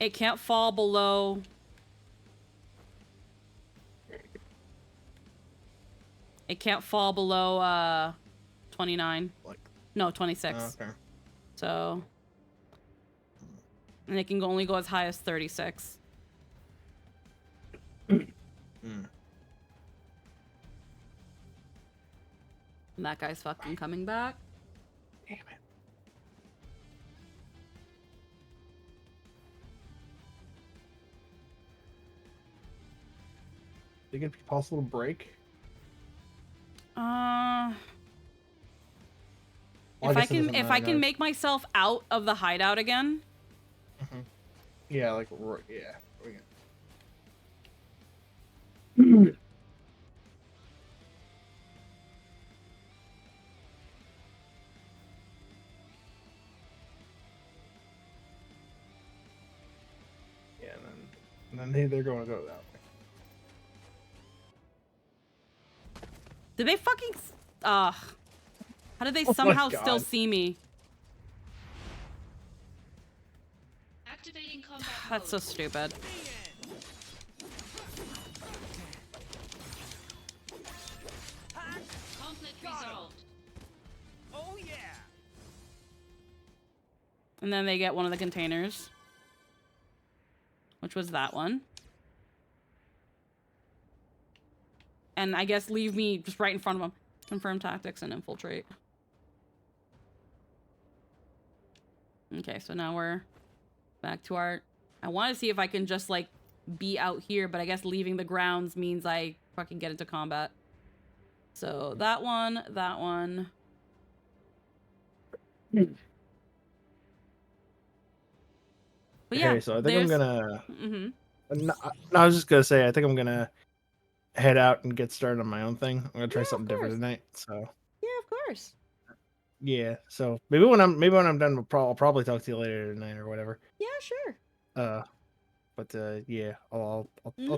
It can't fall below. It can't fall below 29. No, 26. Oh, okay. So, and it can only go as high as 36. And that guy's fucking coming back. Damn it. Think it'd be possible to break? Well, I if I guess it doesn't can matter. make myself out of the hideout again. Yeah, like yeah. Yeah, and then they're going to go that way. Did they fucking? How did they Oh my somehow still God. see me? Activating combat That's so stupid. conflict resolved. Oh yeah. And then they get one of the containers, which was that one. And I guess leave me just right in front of them. Confirm tactics and infiltrate. Okay, so now we're back to our... I want to see if I can just, like, be out here, but I guess leaving the grounds means I fucking get into combat. So that one, that one. But yeah, Okay, so I think I'm there's- gonna. Mhm. No, I was just gonna say I think I'm gonna head out and get started on my own thing. I'm gonna try something different tonight. So Yeah, of course. yeah, so maybe when I'm done, I'll probably talk to you later tonight or whatever. Yeah, sure. But yeah, I'll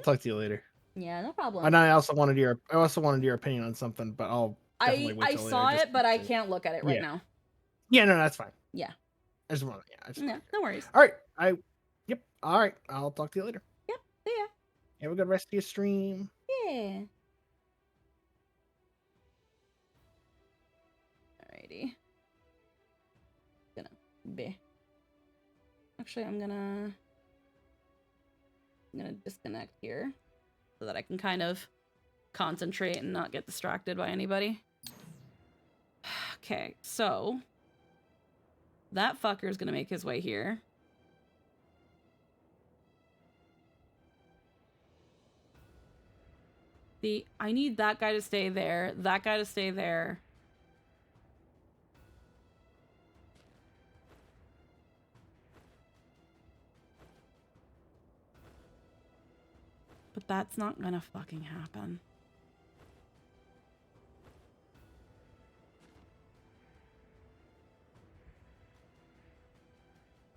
talk to you later. Yeah, no problem. And I also wanted your opinion on something, but I'll definitely wait I till later. saw just it, but I to- can't look at it right Yeah. now. Yeah, no, that's fine. Yeah. I just want to. Yeah, no worries. All right, yep. All right, I'll talk to you later. Yep. See ya. Have a good rest of your stream. Yeah. Alrighty. Actually, I'm gonna disconnect here so that I can kind of concentrate and not get distracted by anybody. Okay, so that fucker is gonna make his way here. I need that guy to stay there, that guy to stay there. But that's not gonna fucking happen.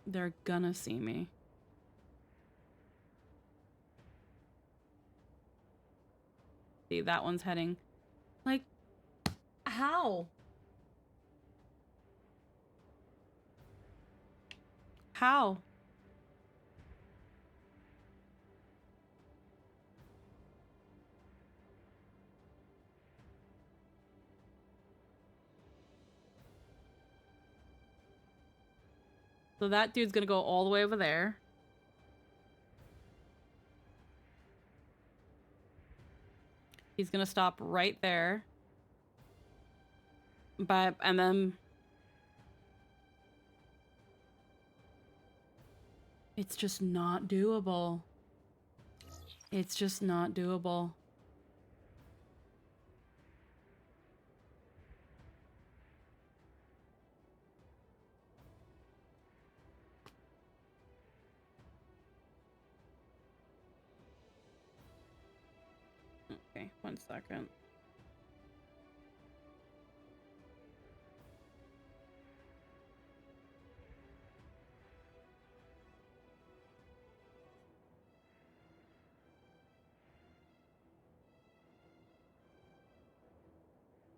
They're gonna see me. See, that one's heading. Like, how? How? So that dude's gonna go all the way over there. He's gonna stop right there. And then it's just not doable. It's just not doable. Okay, 1 second.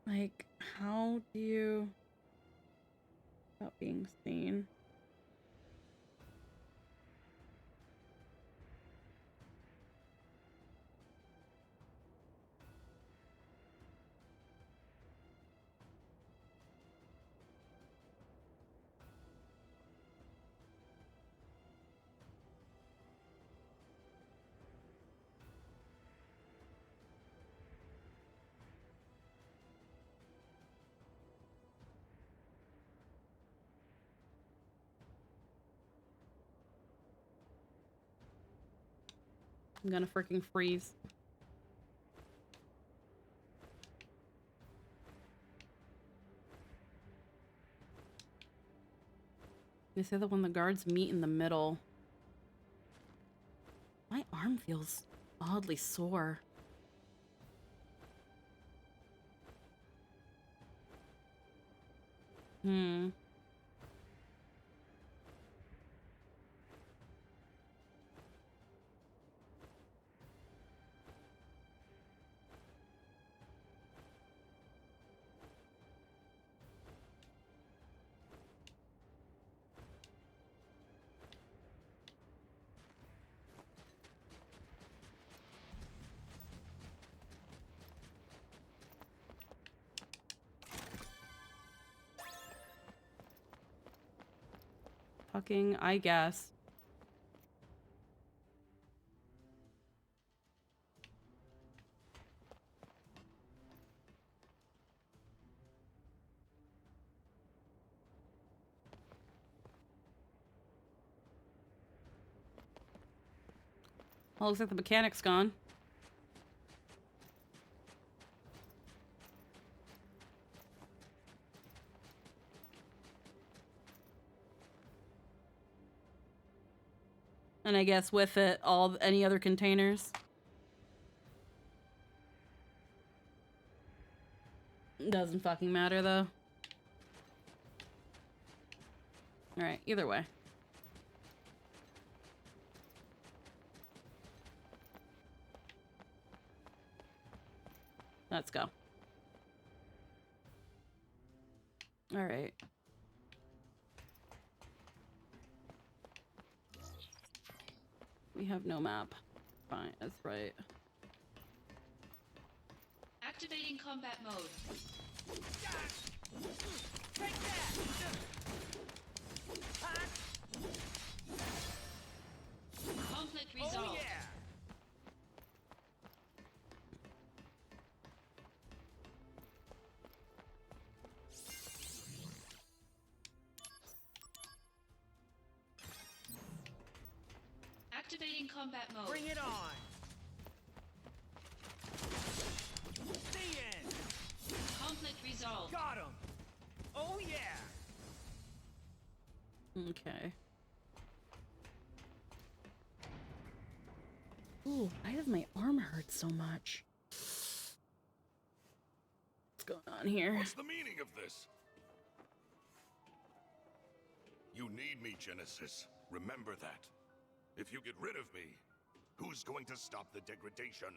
Like, how do you... without being seen? I'm gonna freaking freeze. They say that when the guards meet in the middle... My arm feels oddly sore. Fucking, I guess. Well, looks like the mechanic's gone. And I guess with it, any other containers. Doesn't fucking matter though. Alright, either way. Let's go. Alright. We have no map. Fine, that's right. Activating combat mode. Conflict resolved. Oh yeah! Activating combat mode. Bring it on! Stay in! Conflict resolved. Got him! Oh yeah! Okay. Ooh, why does my arm hurt so much? What's going on here? What's the meaning of this? You need me, Genesis. Remember that. If you get rid of me, who's going to stop the degradation?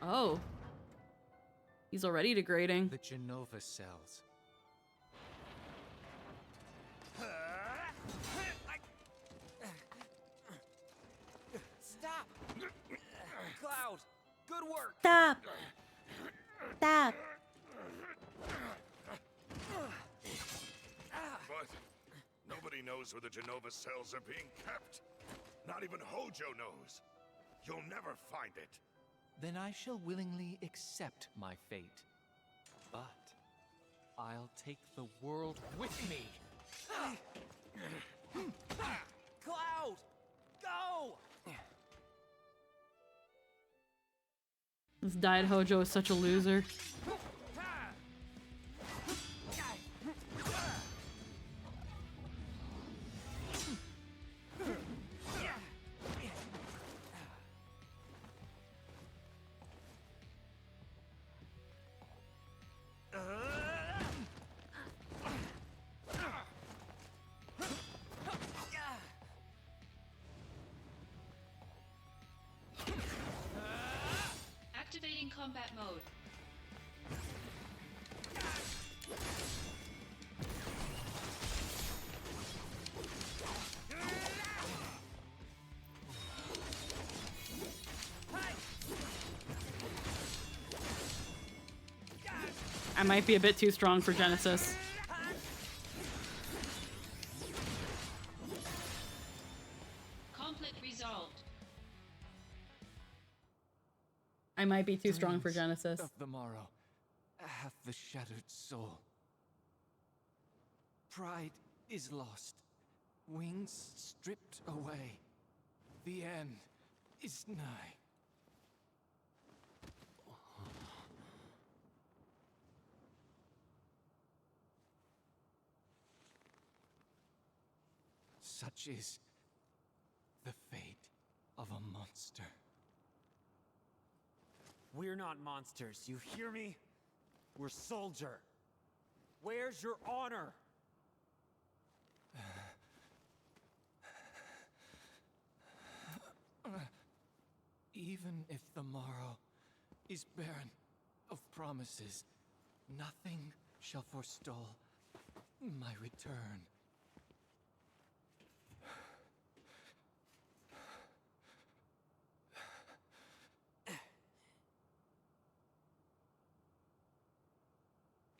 Oh. He's already degrading. The Genova cells. Stop! Cloud, good work! Stop! Stop! But nobody knows where the Genova cells are being kept. Not even Hojo knows. You'll never find it. Then I shall willingly accept my fate. But I'll take the world with me. Cloud! Go! This Diet Hojo is such a loser. Activating combat mode. I might be a bit too strong for Genesis. Conflict resolved. I might be too strong for Genesis. Of the morrow hath the shattered soul. Pride is lost. Wings stripped away. The end is nigh. Such is the fate of a monster. We're not monsters, you hear me? We're soldier. Where's your honor? Even if the morrow is barren of promises, nothing shall forestall my return.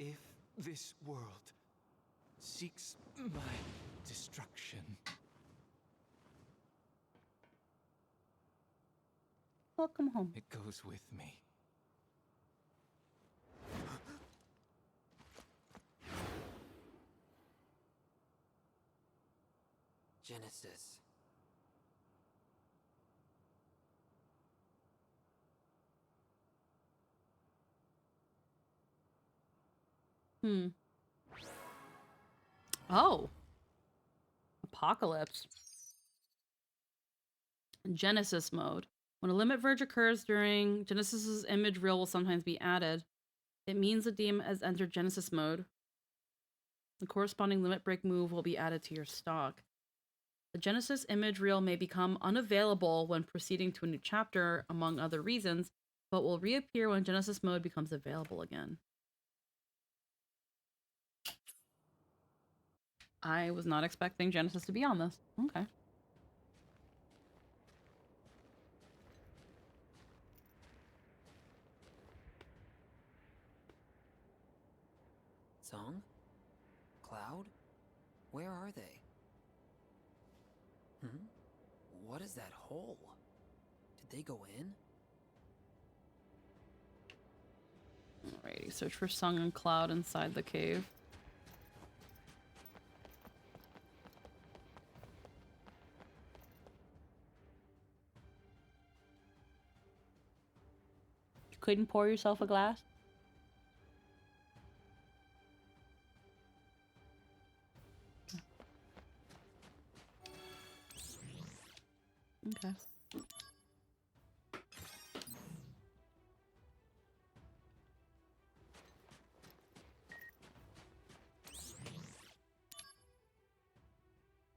If this world seeks my destruction, welcome home. It goes with me. Genesis. Oh. Apocalypse. Genesis mode. When a limit verge occurs during Genesis's image reel will sometimes be added. It means the demon has entered Genesis mode. The corresponding limit break move will be added to your stock. The Genesis image reel may become unavailable when proceeding to a new chapter, among other reasons, but will reappear when Genesis mode becomes available again. I was not expecting Genesis to be on this. Okay. Song? Cloud? Where are they? Hmm? What is that hole? Did they go in? Alrighty, search for Sung and Cloud inside the cave. You couldn't pour yourself a glass? Okay.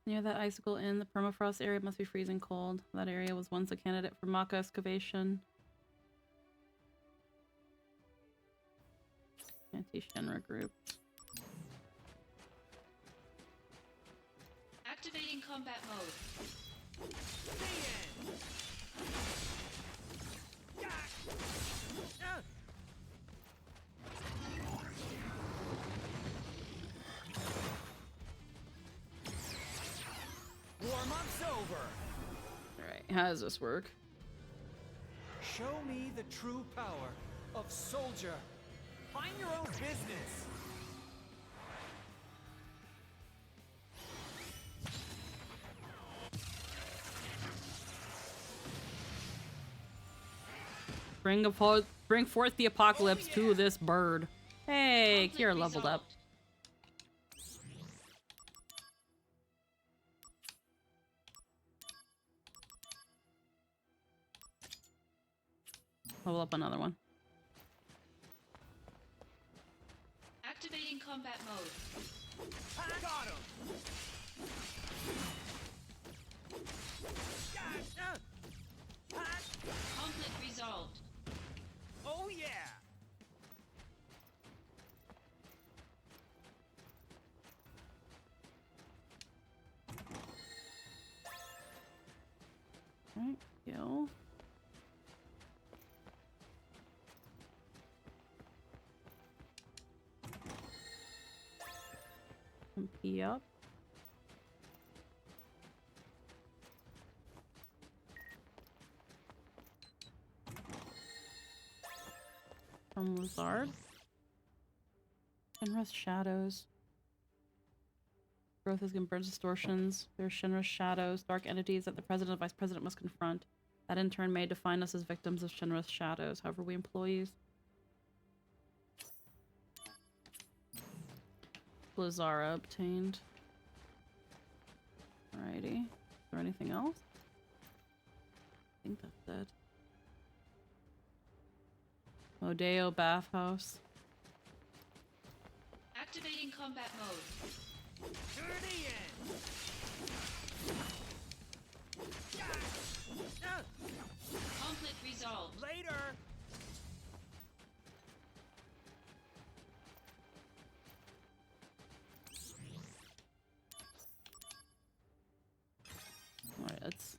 Near that icicle inn, the permafrost area must be freezing cold. That area was once a candidate for Mako excavation. Anti-Shinra group. Activating combat mode. Warm-up's over. Alright, how does this work? Show me the true power of soldier. Mind your own business. Bring forth the apocalypse to this bird. Hey, Kira leveled up. Level up another one. Activating combat mode. Got him. Conflict resolved. Oh yeah. Alright, go. MP up. From Lazard. Shinra's shadows. Growth is converged distortions. There are Shinra's shadows, dark entities that the president and vice president must confront. That in turn may define us as victims of Shinra's shadows, however we employees. Blizzara obtained. Alrighty. Is there anything else? I think that's it. Modeo bathhouse. Activating combat mode. Journey in. Conflict resolved. Later. Alright, let's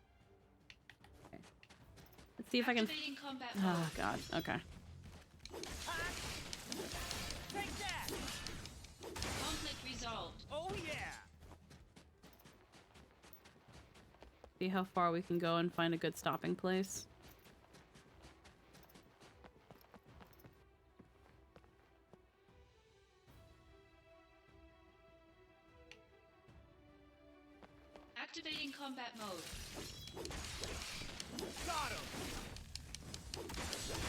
see if I can. Activating combat Oh mode. god, okay. Take that. Conflict resolved. Oh yeah. See how far we can go and find a good stopping place. Activating combat mode. Got him.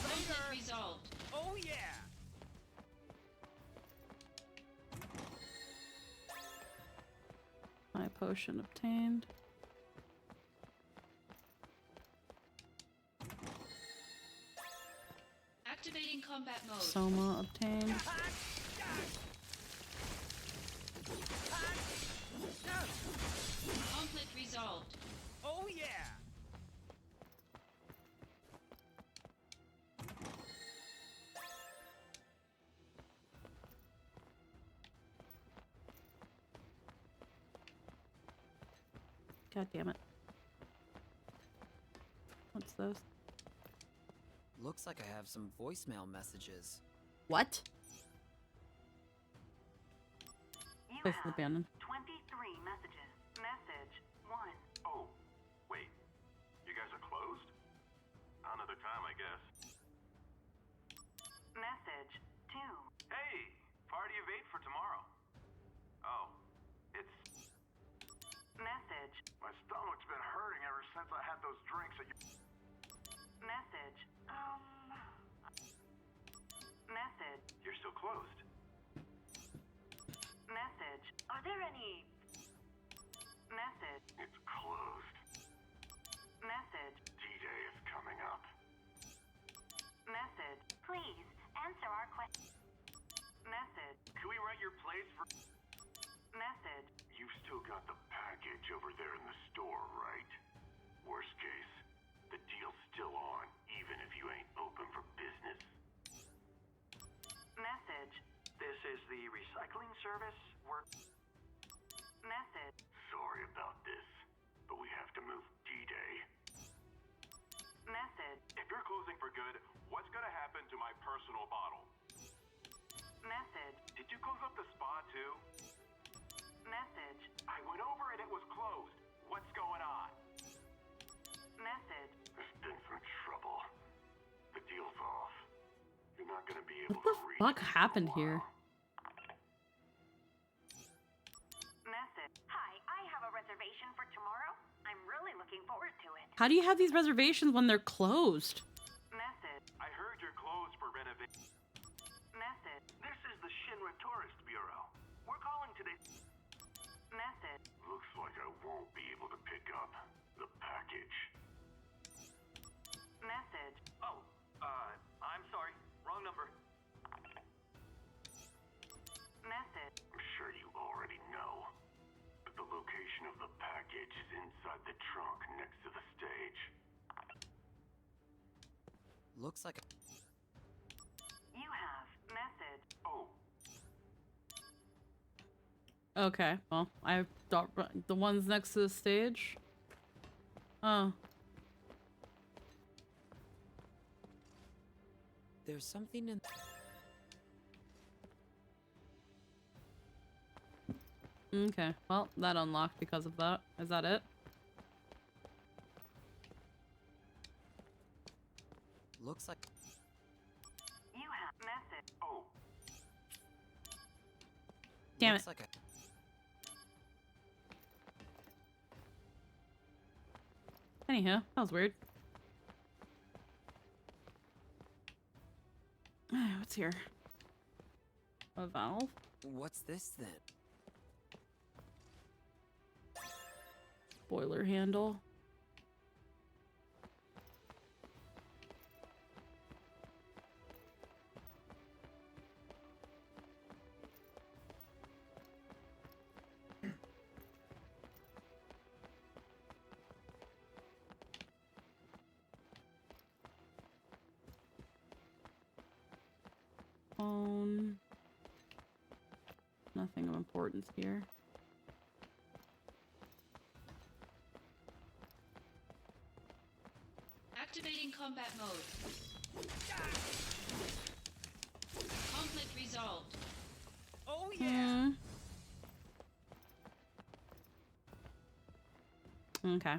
Conflict resolved. Oh yeah. My potion obtained. Activating combat mode. Soma obtained. Conflict resolved. Oh yeah. God damn it. What's this? Looks like I have some voicemail messages. What? Place is abandoned. 23 I guess. Message 2. Hey, party of 8 for tomorrow. Oh, it's... Message. My stomach's been hurting ever since I had those drinks at your... Message. Message. You're still closed. Message. Are there any... Message. It's closed. Message. D-Day is coming up. Message. Please answer our question. Message. Can we rent your place for... Message. You've still got the package over there in the store, right? Worst case, the deal's still on, even if you ain't open for business. Message. This is the recycling service. Message. Sorry about this, but we have to move D-Day. Message. If you're closing for good, what's gonna happen to my personal bottle? Message. Did you close up the spa too? Message. I went over and it was closed. What's going on? Message. There's been some trouble. The deal's off. You're not gonna be able What the fuck happened here? Message. Hi, I have a reservation for tomorrow. I'm really looking forward to it. How do you have these reservations when they're closed? Message. I heard you're closed for renovation. Message. This is the Shinra Tourist Bureau. We're calling today. Message. Looks like I won't be able to pick up the package. Message. Oh, I'm sorry. Wrong number. Message. I'm sure you already know, but the location of the package is inside the trunk next to the stage. Looks like... You have message. Oh. Okay, well, I thought the ones next to the stage. Oh. There's something in... Okay, well, that unlocked because of that. Is that it? Looks like... You have message. Oh. Damn Looks it. like a... Anyhow, that was weird. What's here? A valve? What's this then? Boiler handle. Phone. Nothing of importance here. Activating combat mode. Conflict resolved. Oh yeah. Okay.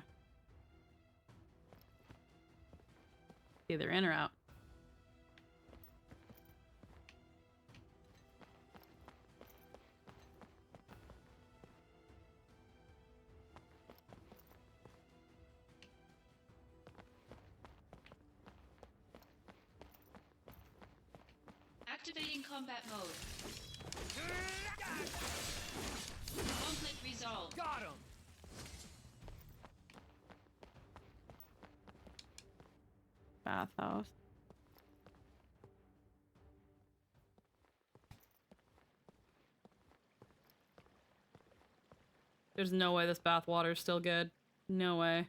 Either in or out. Activating combat mode. Conflict resolved. Got him. Bathhouse. There's no way this bath water is still good. No way.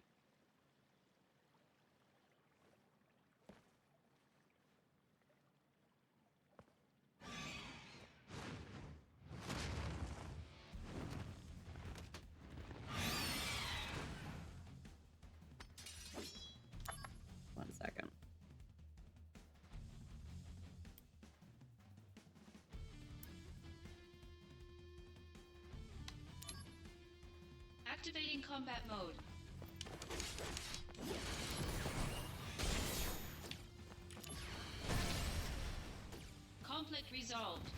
One second. Activating combat mode. Conflict resolved.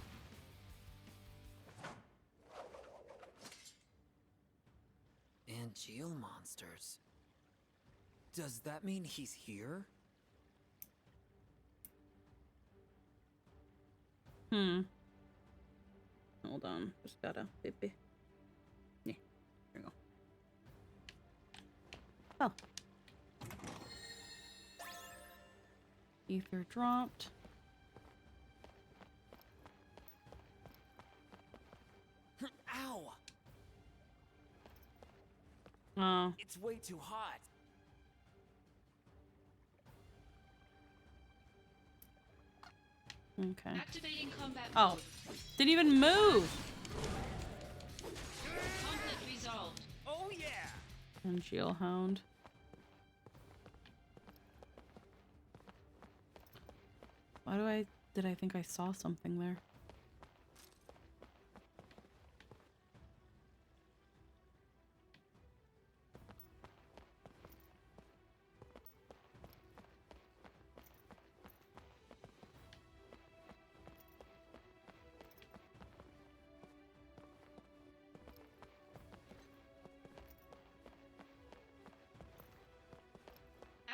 Angeal monsters. Does that mean he's here? Hold on. Just gotta pee. Yeah. There you go. Oh. Ether dropped. Ow! Oh. It's way too hot. Okay. Activating combat Oh. mode. Didn't even move! Conflict resolved. Oh yeah! Congeal Hound. Did I think I saw something there?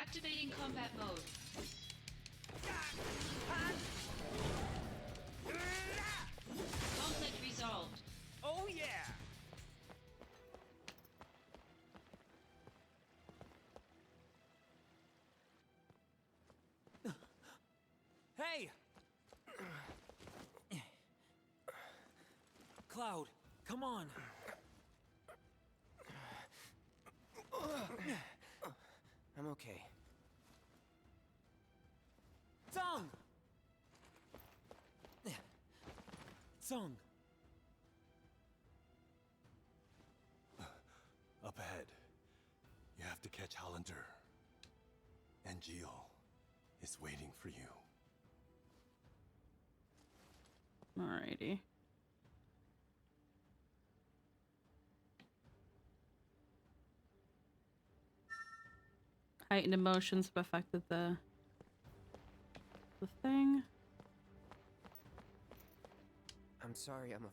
Activating combat mode. Conflict resolved. Oh yeah! Hey! Cloud, come on. I'm okay. Tsung! Tsung! Up ahead. You have to catch Hollander. Angeal is waiting for you. Alrighty. Heightened emotions have affected the thing. I'm sorry, I'm a...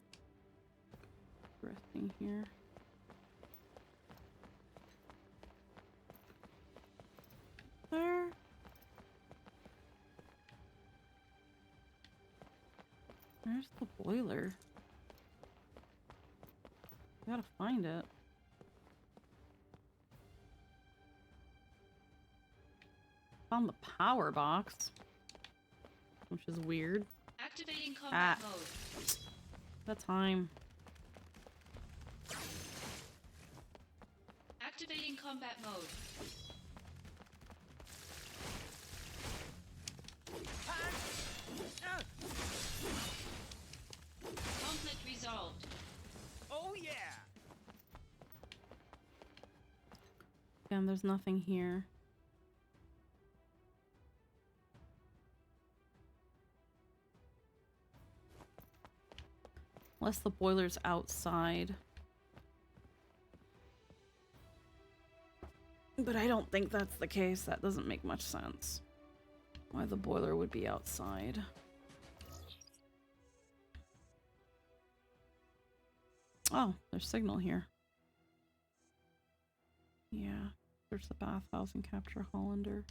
Resting here. There. Where's the boiler? Gotta find it. Found the power box, which is weird. Activating combat mode. The time. Activating combat mode. Conflict resolved. Oh yeah! Again, there's nothing here. Unless the boiler's outside. But I don't think that's the case. That doesn't make much sense. Why the boiler would be outside. Oh, there's signal here. Yeah, there's the bathhouse and capture Hollander.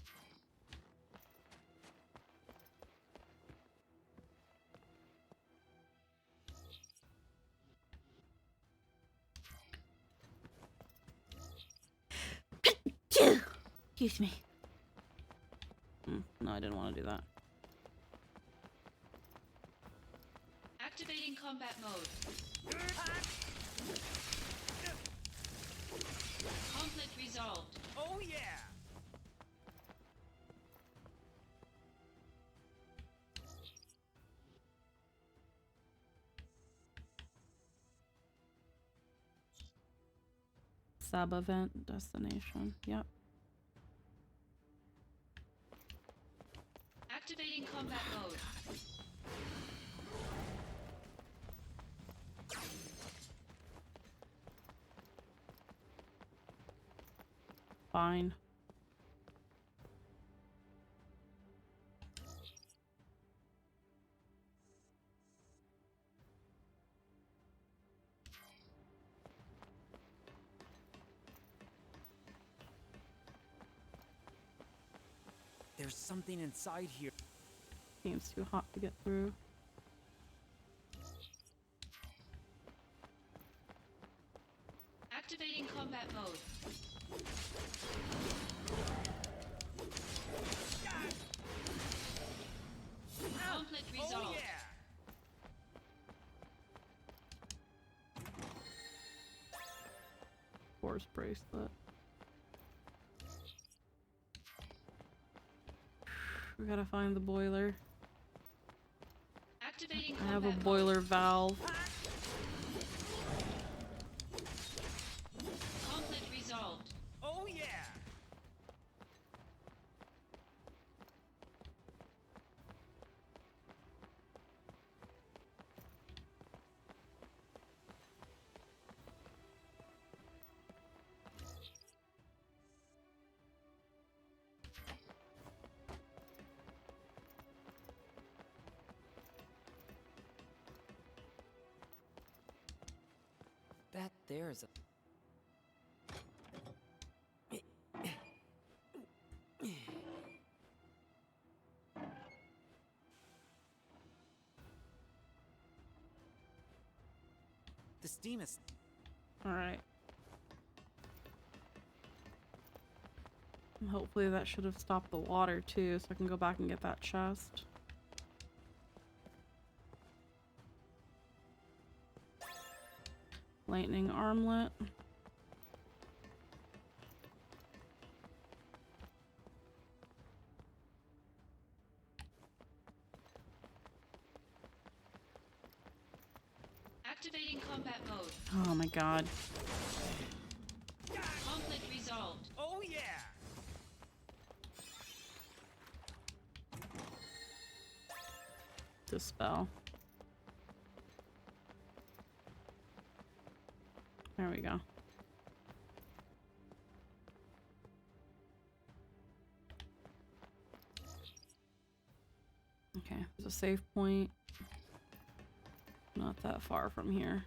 Excuse me. No, I didn't want to do that. Activating combat mode. Conflict resolved. Oh yeah! Sub event destination. Yep. Activating combat mode. Fine. There's something inside here. Seems too hot to get through. Activating combat mode. Conflict resolved. Oh, yeah. Force bracelet. We gotta find the boiler. Activating I have a combat boiler valve. Conflict resolved. Oh yeah. That there's a... The steam is... Alright. Hopefully that should have stopped the water too, so I can go back and get that chest. Lightning armlet. Activating combat mode. Oh my god. Conflict resolved. Oh yeah. Dispel. There we go. Okay, there's a save point. Not that far from here.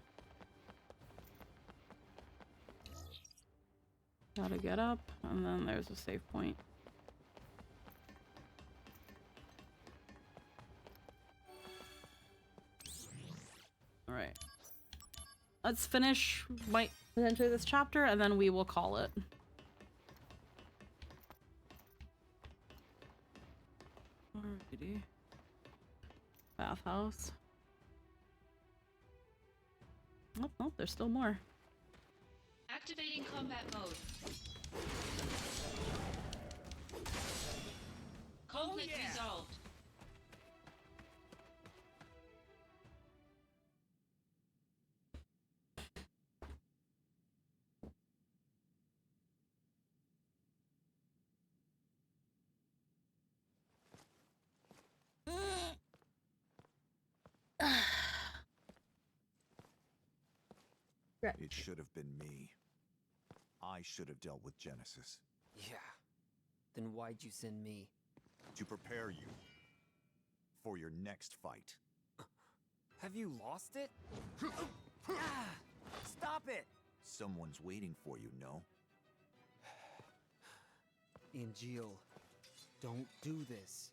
Gotta get up, and then there's a save point. Alright. Let's finish potentially this chapter, and then we will call it. Alrighty. Bathhouse. Oh, oh, there's still more. Activating combat mode. Conflict resolved. It should have been me. I should have dealt with Genesis. Yeah. Then why'd you send me? To prepare you for your next fight. Have you lost it? Stop it! Someone's waiting for you, no? Angeal, don't do this.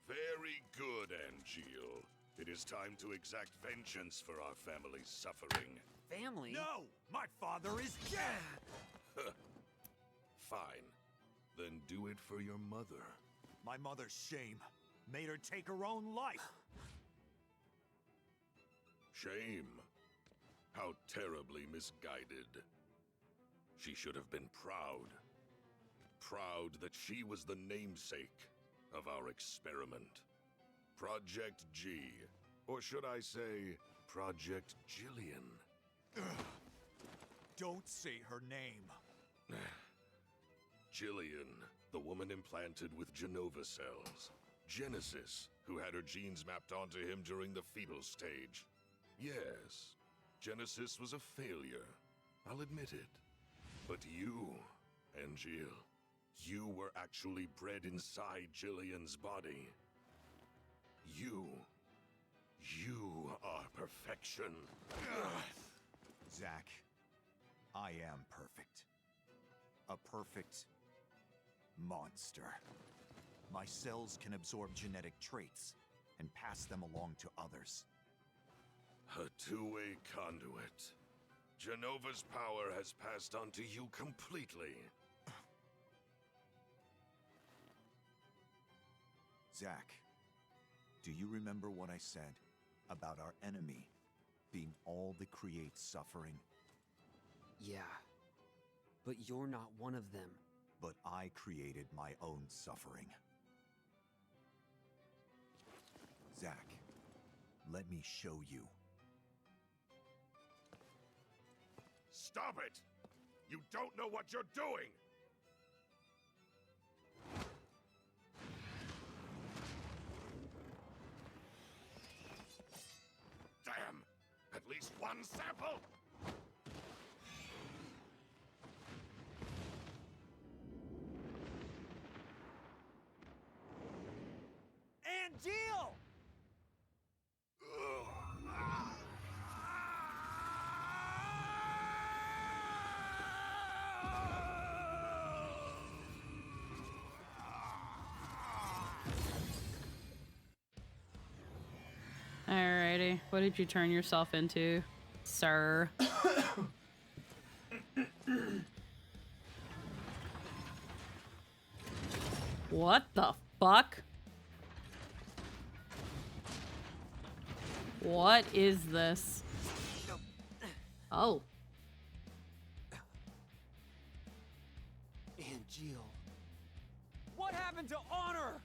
Very good, Angeal. It is time to exact vengeance for our family's suffering. Family? No! My father is dead! Fine. Then do it for your mother. My mother's shame made her take her own life. Shame. How terribly misguided. She should have been proud. Proud that she was the namesake of our experiment. Project G. Or should I say, Project Jillian? Don't say her name. Jillian, the woman implanted with Genova cells. Genesis, who had her genes mapped onto him during the fetal stage. Yes, Genesis was a failure. I'll admit it. But you, Angeal, you were actually bred inside Jillian's body. You are perfection. Zack, I am perfect. A perfect monster. My cells can absorb genetic traits and pass them along to others. A two-way conduit. Genova's power has passed on to you completely. Zack, do you remember what I said about our enemy being all that creates suffering? Yeah. But you're not one of them. But I created my own suffering. Zack, let me show you. Stop it! You don't know what you're doing! Damn! At least one sample! Angeal! Alrighty, what did you turn yourself into, sir? What the fuck? What is this? Oh. Angeal. What happened to honor?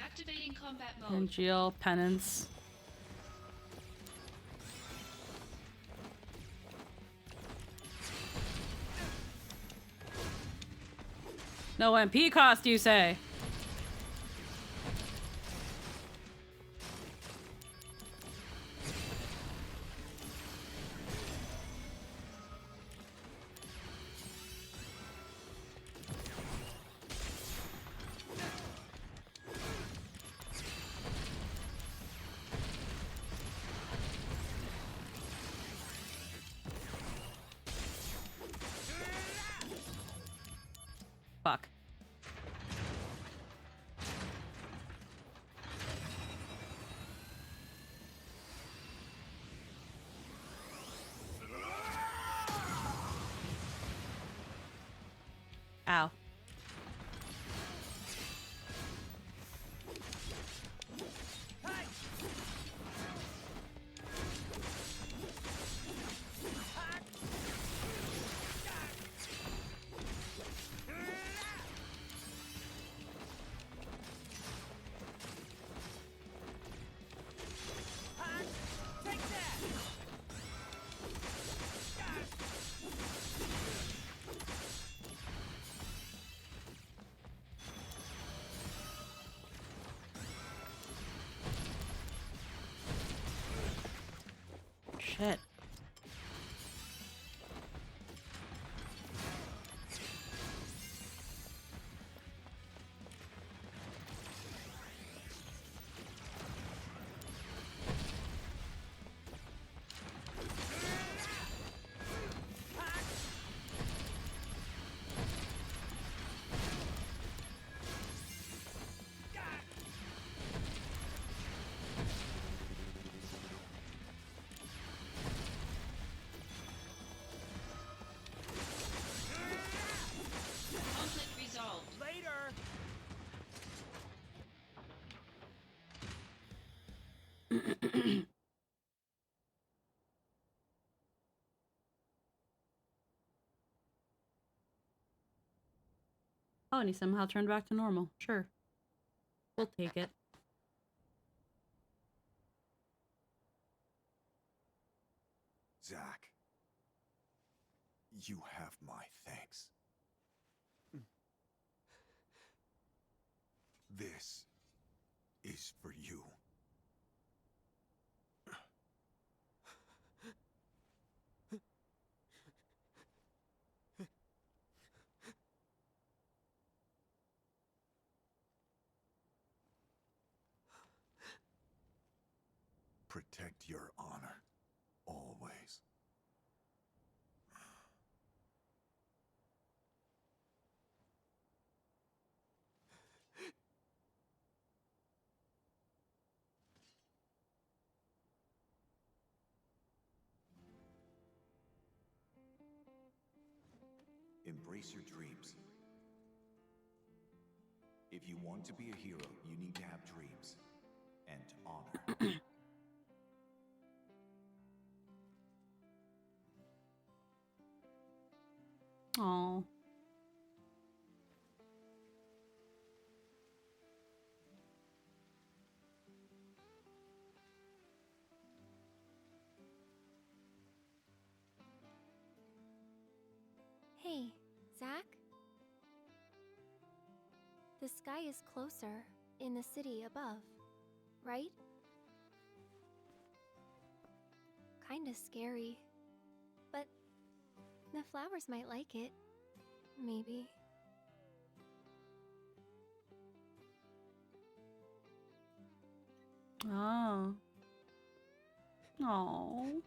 Activating combat mode. Angeal, penance. No MP cost, you say? Fuck. Ow. Shit. Conflict resolved. Later! Oh, and he somehow turned back to normal. Sure. We'll take it. Zack, you have my thanks. This is for you. Protect your honor, always. embrace your dreams. If you want to be a hero, you need to have dreams and honor. Oh. Hey, Zach? The sky is closer in the city above, right? Kinda scary. But the flowers might like it. Maybe. Oh. Oh.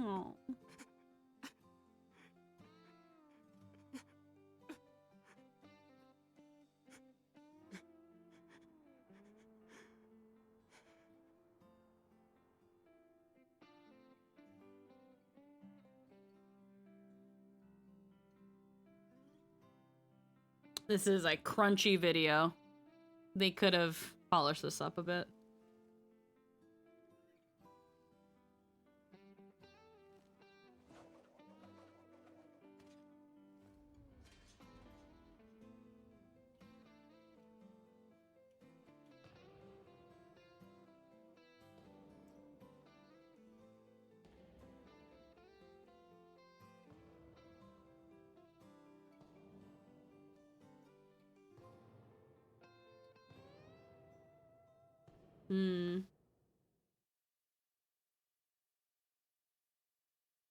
Oh. This is a crunchy video. They could have polished this up a bit. Hmm.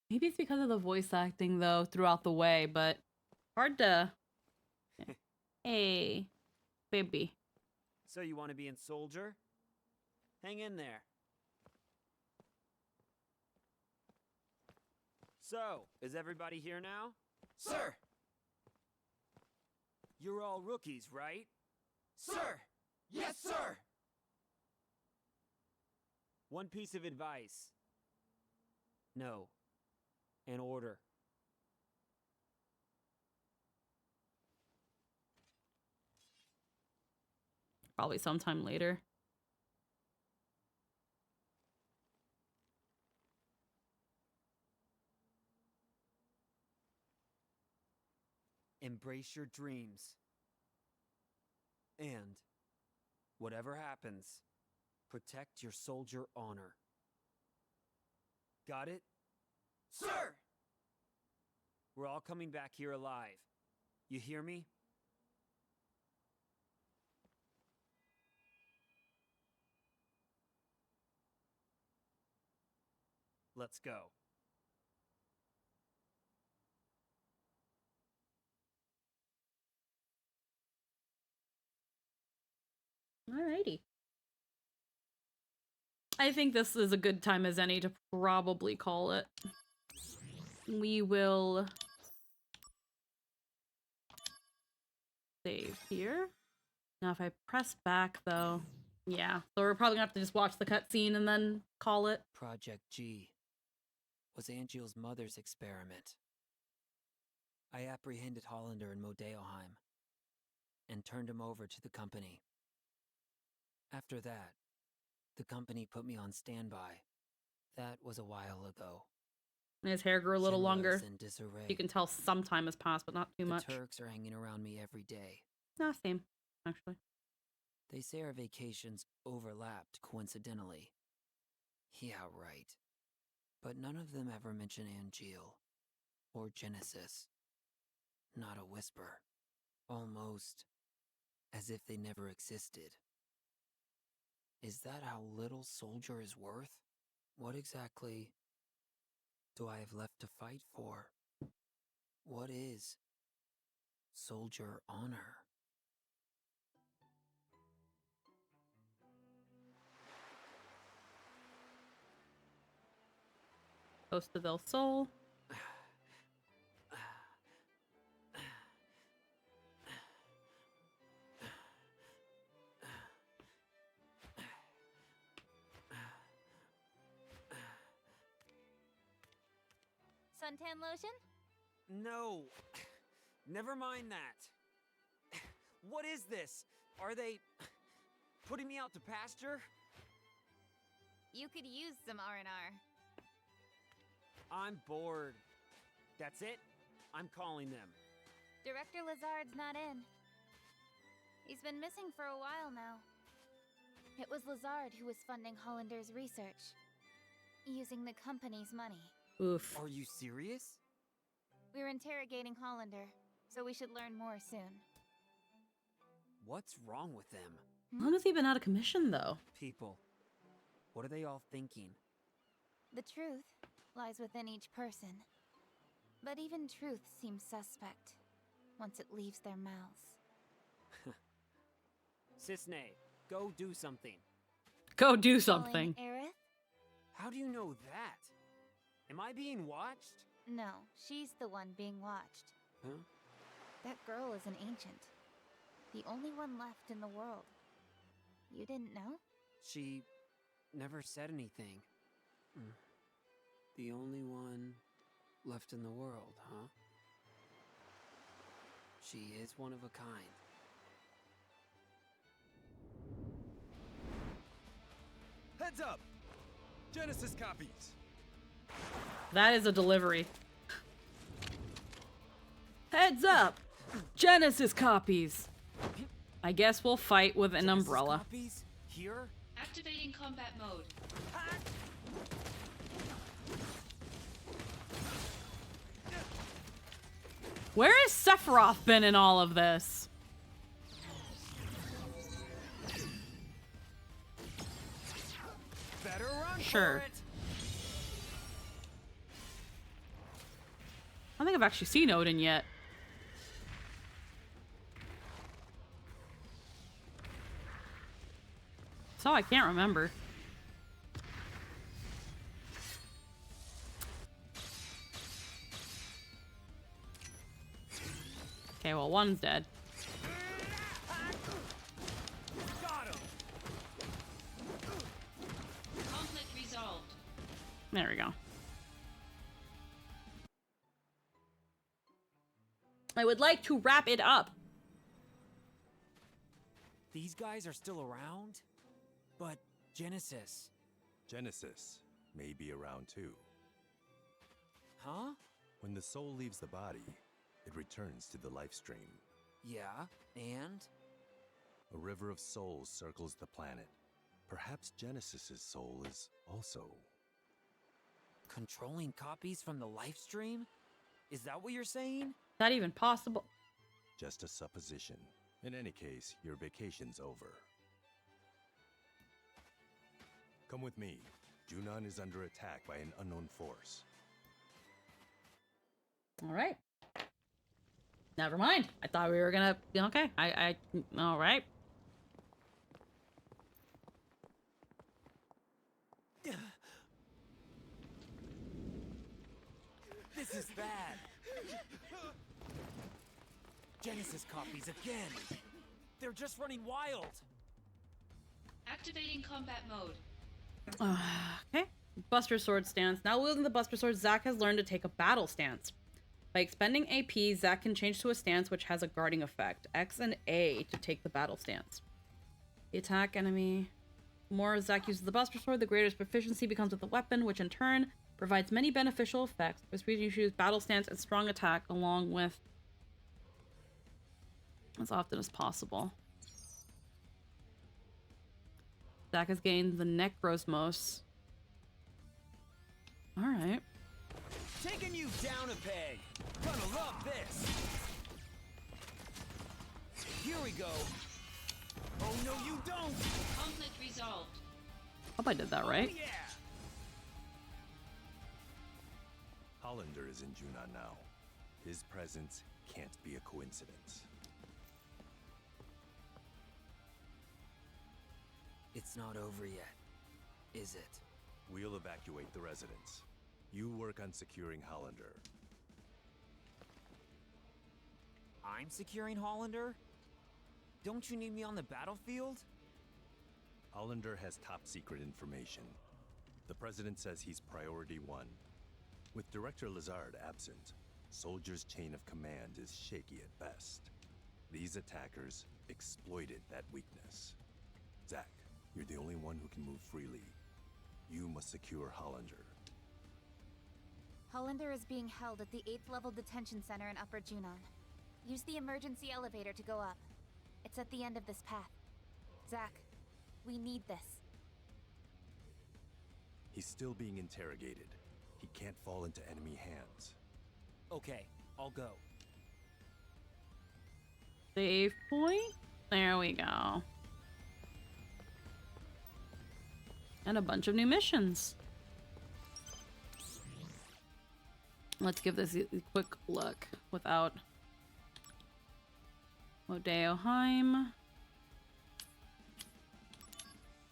Maybe it's because of the voice acting, though, throughout the way, but hard to... Hey, baby. So you want to be in Soldier? Hang in there. So, is everybody here now? Sir! You're all rookies, right? Sir! Yes, sir! One piece of advice. No. An order. Probably sometime later. Embrace your dreams. And, whatever happens, protect your soldier honor. Got it? Sir! We're all coming back here alive. You hear me? Let's go. Alrighty. I think this is a good time as any to probably call it. We will save here. Now if I press back though, yeah. So we're probably gonna have to just watch the cutscene and then call it. Project G was Angeal's mother's experiment. I apprehended Hollander in Modeoheim and turned him over to the company. After that, the company put me on standby. That was a while ago. And his hair grew a little longer. In disarray. You can tell some time has passed, but not too much. The Turks are hanging around me every day. Nah, same, actually. They say our vacations overlapped coincidentally. Yeah, right. But none of them ever mention Angeal or Genesis. Not a whisper. Almost as if they never existed. Is that how little Soldier is worth? What exactly do I have left to fight for? What is Soldier honor? Costa del Sol. suntan lotion? No. Never mind that. What is this? Are they putting me out to pasture? You could use some R&R. I'm bored. That's it? I'm calling them. Director Lazard's not in. He's been missing for a while now. It was Lazard who was funding Hollander's research, using the company's money. Oof. Are you serious? We're interrogating Hollander, so we should learn more soon. What's wrong with them? How long has he been out of commission, though? People. What are they all thinking? The truth lies within each person. But even truth seems suspect once it leaves their mouths. Cissnei, go do something. Go do something. Aerith? How do you know that? Am I being watched? No, she's the one being watched. Huh? That girl is an ancient. The only one left in the world. You didn't know? She never said anything. The only one left in the world, huh? She is one of a kind. Heads up! Genesis copies. That is a delivery. Heads up! Genesis copies. I guess we'll fight with an umbrella. Copies? Here? Activating combat mode. Where has Sephiroth been in all of this? Better run Sure. for it. I don't think I've actually seen Odin yet. So I can't remember. Okay, well, one's dead. Got him. Conflict resolved. There we go. I would like to wrap it up. These guys are still around? But Genesis. Genesis may be around too. Huh? When the soul leaves the body, it returns to the life stream. Yeah, and? A river of souls circles the planet. Perhaps Genesis's soul is also Controlling copies from the life stream? Is that what you're saying? Is that even possible? just a supposition. In any case, your vacation's over. Come with me. Junon is under attack by an unknown force. All right. Never mind. I thought we were gonna... Okay. All right. This is bad. Genesis copies again. They're just running wild. Activating combat mode. Okay. Buster Sword stance. Now wielding the Buster Sword, Zack has learned to take a battle stance. By expending AP, Zack can change to a stance which has a guarding effect. X and A to take the battle stance. The attack enemy. The more Zack uses the Buster Sword, the greater his proficiency becomes with the weapon, which in turn provides many beneficial effects. This means you choose battle stance and strong attack along with as often as possible. Zack has gained the Necrosmos. Alright. Taking you down a peg. Gonna love this. Here we go. Oh no, you don't. Conflict resolved. Hope I did that right. Oh, yeah. Hollander is in Junon now. His presence can't be a coincidence. It's not over yet, is it? We'll evacuate the residence. You work on securing Hollander. I'm securing Hollander? Don't you need me on the battlefield? Hollander has top secret information. The president says he's priority 1. With Director Lazard absent, Soldier's chain of command is shaky at best. These attackers exploited that weakness. Zack, you're the only one who can move freely. You must secure Hollander. Hollander is being held at the 8th level detention center in Upper Junon. Use the emergency elevator to go up. It's at the end of this path. Zack, we need this. He's still being interrogated. He can't fall into enemy hands. Okay, I'll go. Save point? There we go. And a bunch of new missions. Let's give this a quick look without Modeo Heim.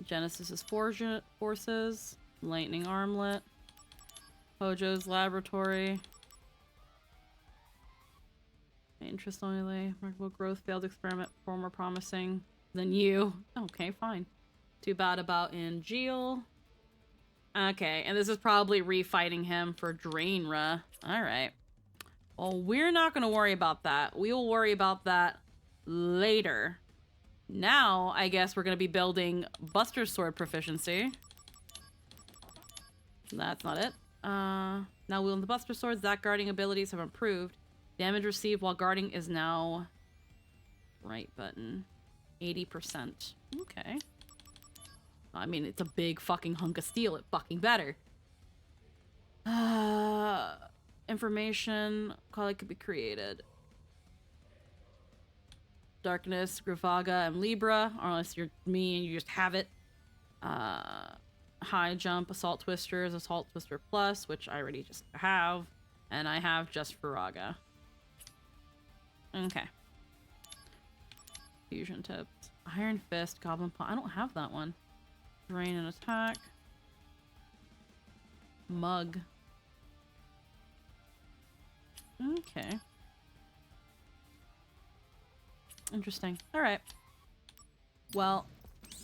Genesis's forces. Lightning Armlet. Hojo's laboratory. Interest only. Remarkable growth. Failed experiment. Far more promising than you. Okay, fine. Too bad about Angeal. Okay, and this is probably refighting him for Draenra. Alright. Well, we're not going to worry about that. We will worry about that later. Now, I guess we're going to be building Buster's Sword proficiency. That's not it. Now wielding the Buster Sword, Zack guarding abilities have improved. Damage received while guarding is now... Right button. 80%. Okay. I mean, it's a big fucking hunk of steel. It fucking better. Information. Call it could be created. Darkness, Gravaga, and Libra. Or unless you're me and you just have it. High jump, Assault Twisters, Assault Twister Plus, which I already just have. And I have just Faraga. Okay. Fusion tips. Iron Fist, Goblin Paw. I don't have that one. Drain and attack. Mug. Okay. Interesting. Alright. Well,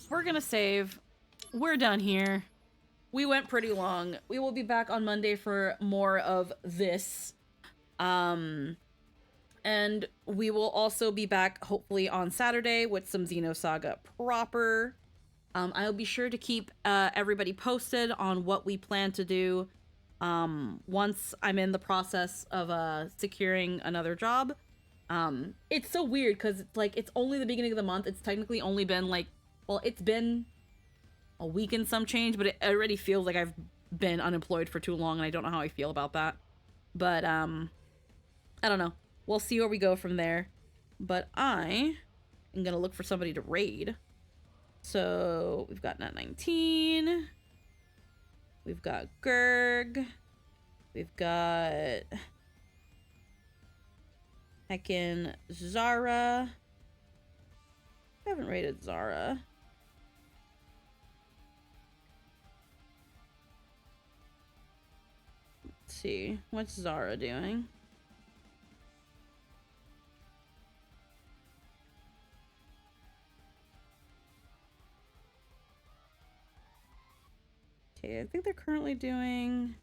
we're gonna save. We're done here. We went pretty long. We will be back on Monday for more of this. And we will also be back hopefully on Saturday with some Xenosaga proper. I'll be sure to keep everybody posted on what we plan to do once I'm in the process of securing another job. It's so weird because it's like it's only the beginning of the month. It's technically only been like, well, it's been a week and some change, but it already feels like I've been unemployed for too long, and I don't know how I feel about that. But I don't know. We'll see where we go from there. But I am gonna look for somebody to raid. So we've got Nat 19. We've got Gurg. We've got heckin' Zara. I haven't raided Zara. Let's see. What's Zara doing? Okay, I think they're currently doing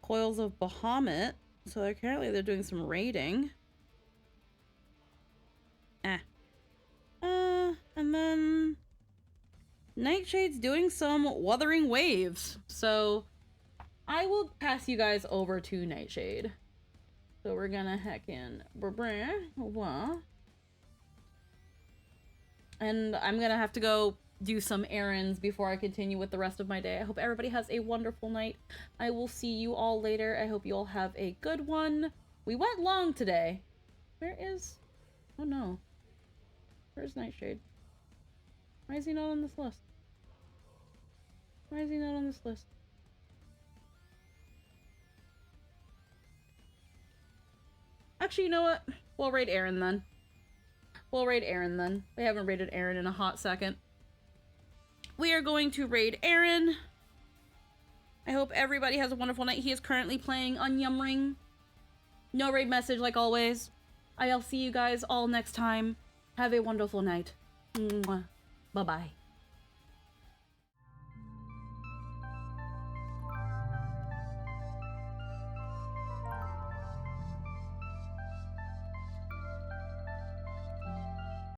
Coils of Bahamut. So apparently they're doing some raiding. And then Nightshade's doing some Wuthering Waves. So I will pass you guys over to Nightshade. So we're gonna heck in. And I'm gonna have to go do some errands before I continue with the rest of my day. I hope everybody has a wonderful night. I will see you all later. I hope you all have a good one. We went long today. Where is... Oh no. Where's Nightshade? Why is he not on this list? Why is he not on this list? Actually, you know what? We'll raid Aaron then. We'll raid Aaron then. We haven't raided Aaron in a hot second. We are going to raid Aaron. I hope everybody has a wonderful night. He is currently playing on Yumring. No raid message like always. I'll see you guys all next time. Have a wonderful night. Mwah. Bye-bye.